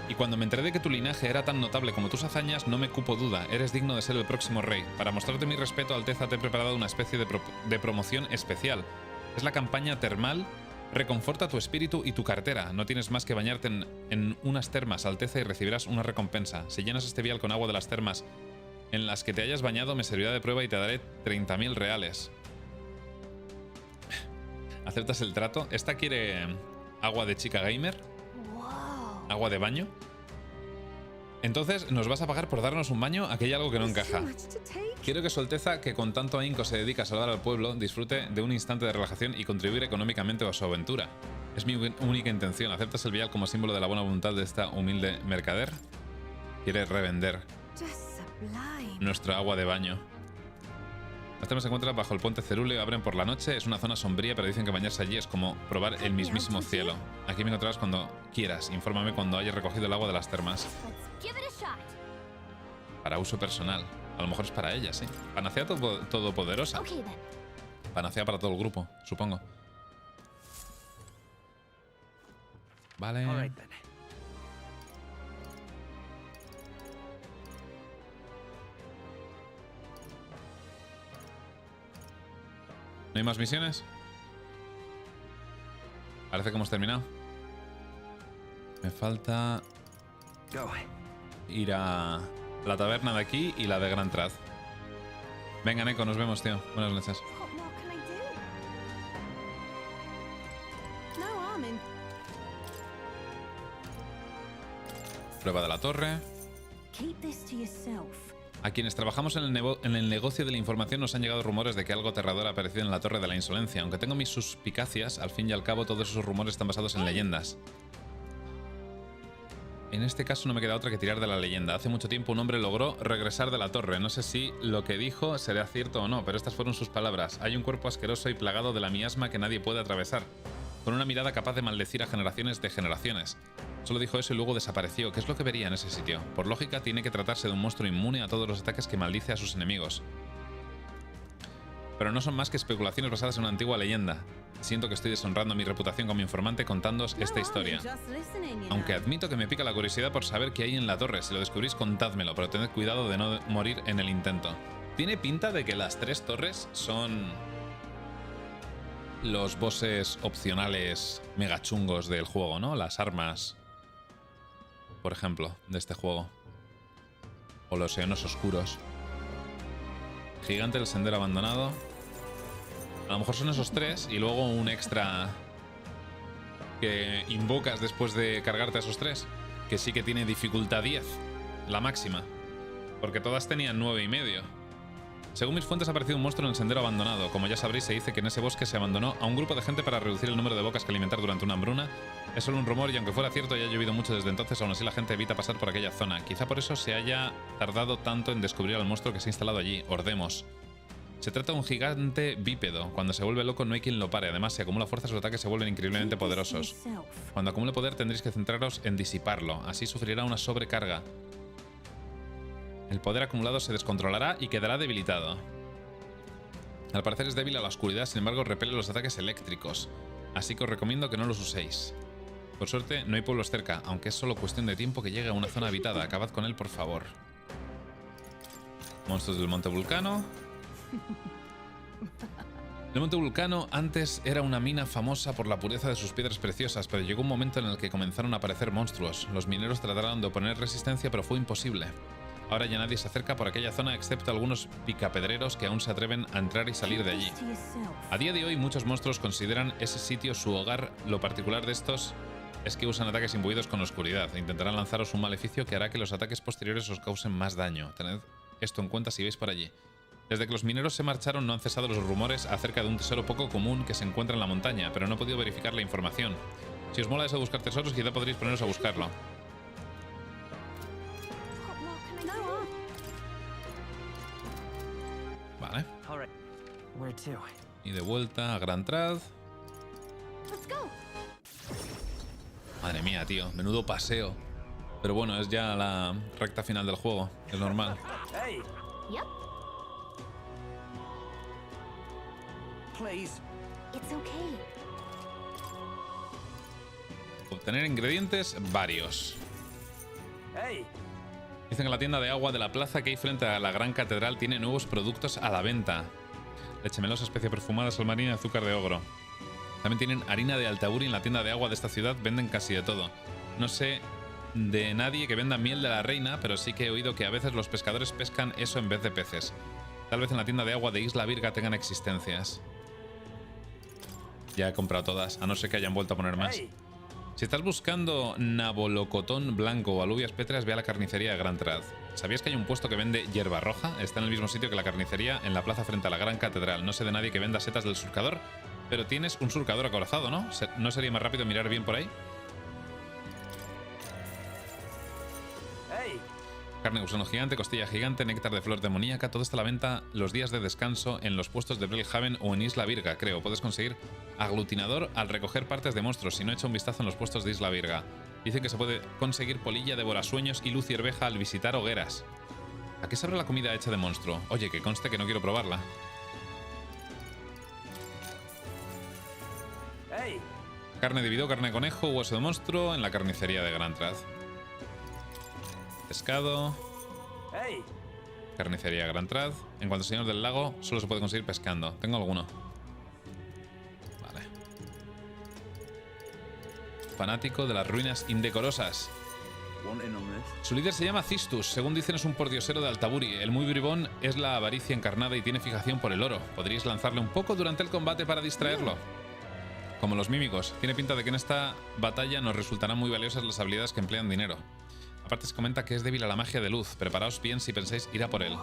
Y cuando me enteré de que tu linaje era tan notable como tus hazañas, no me cupo duda. Eres digno de ser el próximo rey. Para mostrarte mi respeto, Alteza, te he preparado una especie de promoción especial. Es la campaña termal Reconforta tu espíritu y tu cartera. No tienes más que bañarte en unas termas, Alteza, y recibirás una recompensa. Si llenas este vial con agua de las termas en las que te hayas bañado, me servirá de prueba y te daré 30.000 reales. ¿Aceptas el trato? Esta quiere agua de chica gamer. Agua de baño. Entonces, ¿nos vas a pagar por darnos un baño? Aquí hay algo que no encaja. Quiero que su Alteza, que con tanto ahínco se dedica a salvar al pueblo, disfrute de un instante de relajación y contribuir económicamente a su aventura. Es mi única intención. ¿Aceptas el vial como símbolo de la buena voluntad de esta humilde mercader? Quiere revender nuestro agua de baño. Las termas se encuentran bajo el puente cerúleo, abren por la noche. Es una zona sombría, pero dicen que bañarse allí es como probar el mismísimo cielo. Aquí me encontrarás cuando quieras. Infórmame cuando hayas recogido el agua de las termas. Para uso personal. A lo mejor es para ella, sí. Panacea todopoderosa. Panacea para todo el grupo, supongo. Vale. ¿No hay más misiones? Parece que hemos terminado. Me falta ir a la taberna de aquí y la de Gran Traz. Venga, Neko, nos vemos, tío. Buenas noches. Prueba de la torre. A quienes trabajamos en el negocio de la información nos han llegado rumores de que algo aterrador ha aparecido en la Torre de la Insolencia. Aunque tengo mis suspicacias, al fin y al cabo todos esos rumores están basados en leyendas. En este caso no me queda otra que tirar de la leyenda. Hace mucho tiempo un hombre logró regresar de la torre. No sé si lo que dijo será cierto o no, pero estas fueron sus palabras. Hay un cuerpo asqueroso y plagado de la miasma que nadie puede atravesar, con una mirada capaz de maldecir a generaciones de generaciones. Solo dijo eso y luego desapareció. ¿Qué es lo que vería en ese sitio? Por lógica, tiene que tratarse de un monstruo inmune a todos los ataques que maldice a sus enemigos. Pero no son más que especulaciones basadas en una antigua leyenda. Siento que estoy deshonrando mi reputación como informante contándoos esta historia. Aunque admito que me pica la curiosidad por saber qué hay en la torre. Si lo descubrís, contádmelo, pero tened cuidado de no morir en el intento. Tiene pinta de que las 3 torres son los bosses opcionales mega chungos del juego, ¿no? Las armas, por ejemplo, de este juego. O los eonos oscuros. Gigante del sendero abandonado. A lo mejor son esos 3 y luego un extra que invocas después de cargarte a esos 3. Que sí que tiene dificultad 10, la máxima. Porque todas tenían 9,5. Según mis fuentes ha aparecido un monstruo en el sendero abandonado. Como ya sabréis, se dice que en ese bosque se abandonó a un grupo de gente para reducir el número de bocas que alimentar durante una hambruna. Es solo un rumor y aunque fuera cierto y haya llovido mucho desde entonces, aún así la gente evita pasar por aquella zona. Quizá por eso se haya tardado tanto en descubrir al monstruo que se ha instalado allí. Ordemos. Se trata de un gigante bípedo. Cuando se vuelve loco no hay quien lo pare. Además, si acumula fuerza, sus ataques se vuelven increíblemente poderosos. Cuando acumule poder tendréis que centraros en disiparlo. Así sufrirá una sobrecarga. El poder acumulado se descontrolará y quedará debilitado. Al parecer es débil a la oscuridad, sin embargo repele los ataques eléctricos. Así que os recomiendo que no los uséis. Por suerte no hay pueblos cerca, aunque es solo cuestión de tiempo que llegue a una zona habitada. Acabad con él, por favor. Monstruos del Monte Vulcano. El Monte Vulcano antes era una mina famosa por la pureza de sus piedras preciosas, pero llegó un momento en el que comenzaron a aparecer monstruos. Los mineros trataron de oponer resistencia, pero fue imposible. Ahora ya nadie se acerca por aquella zona excepto algunos picapedreros que aún se atreven a entrar y salir de allí. A día de hoy muchos monstruos consideran ese sitio su hogar. Lo particular de estos es que usan ataques imbuidos con oscuridad. Intentarán lanzaros un maleficio que hará que los ataques posteriores os causen más daño. Tened esto en cuenta si vais por allí. Desde que los mineros se marcharon no han cesado los rumores acerca de un tesoro poco común que se encuentra en la montaña, pero no he podido verificar la información. Si os mola eso de buscar tesoros, quizá podréis poneros a buscarlo. Vale. Y de vuelta a Gran Traz. Madre mía, tío. Menudo paseo. Pero bueno, es ya la recta final del juego. Es normal. Obtener ingredientes varios. Dicen que la tienda de agua de la plaza que hay frente a la gran catedral tiene nuevos productos a la venta. Leche melosa, especia perfumada, sal marina y azúcar de ogro. También tienen harina de altaburi. En la tienda de agua de esta ciudad venden casi de todo. No sé de nadie que venda miel de la reina, pero sí que he oído que a veces los pescadores pescan eso en vez de peces. Tal vez en la tienda de agua de Isla Virga tengan existencias. Ya he comprado todas, a no ser que hayan vuelto a poner más. Si estás buscando nabolocotón blanco o alubias pétreas, ve a la carnicería de Gran Traz. ¿Sabías que hay un puesto que vende hierba roja? Está en el mismo sitio que la carnicería, en la plaza frente a la gran catedral. No sé de nadie que venda setas del surcador, pero tienes un surcador acorazado, ¿no? ¿No sería más rápido mirar bien por ahí? Carne de gusano gigante, costilla gigante, néctar de flor demoníaca. Todo está a la venta los días de descanso en los puestos de Brellhaven o en Isla Virga, creo. Puedes conseguir aglutinador al recoger partes de monstruos. Si no, echa un vistazo en los puestos de Isla Virga. Dice que se puede conseguir polilla, devorasueños y luz y herbeja al visitar hogueras. ¿A qué sabe la comida hecha de monstruo? Oye, que conste que no quiero probarla. Hey. Carne de vidó, carne de conejo, hueso de monstruo en la carnicería de Grantraz. Pescado. Hey. Carnicería Grantraz. En cuanto al señor del lago, solo se puede conseguir pescando. Tengo alguno. Vale. Fanático de las ruinas indecorosas. Su líder se llama Cistus. Según dicen, es un pordiosero de Altaburi. El muy bribón es la avaricia encarnada y tiene fijación por el oro. Podríais lanzarle un poco durante el combate para distraerlo. Como los mímicos. Tiene pinta de que en esta batalla nos resultarán muy valiosas las habilidades que emplean dinero. Aparte se comenta que es débil a la magia de luz. Preparaos bien si pensáis ir a por él.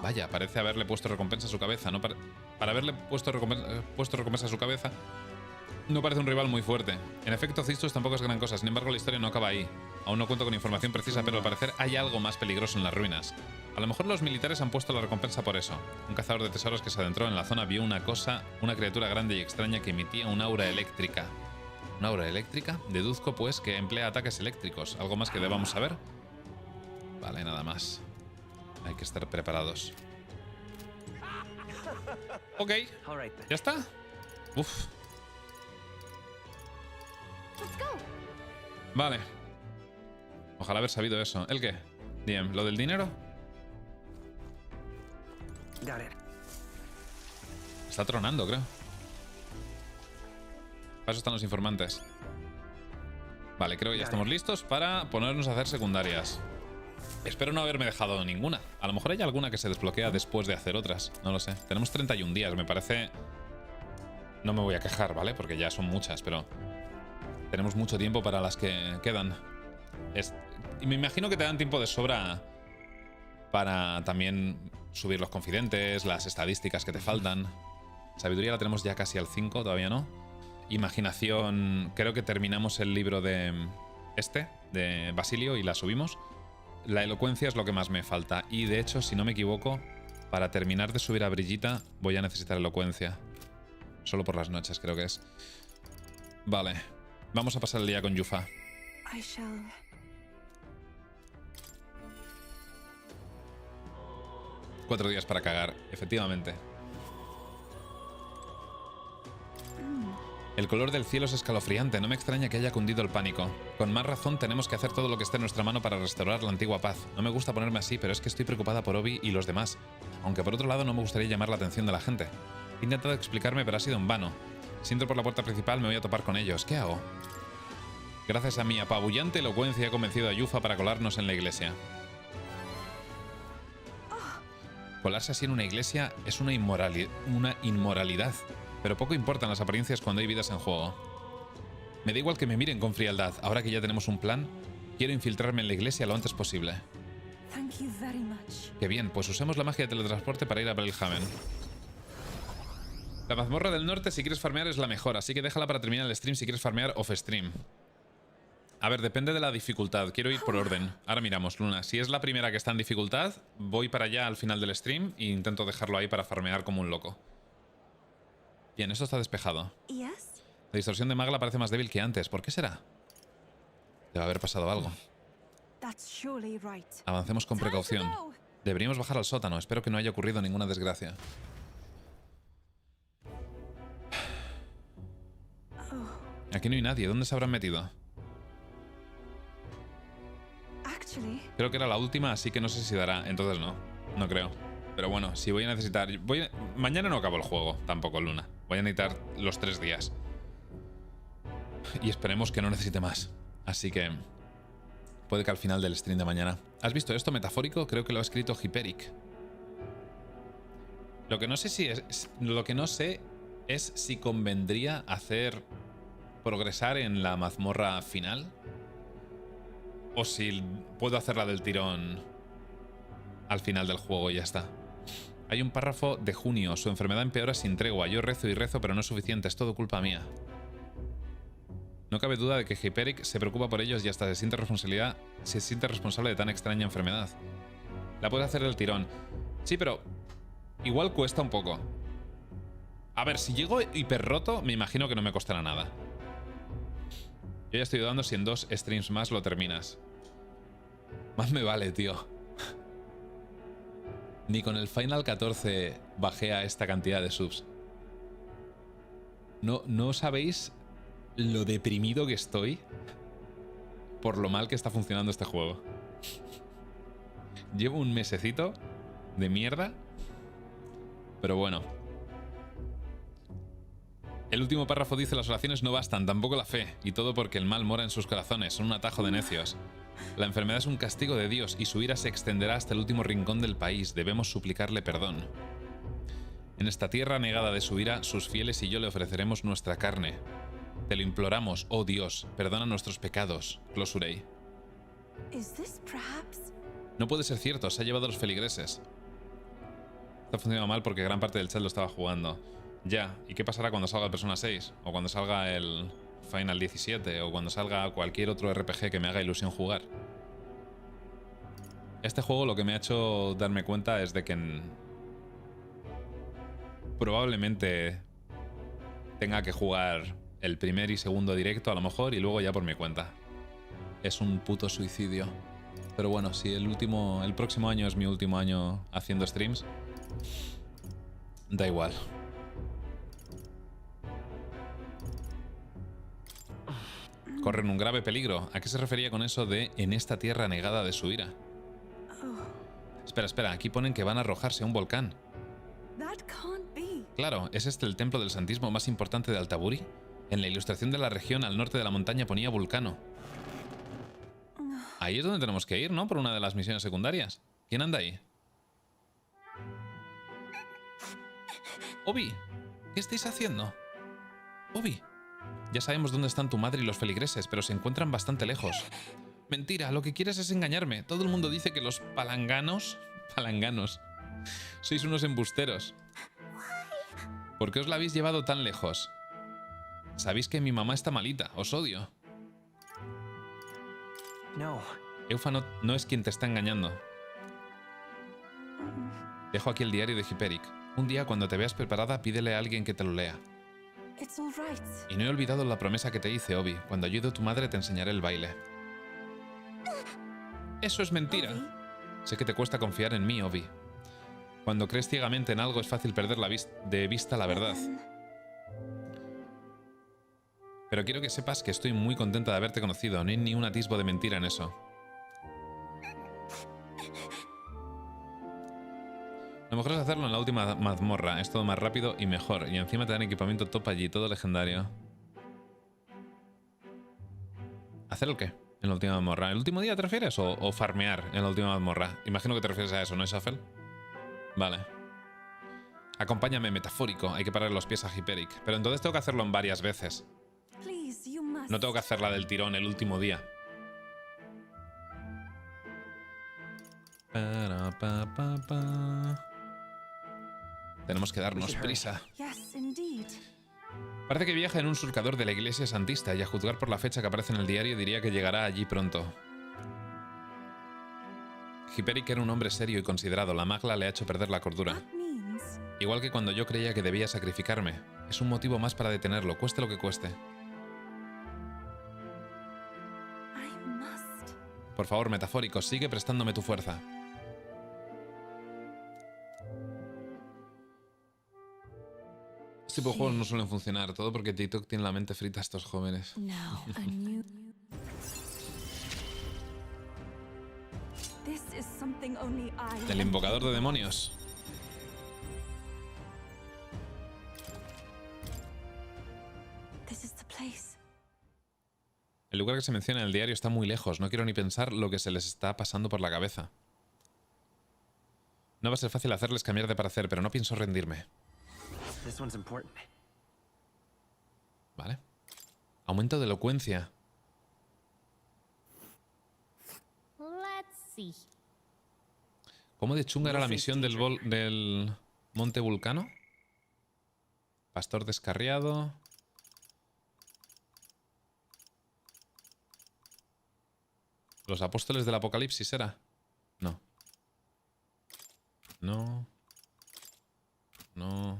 Vaya, parece haberle puesto recompensa a su cabeza. No para haberle puesto recompensa a su cabeza, no parece un rival muy fuerte. En efecto, Cistus tampoco es gran cosa. Sin embargo, la historia no acaba ahí. Aún no cuento con información precisa, pero al parecer hay algo más peligroso en las ruinas. A lo mejor los militares han puesto la recompensa por eso. Un cazador de tesoros que se adentró en la zona vio una criatura grande y extraña que emitía un aura eléctrica. ¿Una aura eléctrica? Deduzco, pues, que emplea ataques eléctricos. ¿Algo más que debamos saber? Vale, nada más. Hay que estar preparados. Ok. ¿Ya está? Uf. Vale. Ojalá haber sabido eso. ¿El qué? Bien, ¿lo del dinero? Está tronando, creo. Para eso están los informantes. Vale, creo que ya estamos listos para ponernos a hacer secundarias. Espero no haberme dejado ninguna. A lo mejor hay alguna que se desbloquea después de hacer otras. No lo sé. Tenemos 31 días, me parece... No me voy a quejar, ¿vale? Porque ya son muchas, pero... Tenemos mucho tiempo para las que quedan. Y me imagino que te dan tiempo de sobra para también subir los confidentes, las estadísticas que te faltan. Sabiduría la tenemos ya casi al 5, todavía no. Imaginación, creo que terminamos el libro de Basilio y la subimos. La elocuencia es lo que más me falta. Y de hecho, si no me equivoco, para terminar de subir a Brillita voy a necesitar elocuencia. Solo por las noches, creo que es. Vale. Vamos a pasar el día con Yufa. 4 días para cagar, efectivamente. El color del cielo es escalofriante, no me extraña que haya cundido el pánico. Con más razón tenemos que hacer todo lo que esté en nuestra mano para restaurar la antigua paz. No me gusta ponerme así, pero es que estoy preocupada por Obi y los demás. Aunque por otro lado no me gustaría llamar la atención de la gente. He intentado explicarme, pero ha sido en vano. Si entro por la puerta principal me voy a topar con ellos. ¿Qué hago? Gracias a mi apabullante elocuencia he convencido a Yufa para colarnos en la iglesia. Colarse así en una iglesia es una inmoralidad. Pero poco importan las apariencias cuando hay vidas en juego. Me da igual que me miren con frialdad. Ahora que ya tenemos un plan, quiero infiltrarme en la iglesia lo antes posible. Qué bien, pues usemos la magia de teletransporte para ir a Brellhaven. La mazmorra del norte, si quieres farmear, es la mejor, así que déjala para terminar el stream si quieres farmear off-stream. A ver, depende de la dificultad. Quiero ir por orden. Ahora miramos, Luna. Si es la primera que está en dificultad, voy para allá al final del stream e intento dejarlo ahí para farmear como un loco. Bien, esto está despejado. La distorsión de Magla parece más débil que antes. ¿Por qué será? Debe haber pasado algo. Avancemos con precaución. Deberíamos bajar al sótano. Espero que no haya ocurrido ninguna desgracia. Aquí no hay nadie. ¿Dónde se habrán metido? Creo que era la última, así que no sé si dará. Entonces no. No creo. Pero bueno, si voy a necesitar... Mañana no acabo el juego, tampoco, Luna. Voy a necesitar los 3 días. Y esperemos que no necesite más. Así que... puede que al final del stream de mañana. ¿Has visto esto metafórico? Creo que lo ha escrito Hyperic. Lo que no sé si es... Lo que no sé es si convendría hacer... progresar en la mazmorra final. O si puedo hacerla del tirón al final del juego y ya está. Hay un párrafo de junio. Su enfermedad empeora sin tregua. Yo rezo y rezo, pero no es suficiente. Es todo culpa mía. No cabe duda de que Hyperic se preocupa por ellos y hasta se siente responsable de tan extraña enfermedad. La puedes hacer del tirón. Sí, pero igual cuesta un poco. A ver, si llego hiper roto, me imagino que no me costará nada. Yo ya estoy dudando si en 2 streams más lo terminas. Más me vale, tío. Ni con el Final 14 bajé a esta cantidad de subs. No sabéis lo deprimido que estoy por lo mal que está funcionando este juego. Llevo un mesecito de mierda, pero bueno. El último párrafo dice: las oraciones no bastan, tampoco la fe, y todo porque el mal mora en sus corazones, son un atajo de necios. La enfermedad es un castigo de Dios y su ira se extenderá hasta el último rincón del país. Debemos suplicarle perdón. En esta tierra negada de su ira, sus fieles y yo le ofreceremos nuestra carne. Te lo imploramos, oh Dios, perdona nuestros pecados. Closurei. No puede ser cierto, se ha llevado a los feligreses. Está funcionando mal porque gran parte del chat lo estaba jugando. Ya, ¿y qué pasará cuando salga el Persona 6? O cuando salga el Final 17, o cuando salga cualquier otro RPG que me haga ilusión jugar. Este juego lo que me ha hecho darme cuenta es de que probablemente tenga que jugar el primer y segundo directo a lo mejor y luego ya por mi cuenta. Es un puto suicidio. Pero bueno, si el próximo año es mi último año haciendo streams, da igual. Corren un grave peligro. ¿A qué se refería con eso de en esta tierra negada de su ira? Espera, aquí ponen que van a arrojarse a un volcán. Claro, ¿es este el templo del santismo más importante de Altaburi? En la ilustración de la región al norte de la montaña ponía vulcano. Ahí es donde tenemos que ir, ¿no? Por una de las misiones secundarias. ¿Quién anda ahí? Obi, ¿qué estáis haciendo? Obi. Ya sabemos dónde están tu madre y los feligreses, pero se encuentran bastante lejos. Mentira, lo que quieres es engañarme. Todo el mundo dice que los palanganos... Sois unos embusteros. ¿Por qué os la habéis llevado tan lejos? Sabéis que mi mamá está malita, os odio. No. Eufa no es quien te está engañando. Dejo aquí el diario de Hyperic. Un día, cuando te veas preparada, pídele a alguien que te lo lea. Y no he olvidado la promesa que te hice, Obi. Cuando ayude a tu madre te enseñaré el baile. Eso es mentira. Sé que te cuesta confiar en mí, Obi. Cuando crees ciegamente en algo es fácil perder de vista la verdad. Pero quiero que sepas que estoy muy contenta de haberte conocido. No hay ni un atisbo de mentira en eso. Lo mejor es hacerlo en la última mazmorra. Es todo más rápido y mejor. Y encima te dan equipamiento top allí, todo legendario. ¿Hacer el qué? En la última mazmorra. ¿El último día te refieres? ¿O farmear en la última mazmorra? Imagino que te refieres a eso, ¿no es, Shuffle? Vale. Acompáñame, metafórico. Hay que parar los pies a Hyperic. Pero entonces tengo que hacerlo en varias veces. No tengo que hacerla del tirón el último día. Tenemos que darnos prisa. Parece que viaja en un surcador de la iglesia santista y a juzgar por la fecha que aparece en el diario diría que llegará allí pronto. Hyperic era un hombre serio y considerado. La magla le ha hecho perder la cordura. Igual que cuando yo creía que debía sacrificarme. Es un motivo más para detenerlo, cueste lo que cueste. Por favor, metafórico, sigue prestándome tu fuerza. Este tipo de juegos no suelen funcionar, todo porque TikTok tiene la mente frita a estos jóvenes. El invocador de demonios. El lugar que se menciona en el diario está muy lejos. No quiero ni pensar lo que se les está pasando por la cabeza. No va a ser fácil hacerles cambiar de parecer, pero no pienso rendirme. Vale. Aumento de elocuencia. ¿Cómo de chunga era la misión del Monte Vulcano? Pastor descarriado. ¿Los apóstoles del apocalipsis era? No. No. No.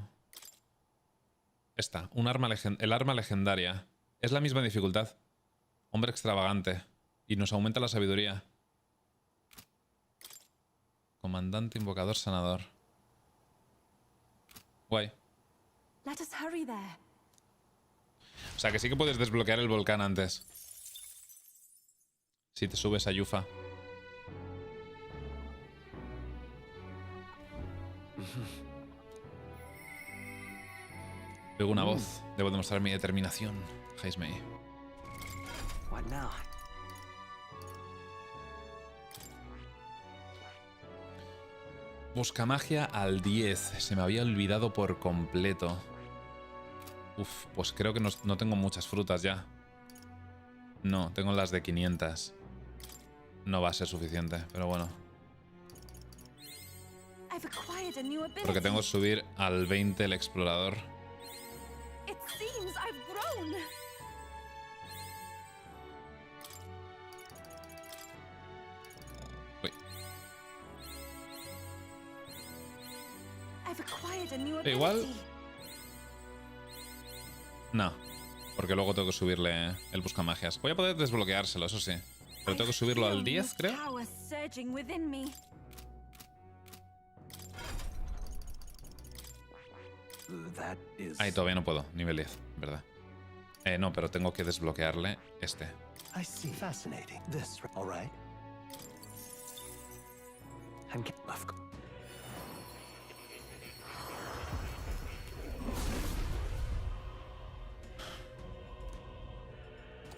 Esta, el arma legendaria. Es la misma dificultad. Hombre extravagante. Y nos aumenta la sabiduría. Comandante, invocador, sanador. Guay. Let us hurry there. O sea que sí que puedes desbloquear el volcán antes. Si te subes a Yufa. Luego una voz. Debo demostrar mi determinación. Jaime. What now? Buscamagia al 10. Se me había olvidado por completo. Uf, pues creo que no tengo muchas frutas ya. No, tengo las de 500. No va a ser suficiente, pero bueno. Porque tengo que subir al 20 el explorador. Igual. No, porque luego tengo que subirle el buscamagias. Voy a poder desbloqueárselo, eso sí. Pero tengo que subirlo al 10, creo. Ahí todavía no puedo, nivel 10, ¿verdad? No, pero tengo que desbloquearle este.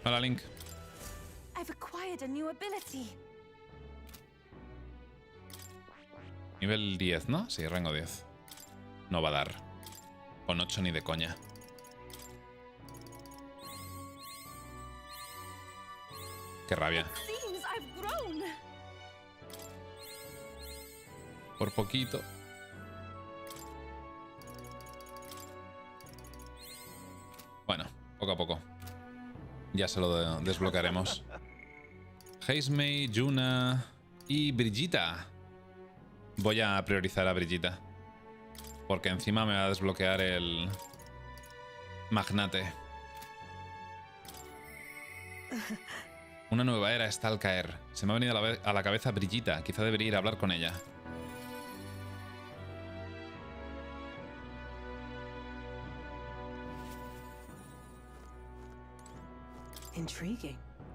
Hola, Link. Nivel 10, ¿no? Sí, rango 10. No va a dar. Con 8 ni de coña. Qué rabia. Por poquito. Bueno, poco a poco. Ya se lo desbloquearemos. Jaime, Yuna y Brigitta. Voy a priorizar a Brigitta. Porque encima me va a desbloquear el magnate. Una nueva era está al caer. Se me ha venido a la cabeza Brigitta. Quizá debería ir a hablar con ella.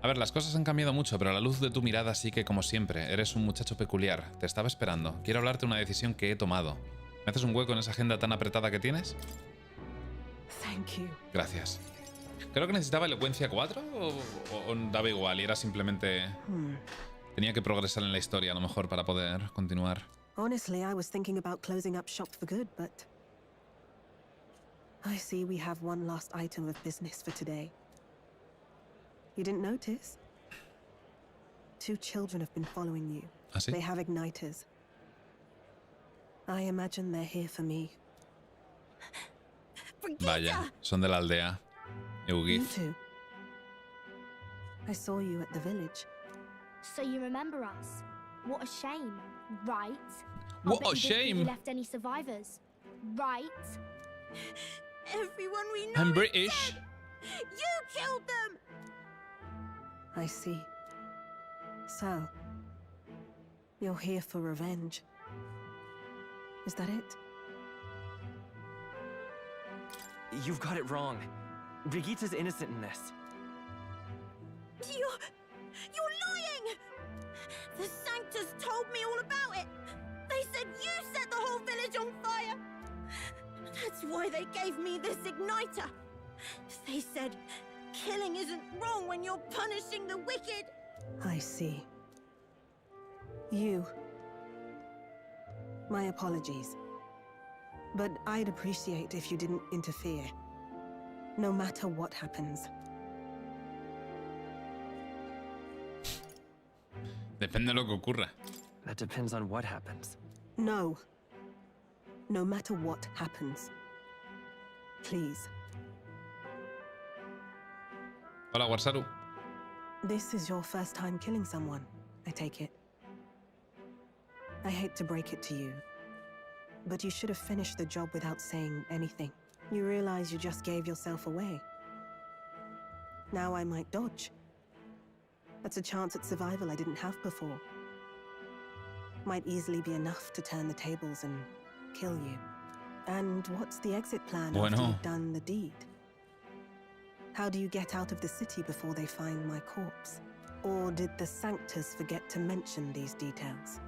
A ver, las cosas han cambiado mucho, pero la luz de tu mirada sí que, como siempre, eres un muchacho peculiar. Te estaba esperando. Quiero hablarte de una decisión que he tomado. ¿Me haces un hueco en esa agenda tan apretada que tienes? Gracias. Creo que necesitaba elocuencia 4 o daba igual y era simplemente... Tenía que progresar en la historia a lo mejor para poder continuar. Honestly, I was thinking about closing up shop for good, but I see we have one last item of business for today. You didn't notice? 2 children have been following you. ¿Ah, sí? They have igniters. I imagine they're here for me. Vaya, son de la aldea. Eugif. You too. I saw you at the village. So you remember us? What a shame, right? What a shame. You left any survivors, right? Everyone we know I'm British. You killed them. I see. So, you're here for revenge. Is that it? You've got it wrong. Brigitta's innocent in this. You're lying! The Sanctus told me all about it. They said you set the whole village on fire. That's why they gave me this igniter. They said killing isn't wrong when you're punishing the wicked. I see. You. My apologies. But I'd appreciate if you didn't interfere. No matter what happens. Depende de lo que ocurra. That depends on what happens. No. No matter what happens. Please. Hola, Warsaru. This is your first time killing someone, I take it. I hate to break it to you, but you should have finished the job without saying anything. You realize you just gave yourself away. Now I might dodge. That's a chance at survival I didn't have before. Might easily be enough to turn the tables and kill you. And what's the exit plan after you've done the deed? How do you get out of the city before they find my corpse? Or did the Sanctors forget to mention these details?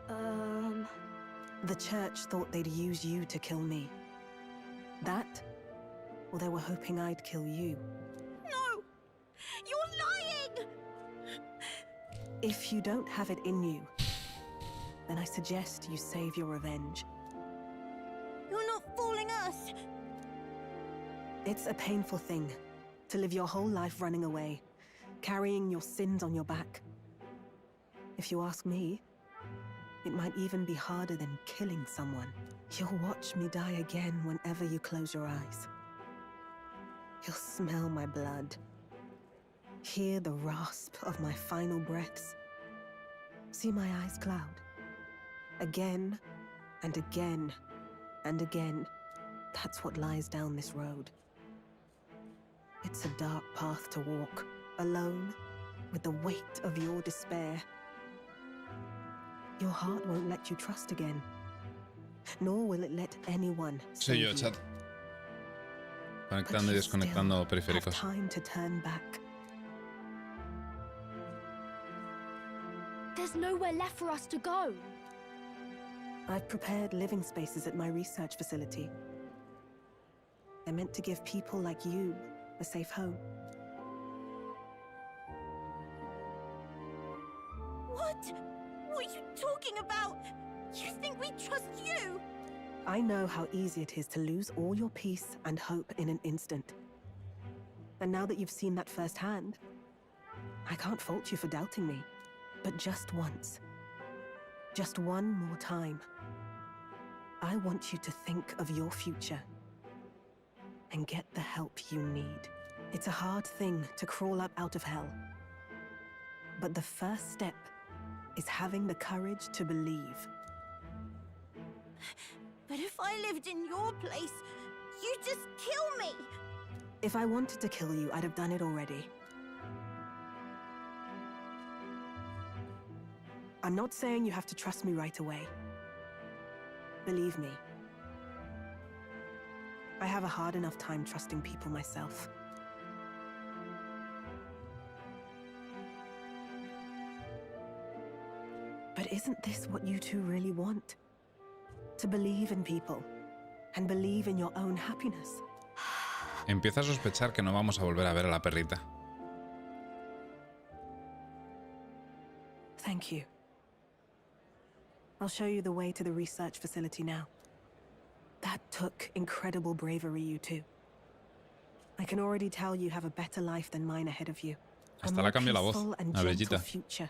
The church thought they'd use you to kill me. That? Or they were hoping I'd kill you? No! You're lying! If you don't have it in you, then I suggest you save your revenge. You're not fooling us! It's a painful thing to live your whole life running away, carrying your sins on your back. If you ask me, it might even be harder than killing someone. You'll watch me die again whenever you close your eyes. You'll smell my blood, hear the rasp of my final breaths, see my eyes cloud. Again and again and again. That's what lies down this road. It's a dark path to walk, alone, with the weight of your despair. Your heart won't let you trust again, nor will it let anyone Soy yo, chat. Conectando y desconectando periféricos. Time to turn back. There's nowhere left for us to go. I've prepared living spaces at my research facility. They're meant to give people like you a safe home. What? What are you talking about? You think we trust you? I know how easy it is to lose all your peace and hope in an instant. And now that you've seen that firsthand, I can't fault you for doubting me. But just once, just one more time, I want you to think of your future and get the help you need. It's a hard thing to crawl up out of hell. But the first step is having the courage to believe. But if I lived in your place, you'd just kill me! If I wanted to kill you, I'd have done it already. I'm not saying you have to trust me right away. Believe me. I have a hard enough time trusting people myself. But isn't this what you two really want? To believe in people, and believe in your own happiness. Empieza a sospechar que no vamos a volver a ver a la perrita. Thank you. I'll show you the way to the research facility now. That took incredible bravery, you two. I can already tell you have a better life than mine ahead of you. Hasta la cambia la voz, la bellita. Future,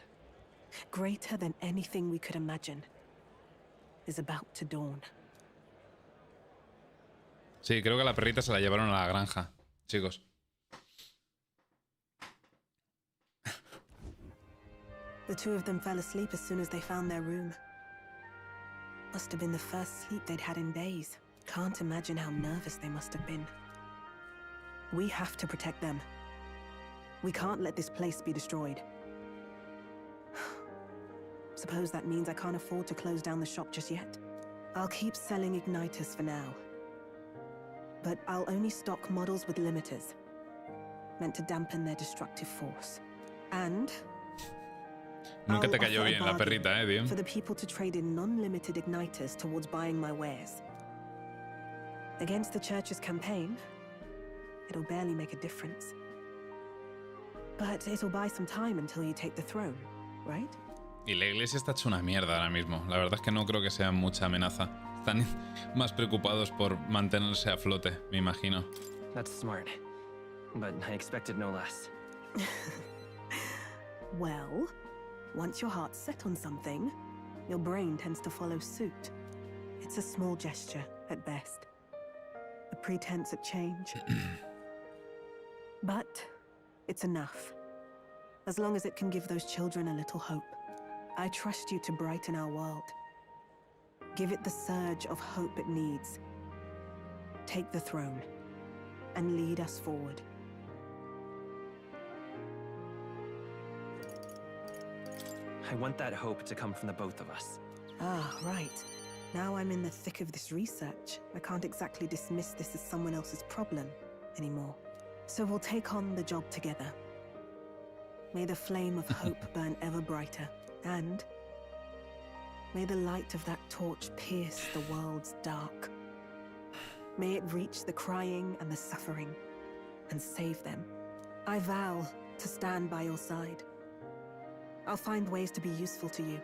greater than anything we could imagine, is about to dawn. Sí, creo que la perrita se la llevaron a la granja, chicos. The two of them fell asleep as soon as they found their room. Must have been the first sleep they'd had in days. Can't imagine how nervous they must have been. We have to protect them. We can't let this place be destroyed. Suppose that means I can't afford to close down the shop just yet. I'll keep selling igniters for now. But I'll only stock models with limiters, meant to dampen their destructive force. And nunca te cayó bien la perrita, Dim. For the people to trade in non-limited igniters towards buying my wares. Against the church's campaign, it'll barely make a difference. But it'll buy some time until you take the throne, right? Y la iglesia está hecha una mierda ahora mismo. La verdad es que no creo que sea mucha amenaza. Están más preocupados por mantenerse a flote, me imagino. That's smart, but I expected no less. Well, once your heart's set on something, your brain tends to follow suit. It's a small gesture, at best. A pretense at change. But it's enough. as long as it can give those children a little hope. I trust you to brighten our world. Give it the surge of hope it needs. Take the throne and lead us forward. I want that hope to come from the both of us. Ah, right. Now I'm in the thick of this research. I can't exactly dismiss this as someone else's problem anymore. So we'll take on the job together. May the flame of hope burn ever brighter, and may the light of that torch pierce the world's dark. May it reach the crying and the suffering, and save them. I vow to stand by your side. I'll find ways to be useful to you.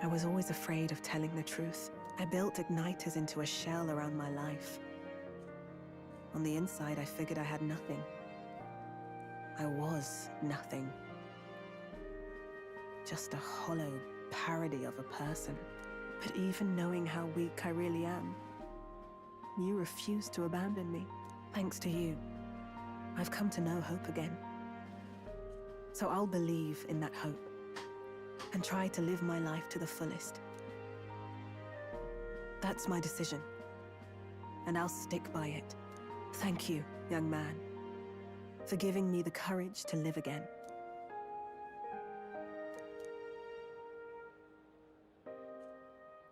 I was always afraid of telling the truth. I built igniters into a shell around my life. On the inside, I figured I had nothing. I was nothing. Just a hollow parody of a person. But even knowing how weak I really am, you refused to abandon me. Thanks to you, I've come to know hope again. So I'll believe in that hope and try to live my life to the fullest. That's my decision, and I'll stick by it. Thank you, young man, for giving me the courage to live again.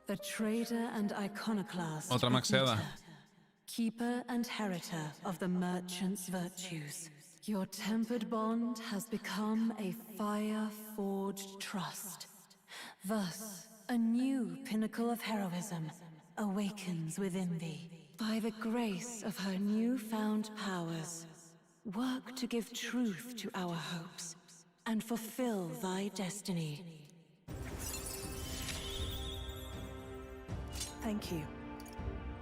The trader and iconoclast. Otra maxeada. Keeper and heriter of the merchant's virtues. Your tempered bond has become a fire-forged trust. Thus, a new pinnacle of heroism awakens within thee. By the grace of her newfound powers, work to give truth to our hopes and fulfill thy destiny. Thank you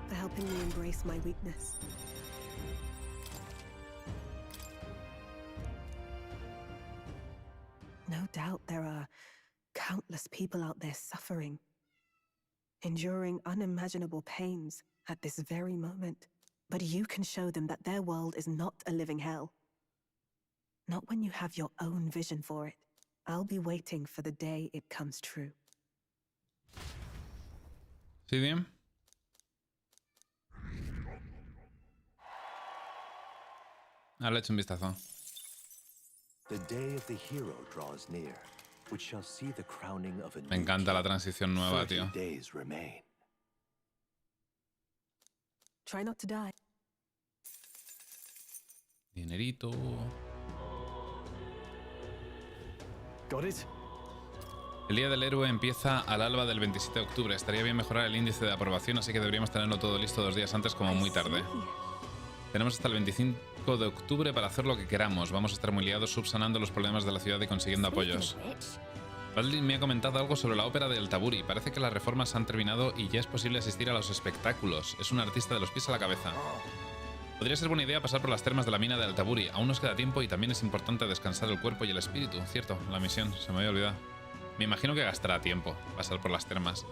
for helping me embrace my weakness. No doubt there are countless people out there suffering, enduring unimaginable pains at this very moment. But you can show them that their world is not a living hell. Not when you have your own vision for it. I'll be waiting for the day it comes true. ¿Sí, bien? Ahora le echo un vistazo. The day of the hero draws near, which shall see the crowning of a Me encanta la transición nueva, tío. 30 days remain. Try not to die. Dinerito. Got it? El Día del Héroe empieza al alba del 27 de octubre. Estaría bien mejorar el índice de aprobación, así que deberíamos tenerlo todo listo 2 días antes, como muy tarde. Tenemos hasta el 25 de octubre para hacer lo que queramos. Vamos a estar muy liados subsanando los problemas de la ciudad y consiguiendo apoyos. Baldwin me ha comentado algo sobre la ópera de Altaburi. Parece que las reformas han terminado y ya es posible asistir a los espectáculos. Es un artista de los pies a la cabeza. Podría ser buena idea pasar por las termas de la mina de Altaburi. Aún nos queda tiempo y también es importante descansar el cuerpo y el espíritu. Cierto, la misión, se me había olvidado. Me imagino que gastará tiempo pasar por las termas.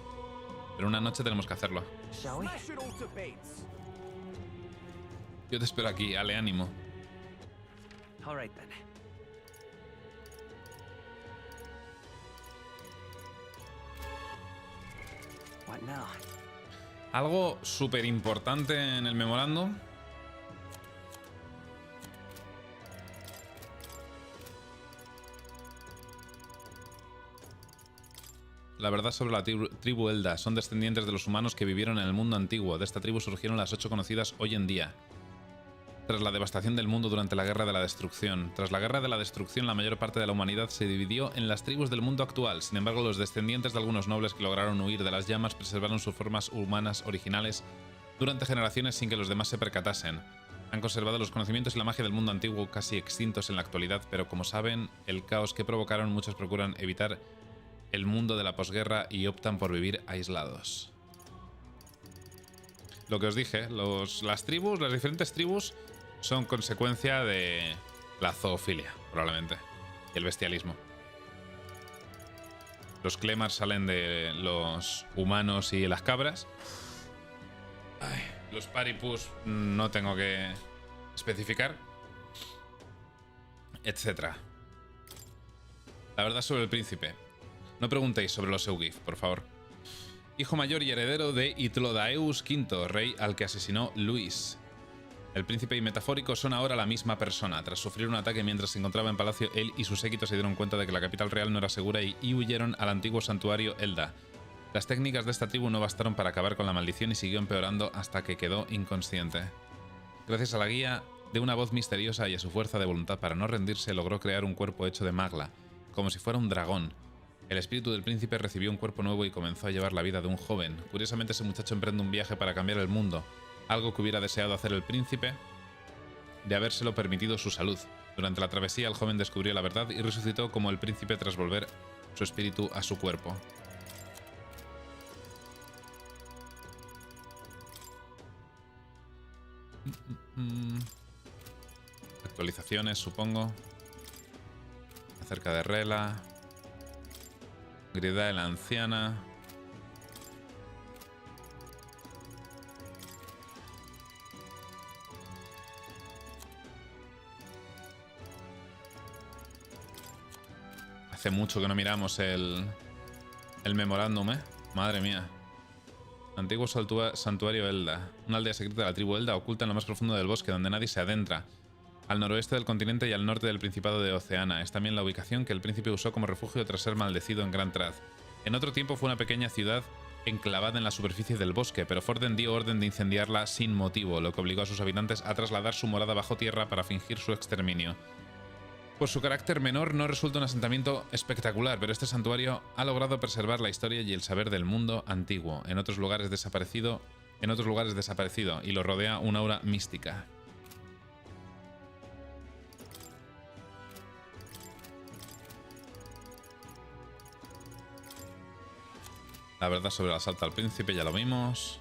Pero una noche tenemos que hacerlo. Yo te espero aquí, ale ánimo. All right then. What now? Algo súper importante en el memorando. La verdad sobre la tribu Elda. Son descendientes de los humanos que vivieron en el mundo antiguo. De esta tribu surgieron las 8 conocidas hoy en día. Tras la devastación del mundo durante la Guerra de la Destrucción. Tras la Guerra de la Destrucción, la mayor parte de la humanidad se dividió en las tribus del mundo actual. Sin embargo, los descendientes de algunos nobles que lograron huir de las llamas preservaron sus formas humanas originales durante generaciones sin que los demás se percatasen. Han conservado los conocimientos y la magia del mundo antiguo casi extintos en la actualidad, pero como saben, el caos que provocaron, muchos procuran evitar el mundo de la posguerra y optan por vivir aislados. Lo que os dije, las diferentes tribus son consecuencia de la zoofilia, probablemente, y el bestialismo. Los Clemars salen de los humanos y las cabras. Ay, los Paripus no tengo que especificar. etc. La verdad sobre el príncipe. No preguntéis sobre los Eugif, por favor. Hijo mayor y heredero de Itlodaeus V, rey al que asesinó Luis. El príncipe y metafórico son ahora la misma persona. Tras sufrir un ataque mientras se encontraba en palacio, él y su séquito se dieron cuenta de que la capital real no era segura y huyeron al antiguo santuario Elda. Las técnicas de esta tribu no bastaron para acabar con la maldición y siguió empeorando hasta que quedó inconsciente. Gracias a la guía de una voz misteriosa y a su fuerza de voluntad para no rendirse, logró crear un cuerpo hecho de magla, como si fuera un dragón. El espíritu del príncipe recibió un cuerpo nuevo y comenzó a llevar la vida de un joven. Curiosamente, ese muchacho emprende un viaje para cambiar el mundo, algo que hubiera deseado hacer el príncipe de habérselo permitido su salud. Durante la travesía, el joven descubrió la verdad y resucitó como el príncipe tras volver su espíritu a su cuerpo. Actualizaciones, supongo. Acerca de Rela. Grida de la anciana. Hace mucho que no miramos el memorándum, ¿eh? Madre mía. Antiguo santuario Elda. Una aldea secreta de la tribu Elda oculta en lo más profundo del bosque, donde nadie se adentra. Al noroeste del continente y al norte del Principado de Oceana. Es también la ubicación que el príncipe usó como refugio tras ser maldecido en Gran Trad. En otro tiempo fue una pequeña ciudad enclavada en la superficie del bosque, pero Forden dio orden de incendiarla sin motivo, lo que obligó a sus habitantes a trasladar su morada bajo tierra para fingir su exterminio. Por su carácter menor no resulta un asentamiento espectacular, pero este santuario ha logrado preservar la historia y el saber del mundo antiguo. En otros lugares desaparecido y lo rodea una aura mística. La verdad sobre el asalto al príncipe ya lo vimos.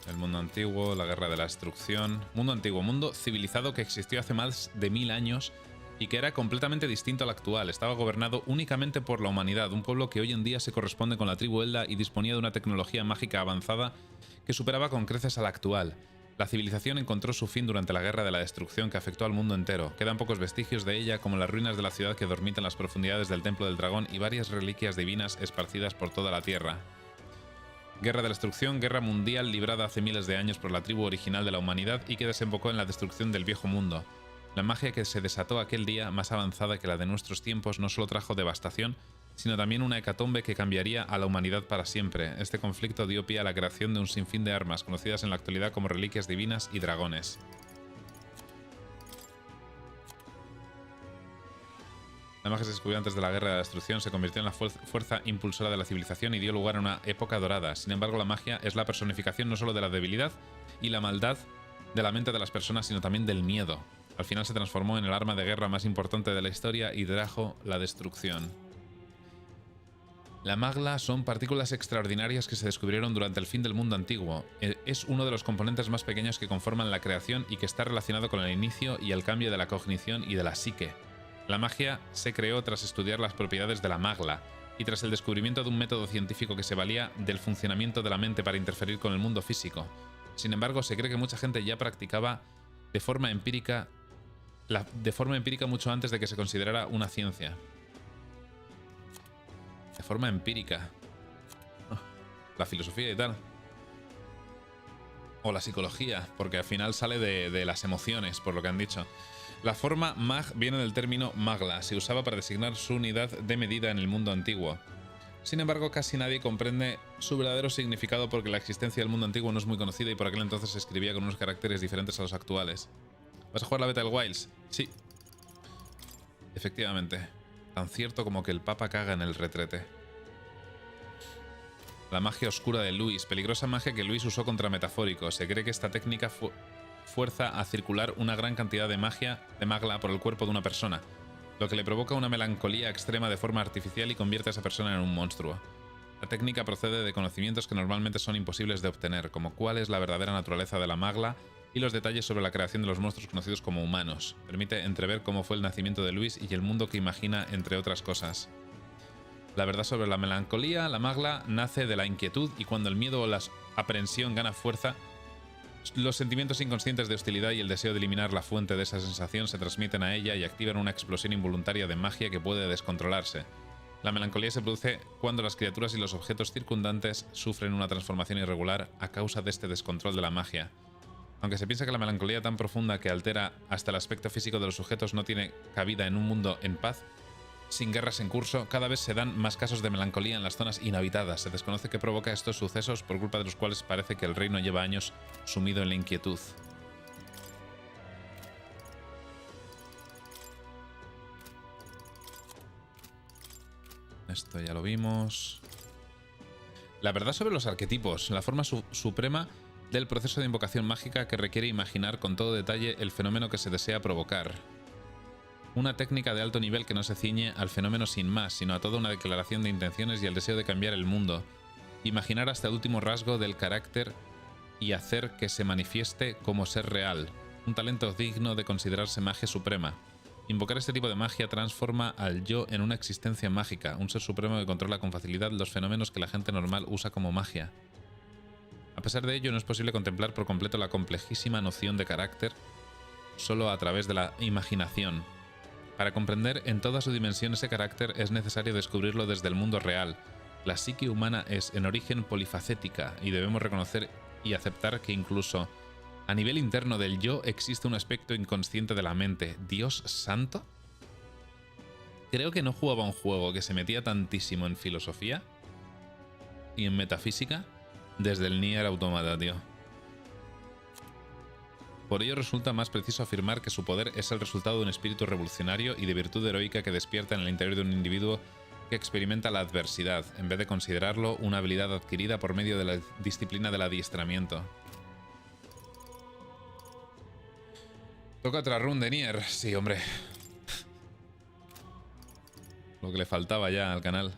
El mundo antiguo, la guerra de la destrucción. Mundo antiguo, mundo civilizado que existió hace más de 1000 años y que era completamente distinto al actual. Estaba gobernado únicamente por la humanidad, un pueblo que hoy en día se corresponde con la tribu Elda y disponía de una tecnología mágica avanzada que superaba con creces a la actual. La civilización encontró su fin durante la guerra de la destrucción que afectó al mundo entero. Quedan pocos vestigios de ella, como las ruinas de la ciudad que dormita en las profundidades del Templo del Dragón y varias reliquias divinas esparcidas por toda la Tierra. Guerra de la destrucción, guerra mundial librada hace miles de años por la tribu original de la humanidad y que desembocó en la destrucción del viejo mundo. La magia que se desató aquel día, más avanzada que la de nuestros tiempos, no solo trajo devastación, sino también una hecatombe que cambiaría a la humanidad para siempre. Este conflicto dio pie a la creación de un sinfín de armas, conocidas en la actualidad como reliquias divinas y dragones. La magia se descubrió antes de la guerra de la destrucción, se convirtió en la fuerza impulsora de la civilización y dio lugar a una época dorada. Sin embargo, la magia es la personificación no solo de la debilidad y la maldad de la mente de las personas, sino también del miedo. Al final se transformó en el arma de guerra más importante de la historia y trajo la destrucción. La magla son partículas extraordinarias que se descubrieron durante el fin del mundo antiguo. Es uno de los componentes más pequeños que conforman la creación y que está relacionado con el inicio y el cambio de la cognición y de la psique. La magia se creó tras estudiar las propiedades de la magla y tras el descubrimiento de un método científico que se valía del funcionamiento de la mente para interferir con el mundo físico. Sin embargo, se cree que mucha gente ya practicaba de forma empírica mucho antes de que se considerara una ciencia. De forma empírica. La filosofía y tal. O la psicología, porque al final sale de las emociones, por lo que han dicho. La forma mag viene del término magla, se usaba para designar su unidad de medida en el mundo antiguo. Sin embargo, casi nadie comprende su verdadero significado porque la existencia del mundo antiguo no es muy conocida y por aquel entonces se escribía con unos caracteres diferentes a los actuales. ¿Vas a jugar la beta del Wilds? Sí. Efectivamente. Tan cierto como que el Papa caga en el retrete. La magia oscura de Luis. Peligrosa magia que Luis usó contra Metafórico. Se cree que esta técnica fuerza a circular una gran cantidad de magia de magla por el cuerpo de una persona, lo que le provoca una melancolía extrema de forma artificial y convierte a esa persona en un monstruo. La técnica procede de conocimientos que normalmente son imposibles de obtener, como cuál es la verdadera naturaleza de la magla y los detalles sobre la creación de los monstruos conocidos como humanos. Permite entrever cómo fue el nacimiento de Luis y el mundo que imagina, entre otras cosas. La verdad sobre la melancolía, la magla nace de la inquietud y cuando el miedo o la aprensión gana fuerza, Los sentimientos inconscientes de hostilidad y el deseo de eliminar la fuente de esa sensación se transmiten a ella y activan una explosión involuntaria de magia que puede descontrolarse. La melancolía se produce cuando las criaturas y los objetos circundantes sufren una transformación irregular a causa de este descontrol de la magia. Aunque se piensa que la melancolía tan profunda que altera hasta el aspecto físico de los sujetos no tiene cabida en un mundo en paz, sin guerras en curso, cada vez se dan más casos de melancolía en las zonas inhabitadas. Se desconoce qué provoca estos sucesos, por culpa de los cuales parece que el reino lleva años sumido en la inquietud. Esto ya lo vimos. La verdad sobre los arquetipos, la forma suprema del proceso de invocación mágica que requiere imaginar con todo detalle el fenómeno que se desea provocar. Una técnica de alto nivel que no se ciñe al fenómeno sin más, sino a toda una declaración de intenciones y el deseo de cambiar el mundo. Imaginar hasta el último rasgo del carácter y hacer que se manifieste como ser real. Un talento digno de considerarse magia suprema. Invocar este tipo de magia transforma al yo en una existencia mágica, un ser supremo que controla con facilidad los fenómenos que la gente normal usa como magia. A pesar de ello, no es posible contemplar por completo la complejísima noción de carácter solo a través de la imaginación. Para comprender en toda su dimensión ese carácter es necesario descubrirlo desde el mundo real. La psique humana es en origen polifacética y debemos reconocer y aceptar que incluso a nivel interno del yo existe un aspecto inconsciente de la mente. ¿Dios santo? Creo que no jugaba un juego que se metía tantísimo en filosofía y en metafísica desde el Nier Automata, tío. Por ello resulta más preciso afirmar que su poder es el resultado de un espíritu revolucionario y de virtud heroica que despierta en el interior de un individuo que experimenta la adversidad, en vez de considerarlo una habilidad adquirida por medio de la disciplina del adiestramiento. Toca otra run de Nier. Sí, hombre. Lo que le faltaba ya al canal.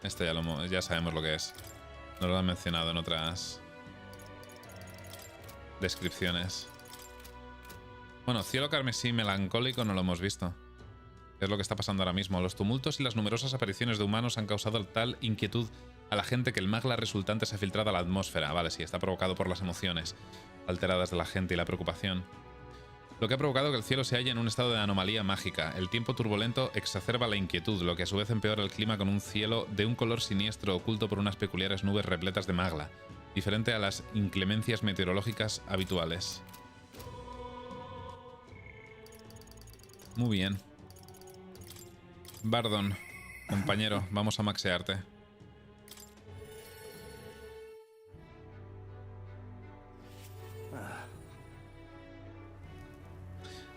Esto ya sabemos lo que es. Nos lo han mencionado en otras descripciones. Bueno, cielo carmesí melancólico no lo hemos visto. Es lo que está pasando ahora mismo. Los tumultos y las numerosas apariciones de humanos han causado tal inquietud a la gente que el magla resultante se ha filtrado a la atmósfera. Vale, sí, está provocado por las emociones alteradas de la gente y la preocupación. Lo que ha provocado que el cielo se halle en un estado de anomalía mágica. El tiempo turbulento exacerba la inquietud, lo que a su vez empeora el clima con un cielo de un color siniestro oculto por unas peculiares nubes repletas de magla, diferente a las inclemencias meteorológicas habituales. Muy bien. Bardon, compañero, vamos a maxearte.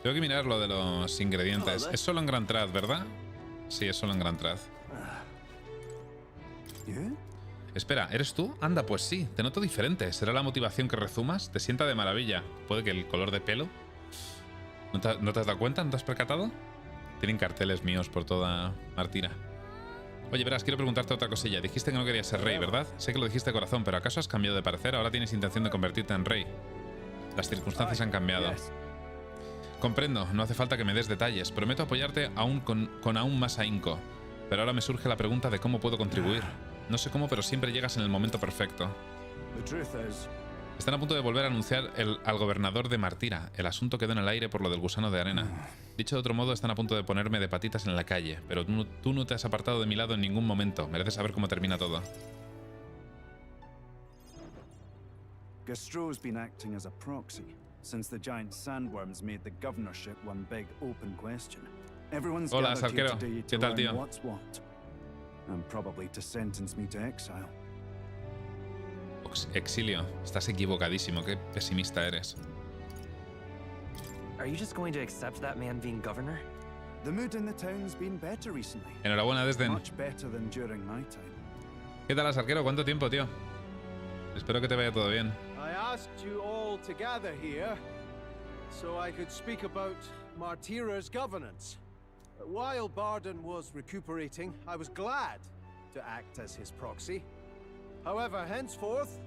Tengo que mirar lo de los ingredientes. Es solo en Grand Trad, ¿verdad? Sí, es solo en Grand Trad. Espera, ¿eres tú? Anda, pues sí, te noto diferente. ¿Será la motivación que rezumas? Te sienta de maravilla. ¿Puede que el color de pelo? ¿No te has dado cuenta? ¿No te has percatado? Tienen carteles míos por toda Martira. Oye, verás, quiero preguntarte otra cosilla. Dijiste que no querías ser rey, ¿verdad? Sé que lo dijiste de corazón, pero ¿acaso has cambiado de parecer? Ahora tienes intención de convertirte en rey. Las circunstancias han cambiado. Comprendo, no hace falta que me des detalles. Prometo apoyarte aún con aún más ahínco. Pero ahora me surge la pregunta de cómo puedo contribuir. No sé cómo, pero siempre llegas en el momento perfecto. Están a punto de volver a anunciar al gobernador de Martira. El asunto quedó en el aire por lo del gusano de arena. Dicho de otro modo, están a punto de ponerme de patitas en la calle. Pero tú no te has apartado de mi lado en ningún momento. Mereces saber cómo termina todo. Gastro's been acting as a proxy since the giant sandworms made the governorship one big open question. Everyone's Hola, gathered here Sarquero. today ¿Qué to tal, learn tío? what's what, and probably to sentence me to exile. Exilio. Estás equivocadísimo. Qué pesimista eres. Are you just going to accept that man being governor? The mood in the town's been better recently. Enhorabuena, Desden. Much better than during my time. ¿Qué tal, Sarquero? ¿Cuánto tiempo, tío? Espero que te vaya todo bien. I asked you all to gather here so I could speak about Martira's governance. While Bardon was recuperating, I was glad to act as his proxy. However, henceforth,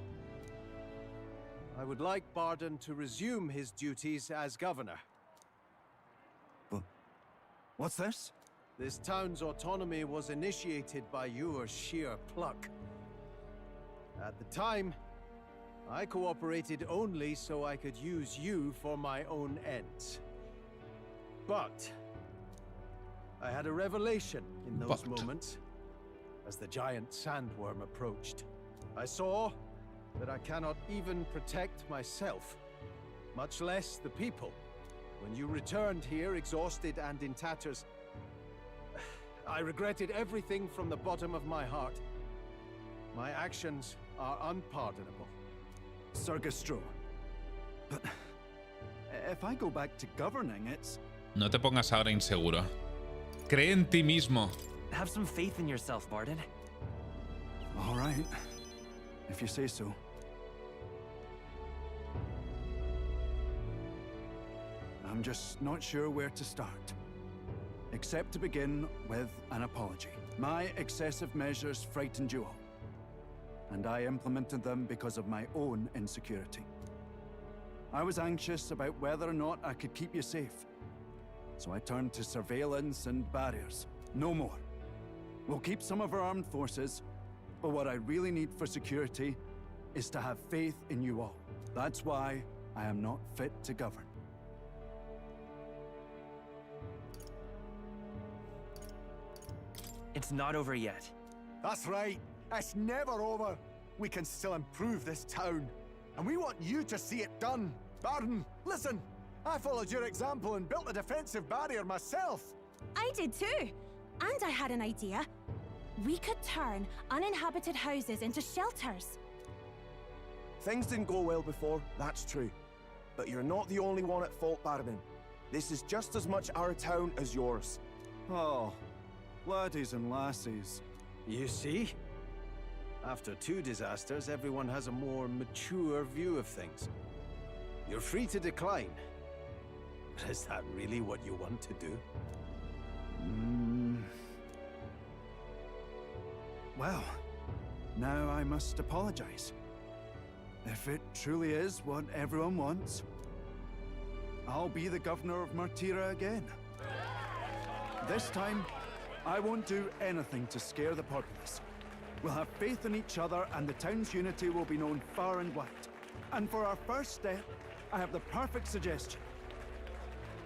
I would like Bardon to resume his duties as governor. What's this? This town's autonomy was initiated by your sheer pluck. At the time, I cooperated only so I could use you for my own ends. But I had a revelation in those moments as the giant sandworm approached. I saw that I cannot even protect myself, much less the people. When you returned here, exhausted and in tatters, I regretted everything from the bottom of my heart. My actions are unpardonable. Sir Gastro, but if I go back to governing, it's... No te pongas ahora inseguro. Cree en ti mismo. Have some faith in yourself, Barden. All right, if you say so. I'm just not sure where to start. Except to begin with an apology. My excessive measures frightened you all, and I implemented them because of my own insecurity. I was anxious about whether or not I could keep you safe, so I turned to surveillance and barriers. No more. We'll keep some of our armed forces, but what I really need for security is to have faith in you all. That's why I am not fit to govern. It's not over yet. That's right. It's never over. We can still improve this town. And we want you to see it done. Barden, listen. I followed your example and built a defensive barrier myself. I did too. And I had an idea. We could turn uninhabited houses into shelters. Things didn't go well before, that's true. But you're not the only one at fault, Barden. This is just as much our town as yours. Oh, laddies and lassies. You see? After 2 disasters, everyone has a more mature view of things. You're free to decline. But is that really what you want to do? Well, now I must apologize. If it truly is what everyone wants, I'll be the governor of Martira again. This time, I won't do anything to scare the populace. We'll have faith in each other and the town's unity will be known far and wide. And for our first step, I have the perfect suggestion.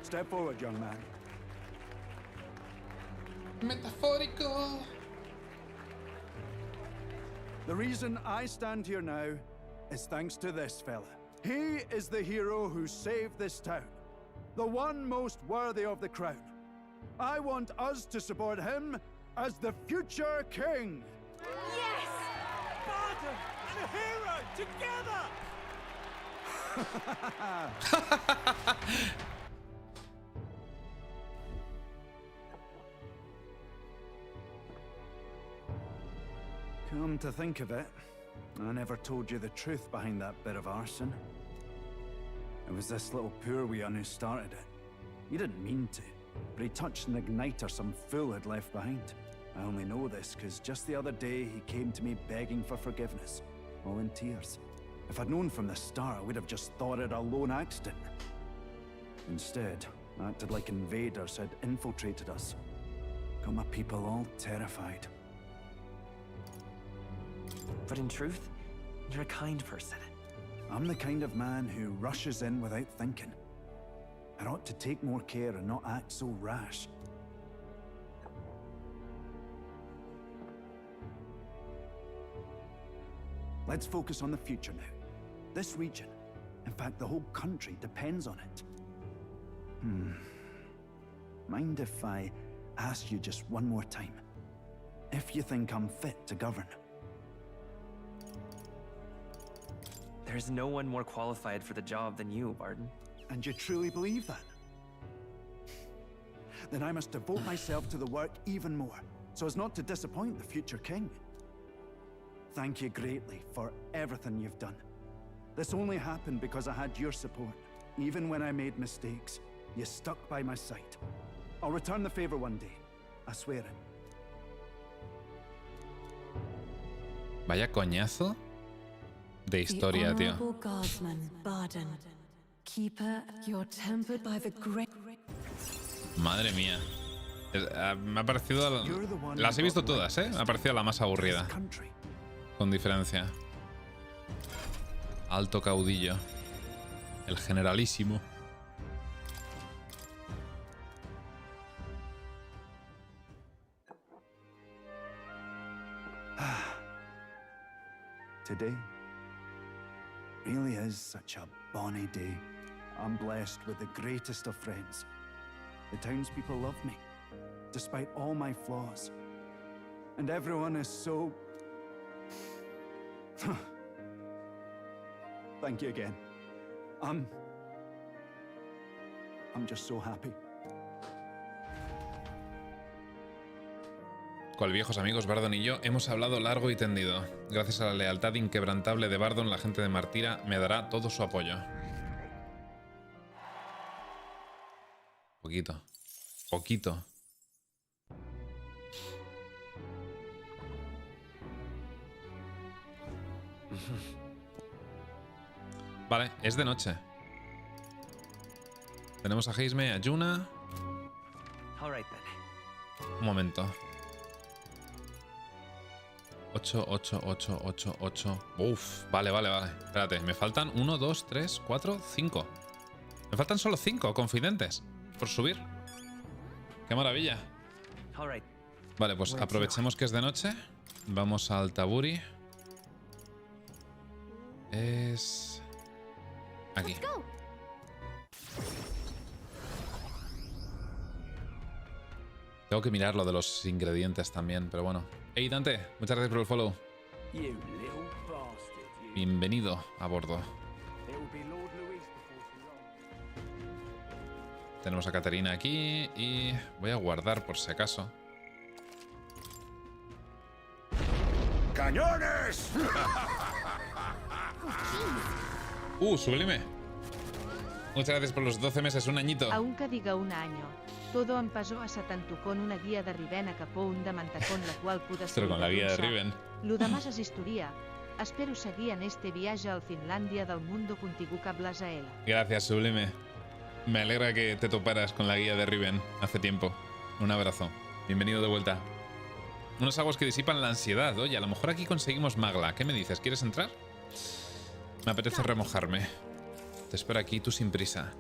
Step forward, young man. Metafórico. The reason I stand here now is thanks to this fella. He is the hero who saved this town. The one most worthy of the crown. I want us to support him as the future king. Yes! Barden and a hero together! Come to think of it, I never told you the truth behind that bit of arson. It was this little poor wee un who started it. He didn't mean to, but he touched an igniter some fool had left behind. I only know this because just the other day he came to me begging for forgiveness, all in tears. If I'd known from the start, I would have just thought it a lone accident. Instead, I acted like invaders had infiltrated us. Got my people all terrified. But in truth, you're a kind person. I'm the kind of man who rushes in without thinking. I ought to take more care and not act so rash. Let's focus on the future now. This region, in fact the whole country, depends on it. Mind if I ask you just one more time? If you think I'm fit to govern? There's no one more qualified for the job than you, Barden. And you truly believe that? Then I must devote myself to the work even more, so as not to disappoint the future king. Thank you greatly for everything you've done. This only happened because I had your support. Even when I made mistakes, you stuck by my side. I'll return the favor one day. I swear it. Vaya coñazo de historia, tío. Honorable Guardsman, Barden, keeper, you're tempered by the great. Madre mía. Me ha parecido... Las he visto todas, ¿eh? Me ha parecido la más aburrida. Con diferencia. Alto caudillo. El generalísimo. Today really is such a bonny day. I'm blessed with the greatest of friends. The townspeople love me, despite all my flaws. And everyone is so... Thank you again. I'm just so happy. Cual viejos amigos, Bardon y yo hemos hablado largo y tendido. Gracias a la lealtad inquebrantable de Bardon, la gente de Martira me dará todo su apoyo. Poquito. Poquito. Vale, es de noche. Tenemos a Heisme, a Yuna. Un momento. 8, 8, 8, 8, 8. Uf, vale. Espérate, me faltan 1, 2, 3, 4, 5. Me faltan solo 5 confidentes por subir. ¡Qué maravilla! Vale, pues aprovechemos que es de noche. Vamos al Taburi. Es... aquí. Tengo que mirar lo de los ingredientes también, pero bueno. Hey Dante, muchas gracias por el follow. Bienvenido a bordo. Tenemos a Caterina aquí y voy a guardar por si acaso. ¡Cañones! Sublime. Muchas gracias por los 12 meses, un añito. Aunque diga un año, todo em pasó a Satantucón una guia de Riven a capó un de Mantacón, la qual podes... Pero con la guía de Riven. Lo demás és historia. Espero seguir en este viaje al Finlàndia del mundo contigo que hablas a él. Gracias, Sublime. Me alegra que te toparas con la guía de Riven hace tiempo. Un abrazo. Bienvenido de vuelta. Unos aguas que disipan la ansiedad. Oye, a lo mejor aquí conseguimos magla. ¿Qué me dices? ¿Quieres entrar? Me apetece remojarme. Te espero aquí, tú sin prisa.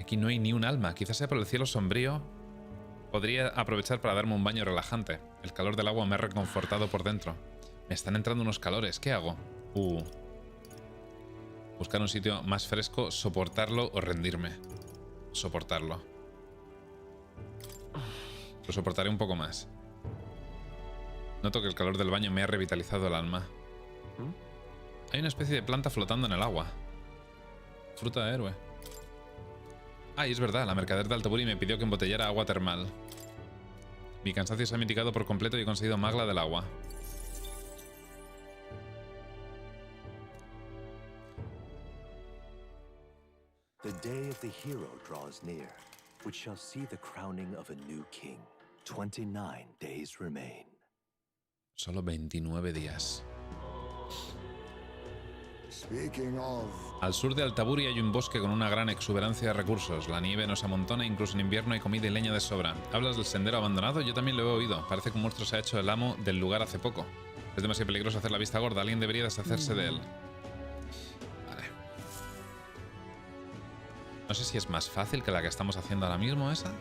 Aquí no hay ni un alma. Quizás sea por el cielo sombrío. Podría aprovechar para darme un baño relajante. El calor del agua me ha reconfortado por dentro. Me están entrando unos calores. ¿Qué hago? Buscar un sitio más fresco, soportarlo o rendirme. Soportarlo. Lo soportaré un poco más. Noto que el calor del baño me ha revitalizado el alma. Hay una especie de planta flotando en el agua. Fruta de héroe. Y es verdad, la mercader de Altaburi me pidió que embotellara agua termal. Mi cansancio se ha mitigado por completo y he conseguido magla del agua. The day of the hero draws near, which shall see the crowning of a new king. 29 days remain. Solo 29 días. Al sur de Altaburi hay un bosque con una gran exuberancia de recursos. La nieve nos amontona, incluso en invierno hay comida y leña de sobra. ¿Hablas del sendero abandonado? Yo también lo he oído. Parece que un monstruo se ha hecho el amo del lugar hace poco. Es demasiado peligroso hacer la vista gorda. Alguien debería deshacerse de él. Vale. No sé si es más fácil que la que estamos haciendo ahora mismo, esa.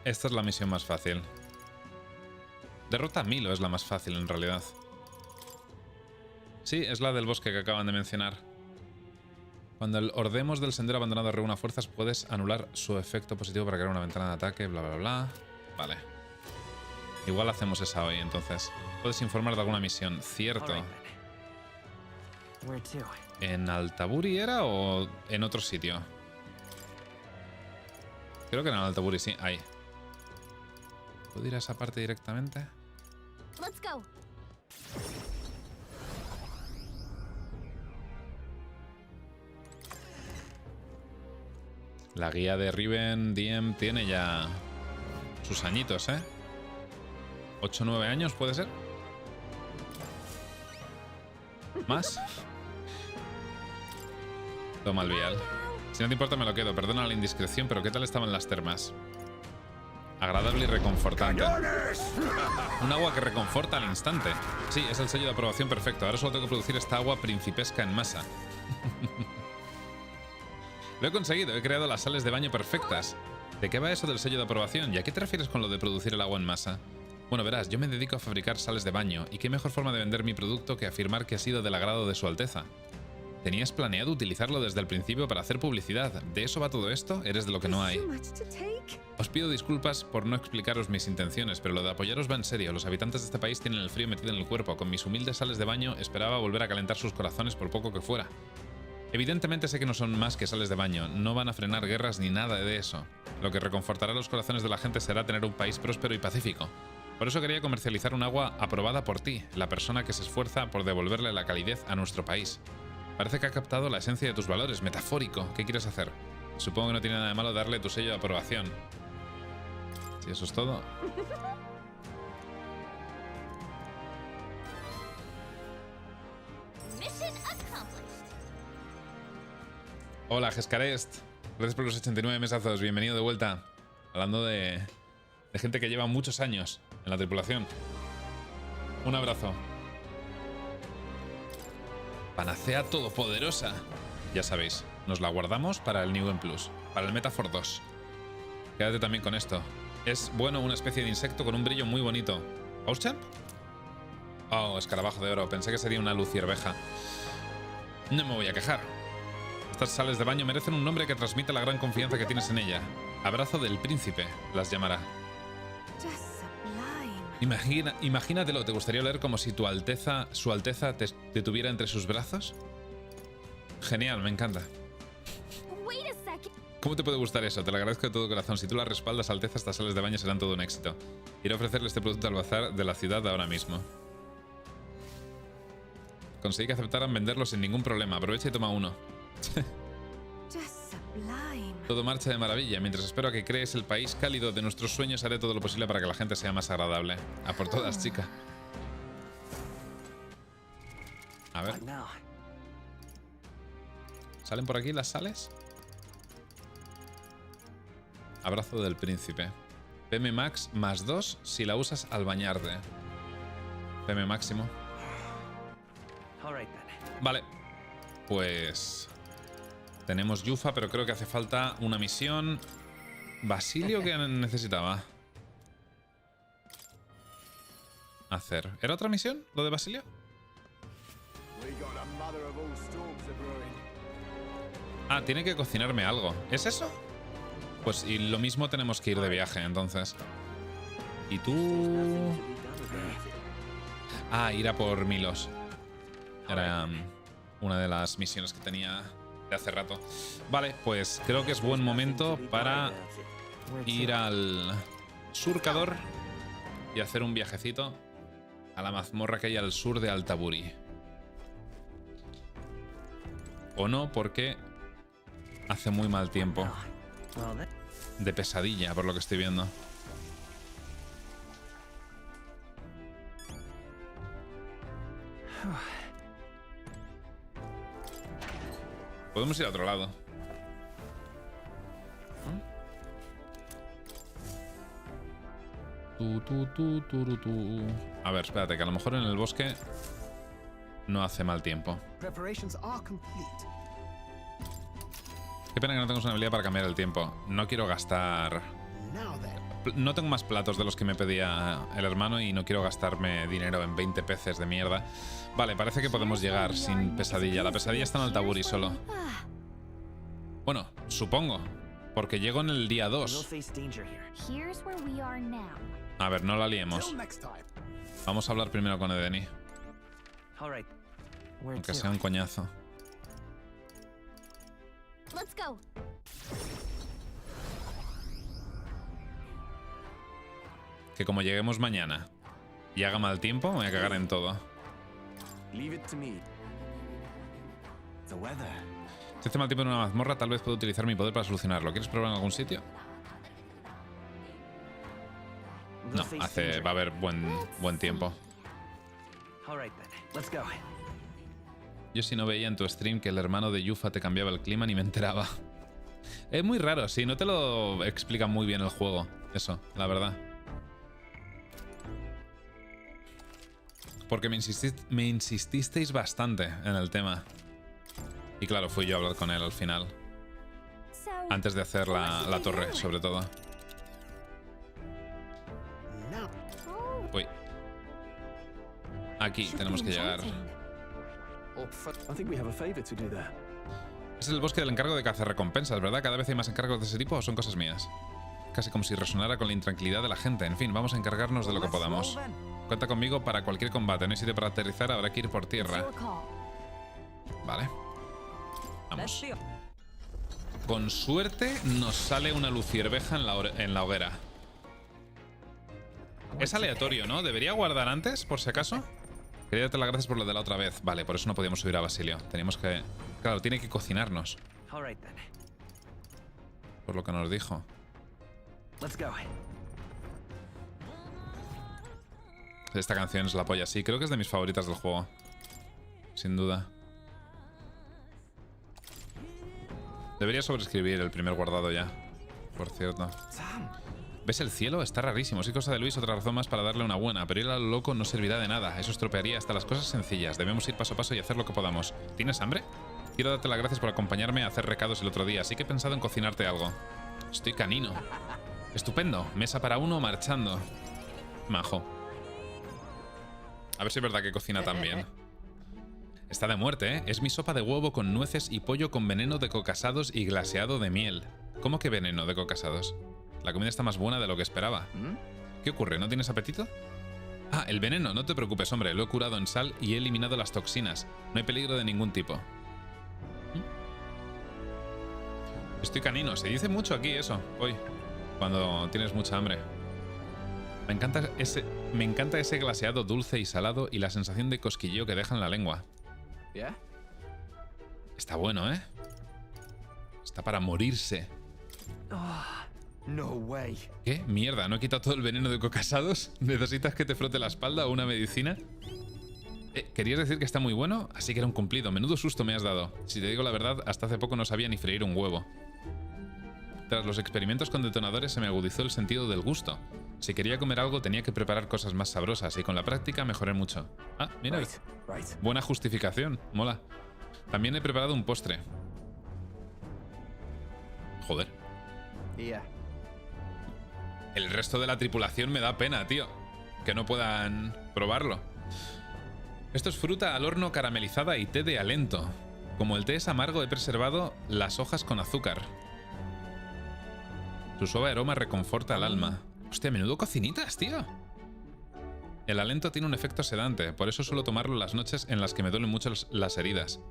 Esta es la misión más fácil. Derrota a Milo es la más fácil en realidad. Sí, es la del bosque que acaban de mencionar. Cuando el Ordemos del sendero abandonado reúna fuerzas, puedes anular su efecto positivo para crear una ventana de ataque, bla bla bla. Vale. Igual hacemos esa hoy, entonces. Puedes informar de alguna misión. Cierto. ¿En Altaburi era o en otro sitio? Creo que en Altaburi, sí. Ahí. ¿Puedo ir a esa parte directamente? Let's go. La guía de Riven DM tiene ya sus añitos, ¿eh? 8 o 9 años, ¿puede ser? ¿Más? Toma el vial. Si no te importa me lo quedo. Perdona la indiscreción, pero ¿qué tal estaban las termas? Agradable y reconfortante. Un agua que reconforta al instante. Sí, es el sello de aprobación perfecto. Ahora solo tengo que producir esta agua principesca en masa. Lo he conseguido. He creado las sales de baño perfectas. ¿De qué va eso del sello de aprobación? ¿Y a qué te refieres con lo de producir el agua en masa? Bueno, verás, yo me dedico a fabricar sales de baño. ¿Y qué mejor forma de vender mi producto que afirmar que ha sido del agrado de su Alteza? ¿Tenías planeado utilizarlo desde el principio para hacer publicidad? ¿De eso va todo esto? Eres de lo que no hay. Os pido disculpas por no explicaros mis intenciones, pero lo de apoyaros va en serio. Los habitantes de este país tienen el frío metido en el cuerpo. Con mis humildes sales de baño esperaba volver a calentar sus corazones por poco que fuera. Evidentemente sé que no son más que sales de baño. No van a frenar guerras ni nada de eso. Lo que reconfortará los corazones de la gente será tener un país próspero y pacífico. Por eso quería comercializar un agua aprobada por ti, la persona que se esfuerza por devolverle la calidez a nuestro país. Parece que ha captado la esencia de tus valores, metafórico. ¿Qué quieres hacer? Supongo que no tiene nada de malo darle tu sello de aprobación. Si eso es todo. Hola, Gescarest. Gracias por los 89 mesazos. Bienvenido de vuelta. Hablando de gente que lleva muchos años en la tripulación. Un abrazo. Panacea todopoderosa. Ya sabéis, nos la guardamos para el New Game Plus, para el Metafor 2. Quédate también con esto. Es, bueno, una especie de insecto con un brillo muy bonito. ¿Auschamp? Oh, escarabajo de oro. Pensé que sería una lucierveja. No me voy a quejar. Estas sales de baño merecen un nombre que transmita la gran confianza que tienes en ella. Abrazo del Príncipe, las llamará. Imagínatelo, ¿te gustaría leer como si su Alteza te tuviera entre sus brazos? Genial, me encanta. ¿Cómo te puede gustar eso? Te lo agradezco de todo corazón. Si tú la respaldas, Alteza, estas sales de baño serán todo un éxito. Iré a ofrecerle este producto al bazar de la ciudad ahora mismo. Conseguí que aceptaran venderlo sin ningún problema. Aprovecha y toma uno. Todo marcha de maravilla. Mientras espero a que crees el país cálido de nuestros sueños, haré todo lo posible para que la gente sea más agradable. A por todas, chica. A ver. ¿Salen por aquí las sales? Abrazo del Príncipe. PM Max más 2 si la usas al bañarte. PM máximo. Vale. Pues... tenemos Yufa, pero creo que hace falta una misión. ¿Basilio que necesitaba? Hacer. ¿Era otra misión, lo de Basilio? Ah, tiene que cocinarme algo. ¿Es eso? Pues y lo mismo tenemos que ir de viaje, entonces. ¿Y tú? Ah, ir a por Milos. Era una de las misiones que tenía de hace rato. Vale, pues creo que es buen momento para ir al surcador y hacer un viajecito a la mazmorra que hay al sur de Altaburi. O no, porque hace muy mal tiempo. De pesadilla, por lo que estoy viendo. Podemos ir a otro lado. A ver, espérate, que a lo mejor en el bosque no hace mal tiempo. Qué pena que no tengo una habilidad para cambiar el tiempo. No quiero gastar... No tengo más platos de los que me pedía el hermano y no quiero gastarme dinero en 20 peces de mierda. Vale, parece que podemos llegar sin pesadilla. La pesadilla está en Altaburi solo. Bueno, supongo. Porque llego en el día 2. A ver, no la liemos. Vamos a hablar primero con Edeni. Aunque sea un coñazo. Que como lleguemos mañana y haga mal tiempo, me voy a cagar en todo. Si hace mal tiempo en una mazmorra, tal vez puedo utilizar mi poder para solucionarlo. ¿Quieres probar en algún sitio? No, va a haber buen tiempo. Yo si no veía en tu stream que el hermano de Yufa te cambiaba el clima ni me enteraba. Es muy raro, sí, no te lo explica muy bien el juego. Eso, la verdad. Porque me insististeis bastante en el tema. Y claro, fui yo a hablar con él al final. Antes de hacer la torre, sobre todo. Uy. Aquí tenemos que llegar. Es el bosque del encargo de cazarrecompensas, ¿verdad? Cada vez hay más encargos de ese tipo o son cosas mías. Casi como si resonara con la intranquilidad de la gente. En fin, vamos a encargarnos de lo que podamos. Cuenta conmigo para cualquier combate. No hay sitio para aterrizar, habrá que ir por tierra. Vale. Vamos. Con suerte nos sale una lucierveja en la hoguera. Es aleatorio, ¿no? ¿Debería guardar antes, por si acaso? Quería darte las gracias por lo de la otra vez. Vale, por eso no podíamos subir a Basilio. Teníamos que... Claro, tiene que cocinarnos. Por lo que nos dijo. Esta canción es la polla, sí. Creo que es de mis favoritas del juego. Sin duda. Debería sobreescribir el primer guardado ya. Por cierto. ¿Ves el cielo? Está rarísimo. Sí, cosa de Luis, otra razón más para darle una buena. Pero ir a lo loco no servirá de nada. Eso estropearía hasta las cosas sencillas. Debemos ir paso a paso y hacer lo que podamos. ¿Tienes hambre? Quiero darte las gracias por acompañarme a hacer recados el otro día, así que he pensado en cocinarte algo. Estoy canino. Estupendo. Mesa para uno, marchando. Majo. A ver si es verdad que cocina tan bien. Está de muerte, ¿eh? Es mi sopa de huevo con nueces y pollo con veneno de cocasados y glaseado de miel. ¿Cómo que veneno de cocasados? La comida está más buena de lo que esperaba. ¿Qué ocurre? ¿No tienes apetito? Ah, el veneno. No te preocupes, hombre. Lo he curado en sal y he eliminado las toxinas. No hay peligro de ningún tipo. Estoy canino. Se dice mucho aquí eso, hoy. Cuando tienes mucha hambre. Me encanta ese glaseado dulce y salado y la sensación de cosquilleo que deja en la lengua. Está bueno, ¿eh? Está para morirse. No way. ¿Qué? Mierda, ¿no he quitado todo el veneno de cocasados? ¿Necesitas que te frote la espalda o una medicina? ¿Querías decir que está muy bueno? Así que era un cumplido. Menudo susto me has dado. Si te digo la verdad, hasta hace poco no sabía ni freír un huevo. Tras los experimentos con detonadores se me agudizó el sentido del gusto. Si quería comer algo tenía que preparar cosas más sabrosas y con la práctica mejoré mucho. Ah, mira. Buena justificación. Mola. También he preparado un postre. Joder. El resto de la tripulación me da pena, tío. Que no puedan probarlo. Esto es fruta al horno caramelizada y té de alento. Como el té es amargo, he preservado las hojas con azúcar. Su suave aroma reconforta al alma. Hostia, menudo cocinitas, tío. El alento tiene un efecto sedante, por eso suelo tomarlo las noches en las que me duelen mucho las heridas.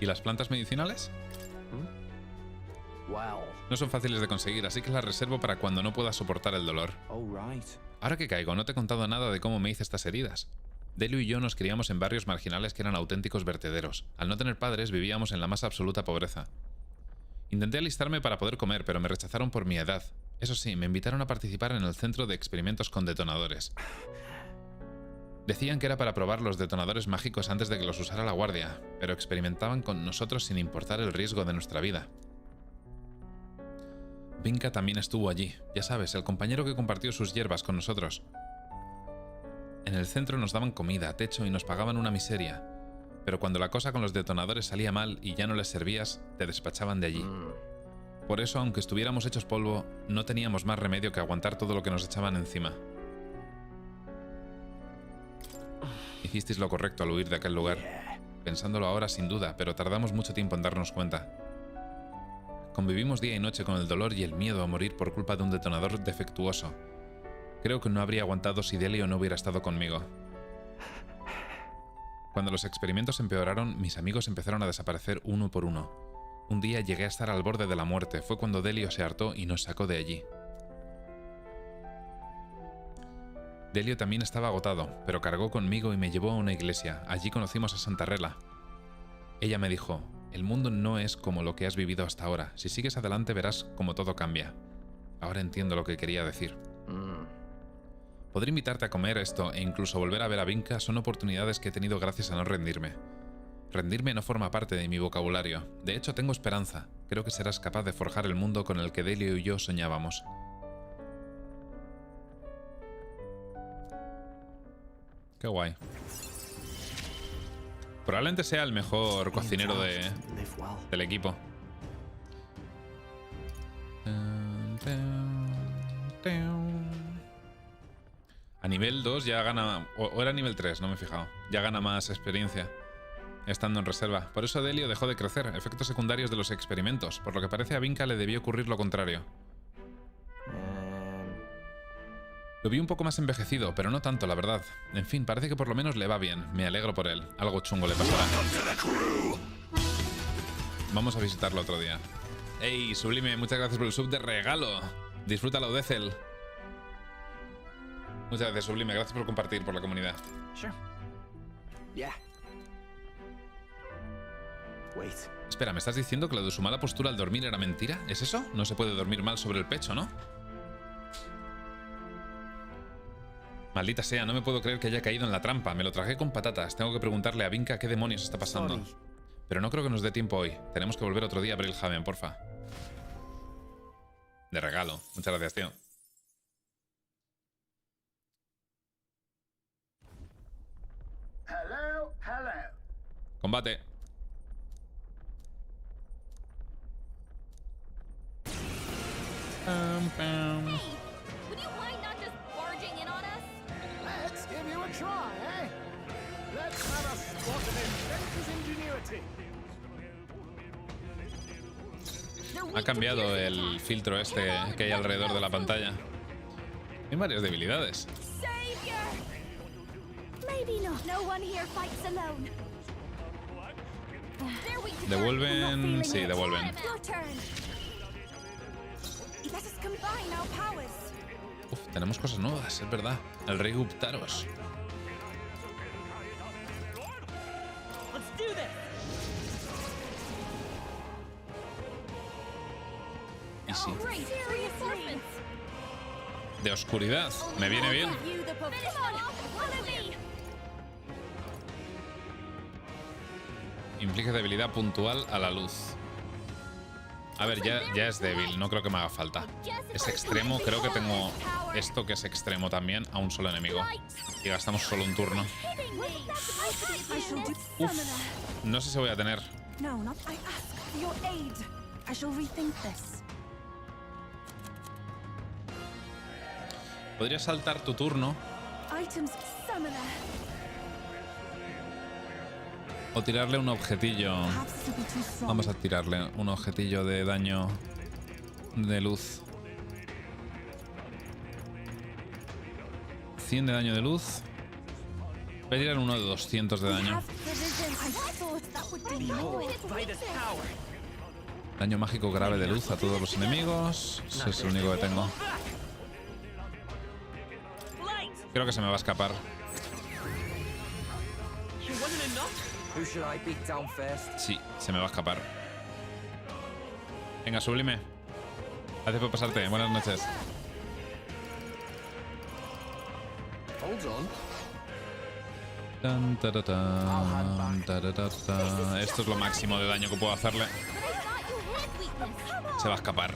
¿Y las plantas medicinales? No son fáciles de conseguir, así que las reservo para cuando no pueda soportar el dolor. Ahora que caigo, no te he contado nada de cómo me hice estas heridas. Delio y yo nos criamos en barrios marginales que eran auténticos vertederos. Al no tener padres, vivíamos en la más absoluta pobreza. Intenté alistarme para poder comer, pero me rechazaron por mi edad. Eso sí, me invitaron a participar en el centro de experimentos con detonadores. Decían que era para probar los detonadores mágicos antes de que los usara la guardia, pero experimentaban con nosotros sin importar el riesgo de nuestra vida. Vinca también estuvo allí, ya sabes, el compañero que compartió sus hierbas con nosotros. En el centro nos daban comida, techo y nos pagaban una miseria. Pero cuando la cosa con los detonadores salía mal y ya no les servías, te despachaban de allí. Por eso, aunque estuviéramos hechos polvo, no teníamos más remedio que aguantar todo lo que nos echaban encima. Hicisteis lo correcto al huir de aquel lugar. Pensándolo ahora, sin duda, pero tardamos mucho tiempo en darnos cuenta. Convivimos día y noche con el dolor y el miedo a morir por culpa de un detonador defectuoso. Creo que no habría aguantado si Delio no hubiera estado conmigo. Cuando los experimentos empeoraron, mis amigos empezaron a desaparecer uno por uno. Un día llegué a estar al borde de la muerte. Fue cuando Delio se hartó y nos sacó de allí. Delio también estaba agotado, pero cargó conmigo y me llevó a una iglesia. Allí conocimos a Santa Rela. Ella me dijo: el mundo no es como lo que has vivido hasta ahora. Si sigues adelante verás cómo todo cambia. Ahora entiendo lo que quería decir. Poder invitarte a comer esto e incluso volver a ver a Vinca son oportunidades que he tenido gracias a no rendirme. Rendirme no forma parte de mi vocabulario. De hecho, tengo esperanza. Creo que serás capaz de forjar el mundo con el que Delio y yo soñábamos. Qué guay. Probablemente sea el mejor cocinero del equipo. A nivel 2 ya gana... O era nivel 3, no me he fijado. Ya gana más experiencia estando en reserva. Por eso Delio dejó de crecer. Efectos secundarios de los experimentos. Por lo que parece a Vinca le debió ocurrir lo contrario. Lo vi un poco más envejecido, pero no tanto, la verdad. En fin, parece que por lo menos le va bien. Me alegro por él. Algo chungo le pasará. Vamos a visitarlo otro día. ¡Ey, Sublime! Muchas gracias por el sub de regalo. Disfrútalo, Decel. Muchas gracias, Sublime. Gracias por compartir por la comunidad. Sure. Yeah. Wait. Espera, ¿me estás diciendo que lo de su mala postura al dormir era mentira? ¿Es eso? No se puede dormir mal sobre el pecho, ¿no? Maldita sea, no me puedo creer que haya caído en la trampa. Me lo tragué con patatas. Tengo que preguntarle a Vinca qué demonios está pasando. Pero no creo que nos dé tiempo hoy. Tenemos que volver otro día a ver el Haven, porfa. De regalo. Muchas gracias, tío. Hello, hello. Combate. Would you mind not just barging in on us? Let's give you a try, eh? Let's have a spot of inventor's ingenuity. Ha cambiado el filtro este que hay alrededor de la pantalla. Hay varias debilidades. Maybe not. No one here fights alone. Devuelven... Sí, devuelven. Uf, tenemos cosas nuevas, es verdad. El rey Guptaros. Y sí. De oscuridad. Me viene bien. Implica debilidad puntual a la luz. A ver, ya es débil, no creo que me haga falta. Es extremo, creo que tengo esto que es extremo también a un solo enemigo. Y gastamos solo un turno. Uf, no sé si voy a tener. Podría saltar tu turno. O tirarle un objetillo. Vamos a tirarle un objetillo de daño de luz. 100 de daño de luz. Voy a tirar uno de 200 de daño. Daño mágico grave de luz a todos los enemigos. Ese es el único que tengo. Creo que se me va a escapar. Sí, se me va a escapar. Venga, Sublime. Gracias por pasarte. Buenas noches. Esto es lo máximo de daño que puedo hacerle. Se va a escapar.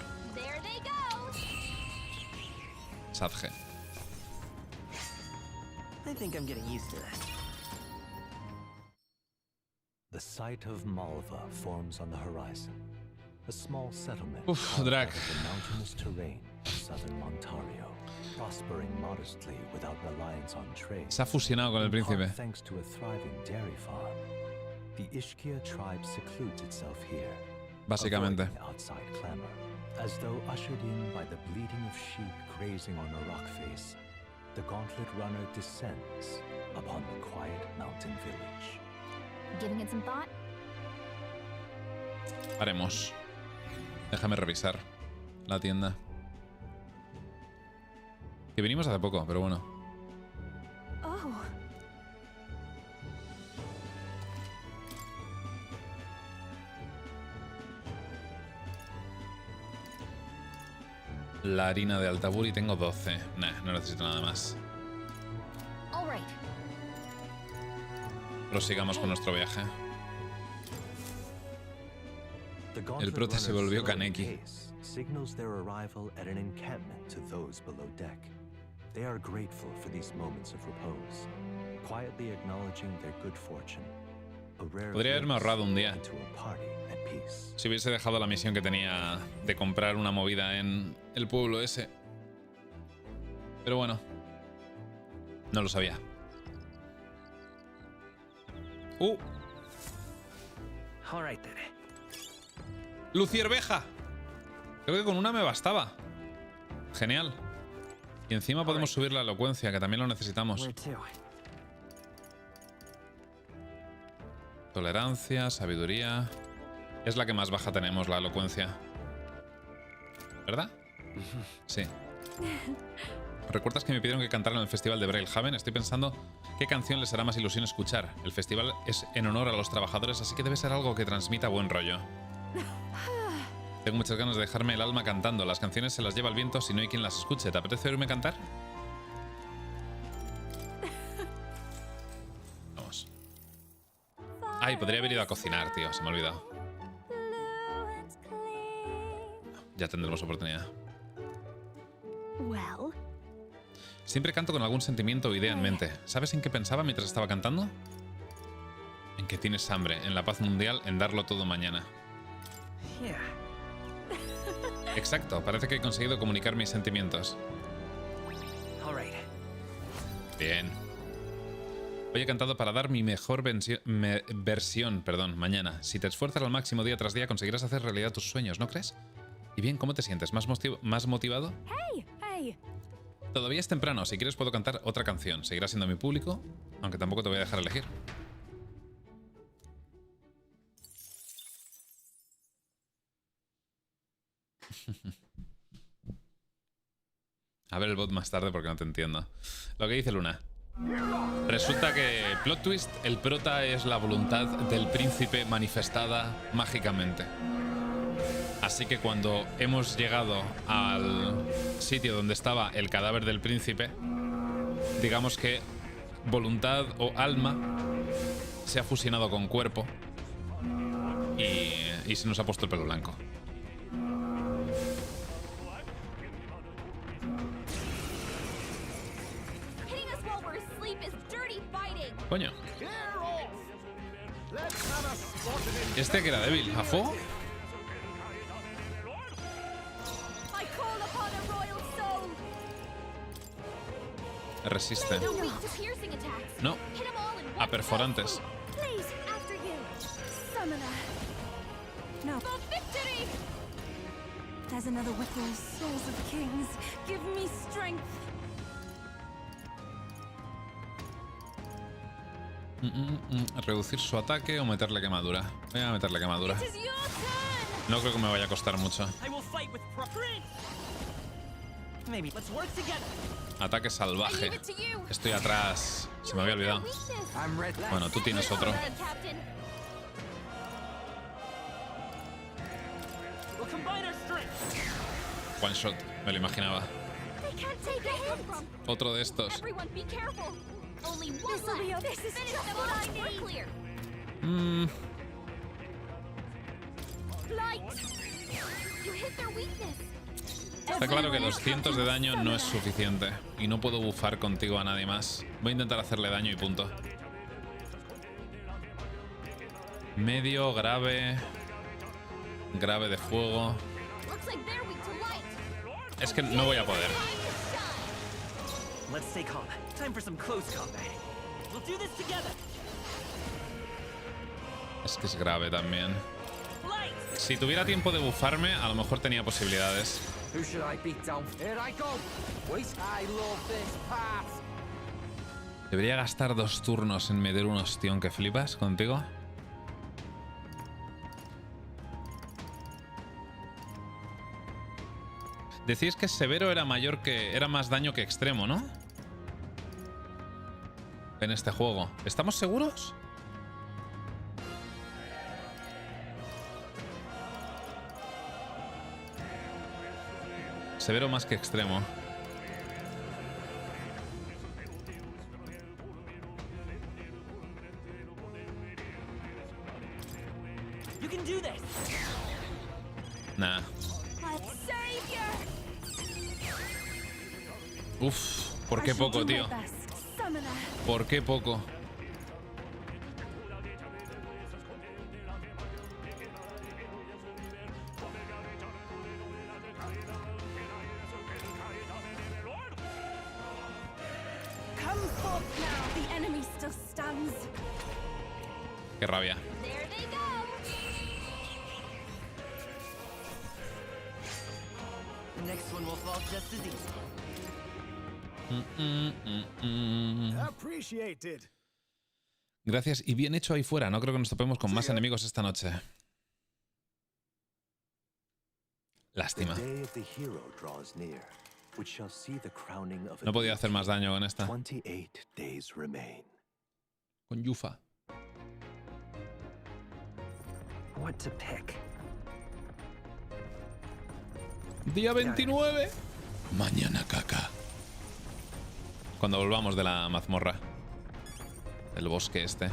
Sadge. I think I'm getting used to this. The site of Malva forms on the horizon. A small settlement carved out of the mountainous terrain of southern Ontario, prospering modestly without reliance on trade. Se ha fusionado con el príncipe. Thanks to a thriving dairy farm, the Ishkia tribe secludes itself here, básicamente. Outside clamor, as though ushered in by the bleating of sheep grazing on a rock face. The gauntlet runner descends upon the quiet mountain village. Giving it some thought? Haremos. Déjame revisar la tienda. Que vinimos hace poco, pero bueno. Oh. La harina de Altaburi tengo 12. Nah, no necesito nada más. Prosigamos con nuestro viaje. El prota se volvió Kaneki. Signals their arrival at an encampment to those below deck. They are grateful for these moments of repose, quietly acknowledging their good fortune. Podría haberme ahorrado un día si hubiese dejado la misión que tenía de comprar una movida en el pueblo ese. Pero bueno, no lo sabía. ¡Lucierveja! Creo que con una me bastaba. Genial. Y encima podemos subir la elocuencia, que también lo necesitamos. Tolerancia, sabiduría. Es la que más baja tenemos, la elocuencia. ¿Verdad? Sí. ¿Recuerdas que me pidieron que cantara en el festival de Braillehaven? Estoy pensando qué canción les hará más ilusión escuchar. El festival es en honor a los trabajadores, así que debe ser algo que transmita buen rollo. Tengo muchas ganas de dejarme el alma cantando. Las canciones se las lleva el viento si no hay quien las escuche. ¿Te apetece oírme cantar? Vamos. Ay, podría haber ido a cocinar, tío. Se me ha olvidado. Ya tendremos oportunidad. Siempre canto con algún sentimiento o idea en mente. ¿Sabes en qué pensaba mientras estaba cantando? En que tienes hambre, en la paz mundial, en darlo todo mañana. Exacto, parece que he conseguido comunicar mis sentimientos. Bien. Hoy he cantado para dar mi mejor versión, mañana. Si te esfuerzas al máximo día tras día, conseguirás hacer realidad tus sueños, ¿no crees? Y bien, ¿cómo te sientes? ¿Más motivado? Todavía es temprano, si quieres puedo cantar otra canción. Seguirás siendo mi público, aunque tampoco te voy a dejar elegir. A ver el bot más tarde porque no te entiendo. Lo que dice Luna. Resulta que, plot twist, el prota es la voluntad del príncipe manifestada mágicamente. Así que cuando hemos llegado al sitio donde estaba el cadáver del príncipe, digamos que voluntad o alma se ha fusionado con cuerpo y se nos ha puesto el pelo blanco. Coño. Este que era débil. ¿A fuego? Resiste. No. A perforantes. Reducir su ataque o meterle quemadura. Voy a meterle quemadura. No creo que me vaya a costar mucho. Ataque salvaje. Estoy atrás. Se me había olvidado. Bueno, tú tienes otro. One shot, me lo imaginaba. Otro de estos. Está claro que 200 de daño no es suficiente y no puedo bufar contigo a nadie más. Voy a intentar hacerle daño y punto. Medio, grave. Grave de fuego. Es que no voy a poder. Es que es grave también. Si tuviera tiempo de bufarme, a lo mejor tenía posibilidades. Debería gastar 2 turnos en meter un ostión que flipas contigo. Decís que severo era más daño que extremo, ¿no? En este juego. ¿Estamos seguros? Severo más que extremo. Uf, ¿por qué poco, tío? ¿Por qué poco? Qué rabia. Gracias y bien hecho ahí fuera. No creo que nos topemos con más enemigos esta noche. Lástima. No podía hacer más daño con esta. Con Yufa. Día 29. Mañana caca. Cuando volvamos de la mazmorra. Del bosque este.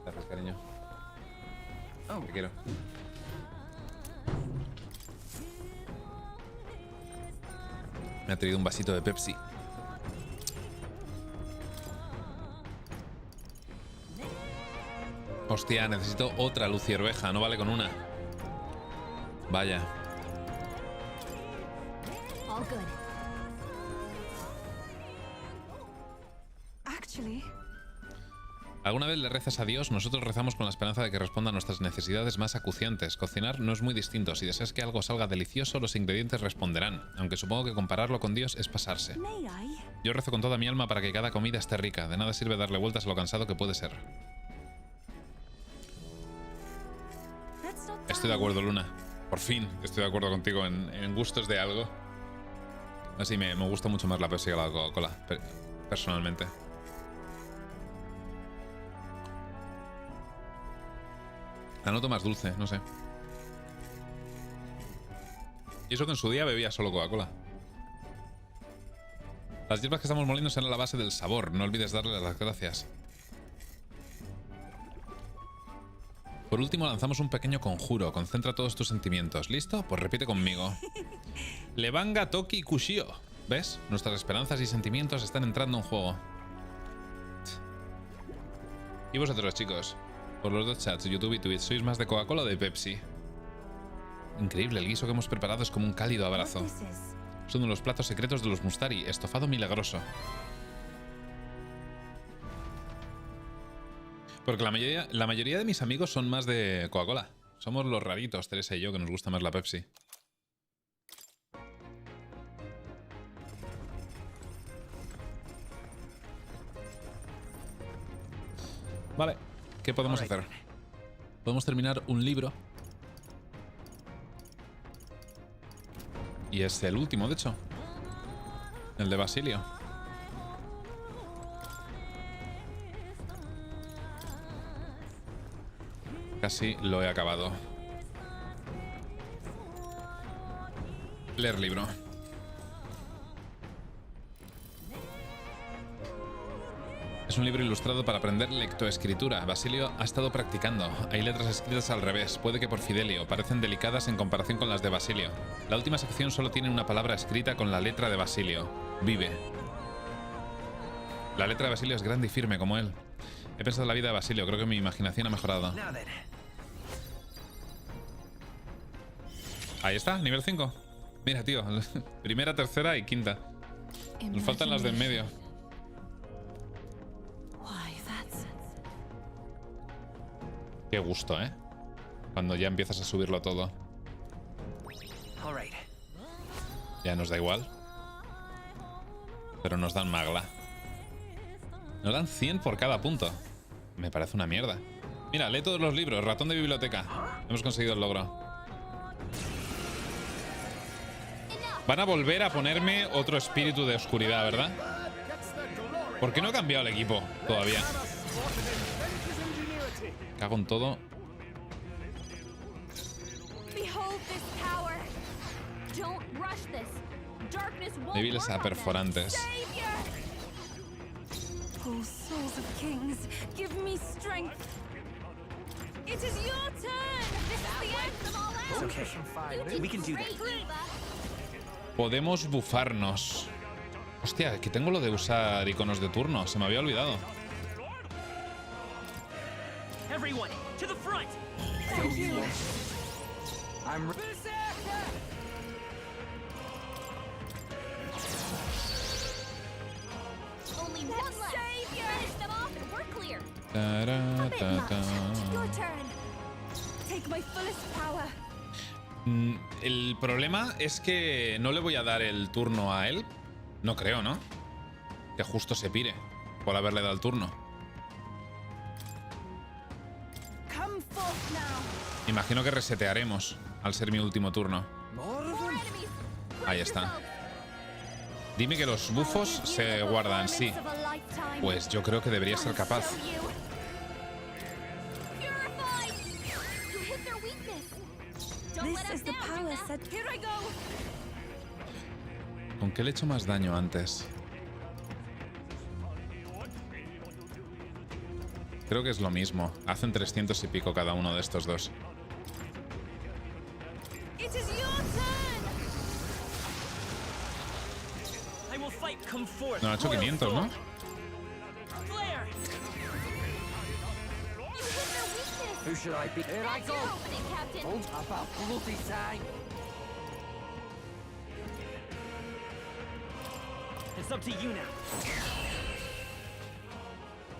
Gracias, cariño. Te quiero. Me ha traído un vasito de Pepsi. Hostia, necesito otra lucierveja. No vale con una. Vaya. ¿Alguna vez le rezas a Dios? Nosotros rezamos con la esperanza de que responda a nuestras necesidades más acuciantes. Cocinar no es muy distinto. Si deseas que algo salga delicioso, los ingredientes responderán. Aunque supongo que compararlo con Dios es pasarse. Yo rezo con toda mi alma para que cada comida esté rica. De nada sirve darle vueltas a lo cansado que puede ser. Estoy de acuerdo, Luna. Por fin estoy de acuerdo contigo en gustos de algo. Así me gusta mucho más la Pepsi que la Coca-Cola, personalmente. La noto más dulce, no sé. Y eso que en su día bebía solo Coca-Cola. Las hierbas que estamos moliendo serán la base del sabor. No olvides darle las gracias. Por último lanzamos un pequeño conjuro. Concentra todos tus sentimientos. ¿Listo? Pues repite conmigo. Levanga Toki Kushio. ¿Ves? Nuestras esperanzas y sentimientos están entrando en juego. ¿Y vosotros, chicos? Por los dos chats, YouTube y Twitch, ¿sois más de Coca-Cola o de Pepsi? Increíble, el guiso que hemos preparado es como un cálido abrazo. Es uno de los platos secretos de los Mustari, estofado milagroso. Porque la mayoría de mis amigos son más de Coca-Cola. Somos los raritos, Teresa y yo, que nos gusta más la Pepsi. Vale, ¿qué podemos hacer? Podemos terminar un libro. Y es el último, de hecho. El de Basilio. Casi lo he acabado. Leer libro. Es un libro ilustrado para aprender lectoescritura. Basilio ha estado practicando. Hay letras escritas al revés, puede que por Fidelio. Parecen delicadas en comparación con las de Basilio. La última sección solo tiene una palabra escrita con la letra de Basilio. Vive. La letra de Basilio es grande y firme como él. He pensado en la vida de Basilio, creo que mi imaginación ha mejorado. Ahí está, nivel 5. Mira, tío, primera, tercera y quinta. Nos faltan las de en medio. Qué gusto, ¿eh? Cuando ya empiezas a subirlo todo. Ya nos da igual. Pero nos dan magla. Nos dan 100 por cada punto. Me parece una mierda. Mira, lee todos los libros. Ratón de biblioteca. Hemos conseguido el logro. Van a volver a ponerme otro espíritu de oscuridad, ¿verdad? ¿Por qué no he cambiado el equipo todavía? Cago en todo. Débiles a perforantes. Oh, souls of kings, give me strength. It is your turn. This is the end of all else. Podemos bufarnos. Hostia, que tengo lo de usar iconos de turno. Se me había olvidado. El problema es que no le voy a dar el turno a él. No creo, ¿no? Que justo se pire por haberle dado el turno. Imagino que resetearemos al ser mi último turno. Ahí está. Dime que los bufos se guardan, sí. Pues yo creo que debería ser capaz. ¿Con qué le he hecho más daño antes? Creo que es lo mismo. Hacen 300 y pico cada uno de estos dos. No, ha hecho 500, ¿no? Who should I be? Here I go! Hold about bloody time! It's up to you now.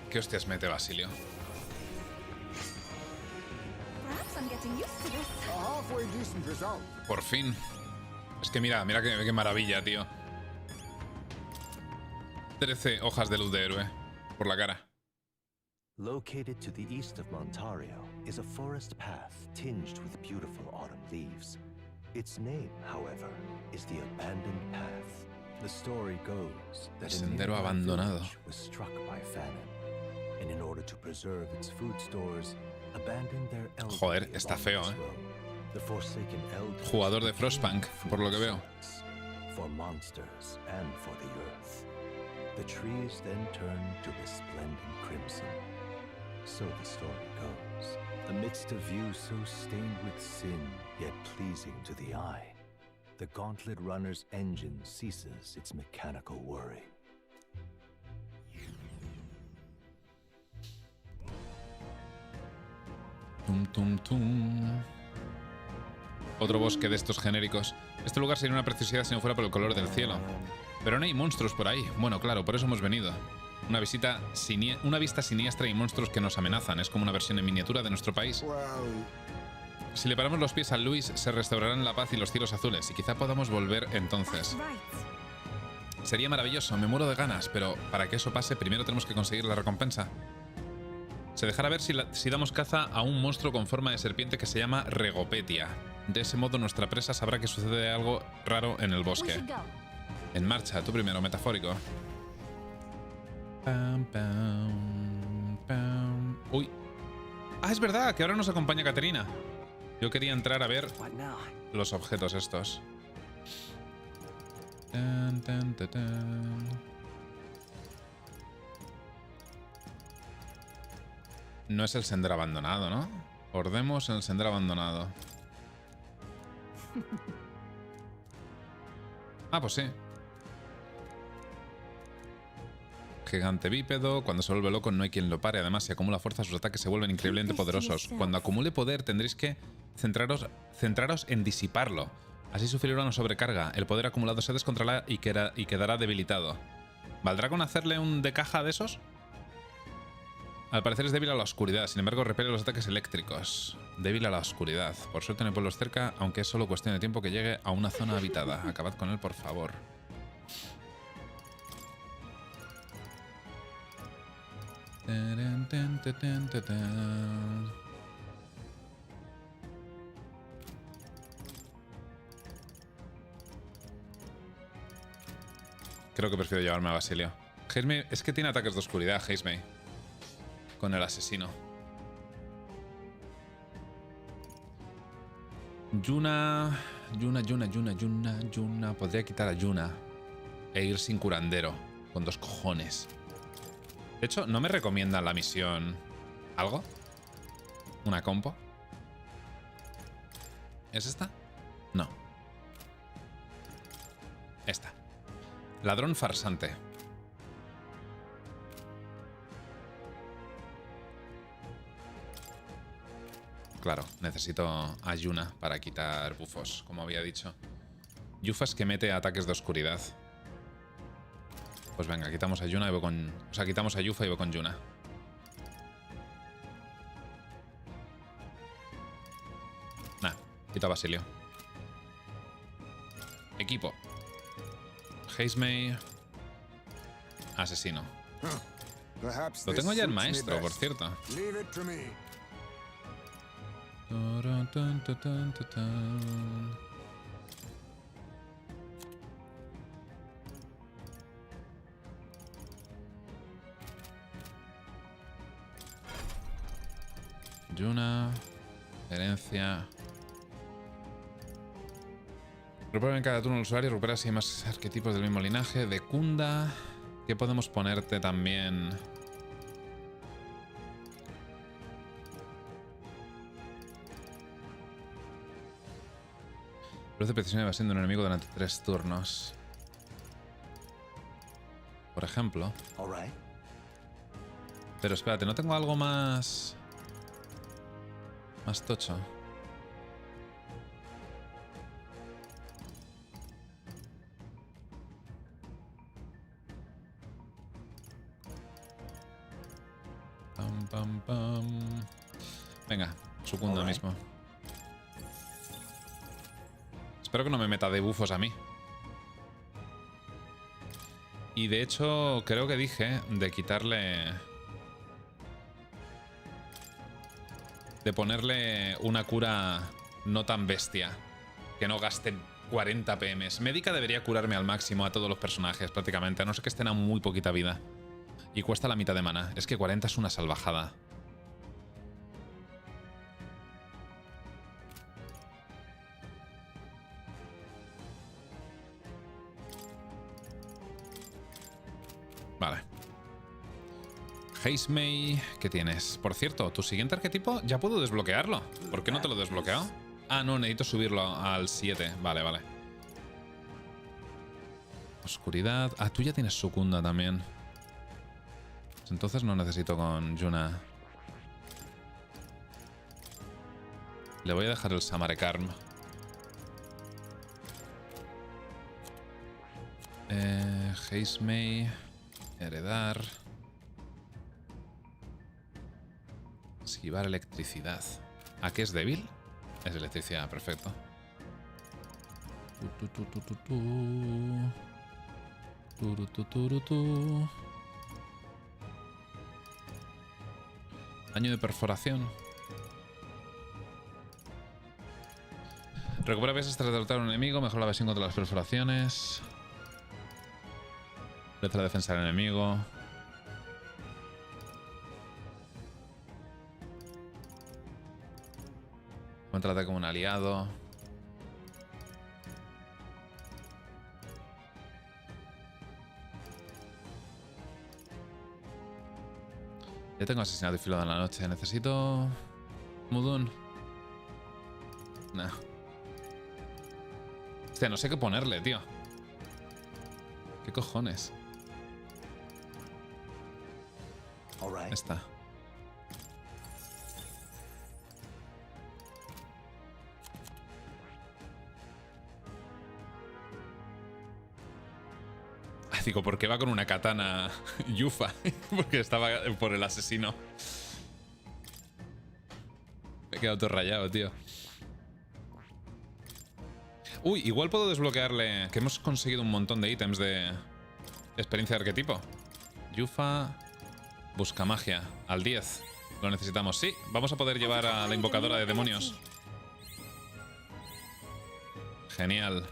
¿Qué hostias mete Basilio? Por fin. Es que mira qué maravilla, tío. 13 hojas de luz de héroe por la cara. Located to the east of Montario is a forest path tinged with beautiful autumn leaves. Its name, however, is the Abandoned Path. The story goes that Sendero abandonado was struck by famine, and in order to preserve its food stores, abandoned their elderly. Joder, está feo, ¿eh? The forsaken elderly. Jugador de Frostpunk, por lo que veo. For monsters and for the earth. The trees then turn to resplendent crimson. So the story goes. Amidst a view so stained with sin, yet pleasing to the eye, the gauntlet runner's engine ceases its mechanical worry. Tum, tum, tum. Otro bosque de estos genéricos. Este lugar sería una preciosidad si no fuera por el color del cielo. Pero no hay monstruos por ahí. Bueno, claro, por eso hemos venido. Una vista siniestra y monstruos que nos amenazan. Es como una versión en miniatura de nuestro país. Si le paramos los pies a Luis, se restaurarán la paz y los cielos azules. Y quizá podamos volver entonces. Sería maravilloso, me muero de ganas. Pero para que eso pase, primero tenemos que conseguir la recompensa. Se dejará ver si damos caza a un monstruo con forma de serpiente que se llama Regopetia. De ese modo nuestra presa sabrá que sucede algo raro en el bosque. En marcha, tú primero, metafórico. Pam, pam, pam. Uy. Ah, es verdad, que ahora nos acompaña Caterina. Yo quería entrar a ver los objetos estos. Tan, tan, tan, tan. No es el sendero abandonado, ¿no? Ordemos el sendero abandonado. Ah, pues sí. Gigante bípedo. Cuando se vuelve loco no hay quien lo pare. Además, si acumula fuerza, sus ataques se vuelven increíblemente poderosos. Cuando acumule poder, tendréis que centraros en disiparlo. Así sufrirá una sobrecarga. El poder acumulado se descontrolará y quedará debilitado. ¿Valdrá con hacerle un de caja de esos? Al parecer es débil a la oscuridad. Sin embargo, repele los ataques eléctricos. Débil a la oscuridad. Por suerte no hay pueblos cerca, aunque es solo cuestión de tiempo que llegue a una zona habitada. Acabad con él, por favor. Creo que prefiero llevarme a Basilio. Heismei, es que tiene ataques de oscuridad, Heismei. Con el asesino. Yuna. Podría quitar a Yuna e ir sin curandero. Con 2 cojones. De hecho, ¿no me recomiendan la misión? ¿Algo? ¿Una compo? ¿Es esta? No. Esta. Ladrón farsante. Claro, necesito a Yuna para quitar bufos, como había dicho. Yufa es que mete ataques de oscuridad. Pues venga, quitamos a Yuna y voy con... O sea, quitamos a Yufa y voy con Yuna. Nah, quito a Basilio. Equipo. Heismei. Asesino. Lo tengo ya en maestro, por cierto. Yuna. Herencia. Recupera en cada turno el usuario. Recupera si hay más arquetipos del mismo linaje. De Kunda. ¿Qué podemos ponerte también? Produce precisión y evasión de un enemigo durante 3 turnos. Por ejemplo. Pero espérate, ¿no tengo algo más... más tocho? Pam, pam, pam. Venga, Sukunda mismo. Espero que no me meta de bufos a mí. Y de hecho, creo que dije de quitarle... de ponerle una cura no tan bestia. Que no gaste 40 PMs. Médica debería curarme al máximo a todos los personajes, prácticamente. A no ser que estén a muy poquita vida. Y cuesta la mitad de mana. Es que 40 es una salvajada. Vale. Heismei, ¿qué tienes? Por cierto, tu siguiente arquetipo ya puedo desbloquearlo. ¿Por qué no te lo he desbloqueado? Ah, no, necesito subirlo al 7. Vale, vale. Oscuridad. Ah, tú ya tienes Sukunda también. Entonces no necesito con Yuna. Le voy a dejar el Samarekarm. Heismei. Heredar. Esquivar electricidad. ¿A qué es débil? Es electricidad, perfecto. Daño de perforación. Recupera veces tras derrotar a un enemigo. Mejora la visión contra las perforaciones. Aumenta la defensa del enemigo. Aumenta el ataque como un aliado. Ya tengo asesinato y filo de la noche. Necesito... Mudun. Nah. Hostia, no sé qué ponerle, tío. ¿Qué cojones? Esta. Digo, ¿por qué va con una katana Yufa? Porque estaba por el asesino. Me he quedado todo rayado, tío. Uy, igual puedo desbloquearle... Que hemos conseguido un montón de ítems de experiencia de arquetipo. Yufa... Busca magia. Al 10. Lo necesitamos. Sí, vamos a poder llevar a la invocadora de demonios. Genial.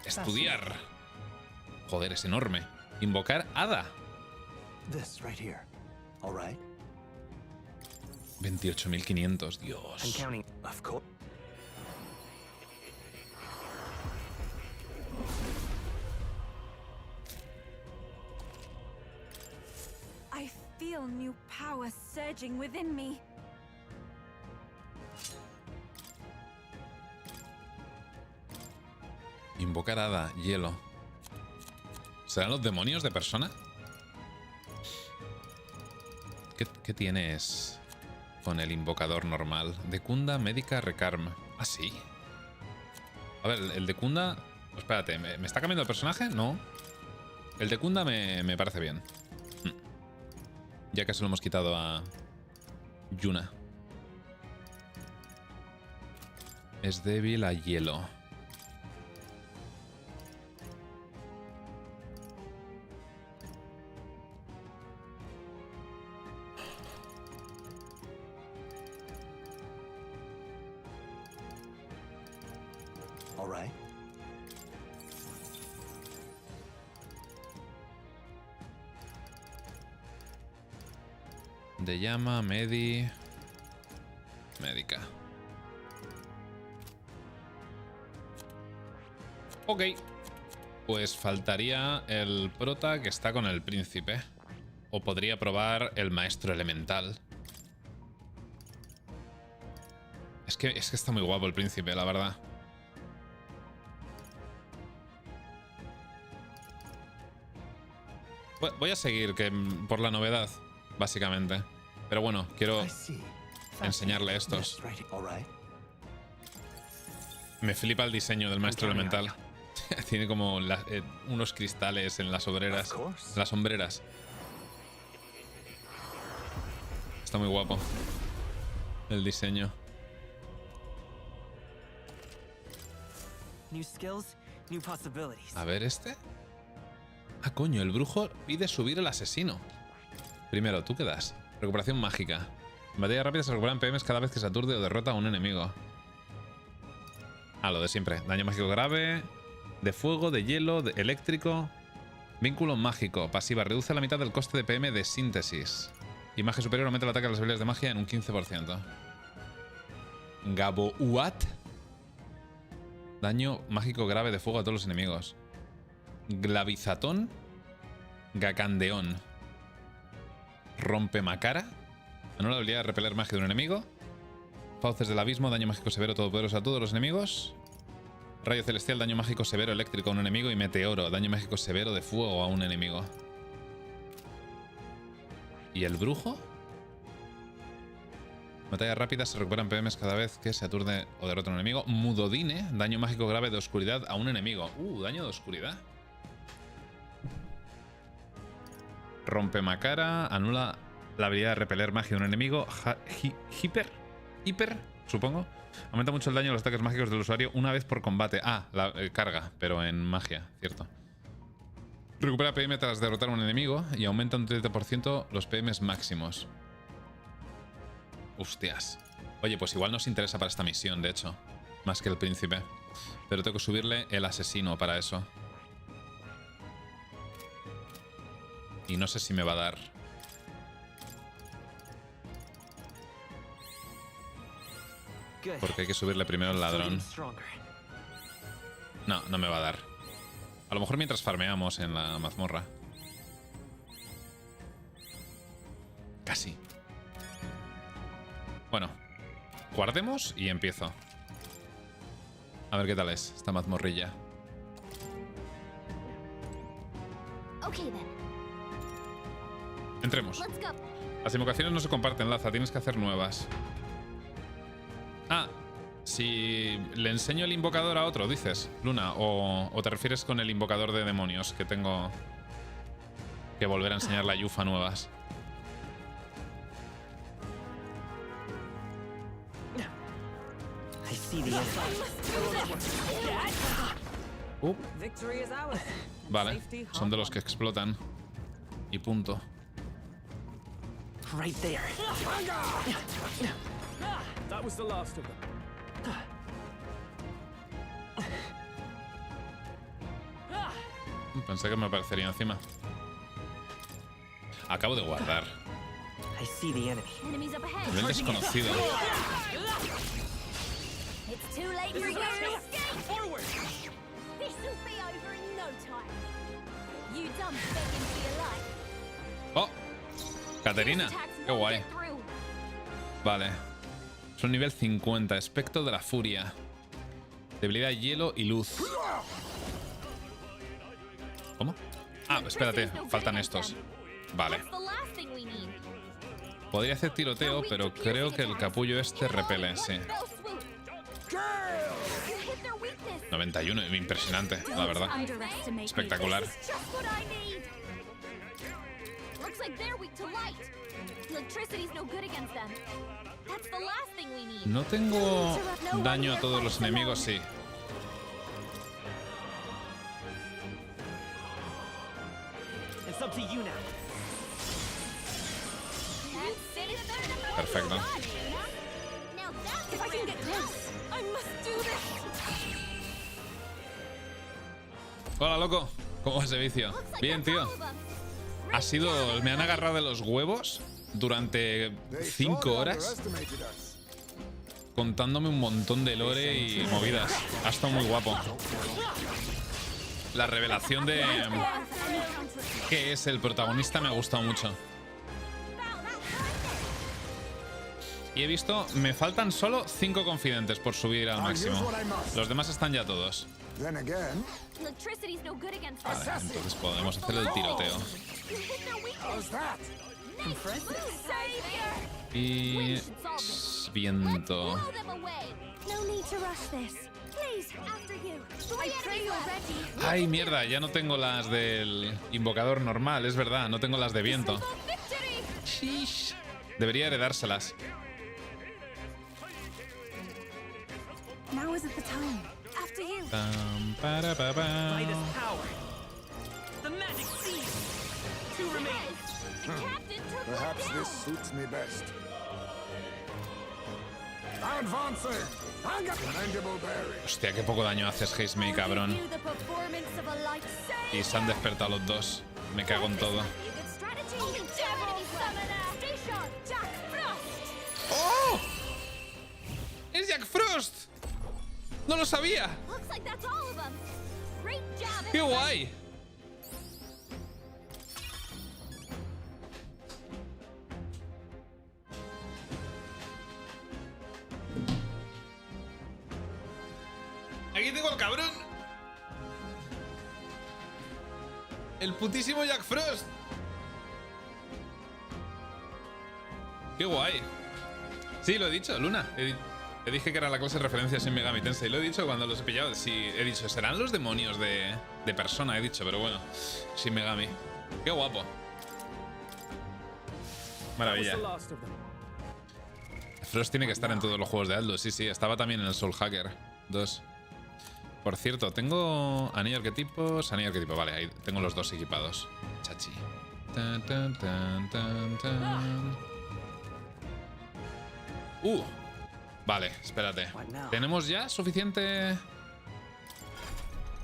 Estudiar. Joder, es enorme. Invocar hada. 28.500, Dios. I feel new power surging within me. Invocar hada, hielo. ¿Serán los demonios de persona? ¿Qué tienes con el invocador normal? Decunda, médica, recarm. ¿Ah, sí? A ver, el Decunda... Espérate, ¿me está cambiando el personaje? No. El Decunda me parece bien. Ya que se lo hemos quitado a Yuna. Es débil a hielo. All right. De llama, médica. Ok. Pues faltaría el prota que está con el príncipe. O podría probar el maestro elemental. Es que está muy guapo el príncipe, la verdad. Voy a seguir por la novedad, básicamente. Pero bueno, quiero enseñarle estos. Me flipa el diseño del maestro elemental. Tiene como unos cristales en las obreras. Las sombreras. Está muy guapo el diseño. A ver este. Ah, coño, el brujo pide subir el asesino. Primero, ¿tú qué das? Recuperación mágica. En batalla rápida se recuperan PMs cada vez que se aturde o derrota a un enemigo. Ah, lo de siempre. Daño mágico grave, de fuego, de hielo, de eléctrico. Vínculo mágico. Pasiva. Reduce la mitad del coste de PM de síntesis. Y magia superior aumenta el ataque a las habilidades de magia en un 15%. Gabouat. Daño mágico grave de fuego a todos los enemigos. Glavizatón. Gacandeón. Rompemacara. Anula la habilidad de repeler magia de un enemigo. Fauces del abismo. Daño mágico severo todopoderoso a todos los enemigos. Rayo celestial. Daño mágico severo eléctrico a un enemigo. Y meteoro. Daño mágico severo de fuego a un enemigo. ¿Y el brujo? Batalla rápida. Se recuperan PMs cada vez que se aturde o derrota a un enemigo. Mudodine. Daño mágico grave de oscuridad a un enemigo. Daño de oscuridad. Rompemacara. Anula la habilidad de repeler magia de un enemigo. Hiper, supongo. Aumenta mucho el daño de los ataques mágicos del usuario una vez por combate. Ah, la carga, pero en magia, cierto. Recupera PM tras derrotar a un enemigo y aumenta un 30% los PMs máximos. Hostias. Oye, pues igual nos interesa para esta misión, de hecho. Más que el príncipe. Pero tengo que subirle el asesino para eso. Y no sé si me va a dar. Porque hay que subirle primero el ladrón. No, no me va a dar. A lo mejor mientras farmeamos en la mazmorra. Casi. Bueno, guardemos y empiezo. A ver qué tal es esta mazmorrilla. Entremos. Las invocaciones no se comparten, Laza. Tienes que hacer nuevas. Ah, si le enseño el invocador a otro, dices, Luna, o te refieres con el invocador de demonios que tengo que volver a enseñar la Yufa nuevas. Vale, son de los que explotan. Y punto. Right there. That was the last of them. Pensé que me aparecería encima. Acabo de guardar. Nivel desconocido. Oh. Caterina, qué guay. Vale. Es un nivel 50. Espectro de la furia. Debilidad hielo y luz. ¿Cómo? Ah, espérate, faltan estos. Vale. Podría hacer tiroteo, pero creo que el capullo este repele, sí. 91, impresionante, la verdad. Espectacular. No tengo daño a todos los enemigos, sí. Perfecto. Hola, loco. ¿Cómo va ese vicio? Bien, tío. Me han agarrado de los huevos durante 5 horas contándome un montón de lore y movidas. Ha estado muy guapo. La revelación de qué es el protagonista me ha gustado mucho. Y he visto, me faltan solo 5 confidentes por subir al máximo. Los demás están ya todos. Vale, entonces podemos hacer el tiroteo. Y viento. Ay, mierda, ya no tengo las del invocador normal, es verdad, no tengo las de viento. Debería heredárselas. Perhaps this suits me best. Hostia, qué poco daño haces, Hazemay, cabrón. Y se han despertado los dos. Me cago en todo. ¡Oh! ¡Es Jack Frost! ¡No lo sabía! ¡Qué guay! Aquí tengo al cabrón. El putísimo Jack Frost. Qué guay. Sí, lo he dicho, Luna. Te dije que era la clase de referencia sin Megami Tensei. Lo he dicho cuando los he pillado. Sí, he dicho, serán los demonios de persona, he dicho, pero bueno, sin Megami. Qué guapo. Maravilla. Frost tiene que estar en todos los juegos de Aldo. Sí, estaba también en el Soul Hacker 2. Por cierto, tengo anillo arquetipos, vale, ahí tengo los dos equipados. Chachi. Tan, tan, tan, tan, tan. Vale, espérate. ¿Tenemos ya suficiente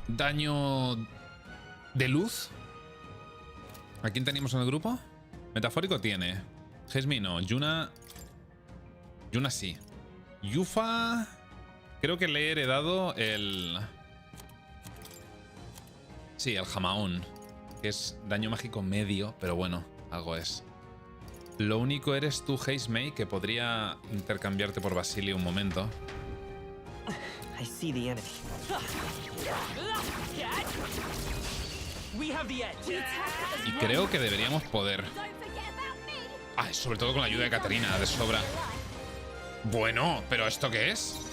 daño de luz? ¿A quién tenemos en el grupo? Metafórico tiene. Hazemay no. Yuna sí. Yufa... Creo que le he heredado el... Sí, el Jamaón. Que es daño mágico medio, pero bueno, algo es. Lo único eres tú, Hazemay, que podría intercambiarte por Basilio un momento. Y creo que deberíamos poder. Ah, sobre todo con la ayuda de Caterina, de sobra. Bueno, ¿pero esto qué es?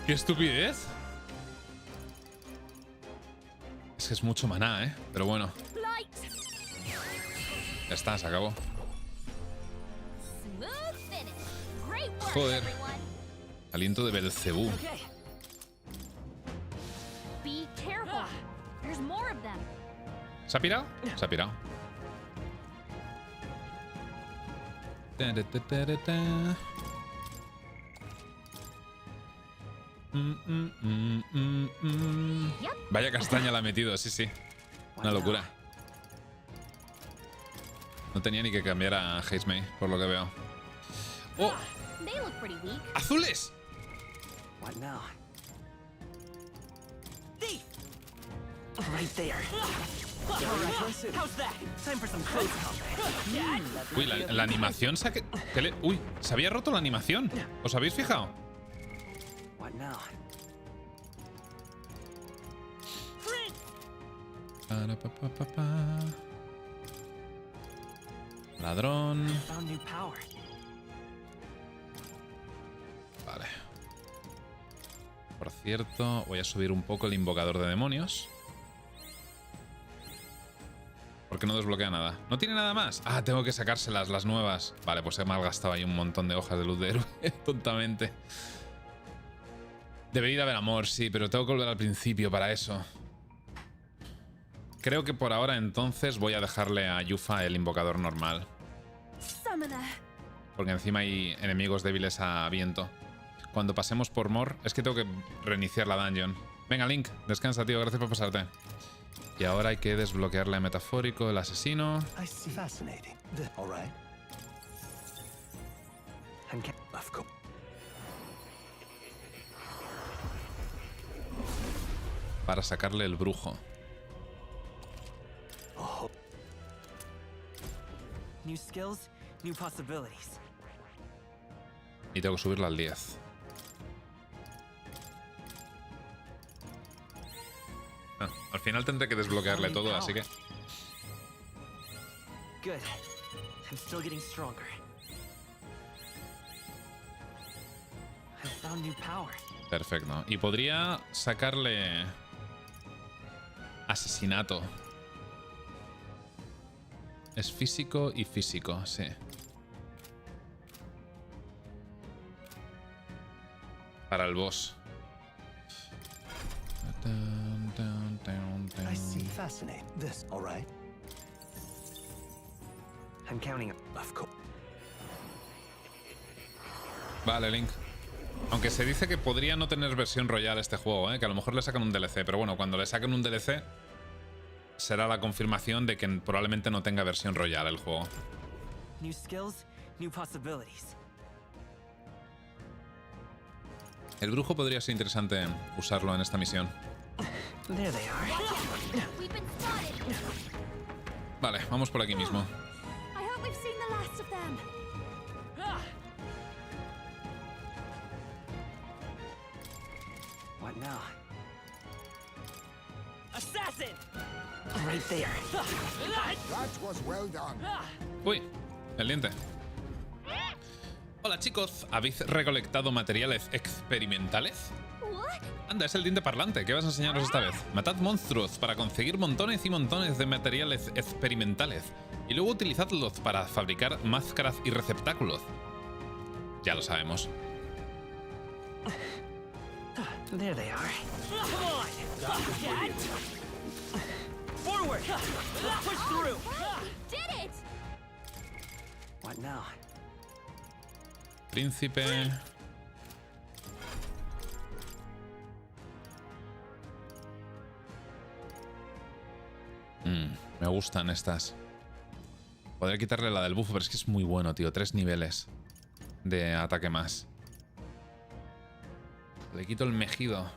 ¡Qué estupidez! Es que es mucho maná, ¿eh? Pero bueno. Ya está, se acabó. Joder. Aliento de Belcebú. ¿Se ha pirado? Se ha pirado. Vaya castaña la ha metido, sí. Una locura. No tenía ni que cambiar a Hazemay, por lo que veo. ¡Oh! ¡Azules! Uy, la animación Uy, se había roto la animación. ¿Os habéis fijado? Ladrón. Vale. Por cierto, voy a subir un poco el invocador de demonios. Porque no desbloquea nada. ¿No tiene nada más? Ah, tengo que sacárselas, las nuevas. Vale, pues he malgastado ahí un montón de hojas de luz de héroe. Tontamente. Debería haber amor, sí, pero tengo que volver al principio para eso. Creo que por ahora entonces voy a dejarle a Yufa el invocador normal. Porque encima hay enemigos débiles a viento. Cuando pasemos por Mor... Es que tengo que reiniciar la dungeon. Venga, Link, descansa, tío. Gracias por pasarte. Y ahora hay que desbloquearle a Metafórico, el asesino. Para sacarle el brujo. New skills, new possibilities. Y tengo que subirla al 10. Ah, al final tendré que desbloquearle todo, así que... Good. I'm still getting stronger. I found new power. Perfecto. Y podría sacarle... asesinato. Es físico y físico, sí. Para el boss. I see fascinating. This, all right? I'm counting. Of course. Vale, Link. Aunque se dice que podría no tener versión royal este juego, que a lo mejor le sacan un DLC, pero bueno, cuando le saquen un DLC será la confirmación de que probablemente no tenga versión royal el juego. New skills, new possibilities. El brujo podría ser interesante usarlo en esta misión. There they are. Vale, vamos por aquí mismo. I hope we've seen the last of them. What now? Assassin! Right there. That was well done. Uy, el diente. Hola chicos, ¿habéis recolectado materiales experimentales? Anda, es el diente parlante. ¿Qué vas a enseñaros esta vez? Matad monstruos para conseguir montones y montones de materiales experimentales y luego utilizadlos para fabricar máscaras y receptáculos. Ya lo sabemos. There they are. Come on! Forward! Push through! Did it! What now? Príncipe. Me gustan estas. Podría quitarle la del bufo, pero es que es muy bueno, tío. 3 niveles de ataque más. Le quito el mejido.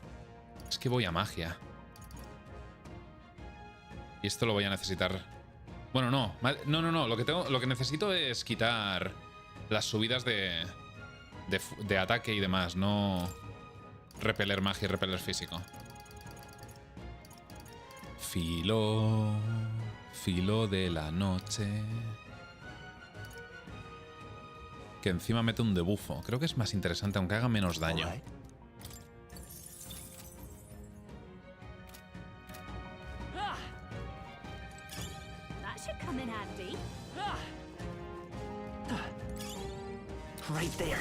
Es que voy a magia. Y esto lo voy a necesitar. Bueno, no. No. Lo que necesito es quitar las subidas de ataque y demás. No repeler magia y repeler físico. Filo de la noche. Que encima mete un debufo. Creo que es más interesante, aunque haga menos daño. That should come in handy. Right there.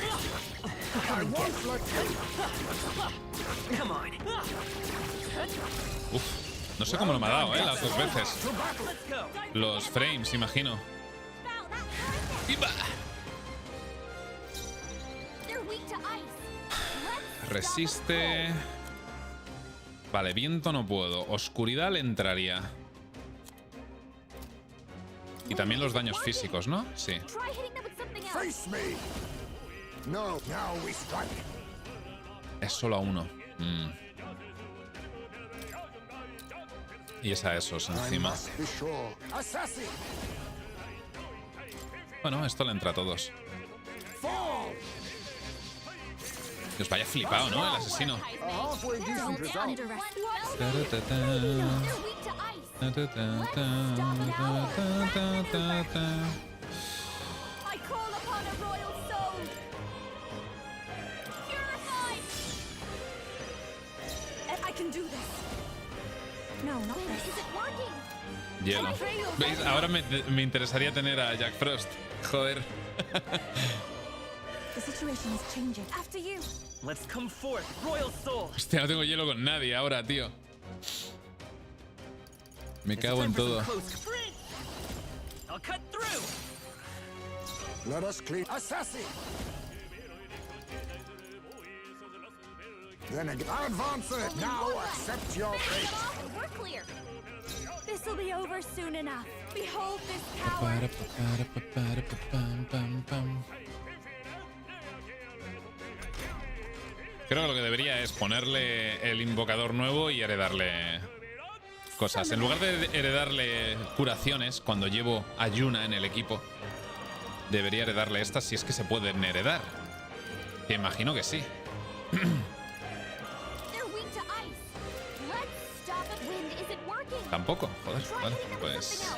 Come on. Uf. No sé cómo lo me ha dado, las 2 veces. Los frames, imagino. ¡Viva! Resiste. Vale, viento no puedo. Oscuridad le entraría. Y también los daños físicos, ¿no? Sí. Es solo a 1. Y es a esos encima. Bueno, esto le entra a todos. Que os vaya flipado, ¿no? El asesino. Hielo. ¿Veis? Ahora me interesaría tener a Jack Frost. Joder. Hostia, no tengo hielo con nadie ahora, tío. Me cago en todo. Then advance it. Now accept your fate. We're clear. This will be over soon enough. Behold this power. Creo que lo que debería es ponerle el invocador nuevo y heredarle cosas. En lugar de heredarle curaciones cuando llevo a Yuna en el equipo, debería heredarle estas si es que se pueden heredar. Que imagino que sí. Tampoco, joder, vale, pues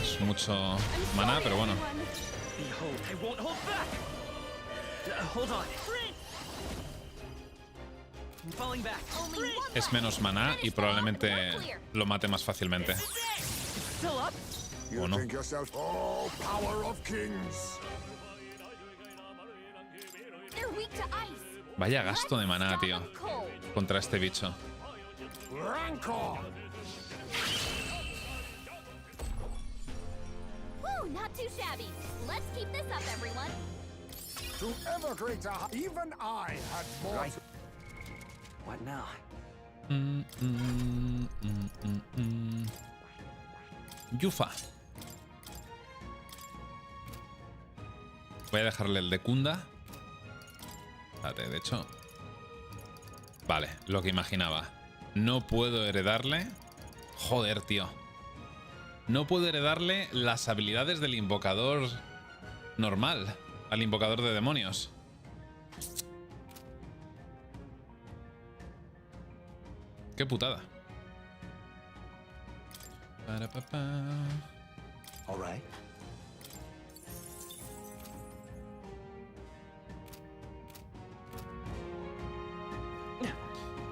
es mucho maná, pero bueno. Es menos maná y probablemente lo mate más fácilmente. ¿O no? Vaya gasto de maná, tío, contra este bicho. Not too shabby. Let's keep this up, everyone. To ever greater, even I had more. Right. What now? Yufa. Voy a dejarle el de Kunda. Espérate, de hecho. Vale, lo que imaginaba. No puedo heredarle. Joder, tío. No puedo heredarle las habilidades del invocador normal al invocador de demonios. Qué putada. All right.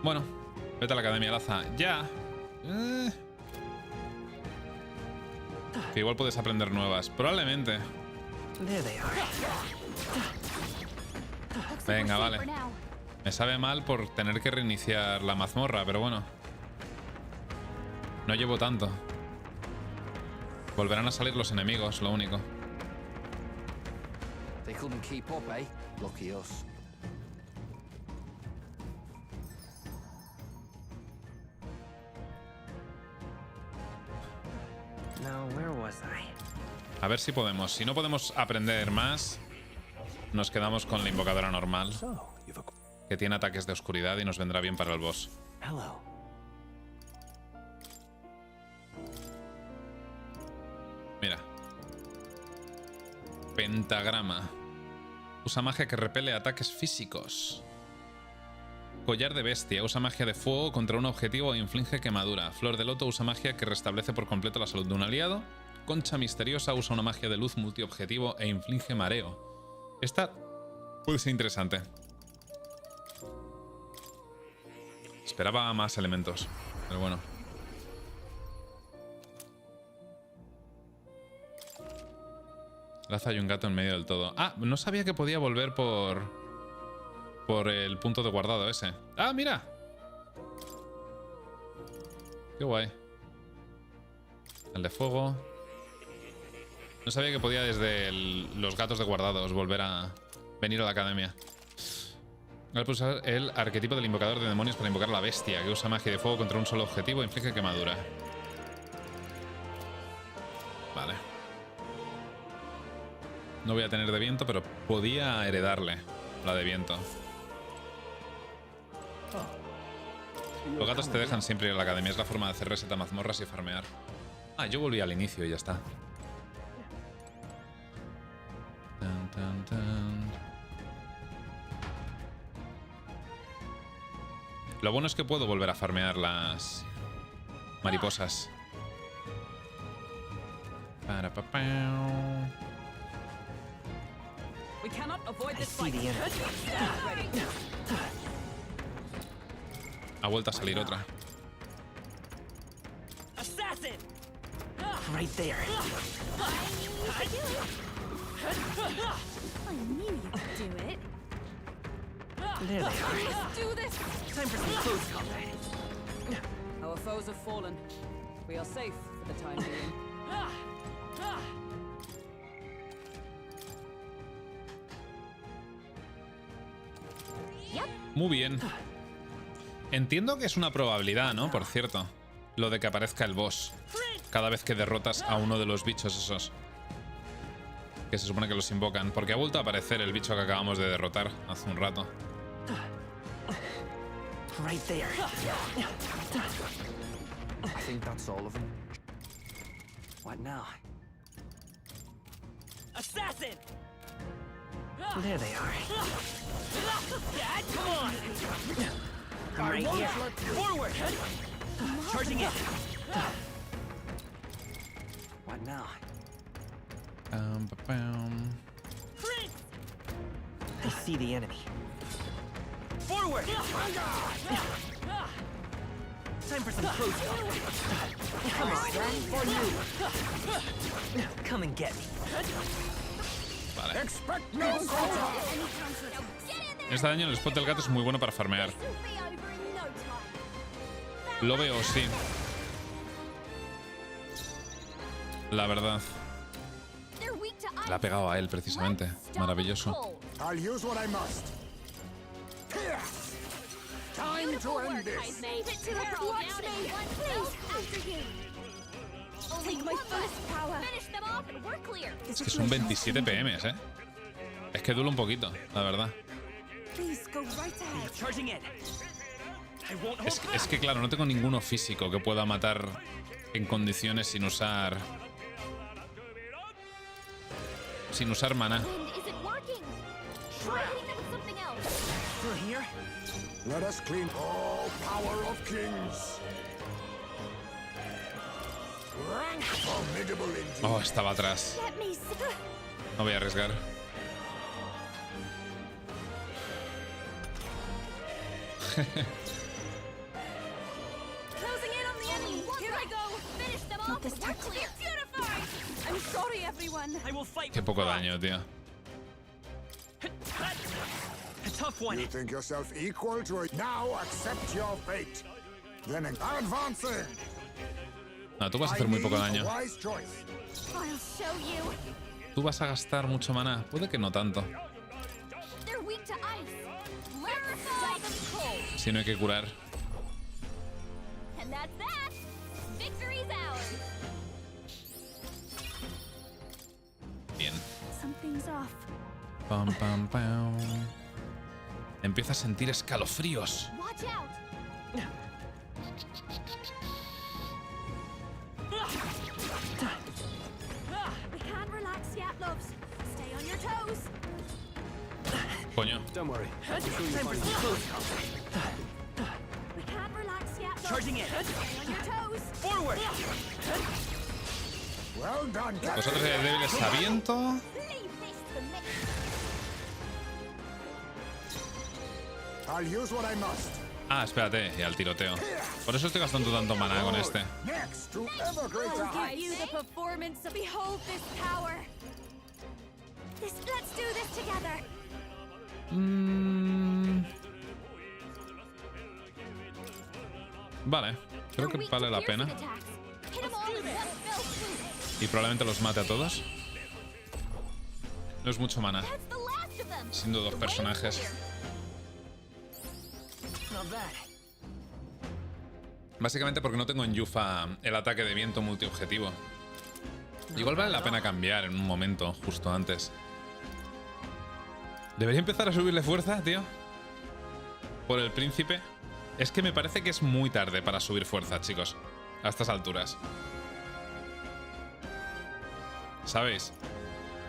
Bueno, vete a la academia, Laza. Ya. Que igual puedes aprender nuevas. Probablemente. Venga, vale. Me sabe mal por tener que reiniciar la mazmorra, pero bueno. No llevo tanto. Volverán a salir los enemigos, lo único. They couldn't keep up, eh? Lucky us. Now, where was I? A ver si podemos. Si no podemos aprender más, nos quedamos con la invocadora normal, que tiene ataques de oscuridad y nos vendrá bien para el boss. Mira. Pentagrama. Usa magia que repele ataques físicos. Collar de bestia. Usa magia de fuego contra un objetivo e inflige quemadura. Flor de loto. Usa magia que restablece por completo la salud de un aliado. Concha misteriosa. Usa una magia de luz multiobjetivo e inflige mareo. Esta puede ser interesante. Esperaba más elementos, pero bueno. Laza y un gato en medio del todo. Ah, no sabía que podía volver por el punto de guardado ese. ¡Ah, mira! Qué guay. El de fuego. No sabía que podía desde los gatos de guardados volver a venir a la academia. Voy a usar el arquetipo del invocador de demonios para invocar a la bestia, que usa magia de fuego contra un solo objetivo e inflige quemadura. Vale. No voy a tener de viento, pero podía heredarle la de viento. Los gatos te dejan siempre ir a la academia. Es la forma de hacer reset a mazmorras y farmear. Ah, yo volví al inicio y ya está. Tan, tan, tan. Lo bueno es que puedo volver a farmear las mariposas. Para pa, We cannot avoid this fight. Ha vuelto a salir otra. Assassin! Right there. I knew you could do it. There they are. Let's do this. Time for some close combat. Our foes have fallen. We are safe for the time being. Muy bien. Entiendo que es una probabilidad, ¿no? Por cierto, lo de que aparezca el boss cada vez que derrotas a uno de los bichos esos que se supone que los invocan, porque ha vuelto a aparecer el bicho que acabamos de derrotar hace un rato. Right there. I think that's all of them. What now? Assassin! There they are. Dad, come on! I'm right here. Forward! Charging in! What now? I see the enemy. Forward! Time for some close combat. Come on, for you. Come and get me. Vale. Expect no Este daño el spot del gato es muy bueno para farmear. Lo veo, sí. La verdad. La ha pegado a él, precisamente. Maravilloso. I'll use what I must. Time to end this. Leave it to the watch me, please. After you. Take my fullest power. Finish them off and we're clear. Es que son 27 PMs, ¿eh? Es que duele un poquito, la verdad. Please go right ahead. Charging in. Es que claro, no tengo ninguno físico que pueda matar en condiciones sin usar mana. Is it working? Try hitting them with something else. Still here? Let us clean all power of kings. Formidable indeed. Oh, estaba atrás. Let me No voy a arriesgar. Closing in on the enemy. Here I go. Finish them off. This time. Beautified. I'm sorry, everyone. I will fight. Qué poco daño, tío. A tough one. You think yourself equal to it? Now accept your fate. Then advancing. No, tú vas a hacer muy poco daño. Wise choice. I'll show you. Tú vas a gastar mucho mana. Puede que no tanto. They're weak to ice. Let's stop them cold. Si no hay que curar. And that's that. Victory's ours. Bien. Something's off. Pam, pam, pam. Empieza a sentir escalofríos. Watch out. We can't relax yet, loves. Stay on your toes. Coño. Don't worry. Time for some close combat. We can't relax yet, loves. Charging in. Stay on your toes. Forward. Well done. Vosotros eres débiles a viento. Leave this to me. I'll use what I must. Ah, espérate, y al tiroteo. Por eso estoy gastando tanto mana con este. Next to ever greater I'll heights. give you the performance of behold this power. Let's do this together. Vale, creo que vale la pena. Hit 'em all in one fell swoop. Y probablemente los mate a todos. No es mucho mana, That's the last of them. siendo dos personajes. Not bad. Básicamente porque no tengo en Yufa el ataque de viento multiobjetivo. Igual vale la pena cambiar en un momento, justo antes. ¿Debería empezar a subirle fuerza, tío? Por el príncipe. Es que me parece que es muy tarde para subir fuerza, chicos. A estas alturas. ¿Sabéis?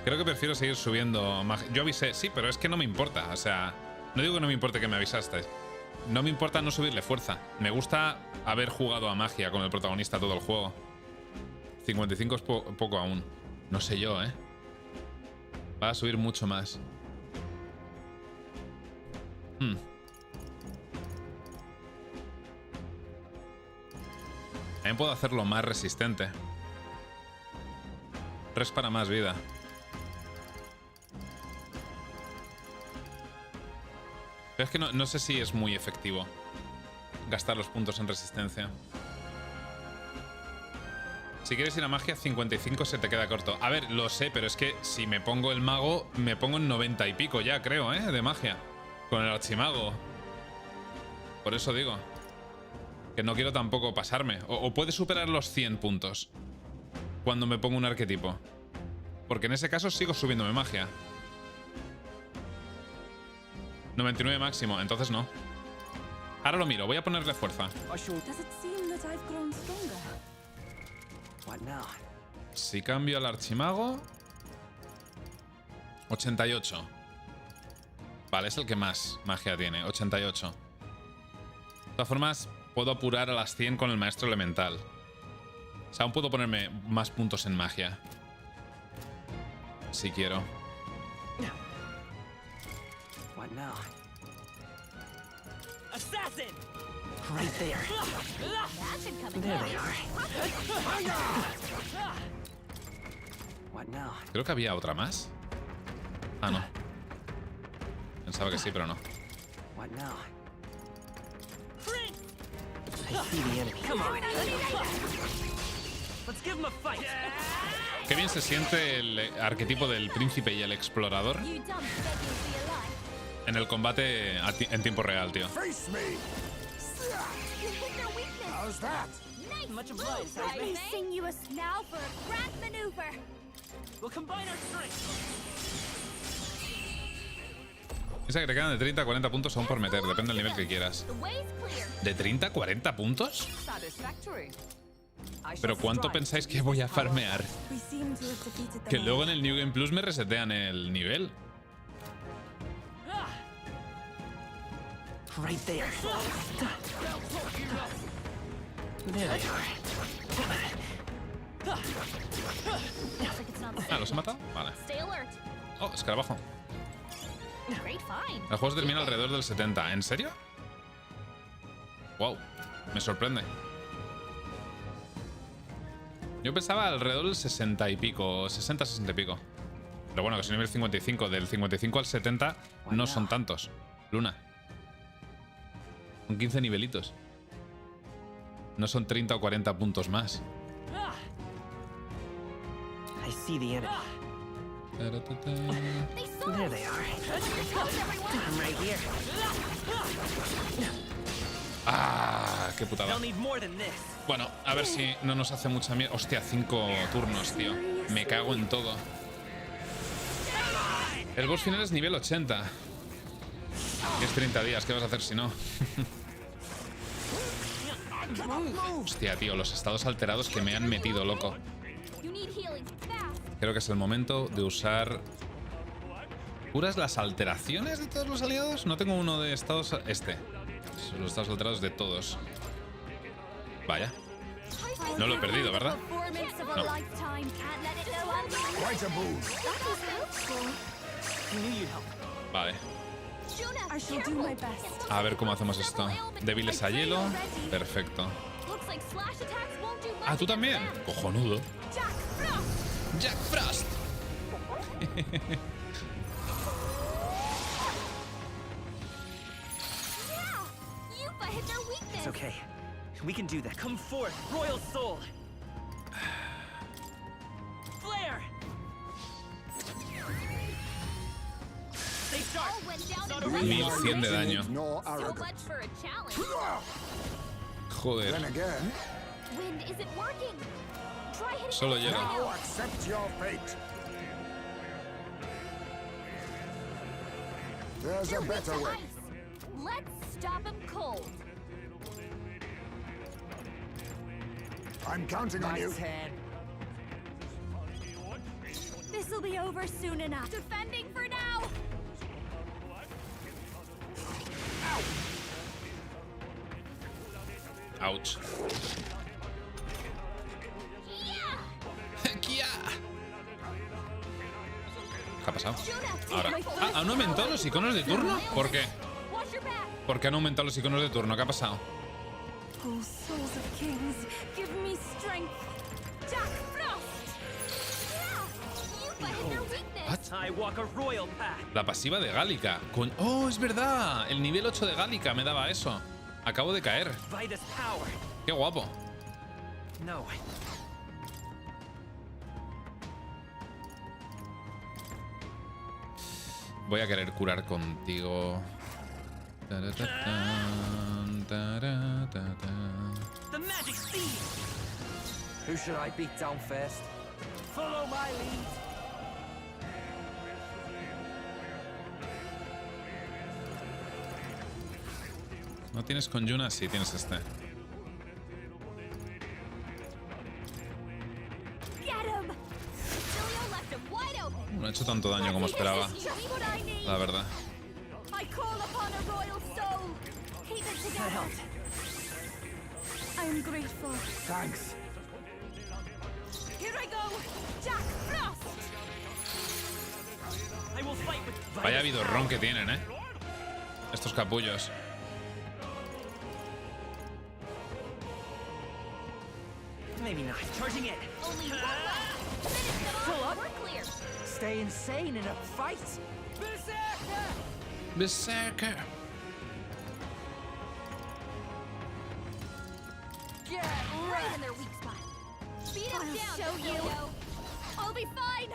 Creo que prefiero seguir subiendo magia. Yo avisé, sí, pero es que no me importa. O sea, no digo que no me importe que me avisasteis. No me importa no subirle fuerza. Me gusta haber jugado a magia con el protagonista todo el juego. 55 es poco aún. No sé yo, ¿eh? Va a subir mucho más. También puedo hacerlo más resistente. Res para más vida. Pero es que no sé si es muy efectivo gastar los puntos en resistencia. Si quieres ir a magia, 55 se te queda corto. A ver, lo sé, pero es que si me pongo el mago, me pongo en 90 y pico ya, creo, ¿eh? De magia. Con el archimago. Por eso digo que no quiero tampoco pasarme. O puede superar los 100 puntos cuando me pongo un arquetipo. Porque en ese caso sigo subiéndome magia. 99 máximo, entonces no. Ahora lo miro, voy a ponerle fuerza. Si cambio al archimago... 88. Vale, es el que más magia tiene, 88. De todas formas, puedo apurar a las 100 con el maestro elemental. O sea, aún puedo ponerme más puntos en magia. Si quiero. Assassin! Right there. There they are. What now? Creo que había otra más. Ah, no. Pensaba que sí, pero no. What now? I see the enemy. Come on. Let's give him a fight. Qué bien se siente el arquetipo del príncipe y el explorador en el combate en tiempo real, tío. Much obliged, facing you now for a grand maneuver. We'll combine our strength. Piensa que te quedan de 30 a 40 puntos aún por meter, depende del nivel que quieras. ¿De 30 a 40 puntos? ¿Pero cuánto pensáis que voy a farmear? Que luego en el New Game Plus me resetean el nivel. Right there. There they are. Ah, ¿los he matado? Vale. Oh, escarabajo. El juego se termina alrededor del 70. ¿En serio? Wow, me sorprende. Yo pensaba alrededor del 60 y pico, 60, 60 y pico. Pero bueno, que es nivel 55. Del 55 al 70 no son tantos. Luna. Son 15 nivelitos. No son 30 o 40 puntos más. I see the enemy. There they are. I'm right here. Ah, qué putada. Bueno, a ver si no nos hace mucha mierda. Hostia, 5 turnos, tío. Me cago en todo. El boss final es nivel 80. Es 30 días, ¿qué vas a hacer si no? Hostia, tío, los estados alterados que me han metido, loco. Creo que es el momento de usar... ¿Curas las alteraciones de todos los aliados? No tengo uno de estados... Este. Son los estados alterados de todos. Vaya. No lo he perdido, ¿verdad? No. Vale. A ver cómo hacemos esto. Débiles a hielo. Perfecto. Ah, ¿tú también? Cojonudo. Jack Frost. It's okay. We can do that. Come forth, Royal Soul. Flare. Stay sharp. 1100 de daño. Joder. Solo hielo. Let's stop him cold. I'm counting on you. This'll be over soon enough. Defending for now. Ouch. ¿Qué ha pasado? Ahora. Ah, ¿han aumentado los iconos de turno? ¿Por qué? ¿Por qué han aumentado los iconos de turno? ¿Qué ha pasado? La pasiva de Gálica. ¡Oh, es verdad! El nivel 8 de Gálica me daba eso. Acabo de caer. ¡Qué guapo! Voy a querer curar contigo. Who should I beat down first? Follow my lead. ¿No tienes con Yuna? Sí, tienes este. No ha hecho tanto daño como esperaba, la verdad. I'm grateful. Thanks. Here I go, Jack Frost. I will fight with Vaya vidorrón que tienen, estos capullos. Maybe not. Charging in. Only one left. Finish them off. We're clear. Stay insane in a fight. Berserker! Berserker. Get right in their weak spot. Beat him down, show you. I'll be fine.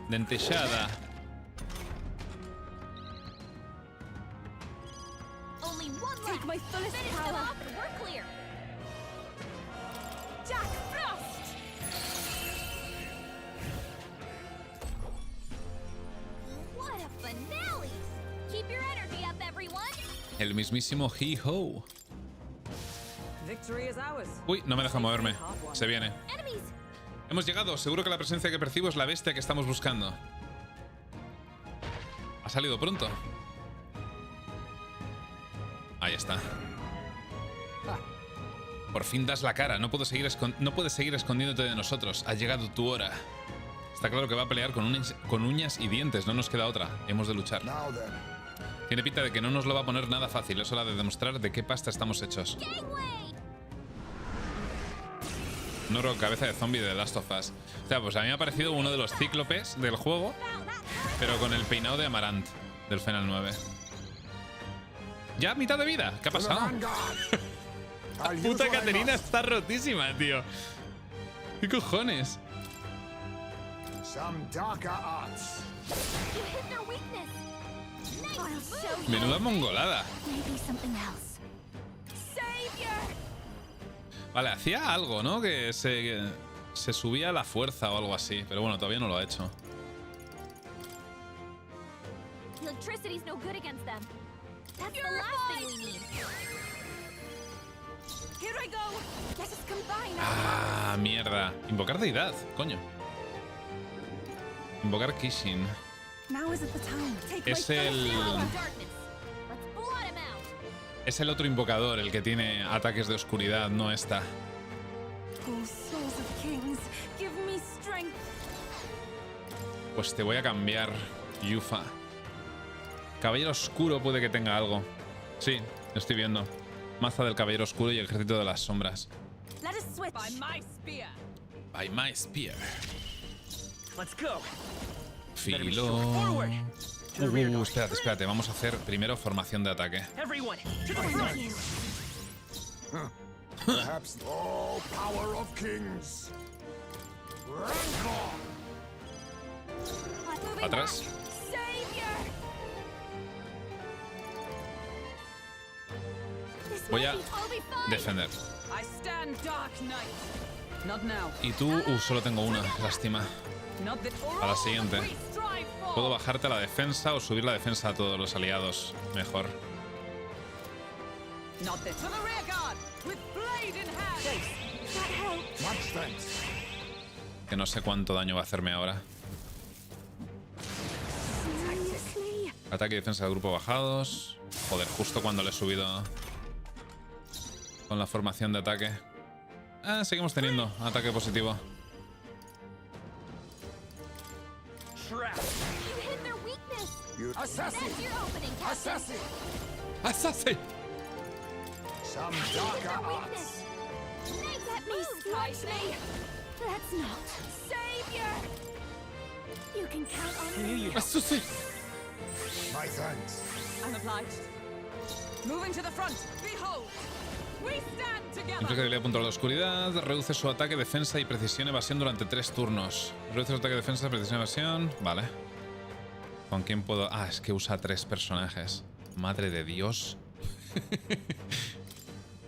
Dentellada. Only one left. Take my fullest power. Them off and we're clear. Jack Frost. What a finale! Keep your energy up, everyone. El mismísimo He-Ho. Victory is ours. Uy, no me deja moverme. Se viene. Hemos llegado. Seguro que la presencia que percibo es la bestia que estamos buscando. Ha salido pronto. Ahí está. Por fin das la cara. No puedes seguir escondiéndote de nosotros. Ha llegado tu hora. Está claro que va a pelear con uñas y dientes. No nos queda otra. Hemos de luchar. Tiene pinta de que no nos lo va a poner nada fácil. Es hora de demostrar de qué pasta estamos hechos. Noro, cabeza de zombie de The Last of Us. O sea, pues a mí me ha parecido uno de los cíclopes del juego, pero con el peinado de Amarant del Final 9. ¿Ya mitad de vida? ¿Qué ha pasado? La puta Caterina está rotísima, tío. ¿Qué cojones? Menuda mongolada. Vale, hacía algo, ¿no? Que se subía la fuerza o algo así. Pero bueno, todavía no lo ha hecho. Ah, mierda. Invocar deidad, coño. Invocar Kishin. Es el otro invocador el que tiene ataques de oscuridad, no esta. Pues te voy a cambiar, Yufa. Caballero Oscuro puede que tenga algo. Sí, lo estoy viendo. Maza del Caballero Oscuro y el Ejército de las Sombras. By my spear. Filo. Espérate. Vamos a hacer primero formación de ataque. Atrás. Voy a defender. Y tú, solo tengo una, lástima. A la siguiente. Puedo bajarte a la defensa o subir la defensa a todos los aliados. Mejor. Not this. To the rear guard, with blade in hand. That helped. Much thanks. Que no sé cuánto daño va a hacerme ahora. Ataque y defensa del grupo bajados. Joder, justo cuando le he subido con la formación de ataque. Seguimos teniendo ataque positivo. Assassin! ¡Assassin! Some darker arts. Let me slice me. That's not savior. You can count on me. ¡Assassin! My thanks. I'm obliged. Moving to the front. Behold. We stand together. Implica debilidad puntual de oscuridad. Reduce su ataque, defensa y precisión evasión durante 3 turnos. Reduce su ataque, defensa, precisión, evasión. Vale. ¿Con quién puedo...? Es que usa 3 personajes. Madre de Dios.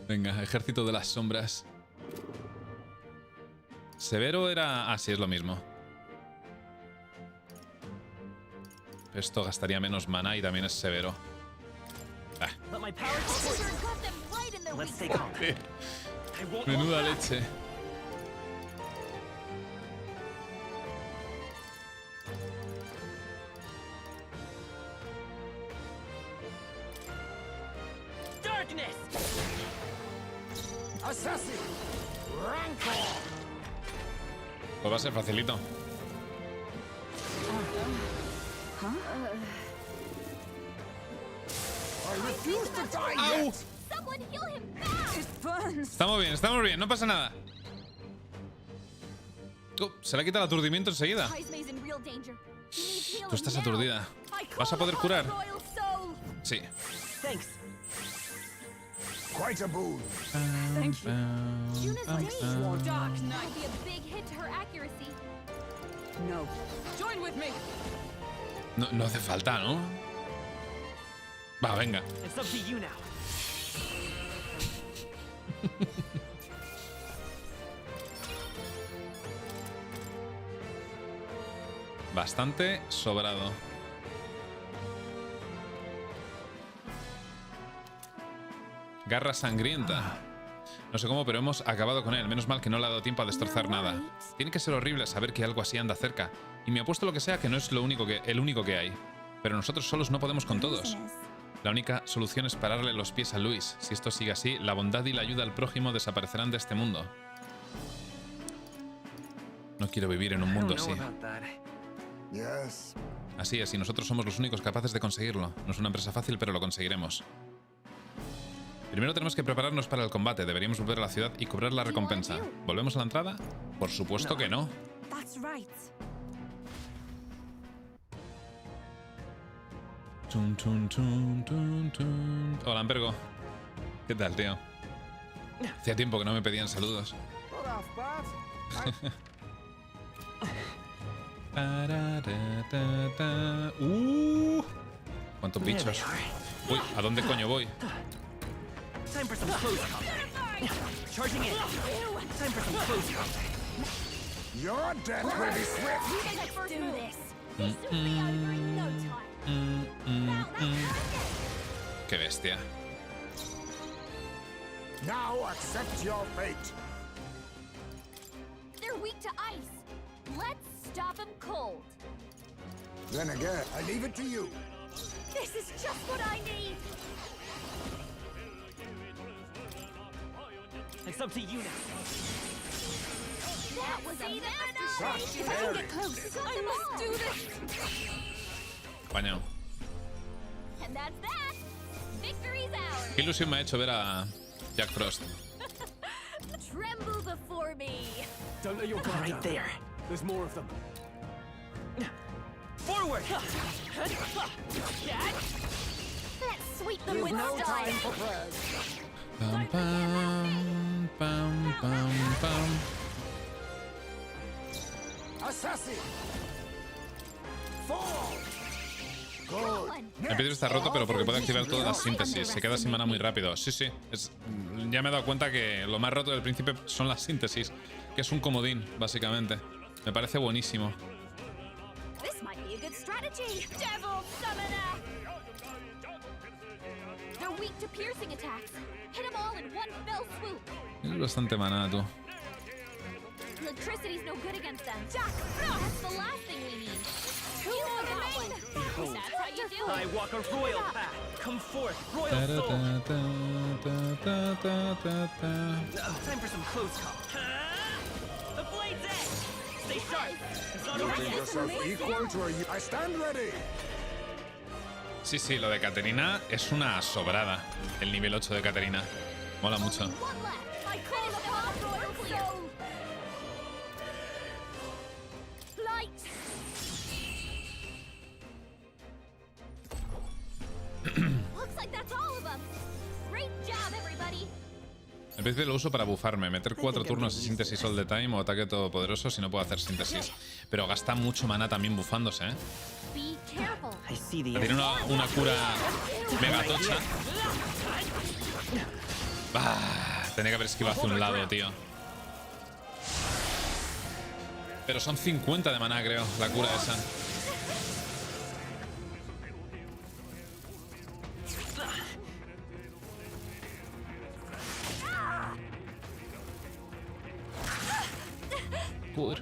Venga, ejército de las sombras. Severo era... sí, es lo mismo. Esto gastaría menos mana y también es severo. Menuda leche. Assassin! Rancor! Pues va a ser facilito. ¡Au! Estamos bien, no pasa nada. Se le ha quitado el aturdimiento enseguida. Tú estás aturdida. ¿Vas a poder curar? Sí. Quite a boon. Thank you. Yuna's blade. Dark might be a big hit to her accuracy. No. Join with me. No hace falta, ¿no? Va, venga. It's up to you now. Bastante sobrado. Garra sangrienta. No sé cómo, pero hemos acabado con él. Menos mal que no le ha dado tiempo a destrozar nada. Tiene que ser horrible saber que algo así anda cerca. Y me apuesto lo que sea que no es el único que hay. Pero nosotros solos no podemos con todos. La única solución es pararle los pies a Luis. Si esto sigue así, la bondad y la ayuda al prójimo desaparecerán de este mundo. No quiero vivir en un mundo así. Así es, y nosotros somos los únicos capaces de conseguirlo. No es una empresa fácil, pero lo conseguiremos. Primero tenemos que prepararnos para el combate. Deberíamos volver a la ciudad y cobrar la recompensa. ¿Volvemos a la entrada? Por supuesto que no. Hola, Ampergo. ¿Qué tal, tío? Hacía tiempo que no me pedían saludos. ¿Cuántos bichos? Uy, ¿a dónde coño voy? Time for some close combat. Charging in. Time for some close combat. Your death will be swift. Let's do this. This will be over in no time. Qué bestia. Now accept your fate. They're weak to ice. Let's stop them cold. Then again, I leave it to you. This is just what I need. It's up to you now. That was a masterpiece. If I can get close, I must do this. Coño. And that's that. Victory's ours. Qué ilusión me ha hecho ver a Jack Frost. Tremble before me. Don't let your guard Right down. there. There's more of them. Forward! Let's sweep them There's with no style. time for prayers. Pam, pam, pam, pam, pam. Assassin. Fall. Good. El Pedro está roto, pero porque puede activar todas las síntesis. Se queda sin mana muy rápido. Sí, sí. Ya me he dado cuenta que lo más roto del príncipe son las síntesis, que es un comodín, básicamente. Me parece buenísimo. This might be a good strategy. Devil Summoner. The weak to piercing attacks. Hit them all in one fell swoop. Es bastante maná, tú. Electricity's no good against them. Jack, that's the last thing we need. You know that one. Behold, That's how you do I it. walk a royal path. Come forth, royal Ta soul. ta ta ta ta ta. Time for some close call. The blade's edge. Stay sharp. It's not You over think yet. yourself equal to a... I stand ready. Sí, sí, lo de Caterina es una sobrada. El nivel 8 de Caterina. Mola mucho. One left. I call upon royal soul. Light. Looks like that's all of them. Great job, everybody. En principio lo uso para bufarme, meter 4 turnos de síntesis all the time o ataque todopoderoso si no puedo hacer síntesis. Pero gasta mucho maná también bufándose, ¿eh? Be careful. Tiene una cura mega tocha. Tenía que haber esquivado hacia un lado, tío. Pero son 50 de maná, creo, la cura esa. Joder.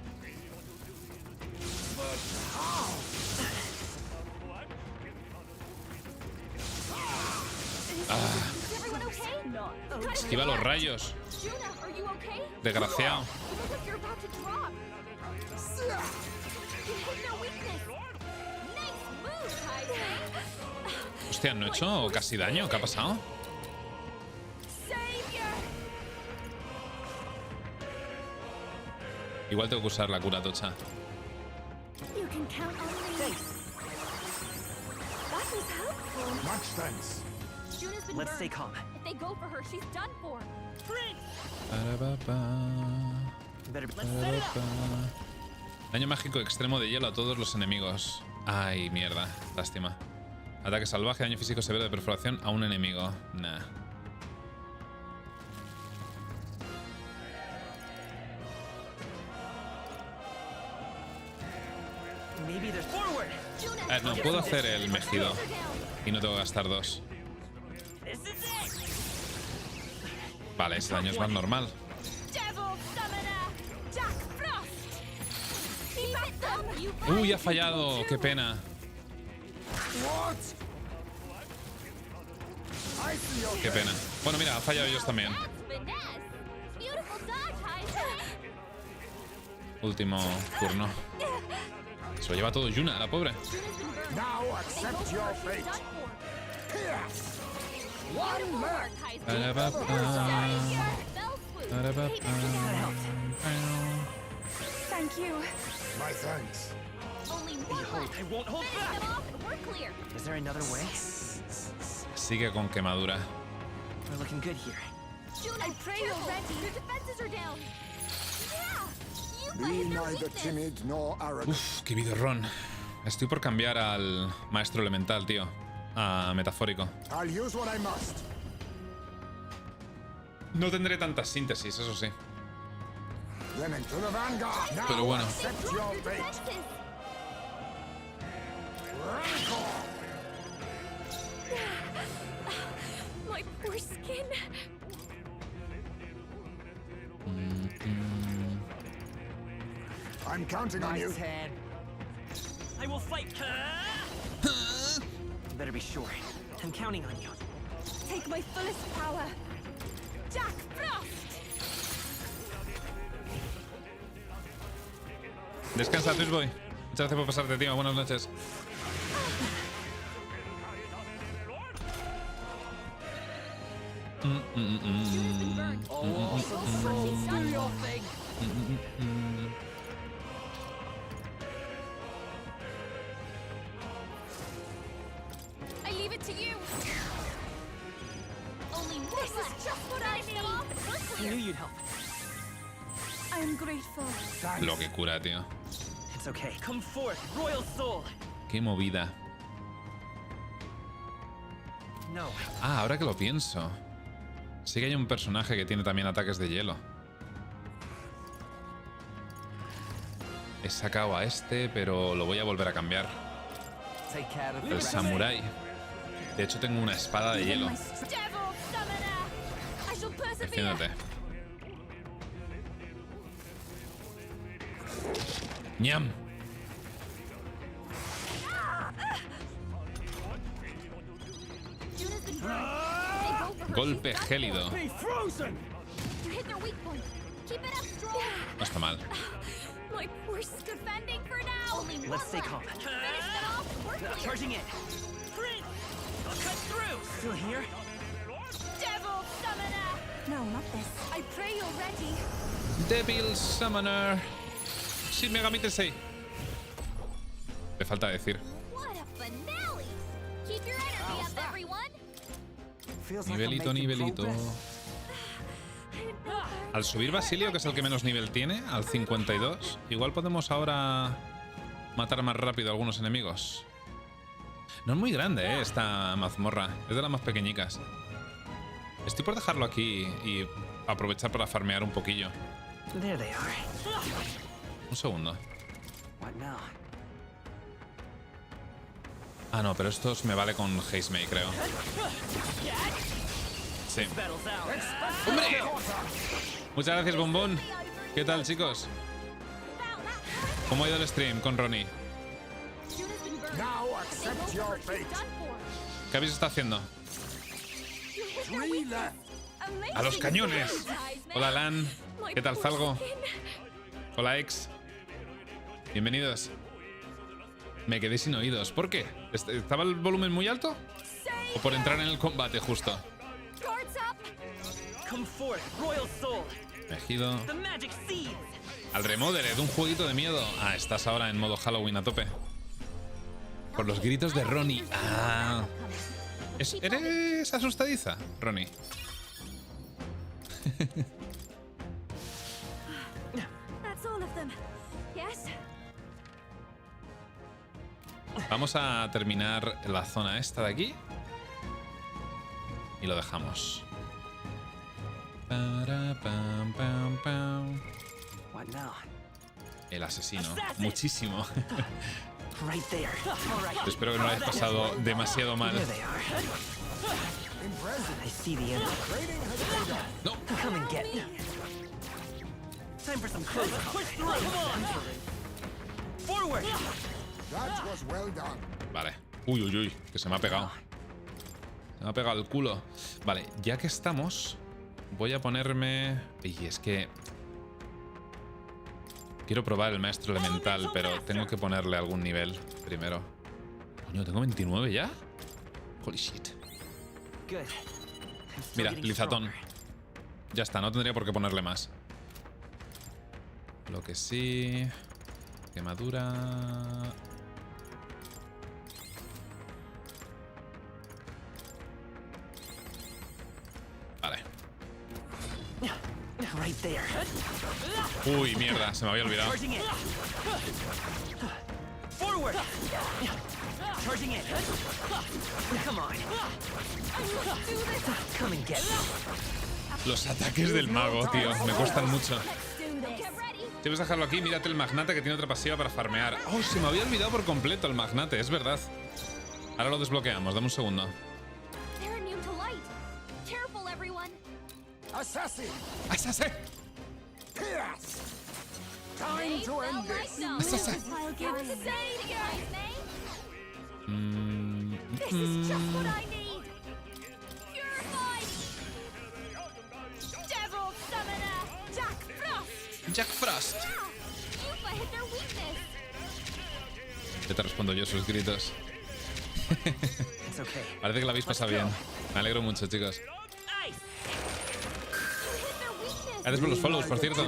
Esquiva los rayos. Desgraciado. Hostia, ¿no he hecho casi daño? ¿Qué ha pasado? Igual tengo que usar la cura tocha. You can count on me. That was helpful. Much thanks. Juna's been Let's burned. stay calm. If they go for her, she's done for. Daño mágico extremo de hielo a todos los enemigos. Ay, mierda. Lástima. Ataque salvaje, daño físico severo de perforación a un enemigo. Nah. No, puedo hacer el mejido. Y no tengo que gastar 2. Vale, ese daño es más normal. Uy, ha fallado. Qué pena. Qué pena. Bueno, mira, ha fallado ellos también. Último turno. Se lo lleva todo Yuna, la pobre. Now accept your fate. One left. Thank you. My thanks. Only one left. I won't hold Finish back. them off and we're clear. Is there another way? Sigue con quemadura. We're looking good here. Juna, I pray you're ready. Your defenses are down. Yeah. Be neither timid nor arrogant. Uf, qué videorrón. Estoy por cambiar al maestro elemental, tío. A metafórico. I'll use what I must. No tendré tantas síntesis, eso sí. Then into the vanguard. Now Pero bueno. accept your fate. My poor skin. I'm counting on you. I will fight. Better be sure. I'm counting on you. Take my fullest power. Jack Frost! Descansa, Twitchboy. Muchas gracias por pasarte, tío. Buenas noches. I leave it to you. Only one left. This is just what I need. I knew you'd help. I'm grateful. Lo que cura, tío. It's okay. Come forth, royal soul. Qué movida. No. Ah, ahora que lo pienso. Sí que hay un personaje que tiene también ataques de hielo. He sacado a este, pero lo voy a volver a cambiar. El samurái. De hecho, tengo una espada de hielo. Defiéndete. ¡Ñam! Golpe gélido. No está mal. Let's stay calm. Charging in. I'll cut through. Still here? Devil Summoner! No, not this. I pray you're ready. Devil Summoner. Sí, Megami 6. Me falta decir. What a finale! Keep your energy up, everyone. Nivelito, nivelito. Al subir Basilio, que es el que menos nivel tiene, al 52, igual podemos ahora matar más rápido a algunos enemigos. No es muy grande, esta mazmorra. Es de las más pequeñicas. Estoy por dejarlo aquí y aprovechar para farmear un poquillo. Un segundo. Ah, no, pero estos me vale con Haste, creo. Sí. ¡Hombre! Muchas gracias, Bombón. ¿Qué tal, chicos? ¿Cómo ha ido el stream con Ronnie? ¿Qué habéis estado haciendo? ¡A los cañones! Hola, Lan. ¿Qué tal, Zalgo? Hola, Ex. Bienvenidos. Me quedé sin oídos. ¿Por qué? ¿Estaba el volumen muy alto? ¿O por entrar en el combate justo? Mejido. Al Remodered, un jueguito de miedo. Ah, estás ahora en modo Halloween a tope. Por los gritos de Ronnie. Ah. ¿Eres asustadiza, Ronnie? Vamos a terminar la zona esta de aquí. Y lo dejamos. El asesino. Muchísimo. Espero que no lo hayáis pasado demasiado mal. No. Vale. Uy, uy, uy. Que se me ha pegado. Se me ha pegado el culo. Vale, ya que estamos, voy a ponerme... Y es que... Quiero probar el maestro elemental, pero tengo que ponerle algún nivel primero. Coño, ¿tengo 29 ya? Holy shit. Mira, Lizatón. Ya está, no tendría por qué ponerle más. Lo que sí... Quemadura... Vale. Uy, mierda, se me había olvidado. Los ataques del mago, tío, me cuestan mucho. Debes dejarlo aquí, mírate el magnate que tiene otra pasiva para farmear. Oh, se me había olvidado por completo el magnate, es verdad. Ahora lo desbloqueamos, dame un segundo. Assassin! Assassin! Time to end this! Assassin! This is just what I need. Purified. Devil Summoner, Jack Frost. Jack Frost. You've hit their weakness. Yo te respondo yo sus gritos. Parece que la habéis pasado bien. Me alegro mucho, chicos. Gracias por los follows, por cierto.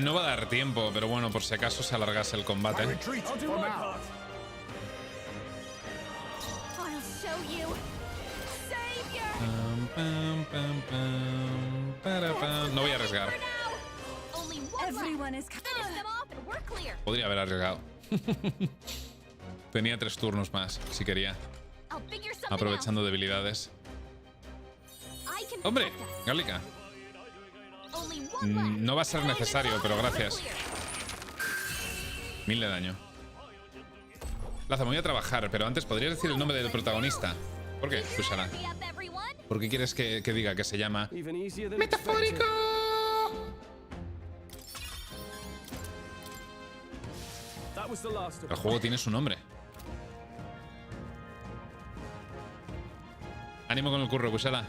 No va a dar tiempo, pero bueno, por si acaso se alargase el combate. No voy a arriesgar. Podría haber arriesgado. Tenía 3 turnos más, si quería. Aprovechando debilidades. ¡Hombre! Gálica. No va a ser necesario, pero gracias. 1000 de daño. Laza, me voy a trabajar, pero antes podrías decir el nombre del protagonista. ¿Por qué, Susana? ¿Por qué quieres que diga que se llama Metafórico? El juego tiene su nombre. Ánimo con el curro, Kusala.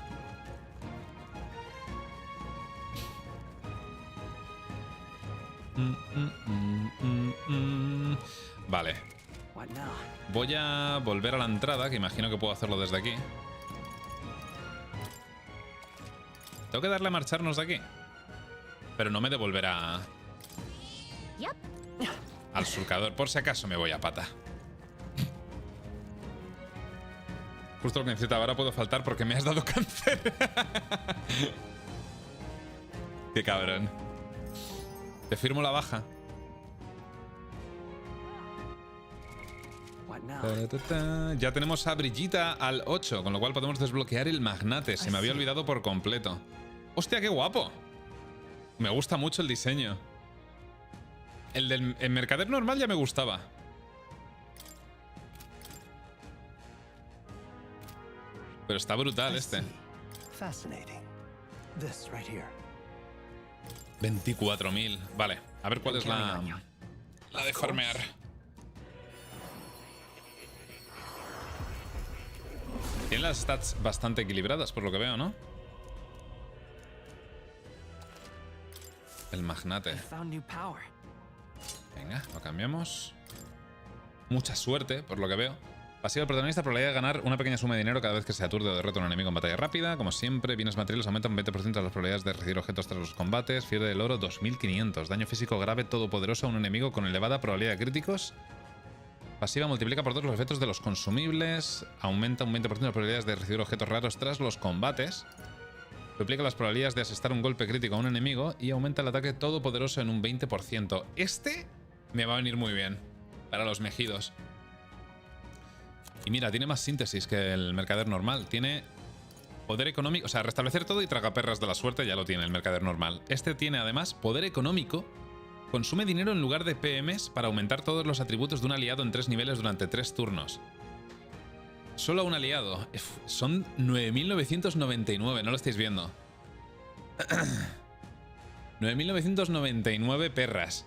Vale. Voy a volver a la entrada, que imagino que puedo hacerlo desde aquí. Tengo que darle a marcharnos de aquí. Pero no me devolverá al surcador. Por si acaso me voy a pata. Justo lo que necesitaba. Ahora puedo faltar porque me has dado cáncer. Qué cabrón. Te firmo la baja. Ya tenemos a Brillita al 8, con lo cual podemos desbloquear el magnate. Se me había olvidado por completo. ¡Hostia, qué guapo! Me gusta mucho el diseño. El del mercader normal ya me gustaba. Pero está brutal este. 24.000. Vale, a ver cuál es la de farmear. Tiene las stats bastante equilibradas, por lo que veo, ¿no? El magnate. Venga, lo cambiamos. Mucha suerte, por lo que veo. Pasivo del protagonista, probabilidad de ganar una pequeña suma de dinero cada vez que se aturde o derrota a un enemigo en batalla rápida. Como siempre, bienes materiales aumentan 20% las probabilidades de recibir objetos tras los combates. Fiebre del oro, 2500. Daño físico grave todopoderoso a un enemigo con elevada probabilidad de críticos. Pasiva multiplica por 2 los efectos de los consumibles. Aumenta un 20% las probabilidades de recibir objetos raros tras los combates. Duplica las probabilidades de asestar un golpe crítico a un enemigo. Y aumenta el ataque todopoderoso en un 20%. Este me va a venir muy bien para los mejidos. Y mira, tiene más síntesis que el mercader normal. Tiene poder económico, o sea, restablecer todo y tragaperras de la suerte ya lo tiene el mercader normal. Este tiene además poder económico. Consume dinero en lugar de PMs para aumentar todos los atributos de un aliado en 3 niveles durante 3 turnos. Solo a un aliado. Son 9.999, no lo estáis viendo. 9.999 perras.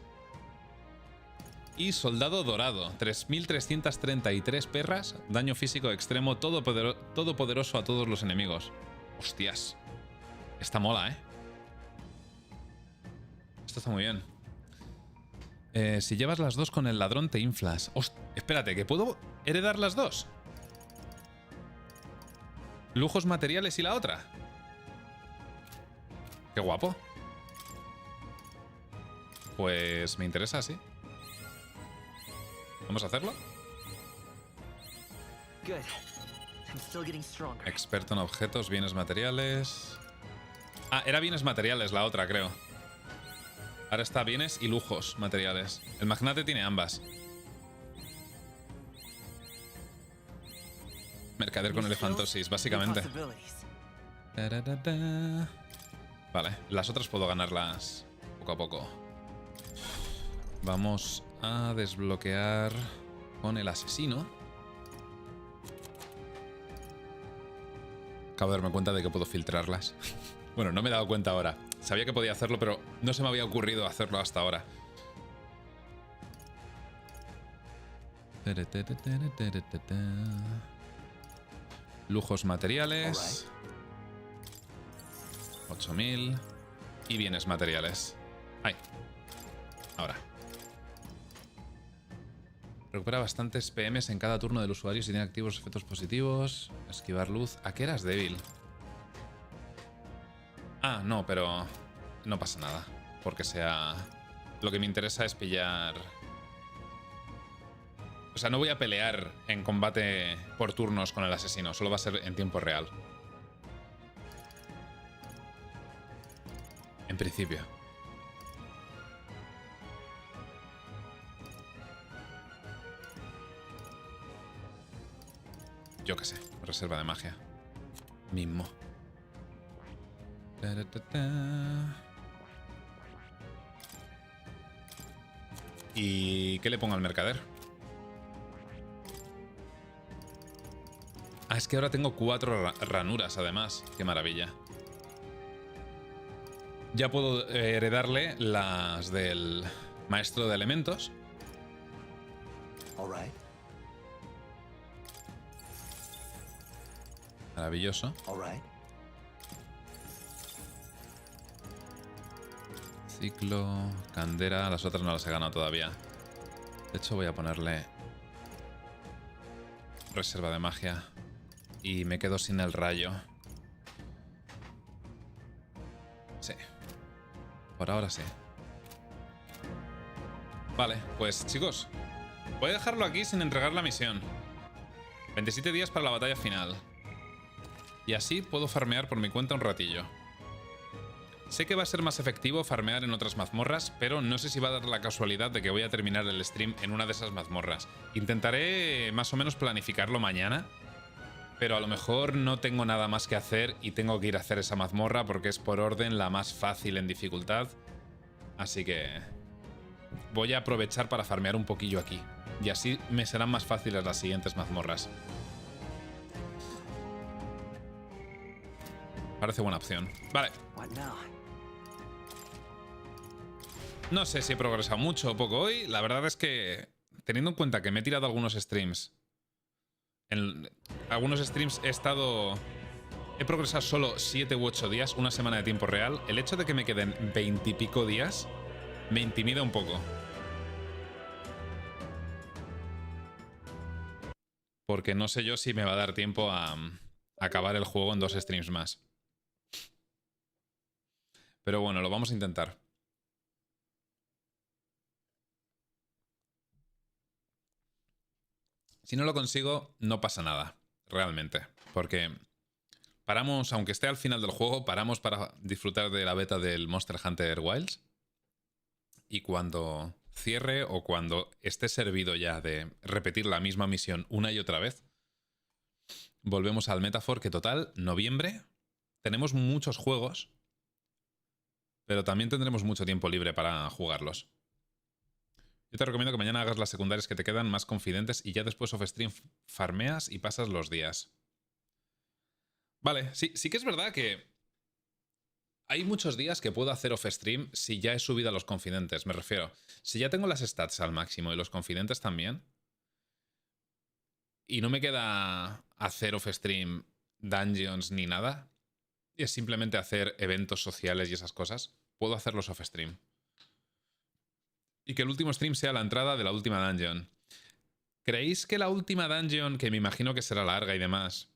Y soldado dorado, 3.333 perras, daño físico extremo, todopoderoso a todos los enemigos. Hostias. Esta mola, ¿eh? Esto está muy bien. Si llevas las dos con el ladrón te inflas. Espérate, ¿que puedo heredar las dos? Lujos materiales y la otra. Qué guapo. Pues me interesa, sí. ¿Vamos a hacerlo? Experto en objetos, bienes materiales. Ah, era bienes materiales la otra, creo. Ahora está bienes y lujos materiales. El magnate tiene ambas. Mercader con elefantosis, básicamente. Vale, las otras puedo ganarlas poco a poco. Vamos a desbloquear con el asesino. Acabo de darme cuenta de que puedo filtrarlas. Bueno, no me he dado cuenta ahora. Sabía que podía hacerlo, pero no se me había ocurrido hacerlo hasta ahora. Lujos materiales. 8.000. Y bienes materiales. Ahí. Ahora. Recupera bastantes PMs en cada turno del usuario si tiene activos efectos positivos. Esquivar luz. ¿A qué eras débil? Ah, no, pero no pasa nada. Porque sea... Lo que me interesa es pillar... O sea, no voy a pelear en combate por turnos con el asesino. Solo va a ser en tiempo real. En principio. Yo qué sé. Reserva de magia. Mismo. ¿Y qué le pongo al mercader? Ah, es que ahora tengo 4 ranuras, además. Qué maravilla. Ya puedo heredarle las del maestro de elementos. Maravilloso. Ciclo, candera, las otras no las he ganado todavía. De hecho voy a ponerle reserva de magia. Y me quedo sin el rayo. Sí. Por ahora sí. Vale, pues chicos, voy a dejarlo aquí sin entregar la misión. 27 días para la batalla final. Y así puedo farmear por mi cuenta un ratillo. Sé que va a ser más efectivo farmear en otras mazmorras, pero no sé si va a dar la casualidad de que voy a terminar el stream en una de esas mazmorras. Intentaré más o menos planificarlo mañana, pero a lo mejor no tengo nada más que hacer y tengo que ir a hacer esa mazmorra porque es por orden la más fácil en dificultad. Así que voy a aprovechar para farmear un poquillo aquí. Y así me serán más fáciles las siguientes mazmorras. Parece buena opción. Vale. No sé si he progresado mucho o poco hoy. La verdad es que, teniendo en cuenta que me he tirado algunos streams, en algunos streams he progresado solo 7 u 8 días, una semana de tiempo real. El hecho de que me queden 20 y pico días me intimida un poco. Porque no sé yo si me va a dar tiempo a acabar el juego en 2 streams más. Pero bueno, lo vamos a intentar. Si no lo consigo, no pasa nada, realmente. Porque paramos, aunque esté al final del juego, paramos para disfrutar de la beta del Monster Hunter Wilds. Y cuando cierre o cuando esté servido ya de repetir la misma misión una y otra vez, volvemos al Metaphor, que total, noviembre, tenemos muchos juegos, pero también tendremos mucho tiempo libre para jugarlos. Yo te recomiendo que mañana hagas las secundarias que te quedan más confidentes y ya después off-stream farmeas y pasas los días. Vale, sí que es verdad que hay muchos días que puedo hacer off-stream si ya he subido a los confidentes, me refiero. Si ya tengo las stats al máximo y los confidentes también, y no me queda hacer off-stream dungeons ni nada, y es simplemente hacer eventos sociales y esas cosas, puedo hacerlos off-stream. Y que el último stream sea la entrada de la última dungeon. ¿Creéis que la última dungeon, que me imagino que será larga y demás,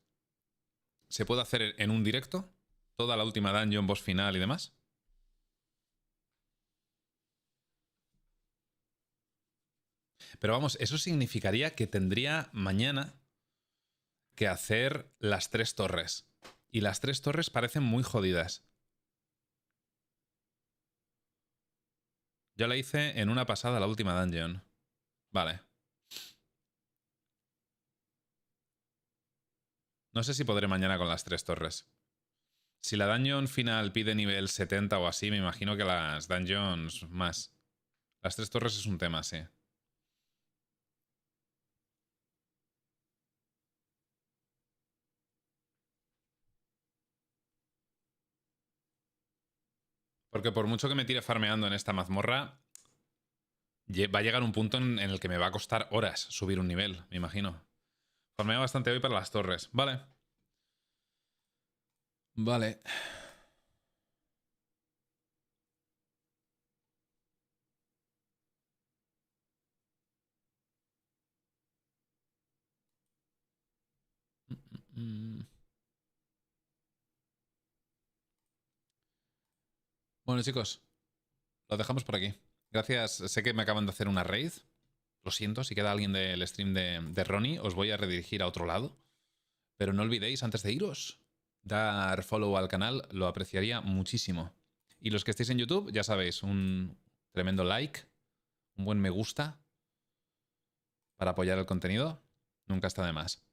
se puede hacer en un directo? ¿Toda la última dungeon, boss final y demás? Pero vamos, eso significaría que tendría mañana que hacer las 3 torres. Y las 3 torres parecen muy jodidas. Yo la hice en una pasada la última dungeon. Vale. No sé si podré mañana con las 3 torres. Si la dungeon final pide nivel 70 o así, me imagino que las dungeons más. Las 3 torres es un tema, sí. Porque por mucho que me tire farmeando en esta mazmorra, va a llegar un punto en el que me va a costar horas subir un nivel, me imagino. Farmeo bastante hoy para las torres. Vale. Vale. Bueno, chicos, lo dejamos por aquí. Gracias. Sé que me acaban de hacer una raid. Lo siento, si queda alguien del stream de Ronnie, os voy a redirigir a otro lado. Pero no olvidéis, antes de iros, dar follow al canal, lo apreciaría muchísimo. Y los que estéis en YouTube, ya sabéis, un tremendo like, un buen me gusta para apoyar el contenido, nunca está de más.